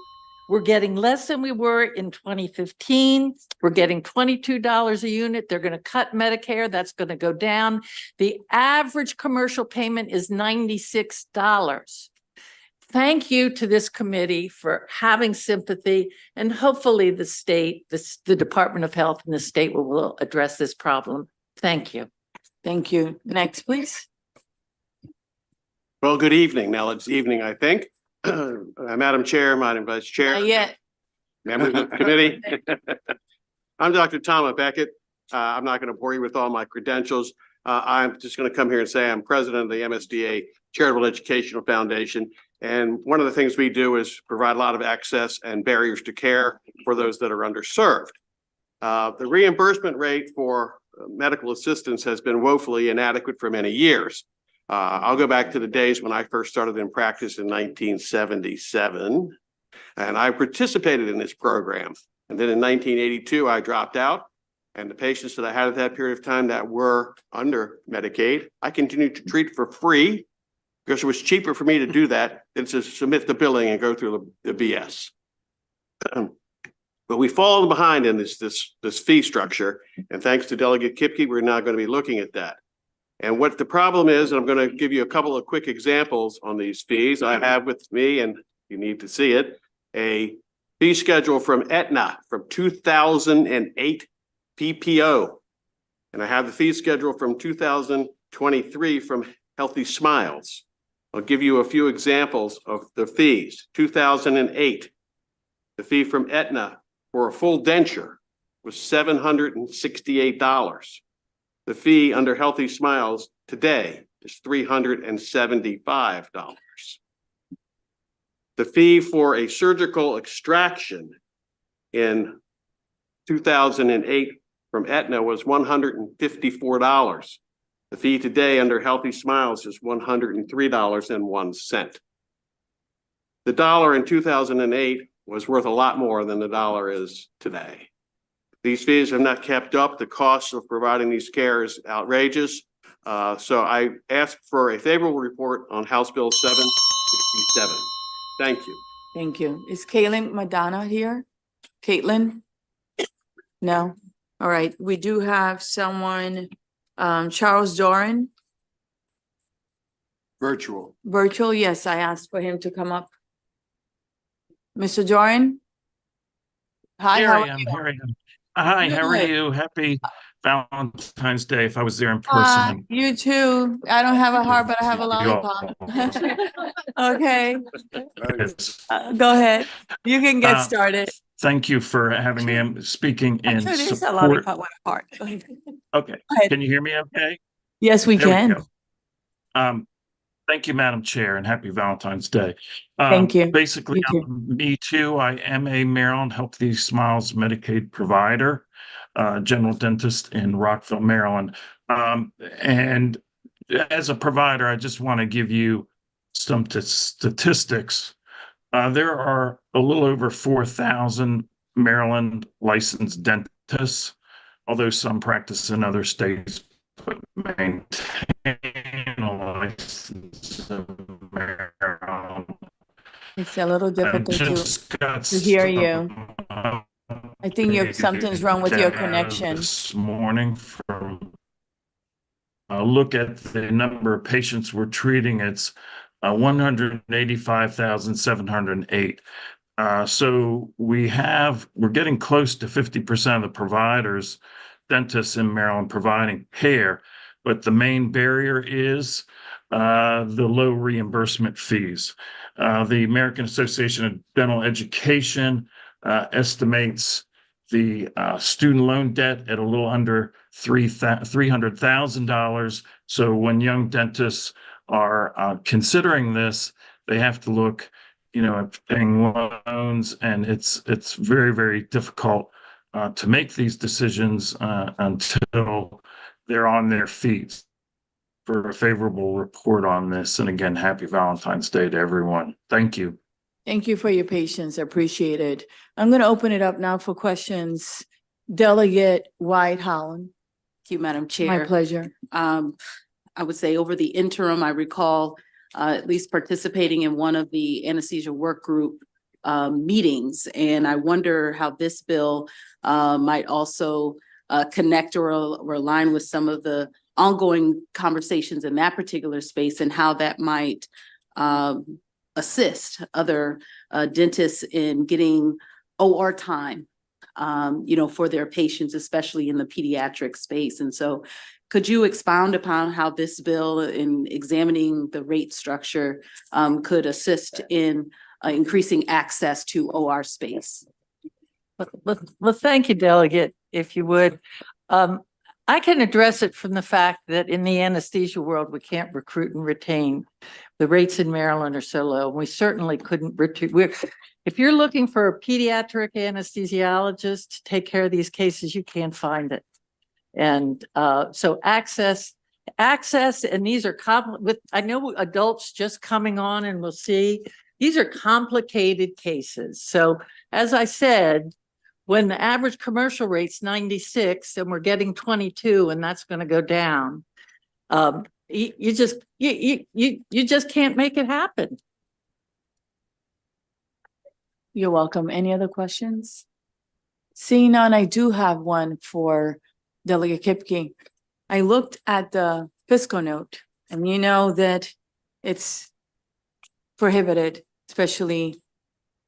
we're getting less than we were in 2015. We're getting $22 a unit. They're going to cut Medicare. That's going to go down. The average commercial payment is $96. Thank you to this committee for having sympathy, and hopefully the state, the Department of Health and the state will address this problem. Thank you. Thank you. Next, please. Well, good evening. Now it's evening, I think. Madam Chair, Madam Vice Chair. Not yet. Members of the committee. I'm Dr. Thomas Beckett. I'm not going to bore you with all my credentials. I'm just going to come here and say I'm president of the MSDA Charitable Educational Foundation. And one of the things we do is provide a lot of access and barriers to care for those that are underserved. The reimbursement rate for medical assistance has been woefully inadequate for many years. I'll go back to the days when I first started in practice in 1977, and I participated in this program. And then in 1982, I dropped out, and the patients that I had at that period of time that were under Medicaid, I continued to treat for free because it was cheaper for me to do that than to submit the billing and go through the BS. But we've fallen behind in this fee structure, and thanks to Delegate Kipke, we're now going to be looking at that. And what the problem is, and I'm going to give you a couple of quick examples on these fees. I have with me, and you need to see it, a fee schedule from Aetna from 2008 PPO. And I have the fee schedule from 2023 from Healthy Smiles. I'll give you a few examples of the fees. 2008, the fee from Aetna for a full denture was $768. The fee under Healthy Smiles today is $375. The fee for a surgical extraction in 2008 from Aetna was $154. The fee today under Healthy Smiles is $103.01. The dollar in 2008 was worth a lot more than the dollar is today. These fees have not kept up. The cost of providing these care is outrageous. So I ask for a favorable report on House Bill 767. Thank you. Thank you. Is Caitlin Madonna here? Caitlin? No? All right. We do have someone, Charles Doran. Virtual. Virtual, yes. I asked for him to come up. Mr. Doran? Hi, Here how I are am. you? Here I am. Hi, how are Good. you? Happy Valentine's Day if I was there in person. You too. I don't have a heart, but I have a You lollipop. all. Okay. Go ahead. You can get Uh, started. Thank you for having me. I'm speaking in Actually, there's a support. lollipop with a heart. Go ahead. Okay, ahead. can you hear me okay? Yes, we There can. go. Thank you, Madam Chair, and happy Valentine's Day. Thank you. Basically, You too. me too. I am a Maryland Healthy Smiles Medicaid provider, general dentist in Rockville, Maryland. And as a provider, I just want to give you some statistics. There are a little over 4,000 Maryland licensed dentists, although some practice in other states, but maintain a license in Maryland. It's a little difficult just got to hear you. some I think something's wrong with your data connection. This morning from, let look at the number of patients we're treating, it's 185,708. So we're getting close to 50% of the providers, dentists in Maryland providing care, but the main barrier is the low reimbursement fees. The American Association of Dental Education estimates the student loan debt at a little under $300,000. So when young dentists are considering this, they have to look, at paying loans, and it's very, very difficult to make these decisions until they're on their feet. For a favorable report on this, and again, happy Valentine's Day to everyone. Thank you. Thank you for your patience. I appreciate it. I'm going to open it up now for questions. Delegate White Holland. Thank you, Madam Chair. My pleasure. I would say over the interim, I recall at least participating in one of the anesthesia work group meetings. And I wonder how this bill might also connect or align with some of the ongoing conversations in that particular space, and how that might assist other dentists in getting OR time, for their patients, especially in the pediatric space. And so could you expound upon how this bill, in examining the rate structure, could assist in increasing access to OR space? Well, thank you, Delegate, if you would. I can address it from the fact that in the anesthesia world, we can't recruit and retain. The rates in Maryland are so low. We certainly couldn't recruit. If you're looking for a pediatric anesthesiologist to take care of these cases, you can't find it. And so access, and these are I know adults just coming on, and we'll see, these are complicated cases. So as I said, when the average commercial rate's 96 and we're getting 22, and that's going to go down, you just can't make it happen. You're welcome. Any other questions? Seeing none, I do have one for Delegate Kipke. I looked at the fiscal note, and you know that it's prohibited, especially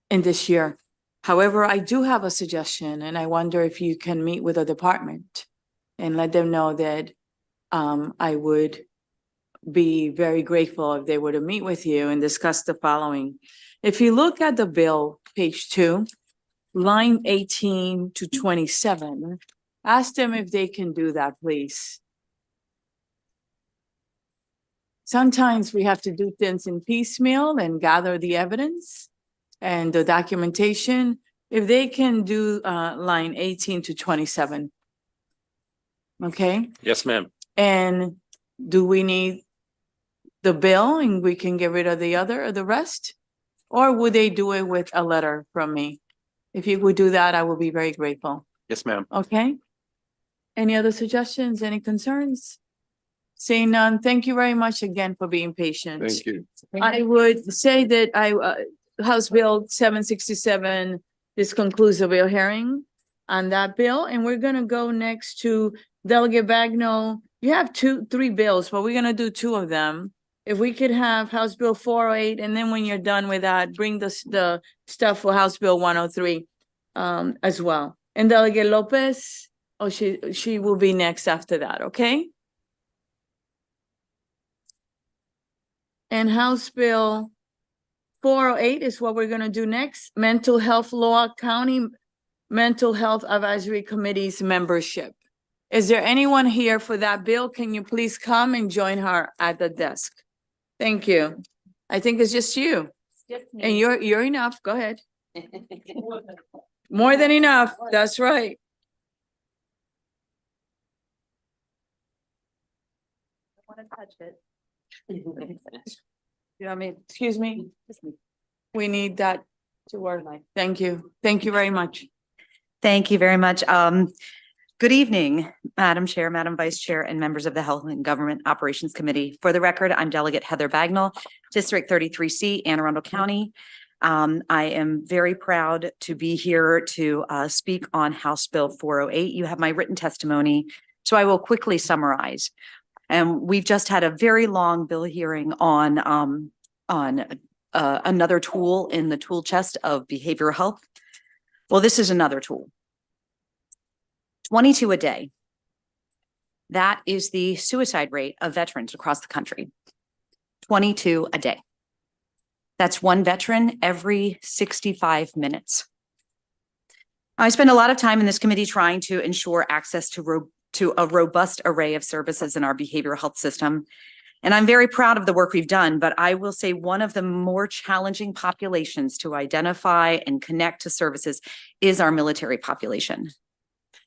in this year. However, I do have a suggestion, and I wonder if you can meet with a department and let them know that I would be very grateful if they were to meet with you and discuss the following. If you look at the bill, page 2, line 18 to 27, ask them if they can do that, please. Sometimes we have to do things in piecemeal and gather the evidence and the documentation. If they can do line 18 to 27. Okay, Yes, ma'am. and do we need the bill and we can get rid of the rest? Or would they do it with a letter from me? If you would do that, I would be very grateful. Yes, ma'am. Okay? Any other suggestions, any concerns? Seeing none, thank you very much again for being patient. Thank you. I would say that House Bill 767, this concludes the bill hearing on that bill, and we're gonna go next to Delegate Bagnall. You have 3 bills, but we're gonna do 2 of them. If we could have House Bill 408, and then when you're done with that, bring the stuff for House Bill 103 as well. And Delegate Lopez, she will be next after that, okay? And House Bill 408 is what we're gonna do next. Mental Health Law, County Mental Health Advisory Committee's membership. Is there anyone here for that bill? Can you please come and join her at the desk? Thank you. I think it's just you. And you're enough. Go ahead. More than enough. That's right. I want to touch it. You know, excuse me. We need that to work. Thank you. Thank you very much. Thank you very much. Good evening, Madam Chair, Madam Vice Chair, and members of the Health and Government Operations Committee. For the record, I'm Delegate Heather Bagnall, District 33C, Anne Arundel County. I am very proud to be here to speak on House Bill 408. You have my written testimony, so I will quickly summarize. And we've just had a very long bill hearing on another tool in the tool chest of behavioral health. Well, this is another tool. 22 a day. That is the suicide rate of veterans across the country. 22 a day. That's one veteran every 65 minutes. I spend a lot of time in this committee trying to ensure access to a robust array of services in our behavioral health system. And I'm very proud of the work we've done, but I will say one of the more challenging populations to identify and connect to services is our military population.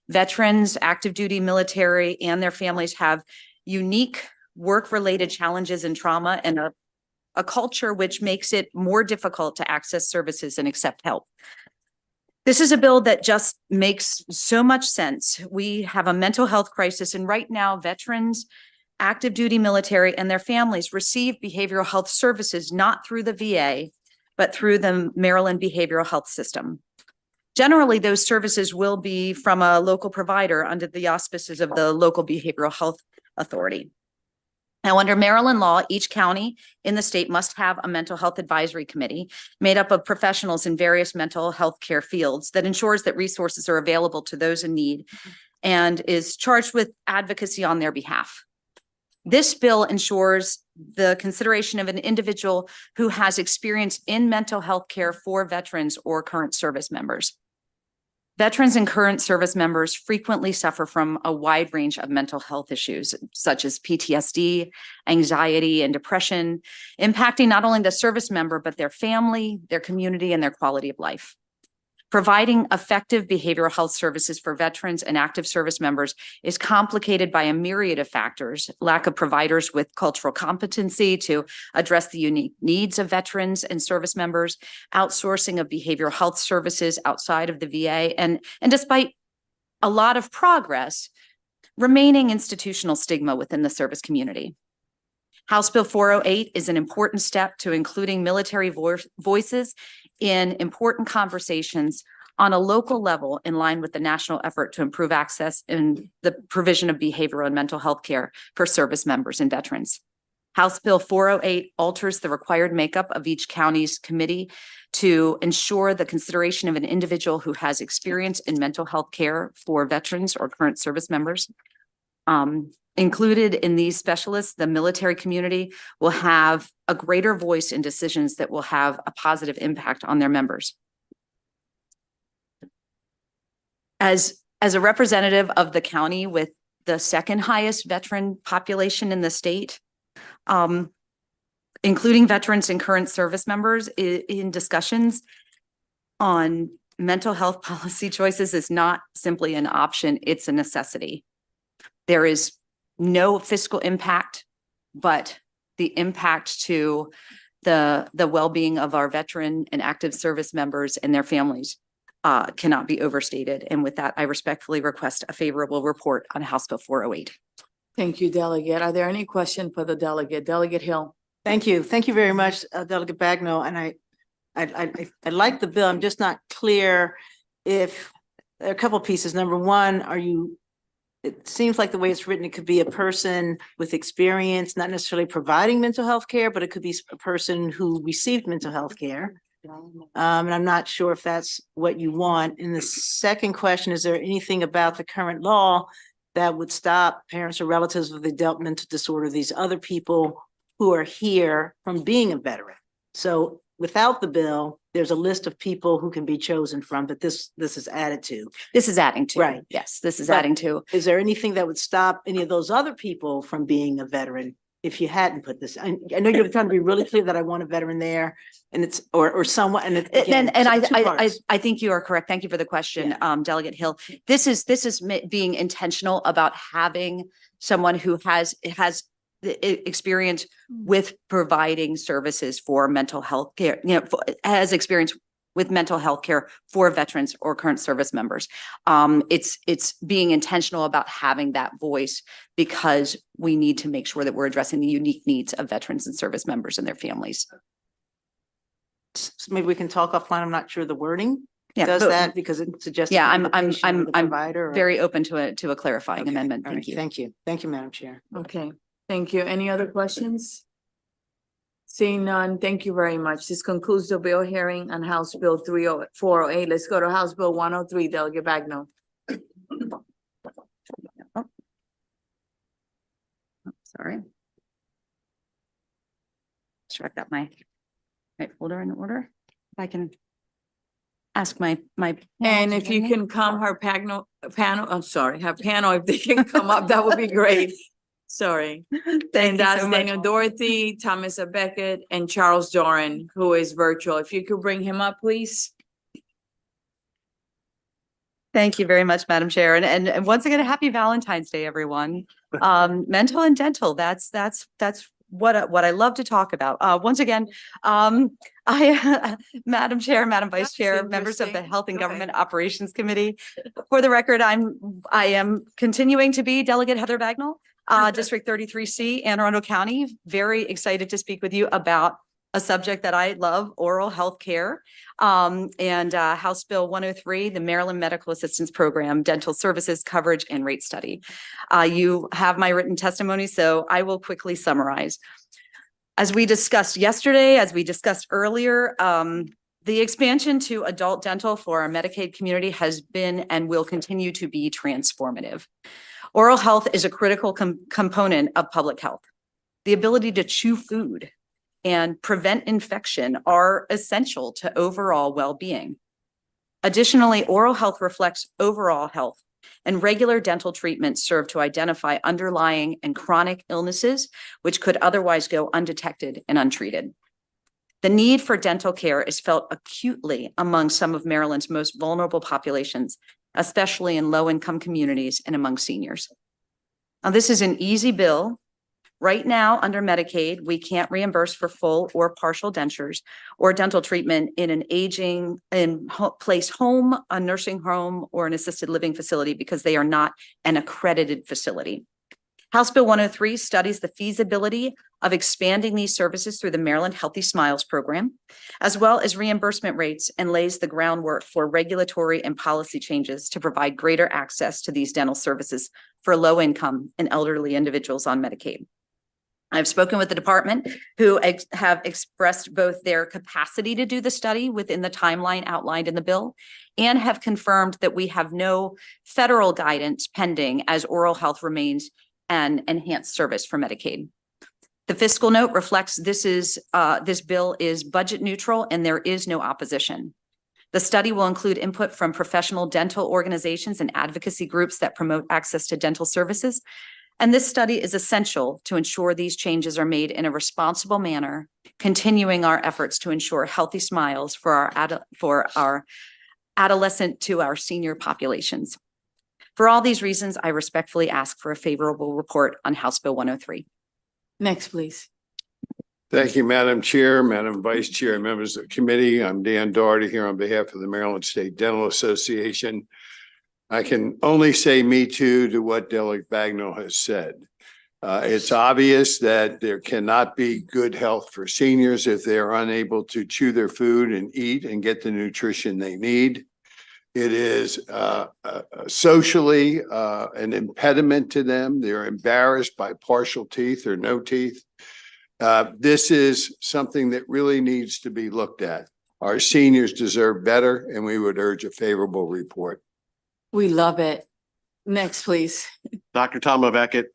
Veterans, active duty military, and their families have unique work-related challenges and trauma and a culture which makes it more difficult to access services and accept help. This is a bill that just makes so much sense. We have a mental health crisis, and right now, veterans, active duty military, and their families receive behavioral health services not through the VA, but through the Maryland behavioral health system. Generally, those services will be from a local provider under the auspices of the local behavioral health authority. Now, under Maryland law, each county in the state must have a mental health advisory committee made up of professionals in various mental health care fields that ensures that resources are available to those in need and is charged with advocacy on their behalf. This bill ensures the consideration of an individual who has experience in mental health care for veterans or current service members. Veterans and current service members frequently suffer from a wide range of mental health issues, such as PTSD, anxiety, and depression, impacting not only the service member, but their family, their community, and their quality of life. Providing effective behavioral health services for veterans and active service members is complicated by a myriad of factors: lack of providers with cultural competency to address the unique needs of veterans and service members, outsourcing of behavioral health services outside of the VA, and despite a lot of progress, remaining institutional stigma within the service community. House Bill 408 is an important step to including military voices in important conversations on a local level in line with the national effort to improve access in the provision of behavioral and mental health care for service members and veterans. House Bill 408 alters the required makeup of each county's committee to ensure the consideration of an individual who has experience in mental health care for veterans or current service members. Included in these specialists, the military community will have a greater voice in decisions that will have a positive impact on their members. As a representative of the county with the second highest veteran population in the state, including veterans and current service members in discussions on mental health policy choices is not simply an option, it's a necessity. There is no fiscal impact, but the impact to the well-being of our veteran and active service members and their families cannot be overstated. And with that, I respectfully request a favorable report on House Bill 408. Thank you, Delegate. Are there any questions for the delegate? Delegate Hill. Thank you. Thank you very much, Delegate Bagnall. And I like the bill. I'm just not clear if there are a couple of pieces. Number one, it seems like the way it's written, it could be a person with experience, not necessarily providing mental health care, but it could be a person who received mental health care. And I'm not sure if that's what you want. And the second question, is there anything about the current law that would stop parents or relatives of the adult mental disorder, these other people who are here, from being a veteran? So without the bill, there's a list of people who can be chosen from, but this is added to. This is adding to. Right. Yes, this is But adding to. Is there anything that would stop any of those other people from being a veteran if you hadn't put this? I know you're trying to be really clear that I want a veteran there, and it's or someone, and it's again, And two parts. I think you are correct. Thank you for the question, Delegate Hill. This is being intentional about having someone who has the experience with providing services for mental health care, has experience with mental health care for veterans or current service members. It's being intentional about having that voice because we need to make sure that we're addressing the unique needs of veterans and service members and their families. So maybe we can talk offline. I'm not sure the wording Yeah, does but- that because it suggests. Yeah, the patient or the provider or- very open to a clarifying Okay, amendment. all Thank right, you. Thank you. Thank you, Madam Chair. Okay. Thank you. Any other questions? Seeing none, thank you very much. This concludes the bill hearing on House Bill 408. Let's go to House Bill 103, Delegate Bagno. Sorry. Sure, I've got my folder in order. If I can ask my. And if you can come, her panel, I'm sorry, her panel, if they can come up, that would be great. Sorry. And that's Daniel Dorothy, Thomas Beckett, and Charles Doran, who is virtual. If you could bring him up, please. Thank you very much, Madam Chair. And once again, a happy Valentine's Day, everyone. Mental and dental, that's what I love to talk about. Once again, Madam Chair, Madam Vice Chair, members of the Health and Government Operations Committee. For the record, I am continuing to be Delegate Heather Bagnall, District 33C, Anne Arundel County. Very excited to speak with you about a subject that I love, oral health care, and House Bill 103, the Maryland Medical Assistance Program, Dental Services Coverage and Rate Study. You have my written testimony, so I will quickly summarize. As we discussed yesterday, as we discussed earlier, the expansion to adult dental for our Medicaid community has been and will continue to be transformative. Oral health is a critical component of public health. The ability to chew food and prevent infection are essential to overall well-being. Additionally, oral health reflects overall health, and regular dental treatments serve to identify underlying and chronic illnesses which could otherwise go undetected and untreated. The need for dental care is felt acutely among some of Maryland's most vulnerable populations, especially in low-income communities and among seniors. Now, this is an easy bill. Right now, under Medicaid, we can't reimburse for full or partial dentures or dental treatment in an place home, a nursing home, or an assisted living facility because they are not an accredited facility. House Bill 103 studies the feasibility of expanding these services through the Maryland Healthy Smiles program, as well as reimbursement rates, and lays the groundwork for regulatory and policy changes to provide greater access to these dental services for low-income and elderly individuals on Medicaid. I've spoken with the department, who have expressed both their capacity to do the study within the timeline outlined in the bill, and have confirmed that we have no federal guidance pending, as oral health remains an enhanced service for Medicaid. The fiscal note reflects this bill is budget neutral and there is no opposition. The study will include input from professional dental organizations and advocacy groups that promote access to dental services. And this study is essential to ensure these changes are made in a responsible manner, continuing our efforts to ensure healthy smiles for our adolescent to our senior populations. For all these reasons, I respectfully ask for a favorable report on House Bill 103. Next, please. Thank you, Madam Chair, Madam Vice Chair, members of the committee. I'm Dan Doherty here on behalf of the Maryland State Dental Association. I can only say me too to what Delegate Bagnall has said. It's obvious that there cannot be good health for seniors if they are unable to chew their food and eat and get the nutrition they need. It is socially an impediment to them. They're embarrassed by partial teeth or no teeth. This is something that really needs to be looked at. Our seniors deserve better, and we would urge a favorable report. We love it. Next, please. Dr. Tom Beckett,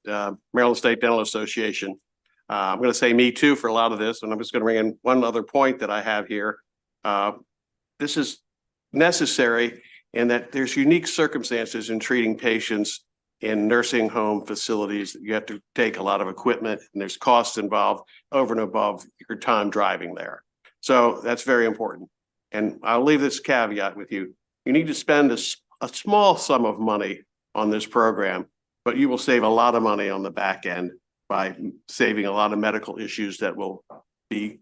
Maryland State Dental Association. I'm going to say me too for a lot of this, and I'm just going to bring in one other point that I have here. This is necessary in that there's unique circumstances in treating patients in nursing home facilities. You have to take a lot of equipment, and there's costs involved over and above your time driving there. So that's very important. And I'll leave this caveat with you. You need to spend a small sum of money on this program, but you will save a lot of money on the back end by saving a lot of medical issues that will be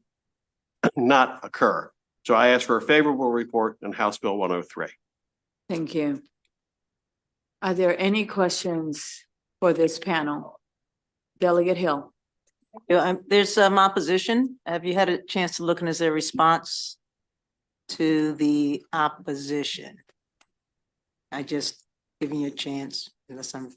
not occur. So I ask for a favorable report on House Bill 103. Thank you. Are there any questions for this panel? Delegate Hill. There's some opposition. Have you had a chance to look and is there a response to the opposition? I just giving you a chance unless I'm.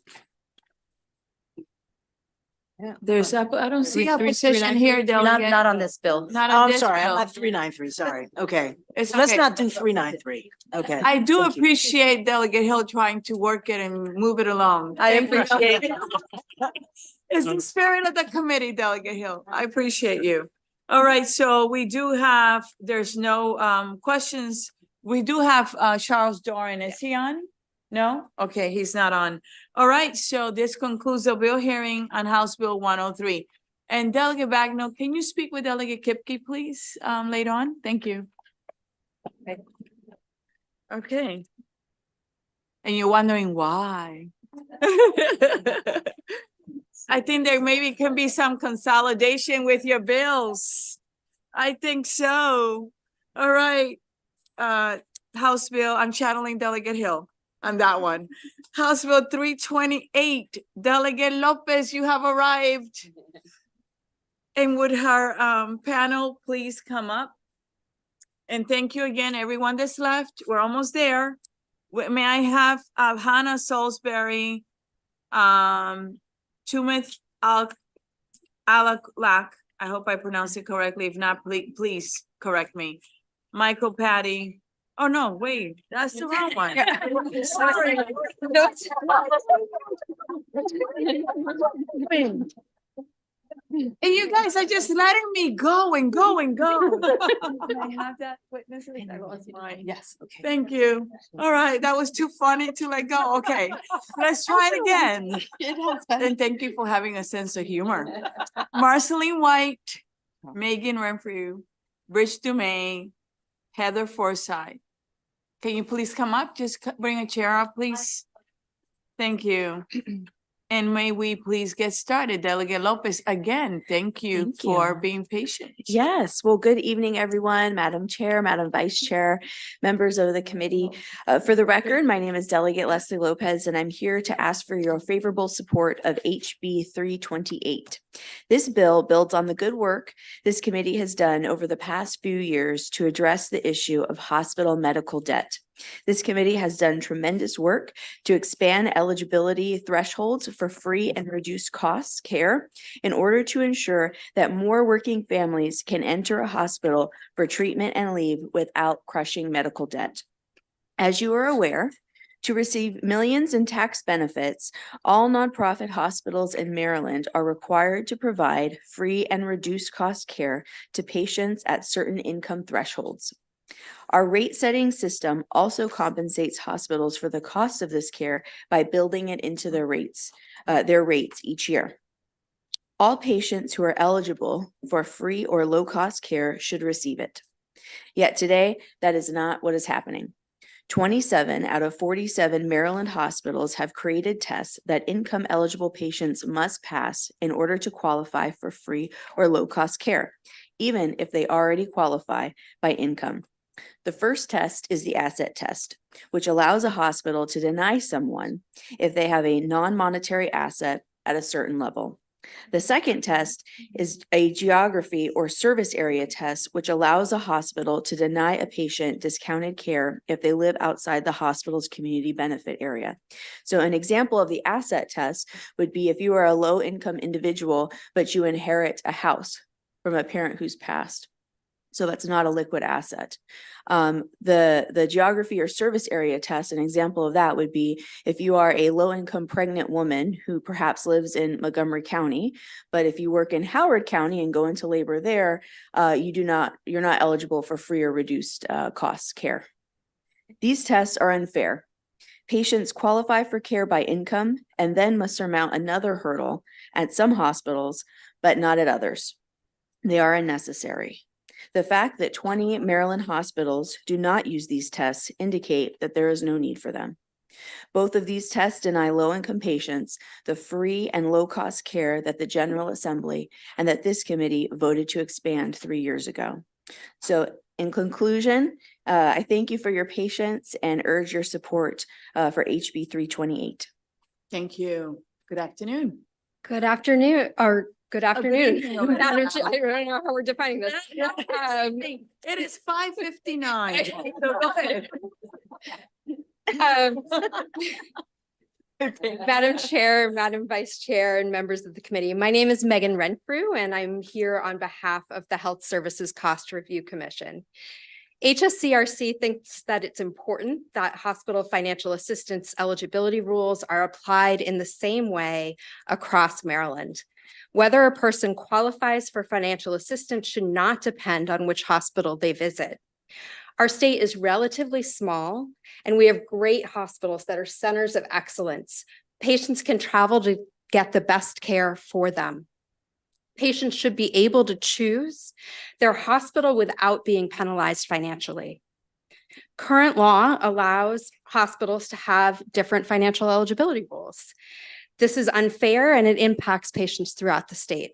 There's, I don't see Three- opposition 393? here, Not, delegate. not on this bill. Not Oh, on I'm this sorry, I'm bill. at 393, sorry. Okay. It's Let's okay. not do 393. Okay. I do Thank you. appreciate Delegate Hill trying to work it and move it along. I Thank you. appreciate it. It's the spirit of the committee, Delegate Hill. I appreciate you. All right, so we do have, there's no questions. We do have Charles Doran. Is he on? No? Okay, he's not on. All right, so this concludes the bill hearing on House Bill 103. And Delegate Bagnell, can you speak with Delegate Kipke, please, later on? Thank you. Okay. And you're wondering why? I think there maybe can be some consolidation with your bills. I think so. All right. House Bill, I'm channeling Delegate Hill on that one. House Bill 328, Delegate Lopez, you have arrived. And would her panel please come up? And thank you again, everyone that's left. We're almost there. May I have Hannah Salisbury, Tumith Alaklak, I hope I pronounced it correctly. If not, please correct me. Michael Patty. Oh, no, wait, that's the wrong one. Sorry. And you guys are just letting me go and go and go. Can I have that witnesses? I lost mine. Yes, okay. Thank you. All right, that was too funny to let go. Okay, let's try it again. And thank you for having a sense of humor. Marceline White, Megan Renfrew, Rich Dumay, Heather Forsyth. Can you please come up? Just bring a chair up, please. Thank you. And may we please get started. Delegate Lopez, again, thank you for being patient. Yes, well, good evening, everyone, Madam Chair, Madam Vice Chair, members of the committee. For the record, my name is Delegate Leslie Lopez, and I'm here to ask for your favorable support of HB 328. This bill builds on the good work this committee has done over the past few years to address the issue of hospital medical debt. This committee has done tremendous work to expand eligibility thresholds for free and reduced cost care in order to ensure that more working families can enter a hospital for treatment and leave without crushing medical debt. As you are aware, to receive millions in tax benefits, all nonprofit hospitals in Maryland are required to provide free and reduced cost care to patients at certain income thresholds. Our rate setting system also compensates hospitals for the cost of this care by building it into their rates each year. All patients who are eligible for free or low cost care should receive it. Yet today, that is not what is happening. 27 out of 47 Maryland hospitals have created tests that income eligible patients must pass in order to qualify for free or low cost care, even if they already qualify by income. The first test is the asset test, which allows a hospital to deny someone if they have a non-monetary asset at a certain level. The second test is a geography or service area test, which allows a hospital to deny a patient discounted care if they live outside the hospital's community benefit area. So an example of the asset test would be if you are a low-income individual, but you inherit a house from a parent who's passed. So that's not a liquid asset. The geography or service area test, an example of that would be if you are a low-income pregnant woman who perhaps lives in Montgomery County, but if you work in Howard County and go into labor there, you're not eligible for free or reduced cost care. These tests are unfair. Patients qualify for care by income and then must surmount another hurdle at some hospitals, but not at others. They are unnecessary. The fact that 20 Maryland hospitals do not use these tests indicate that there is no need for them. Both of these tests deny low-income patients the free and low-cost care that the General Assembly and that this committee voted to expand 3 years ago. So in conclusion, I thank you for your patience and urge your support for HB 328. Thank you. Good afternoon. Good afternoon, or good afternoon. evening. I don't know how we're defining this. It is 5:59. So go ahead. Madam Chair, Madam Vice Chair, and members of the committee, my name is Megan Renfrew, and I'm here on behalf of the Health Services Cost Review Commission. HSCRC thinks that it's important that hospital financial assistance eligibility rules are applied in the same way across Maryland. Whether a person qualifies for financial assistance should not depend on which hospital they visit. Our state is relatively small, and we have great hospitals that are centers of excellence. Patients can travel to get the best care for them. Patients should be able to choose their hospital without being penalized financially. Current law allows hospitals to have different financial eligibility rules. This is unfair and it impacts patients throughout the state.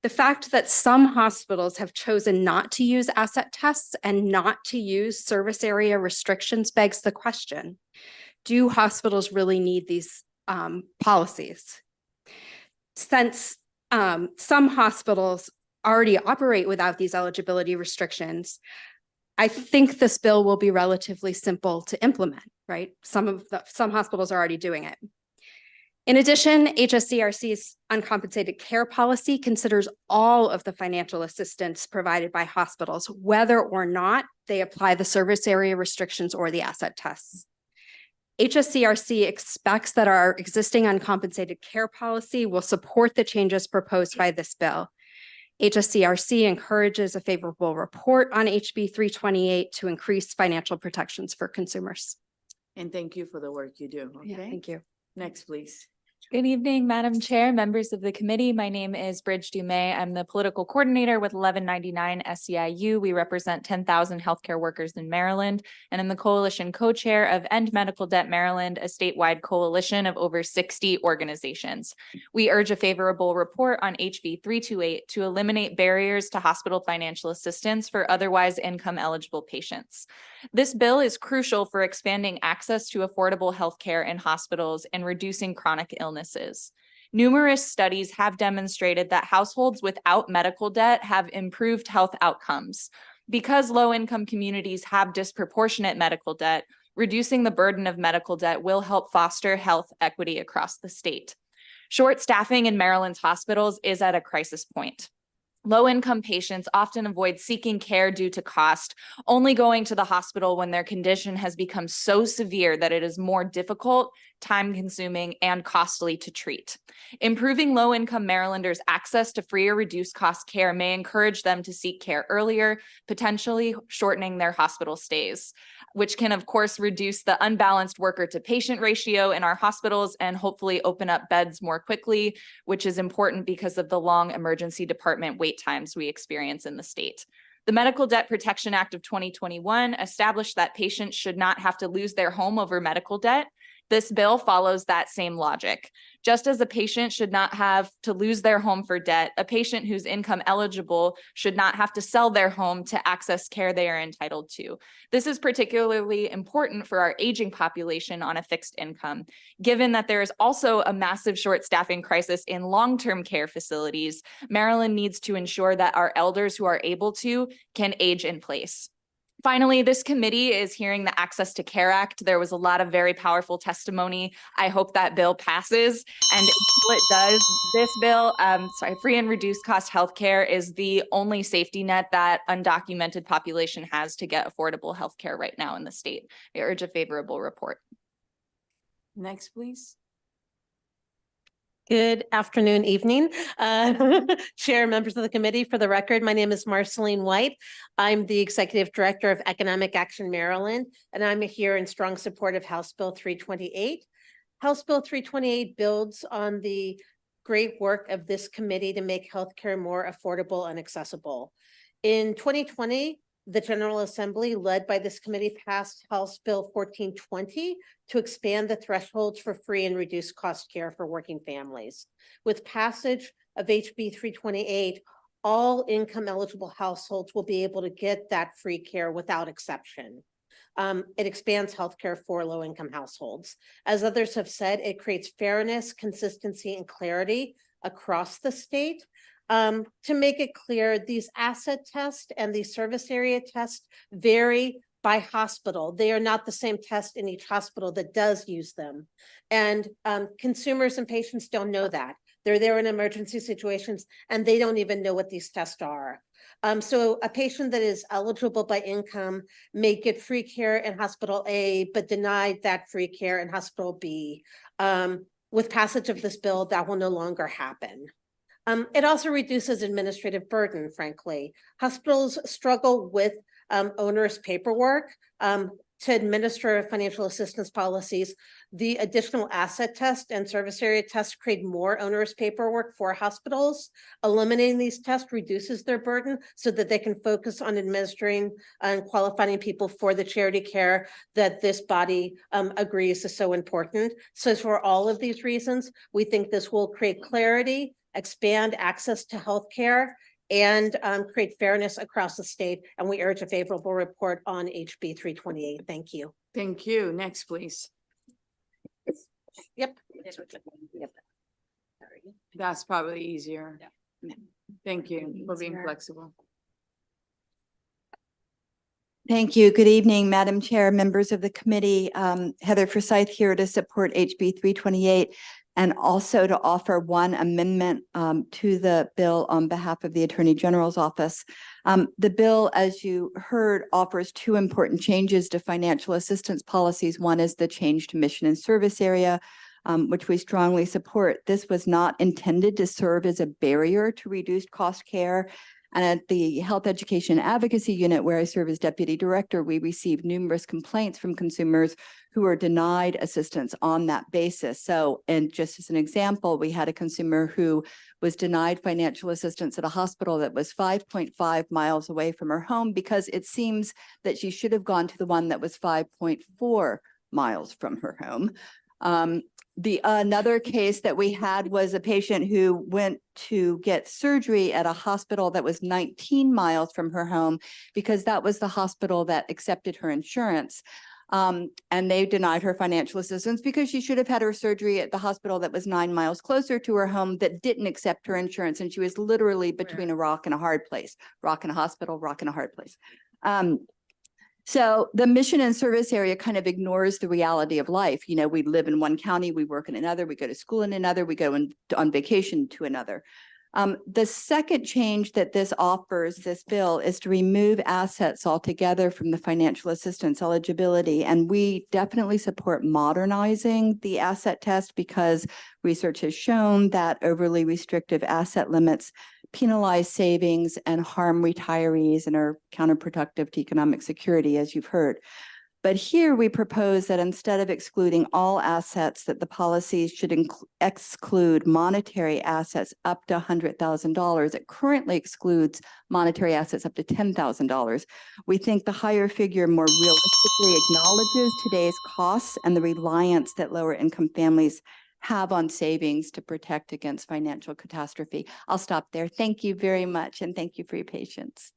The fact that some hospitals have chosen not to use asset tests and not to use service area restrictions begs the question, do hospitals really need these policies? Since some hospitals already operate without these eligibility restrictions, I think this bill will be relatively simple to implement, right? Some hospitals are already doing it. In addition, HSCRC's uncompensated care policy considers all of the financial assistance provided by hospitals, whether or not they apply the service area restrictions or the asset tests. HSCRC expects that our existing uncompensated care policy will support the changes proposed by this bill. HSCRC encourages a favorable report on HB 328 to increase financial protections for consumers. And thank you for the work you do. Yeah, Okay, thank you. next, please. Good evening, Madam Chair, members of the committee. My name is Bridge Dumais. I'm the political coordinator with 1199 SEIU. We represent 10,000 healthcare workers in Maryland, and I'm the coalition co-chair of End Medical Debt Maryland, a statewide coalition of over 60 organizations. We urge a favorable report on HB 328 to eliminate barriers to hospital financial assistance for otherwise income eligible patients. This bill is crucial for expanding access to affordable healthcare in hospitals and reducing chronic illnesses. Numerous studies have demonstrated that households without medical debt have improved health outcomes. Because low-income communities have disproportionate medical debt, reducing the burden of medical debt will help foster health equity across the state. Short staffing in Maryland's hospitals is at a crisis point. Low-income patients often avoid seeking care due to cost, only going to the hospital when their condition has become so severe that it is more difficult, time-consuming, and costly to treat. Improving low-income Marylanders' access to free or reduced cost care may encourage them to seek care earlier, potentially shortening their hospital stays, which can, of course, reduce the unbalanced worker-to-patient ratio in our hospitals and hopefully open up beds more quickly, which is important because of the long emergency department wait times we experience in the state. The Medical Debt Protection Act of 2021 established that patients should not have to lose their home over medical debt. This bill follows that same logic. Just as a patient should not have to lose their home for debt, a patient who's income eligible should not have to sell their home to access care they are entitled to. This is particularly important for our aging population on a fixed income, given that there is also a massive short staffing crisis in long-term care facilities. Maryland needs to ensure that our elders who are able to can age in place. Finally, this committee is hearing the Access to Care Act. There was a lot of very powerful testimony. I hope that bill passes. And until it does, this bill, free and reduced cost healthcare is the only safety net that undocumented population has to get affordable healthcare right now in the state. I urge a favorable report. Next, please. Good afternoon, evening. Chair, members of the committee, for the record, my name is Marceline White. I'm the Executive Director of Economic Action Maryland, and I'm here in strong support of House Bill 328. House Bill 328 builds on the great work of this committee to make healthcare more affordable and accessible. In 2020, the General Assembly, led by this committee, passed House Bill 1420 to expand the thresholds for free and reduced cost care for working families. With passage of HB 328, all income eligible households will be able to get that free care without exception. It expands healthcare for low-income households. As others have said, it creates fairness, consistency, and clarity across the state. To make it clear, these asset tests and these service area tests vary by hospital. They are not the same test in each hospital that does use them. And consumers and patients don't know that. They're there in emergency situations and they don't even know what these tests are. So a patient that is eligible by income may get free care in hospital A, but denied that free care in hospital B. With passage of this bill, that will no longer happen. It also reduces administrative burden, frankly. Hospitals struggle with onerous paperwork to administer financial assistance policies. The additional asset test and service area tests create more onerous paperwork for hospitals. Eliminating these tests reduces their burden so that they can focus on administering and qualifying people for the charity care that this body agrees is so important. So for all of these reasons, we think this will create clarity, expand access to healthcare, and create fairness across the state. And we urge a favorable report on HB 328. Thank you. Thank you. Next, please. Yep. That's probably easier. Thank you for being flexible. Thank you. Good evening, Madam Chair, members of the committee. Heather Forsyth here to support HB 328 and also to offer one amendment to the bill on behalf of the Attorney General's office. The bill, as you heard, offers two important changes to financial assistance policies. One is the change to mission and service area, which we strongly support. This was not intended to serve as a barrier to reduced cost care. And at the Health Education Advocacy Unit, where I serve as Deputy Director, we received numerous complaints from consumers who were denied assistance on that basis. So, and just as an example, we had a consumer who was denied financial assistance at a hospital that was 5.5 miles away from her home because it seems that she should have gone to the one that was 5.4 miles from her home. Another case that we had was a patient who went to get surgery at a hospital that was 19 miles from her home because that was the hospital that accepted her insurance. And they denied her financial assistance because she should have had her surgery at the hospital that was 9 miles closer to her home that didn't accept her insurance. And she was literally between a rock and a hard place, rock and a hospital, rock and a hard place. So the mission and service area kind of ignores the reality of life. You know, we live in one county, we work in another, we go to school in another, we go on vacation to another. The second change that this offers, this bill, is to remove assets altogether from the financial assistance eligibility. And we definitely support modernizing the asset test because research has shown that overly restrictive asset limits penalize savings and harm retirees and are counterproductive to economic security, as you've heard. But here we propose that instead of excluding all assets, that the policies should exclude monetary assets up to $100,000. It currently excludes monetary assets up to $10,000. We think the higher figure more realistically acknowledges today's costs and the reliance that lower income families have on savings to protect against financial catastrophe. I'll stop there. Thank you very much. And thank you for your patience.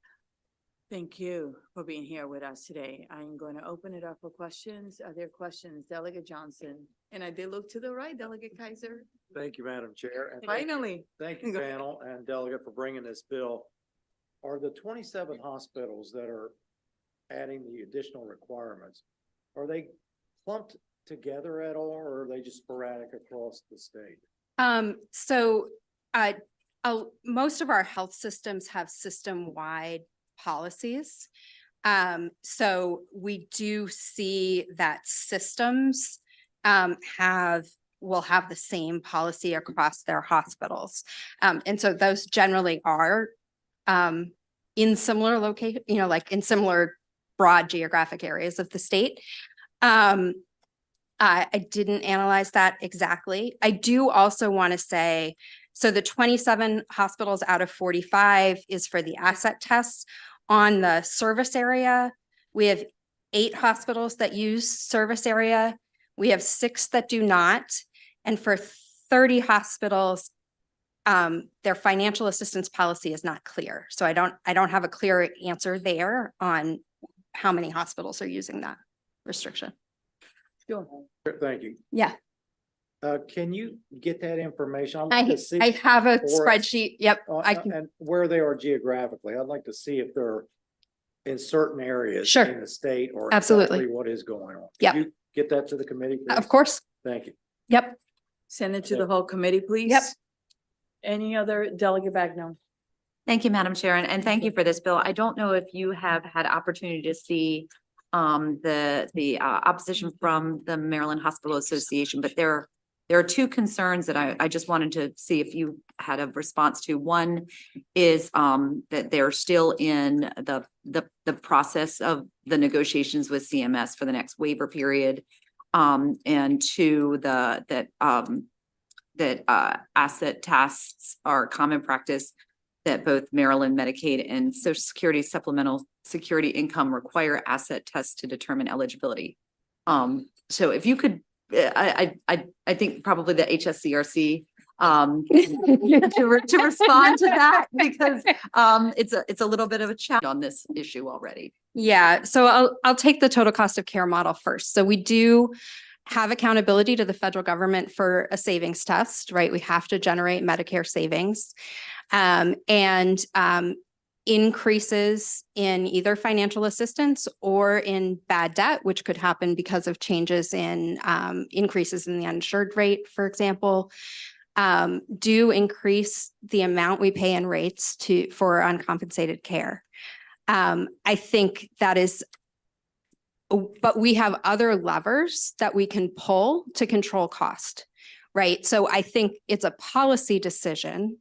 Thank you for being here with us today. I'm going to open it up for questions. Are there questions? Delegate Johnson. And I did look to the right, Delegate Kaiser. Thank you, Madam Chair. And Finally. Thank you, panel and delegate, for bringing this bill. Are the 27 hospitals that are adding the additional requirements, are they clumped together at all, or are they just sporadic across the state? Most of our health systems have system-wide policies. So we do see that systems will have the same policy across their hospitals. And so those generally are in similar location, like in similar broad geographic areas of the state. I didn't analyze that exactly. I do also want to say, so the 27 hospitals out of 45 is for the asset tests. On the service area, we have 8 hospitals that use service area. We have 6 that do not. And for 30 hospitals, their financial assistance policy is not clear. So I don't have a clear answer there on how many hospitals are using that restriction. Sure. Thank you. Yeah. Can you get that information? I have a spreadsheet. Yep. And where they are geographically. I'd like to see if they're in certain areas Sure. in the state or Absolutely. exactly what is going on. Yep. Can you get that to the committee, please? Of course. Thank you. Yep. Send it to the whole committee, please. Yep. Any other Delegate Bagno? Thank you, Madam Chair, and thank you for this bill. I don't know if you have had opportunity to see the opposition from the Maryland Hospital Association, but there are two concerns that I just wanted to see if you had a response to. One is that they're still in the process of the negotiations with CMS for the next waiver period. And two, that asset tests are common practice, that both Maryland Medicaid and Social Security supplemental security income require asset tests to determine eligibility. So if you could, I think probably the HSCRC to respond to that, because it's a little bit of a challenge on this issue already. Yeah, so I'll take the total cost of care model first. So we do have accountability to the federal government for a savings test, right? We have to generate Medicare savings. And increases in either financial assistance or in bad debt, which could happen because of changes in increases in the uninsured rate, for example, do increase the amount we pay in rates for uncompensated care. I think that is, but we have other levers that we can pull to control cost, right? So I think it's a policy decision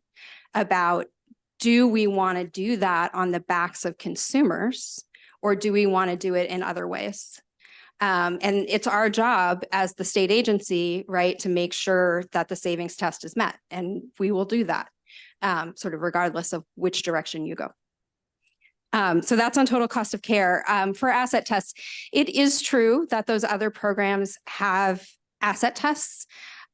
about, do we want to do that on the backs of consumers, or do we want to do it in other ways? And it's our job as the state agency, right, to make sure that the savings test is met. And we will do that, sort of regardless of which direction you go. So that's on total cost of care. For asset tests, it is true that those other programs have asset tests.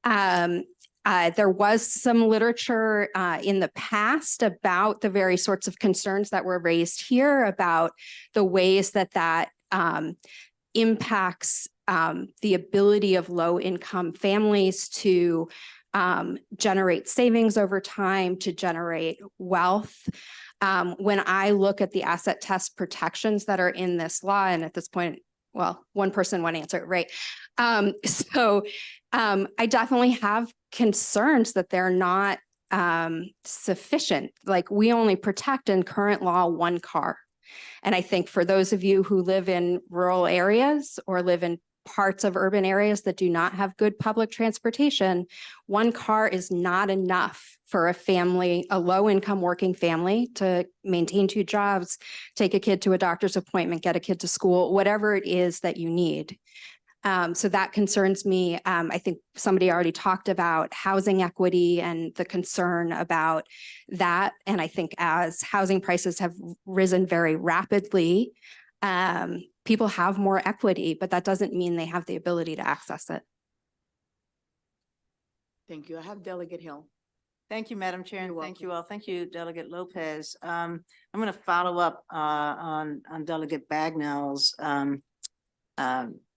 There was some literature in the past about the very sorts of concerns that were raised here about the ways that impacts the ability of low-income families to generate savings over time, to generate wealth. When I look at the asset test protections that are in this law, and at this point, well, one person, one answer, right? I definitely have concerns that they're not sufficient. Like, we only protect in current law one car. And I think for those of you who live in rural areas or live in parts of urban areas that do not have good public transportation, one car is not enough for a family, a low-income working family, to maintain two jobs, take a kid to a doctor's appointment, get a kid to school, whatever it is that you need. So that concerns me. I think somebody already talked about housing equity and the concern about that. And I think as housing prices have risen very rapidly, people have more equity, but that doesn't mean they have the ability to access it. Thank you. I have Delegate Hill. Thank you, Madam Chair, and thank you all. Thank you, Delegate Lopez. I'm going to follow up on Delegate Bagnell's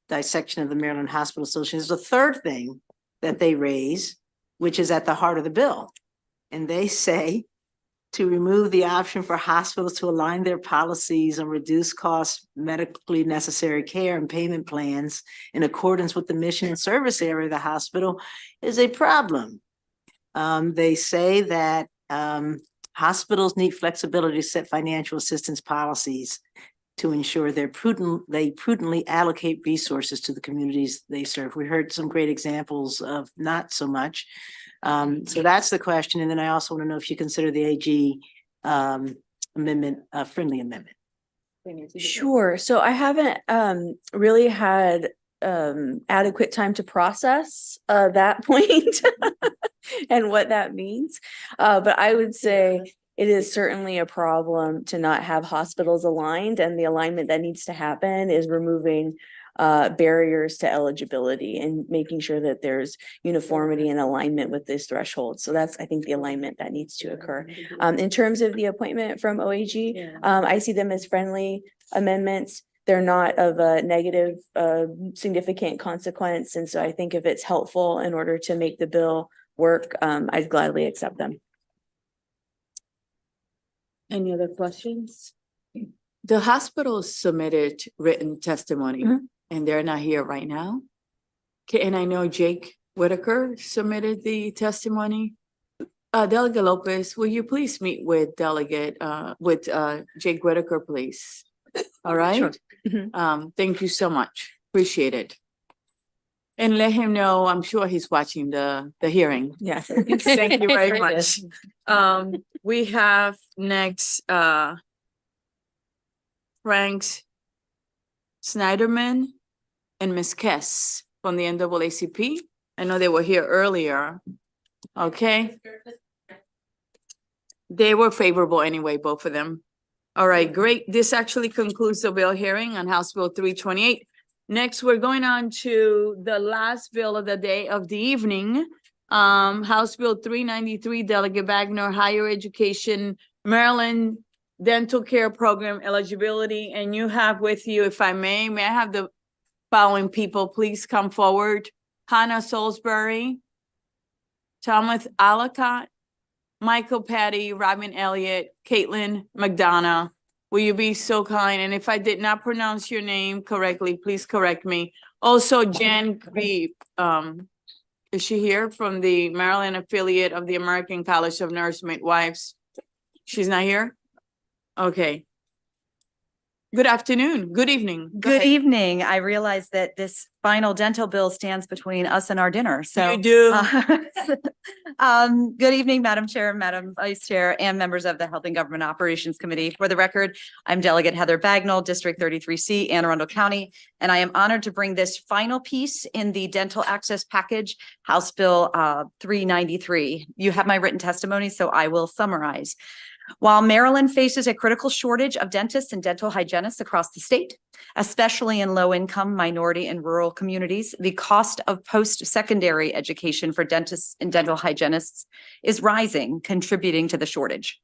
dissection of the Maryland Hospital Association. There's a third thing that they raise, which is at the heart of the bill. And they say to remove the option for hospitals to align their policies on reduced cost medically necessary care and payment plans in accordance with the mission and service area of the hospital is a problem. They say that hospitals need flexibility to set financial assistance policies to ensure they prudently allocate resources to the communities they serve. We heard some great examples of not so much. So that's the question. And then I also want to know if you consider the AG amendment a friendly amendment. Sure. So I haven't really had adequate time to process that point and what that means. But I would say it is certainly a problem to not have hospitals aligned, and the alignment that needs to happen is removing barriers to eligibility and making sure that there's uniformity and alignment with this threshold. So that's, I think, the alignment that needs to occur. In terms of the appointment from OAG, I see them as friendly amendments. They're not of a negative, significant consequence. And so I think if it's helpful in order to make the bill work, I'd gladly accept them. Any other questions? the hospital submitted written testimony Mhm. and they're not here right now. Okay, and I know Jake Whitaker submitted the testimony. Delegate Lopez, will you please meet with Jake Whitaker, please? All right? Thank you so much. Appreciate it. And let him know, I'm sure he's watching the hearing. Yes. Thank you very Sure much. is. We have next, Frank Snyderman and Ms. Kess from the NAACP. I know they were here earlier. Okay. They were favorable anyway, both of them. All right, great. This actually concludes the bill hearing on House Bill 328. Next, we're going on to the last bill of the day of the evening. House Bill 393, Delegate Wagner, Higher Education, Maryland Dental Care Program eligibility. And you have with you, if I may I have the following people please come forward? Hannah Salisbury, Thomas Alacott, Michael Patty, Robin Elliott, Caitlin McDonough. Will you be so kind? And if I did not pronounce your name correctly, please correct me. Also, Jan Creep, is she here from the Maryland affiliate of the American College of Nurse Midwives? She's not here? Okay. Good afternoon. Good evening. Go Good ahead. evening. I realize that this final dental bill stands between us and our dinner, so. You do. Good evening, Madam Chair, Madam Vice Chair, and members of the Health and Government Operations Committee. For the record, I'm Delegate Heather Bagnall, District 33C, Anne Arundel County, and I am honored to bring this final piece in the dental access package, House Bill 393. You have my written testimony, so I will summarize. While Maryland faces a critical shortage of dentists and dental hygienists across the state, especially in low-income, minority, and rural communities, the cost of post-secondary education for dentists and dental hygienists is rising, contributing to the shortage.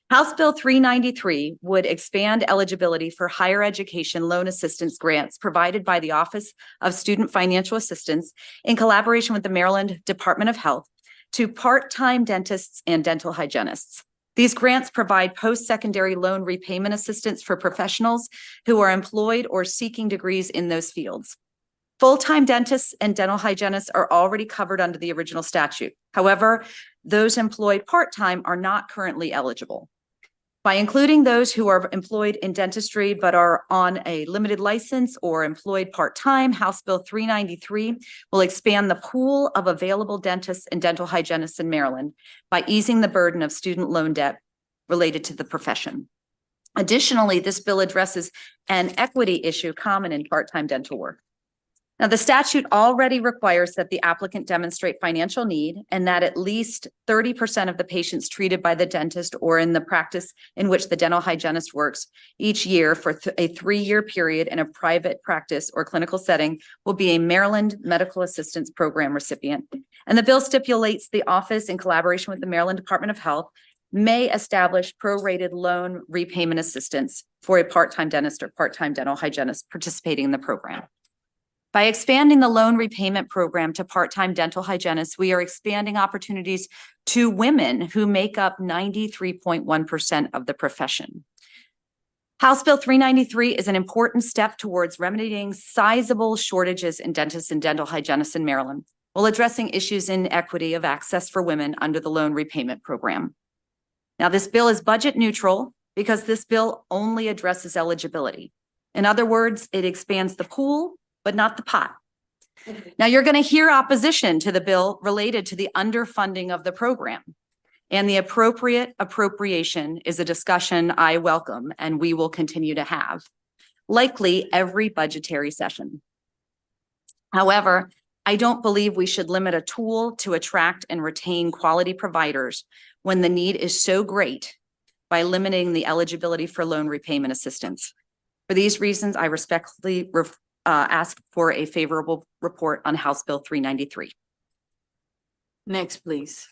House Bill 393 would expand eligibility for higher education loan assistance grants provided by the Office of Student Financial Assistance in collaboration with the Maryland Department of Health to part-time dentists and dental hygienists. These grants provide post-secondary loan repayment assistance for professionals who are employed or seeking degrees in those fields. Full-time dentists and dental hygienists are already covered under the original statute. However, those employed part-time are not currently eligible. By including those who are employed in dentistry but are on a limited license or employed part-time, House Bill 393 will expand the pool of available dentists and dental hygienists in Maryland by easing the burden of student loan debt related to the profession. Additionally, this bill addresses an equity issue common in part-time dental work. Now, the statute already requires that the applicant demonstrate financial need and that at least 30% of the patients treated by the dentist or in the practice in which the dental hygienist works each year for a 3-year period in a private practice or clinical setting will be a Maryland Medical Assistance Program recipient. And the bill stipulates the office, in collaboration with the Maryland Department of Health, may establish prorated loan repayment assistance for a part-time dentist or part-time dental hygienist participating in the program. By expanding the loan repayment program to part-time dental hygienists, we are expanding opportunities to women who make up 93.1% of the profession. House Bill 393 is an important step towards remedying sizable shortages in dentists and dental hygienists in Maryland, while addressing issues in equity of access for women under the loan repayment program. Now, this bill is budget neutral because this bill only addresses eligibility. In other words, it expands the pool, but not the pot. Now, you're going to hear opposition to the bill related to the underfunding of the program, and the appropriate appropriation is a discussion I welcome and we will continue to have, likely every budgetary session. However, I don't believe we should limit a tool to attract and retain quality providers when the need is so great by limiting the eligibility for loan repayment assistance. For these reasons, I respectfully ask for a favorable report on House Bill 393. Next, please.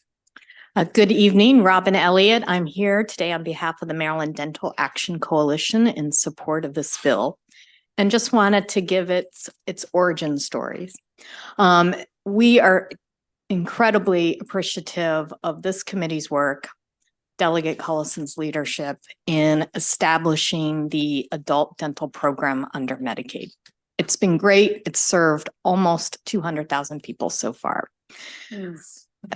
Good evening, Robin Elliott. I'm here today on behalf of the Maryland Dental Action Coalition in support of this bill, and just wanted to give its origin stories. We are incredibly appreciative of this committee's work Delegate Collison's leadership in establishing the adult dental program under Medicaid. It's been great. It's served almost 200,000 people so far.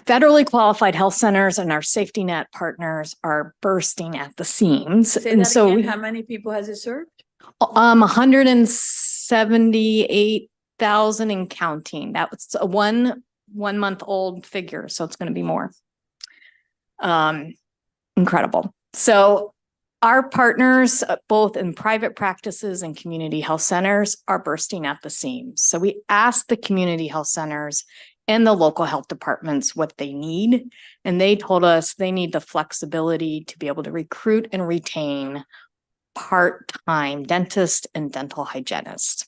Federally qualified health centers and our safety net partners are bursting at the seams. Say And that so again, how many people has it served? 178,000 and counting. That was a one month old figure, so it's going to be more. Incredible. So our partners, both in private practices and community health centers, are bursting at the seams. So we asked the community health centers and the local health departments what they need. And they told us they need the flexibility to be able to recruit and retain part-time dentists and dental hygienists.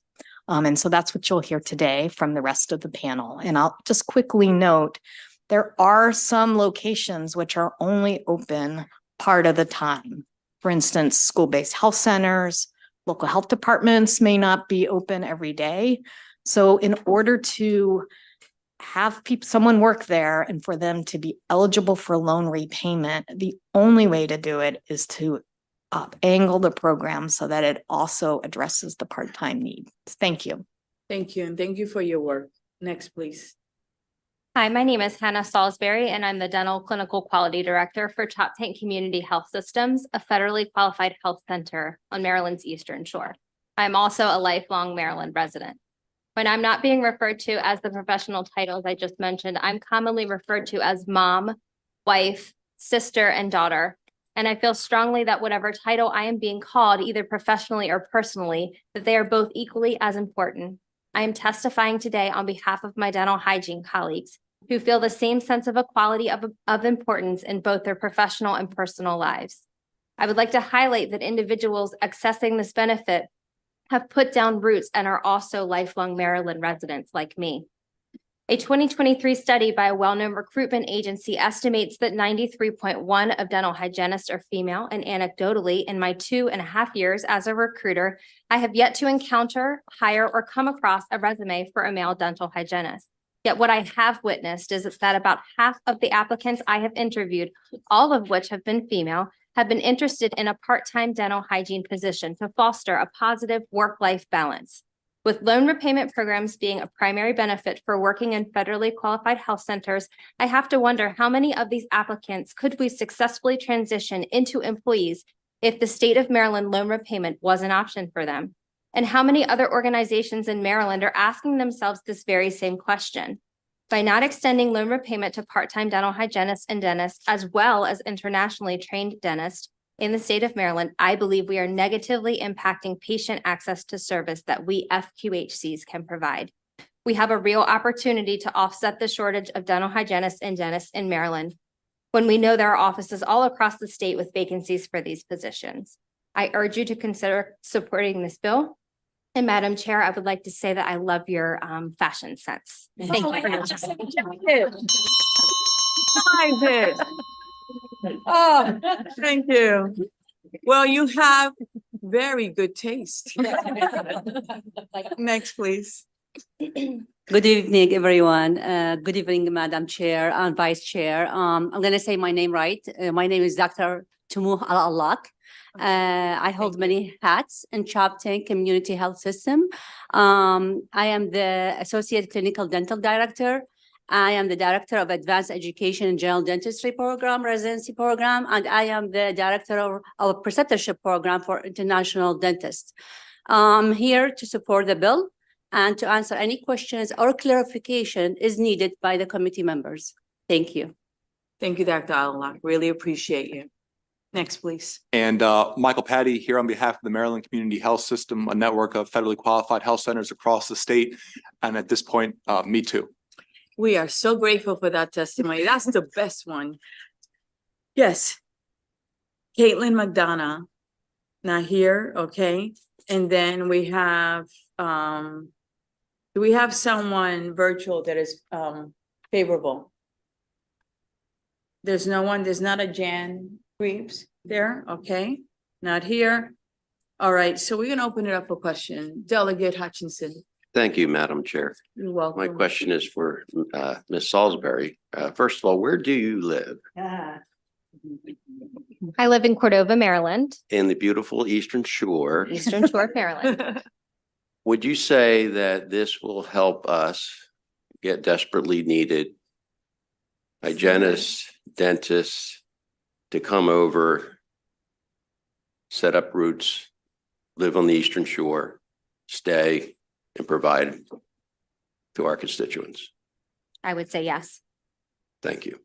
And so that's what you'll hear today from the rest of the panel. And I'll just quickly note, there are some locations which are only open part of the time. For instance, school-based health centers, local health departments may not be open every day. So in order to have someone work there and for them to be eligible for loan repayment, the only way to do it is to angle the program so that it also addresses the part-time need. Thank you. Thank you, and thank you for your work. Next, please. Hi, my name is Hannah Salisbury, and I'm the Dental Clinical Quality Director for Top Tank Community Health Systems, a federally qualified health center on Maryland's Eastern Shore. I'm also a lifelong Maryland resident. When I'm not being referred to as the professional titles I just mentioned, I'm commonly referred to as mom, wife, sister, and daughter. And I feel strongly that whatever title I am being called, either professionally or personally, that they are both equally as important. I am testifying today on behalf of my dental hygiene colleagues who feel the same sense of equality of importance in both their professional and personal lives. I would like to highlight that individuals accessing this benefit have put down roots and are also lifelong Maryland residents like me. A 2023 study by a well-known recruitment agency estimates that 93.1% of dental hygienists are female, and anecdotally, in my 2.5 years as a recruiter, I have yet to encounter, hire, or come across a resume for a male dental hygienist. Yet what I have witnessed is that about half of the applicants I have interviewed, all of which have been female, have been interested in a part-time dental hygiene position to foster a positive work-life balance. With loan repayment programs being a primary benefit for working in federally qualified health centers, I have to wonder how many of these applicants could we successfully transition into employees if the state of Maryland loan repayment was an option for them? And how many other organizations in Maryland are asking themselves this very same question? By not extending loan repayment to part-time dental hygienists and dentists, as well as internationally trained dentists, in the state of Maryland, I believe we are negatively impacting patient access to service that we FQHCs can provide. We have a real opportunity to offset the shortage of dental hygienists and dentists in Maryland when we know there are offices all across the state with vacancies for these positions. I urge you to consider supporting this bill. And Madam Chair, I would like to say that I love your fashion sense. Thank you for your time. Oh, thank you. Well, you have very good taste. Next, please. Good evening, everyone. Good evening, Madam Chair and Vice Chair. I'm going to say my name right. My name is Dr. Tumuh Al-Allak. I hold many hats in Chop Tank Community Health System. I am the Associate Clinical Dental Director. I am the Director of Advanced Education and General Dentistry Program, Residency Program, and I am the Director of our Preceptorship Program for International Dentists. I'm here to support the bill and to answer any questions or clarification is needed by the committee members. Thank you. Thank you, Dr. Al-Allak. Really appreciate you. Next, please. And Michael Patty here on behalf of the Maryland Community Health System, a network of federally qualified health centers across the state. And at this point, me too. We are so grateful for that testimony. That's the best one. Yes. Caitlin McDonough, not here, okay. And then we have, do we have someone virtual that is favorable? There's no one, there's not a Jan Reeves there, okay, not here. All right, so we're gonna open it up for question. Delegate Hutchinson. Thank you, Madam Chair. You're welcome. My question is for Ms. Salisbury. First of all, where do you live? I live in Cordova, Maryland, in the beautiful Eastern Shore. Eastern Shore of Maryland. Would you say that this will help us get desperately needed hygienists, dentists to come over, set up roots, live on the Eastern Shore, stay, and provide to our constituents? I would say yes. Thank you.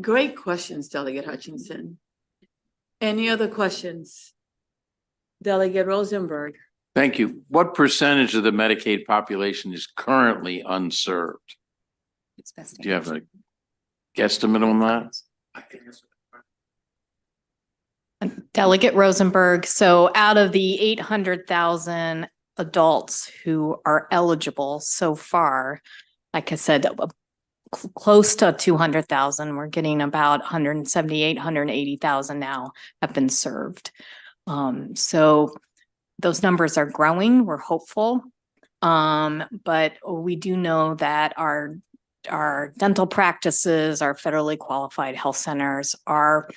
Great questions, Delegate Hutchinson. Any other questions? Delegate Rosenberg. Thank you. What percentage of the Medicaid population is currently unserved? Do you have a guesstimate on that? Delegate Rosenberg, so out of the 800,000 adults who are eligible so far, like I said, close to 200,000, we're getting about 178, 180,000 now have been served. So those numbers are growing. We're hopeful. But we do know that our dental practices, our federally qualified health centers are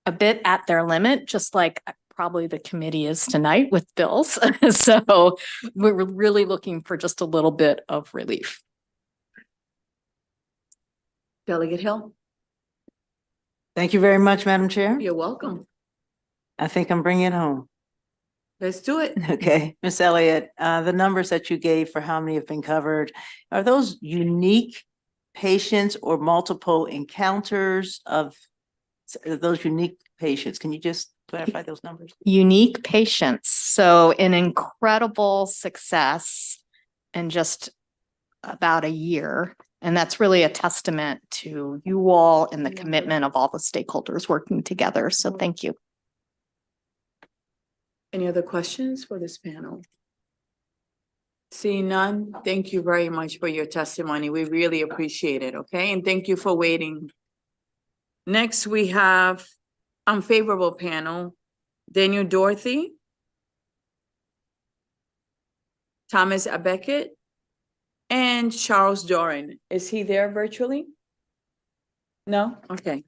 a bit at their limit, just like probably the committee is tonight with bills. So we're really looking for just a little bit of relief. Delegate Hill. Thank you very much, Madam Chair. You're welcome. I think I'm bringing it home. Let's do it. Okay, Ms. Elliott, the numbers that you gave for how many have been covered, are those unique patients or multiple encounters of those unique patients? Can you just clarify those numbers? Unique patients. So an incredible success in just about a year. And that's really a testament to you all and the commitment of all the stakeholders working together. So thank you. Any other questions for this panel? Seeing none, thank you very much for your testimony. We really appreciate it, okay? And thank you for waiting. Next, we have unfavorable panel, Daniel Dorothy, Thomas Beckett, and Charles Doran. Is he there virtually? No? Okay.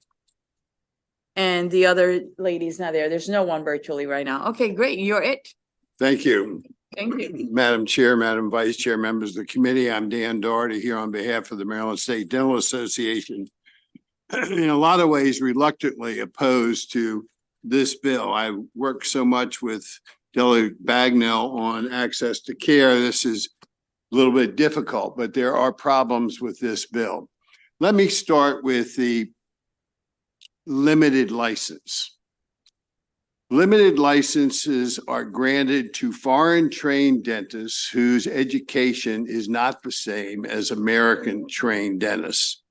And the other lady's not there. There's no one virtually right now. Okay, great. You're it. Thank you. Thank you. Madam Chair, Madam Vice Chair, members of the committee, I'm Dan Doherty here on behalf of the Maryland State Dental Association. In a lot of ways, reluctantly opposed to this bill. I worked so much with Delegate Bagnell on access to care. This is a little bit difficult, but there are problems with this bill. Let me start with the limited license. Limited licenses are granted to foreign trained dentists whose education is not the same as American trained dentists.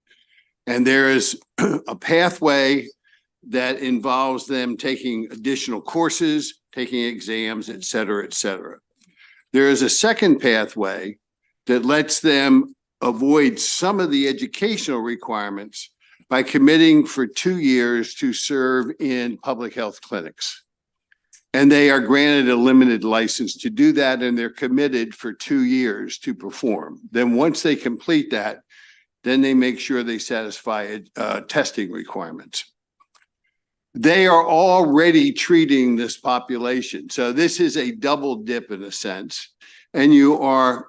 And there is a pathway that involves them taking additional courses, taking exams, et cetera, et cetera. There is a second pathway that lets them avoid some of the educational requirements by committing for 2 years to serve in public health clinics. And they are granted a limited license to do that, and they're committed for 2 years to perform. Then once they complete that, then they make sure they satisfy testing requirements. They are already treating this population. So this is a double dip in a sense, and you are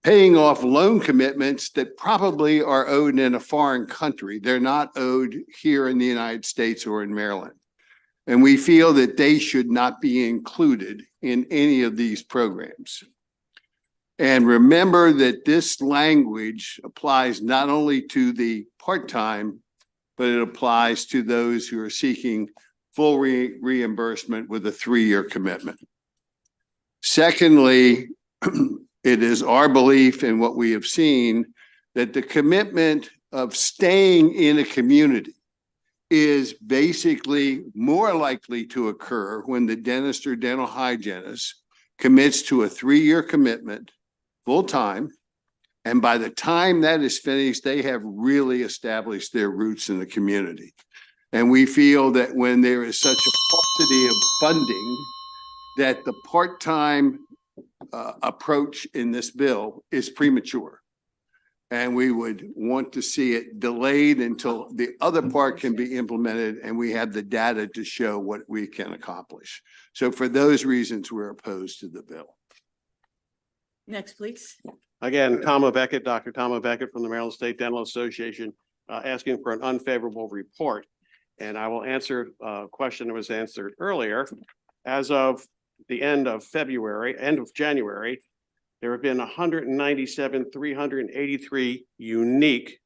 paying off loan commitments that probably are owed in a foreign country. They're not owed here in the United States or in Maryland. And we feel that they should not be included in any of these programs. And remember that this language applies not only to the part-time, but it applies to those who are seeking full reimbursement with a 3-year commitment. Secondly, it is our belief and what we have seen that the commitment of staying in a community is basically more likely to occur when the dentist or dental hygienist commits to a 3-year commitment full-time. And by the time that is finished, they have really established their roots in the community. And we feel that when there is such a paucity of funding, that the part-time approach in this bill is premature. And we would want to see it delayed until the other part can be implemented and we have the data to show what we can accomplish. So for those reasons, we're opposed to the bill. Next, please. Again, Dr. Tama Beckett from the Maryland State Dental Association, asking for an unfavorable report. And I will answer a question that was answered earlier. As of the end of January, there have been 383 unique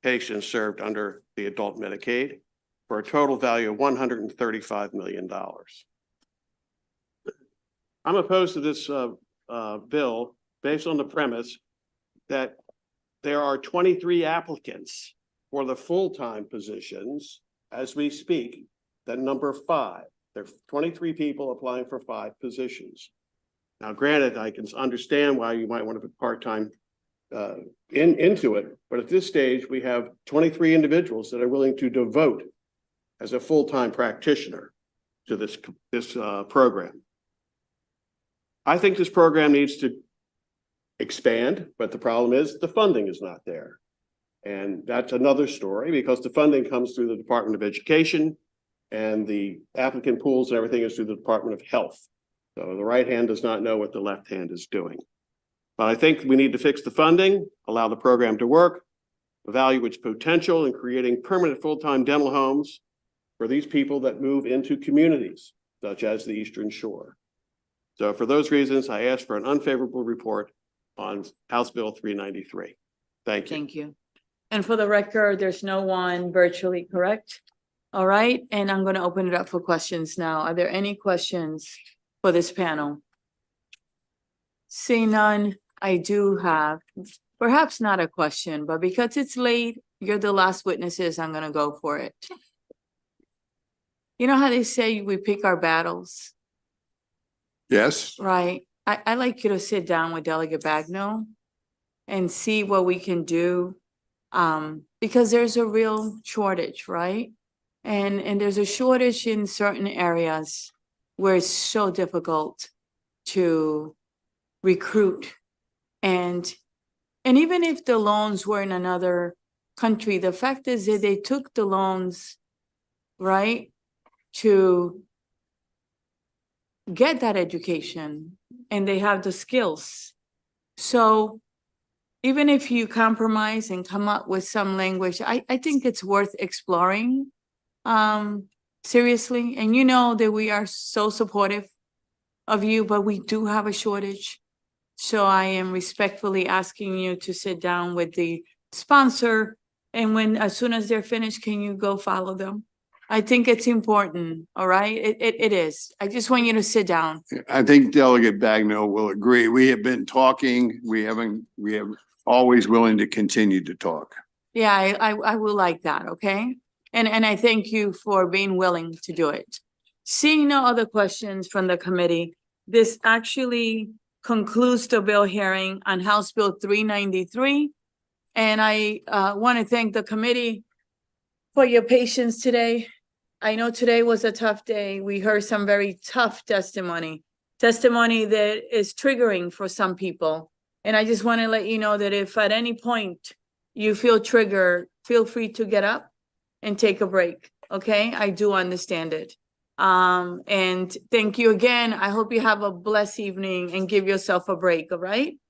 patients served under the adult Medicaid for a total value of $135 million. I'm opposed to this bill based on the premise that there are 23 applicants for the full-time positions as we speak, that number 5. There are 23 people applying for 5 positions. Now, granted, I can understand why you might want to put part-time into it, but at this stage, we have 23 individuals that are willing to devote as a full-time practitioner to this program. I think this program needs to expand, but the problem is the funding is not there. And that's another story because the funding comes through the Department of Education and the applicant pools and everything is through the Department of Health. So the right hand does not know what the left hand is doing. But I think we need to fix the funding, allow the program to work, evaluate its potential in creating permanent full-time dental homes for these people that move into communities such as the Eastern Shore. So for those reasons, I ask for an unfavorable report on House Bill 393. Thank you. Thank you. And for the record, there's no one virtually, correct? All right, and I'm going to open it up for questions now. Are there any questions for this panel? Seeing none, I do have perhaps not a question, but because it's late, you're the last witnesses, I'm going to go for it. You know how they say we pick our battles? Yes. Right. I like you to sit down with Delegate Bagno and see what we can do. Because there's a real shortage, right? And there's a shortage in certain areas where it's so difficult to recruit. And even if the loans were in another country, the fact is that they took the loans, right, to get that education and they have the skills. So even if you compromise and come up with some language, I think it's worth exploring seriously. And you know that we are so supportive of you, but we do have a shortage. So I am respectfully asking you to sit down with the sponsor and as soon as they're finished, can you go follow them? I think it's important, all right? It is. I just want you to sit down. I think Delegate Bagno will agree. We have been talking. We have always willing to continue to talk. Yeah, I will like that, okay? And I thank you for being willing to do it. Seeing no other questions from the committee, this actually concludes the bill hearing on House Bill 393. And I want to thank the committee for your patience today. I know today was a tough day. We heard some very tough testimony that is triggering for some people. And I just want to let you know that if at any point you feel triggered, feel free to get up and take a break. Okay, I do understand it. And thank you again. I hope you have a blessed evening and give yourself a break. All right.